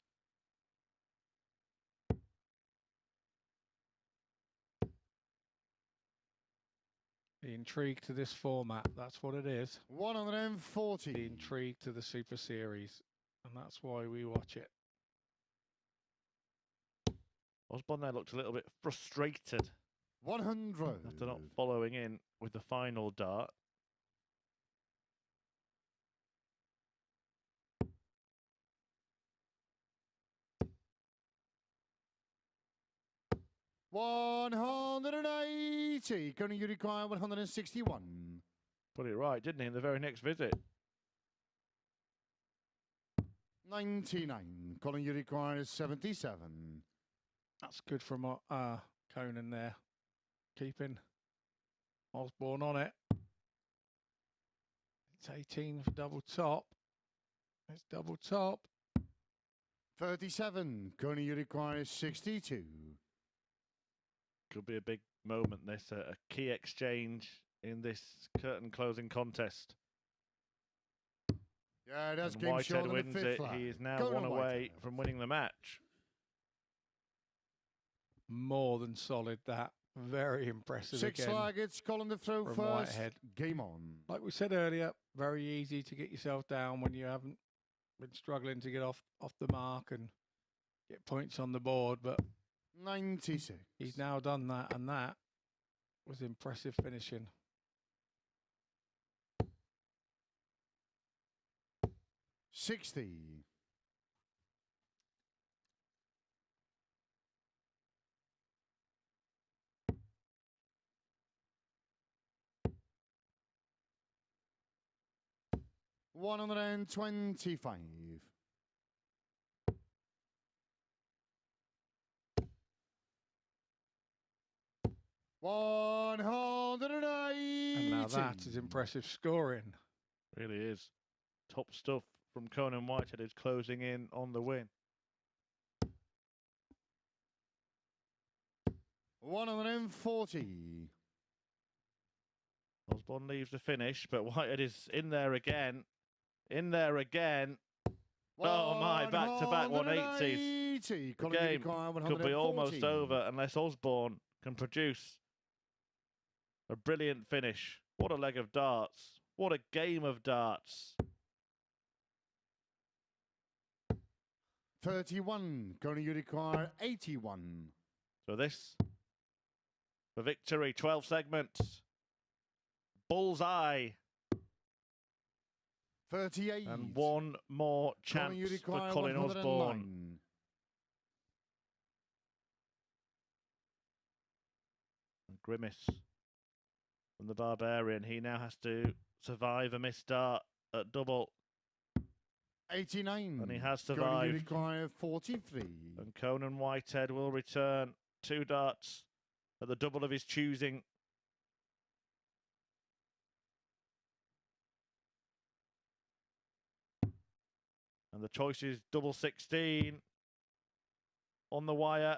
B: The intrigue to this format, that's what it is.
E: 140.
B: The intrigue to the Super Series, and that's why we watch it.
D: Osbourne there looked a little bit frustrated
E: 100.
D: after not following in with the final dart.
E: $180. Can you require 161?
D: Put it right, didn't he, in the very next visit?
E: 99. Colin, you require 77.
B: That's good from Conan there, keeping Osbourne on it. It's 18 for double top. It's double top.
E: 37. Conan, you require 62.
D: Could be a big moment, this, a key exchange in this curtain closing contest.
E: Yeah, that's
D: and
E: game
D: Whitehead
E: short
D: wins
E: the
D: it.
E: flag.
D: He is now
E: Conan
D: one away
E: Whitehead.
D: from winning the match.
B: More than solid, that. Very impressive
E: 6
B: again.
E: flag, it's Colin to throw
B: from
E: first.
B: Whitehead.
E: Game on.
B: Like we said earlier, very easy to get yourself down when you haven't been struggling to get off the mark and get points on the board, but
E: 96.
B: he's now done that, and that was impressive finishing.
E: 60. $125. 180.
B: And now that is impressive scoring.
D: Really is. Top stuff from Conan Whitehead, is closing in on the win.
E: 140.
D: Osbourne leaves the finish, but Whitehead is in there again. In there again. Oh my, back-to-back 180s. The game could be almost over unless Osbourne can produce a brilliant finish. What a leg of darts. What a game of darts.
E: 31. Conan, you require 81.
D: So this, for victory, 12 segments. Bullseye.
E: 38.
D: And one more chance for Colin Osbourne. And Grimace from the Barbarian. He now has to survive a missed start at double.
E: 89.
D: And he has
E: Conan,
D: survived.
E: you require 43.
D: And Conan Whitehead will return 2 darts at the double of his choosing. And the choice is double 16 on the wire.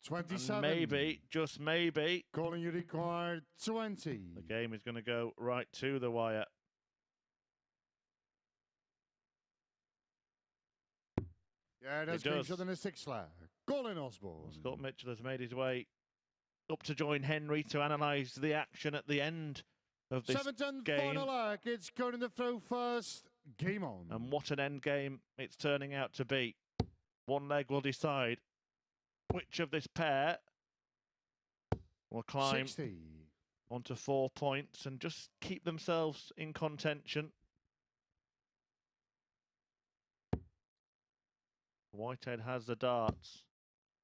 E: 27.
D: And maybe, just maybe,
E: Colin, you require 20.
D: the game is going to go right to the wire.
E: Yeah, that's game shot in a 6 flag. Colin Osbourne.
D: Scott Mitchell has made his way up to join Henry to analyse the action at the end of this
E: 7-10
D: game.
E: final leg. It's Conan to throw first. Game on.
D: And what an end game it's turning out to be. One leg will decide which of this pair will climb
E: 60.
D: onto 4 points and just keep themselves in contention. Whitehead has the darts.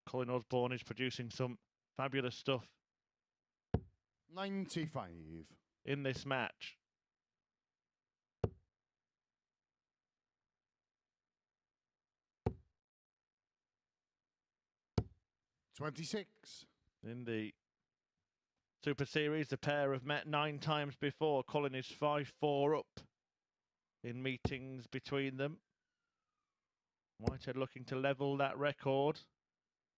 D: Colin Osbourne is producing some fabulous stuff
E: 95.
D: in this match. In the Super Series, the pair have met 9 times before. Colin is 5-4 up in meetings between them. Whitehead looking to level that record,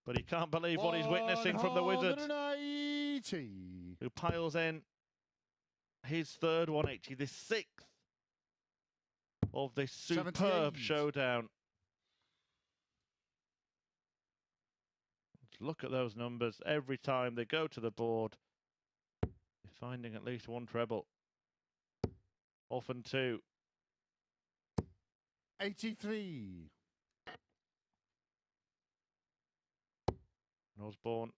D: but he can't believe what he's witnessing from the Wizard,
E: 180.
D: who piles in his third 180, the 6th of this superb
E: 78.
D: showdown. Look at those numbers. Every time they go to the board, they're finding at least one treble. Often 2.
E: 83.
D: And Osbourne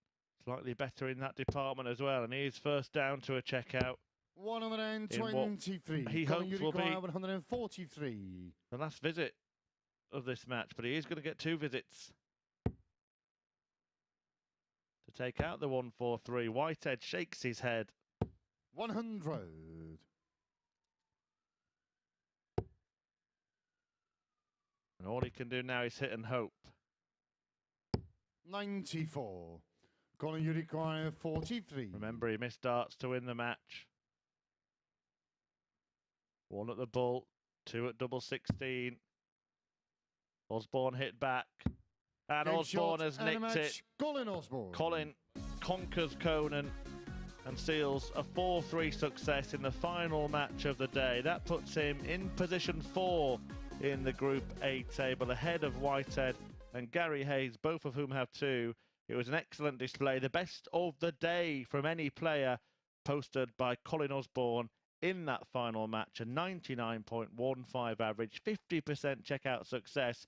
D: slightly better in that department as well, and he is first down to a checkout.
E: 123.
D: He hopes will be
E: 143.
D: the last visit of this match, but he is going to get 2 visits to take out the 143. Whitehead shakes his head.
E: 100.
D: And all he can do now is hit and hope.
E: 94. Colin, you require 43.
D: Remember, he missed darts to win the match. 1 at the bull, 2 at double 16. Osbourne hit back. And
E: Game
D: Osbourne
E: shot
D: has
E: and a
D: nicked
E: match.
D: it.
E: Colin Osbourne.
D: Colin conquers Conan and seals a 4-3 success in the final match of the day. That puts him in position 4 in the Group A table, ahead of Whitehead and Gary Hayes, both of whom have 2. It was an excellent display, the best of the day from any player, posted by Colin Osbourne in that final match. A 99.15 average, 50% checkout success,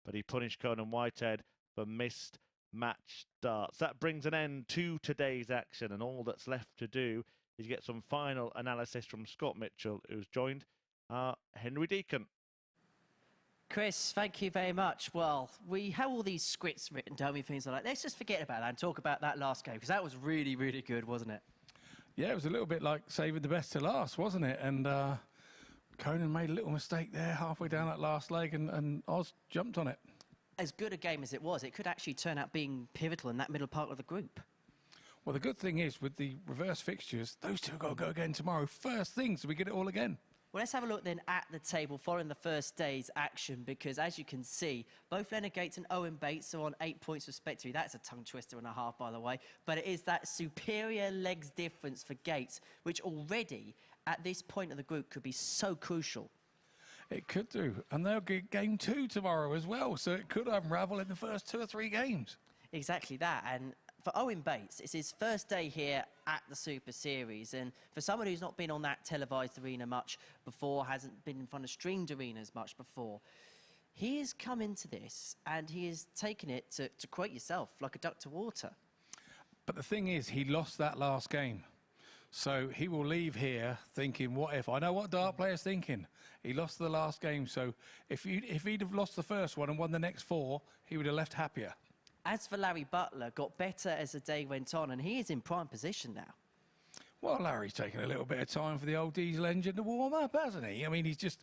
D: but he punished Conan Whitehead for missed match darts. That brings an end to today's action, and all that's left to do is get some final analysis from Scott Mitchell, who's joined Henry Deacon.
A: Chris, thank you very much. Well, we have all these scripts written down with things like that. Let's just forget about that and talk about that last game, because that was really, really good, wasn't it?
B: Yeah, it was a little bit like saving the best to last, wasn't it? And Conan made a little mistake there halfway down that last leg, and Oz jumped on it.
A: As good a game as it was, it could actually turn out being pivotal in that middle part of the group.
B: Well, the good thing is, with the reverse fixtures, those two have got to go again tomorrow. First thing, so we get it all again.
A: Well, let's have a look then at the table following the first day's action, because as you can see, both Leonard Gates and Owen Bates are on 8 points respectively. That's a tongue twister and a half, by the way. But it is that superior legs difference for Gates, which already at this point of the group could be so crucial.
B: It could do. And they'll get game 2 tomorrow as well, so it could unravel in the first 2 or 3 games.
A: Exactly that. And for Owen Bates, it's his first day here at the Super Series, and for someone who's not been on that televised arena much before, hasn't been in front of streamed arenas much before, he has come into this and he has taken it to quote yourself, like a duck to water.
B: But the thing is, he lost that last game. So he will leave here thinking, what if? I know what dart player's thinking. He lost the last game, so if he'd have lost the first one and won the next 4, he would have left happier.
A: As for Larry Butler, got better as the day went on, and he is in prime position now.
B: Well, Larry's taken a little bit of time for the old diesel engine to warm up, hasn't he? I mean, he's just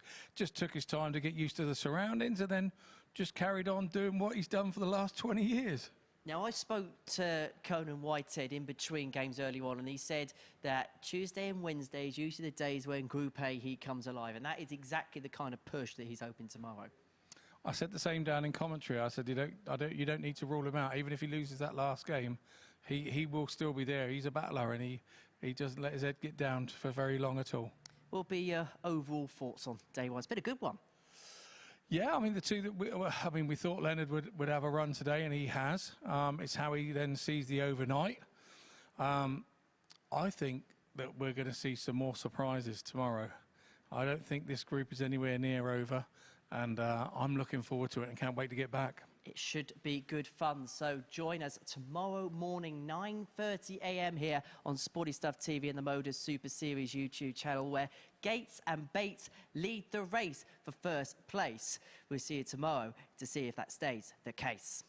B: took his time to get used to the surroundings and then just carried on doing what he's done for the last 20 years.
A: Now, I spoke to Conan Whitehead in between games early on, and he said that Tuesday and Wednesday is usually the days when Group A he comes alive, and that is exactly the kind of push that he's hoping tomorrow.
B: I said the same down in commentary. I said, you don't need to rule him out. Even if he loses that last game, he will still be there. He's a battler, and he doesn't let his head get down for very long at all.
A: What will be your overall thoughts on day one? It's been a good one.
B: Yeah, I mean, the two that we thought Leonard would have a run today, and he has. It's how he then sees the overnight. I think that we're going to see some more surprises tomorrow. I don't think this group is anywhere near over. And I'm looking forward to it and can't wait to get back.
A: it should be good fun. So join us tomorrow morning, 9:30 a.m. here on Sporty Stuff TV and the MODUS Super Series YouTube channel, where Gates and Bates lead the race for first place. We'll see you tomorrow to see if that stays the case.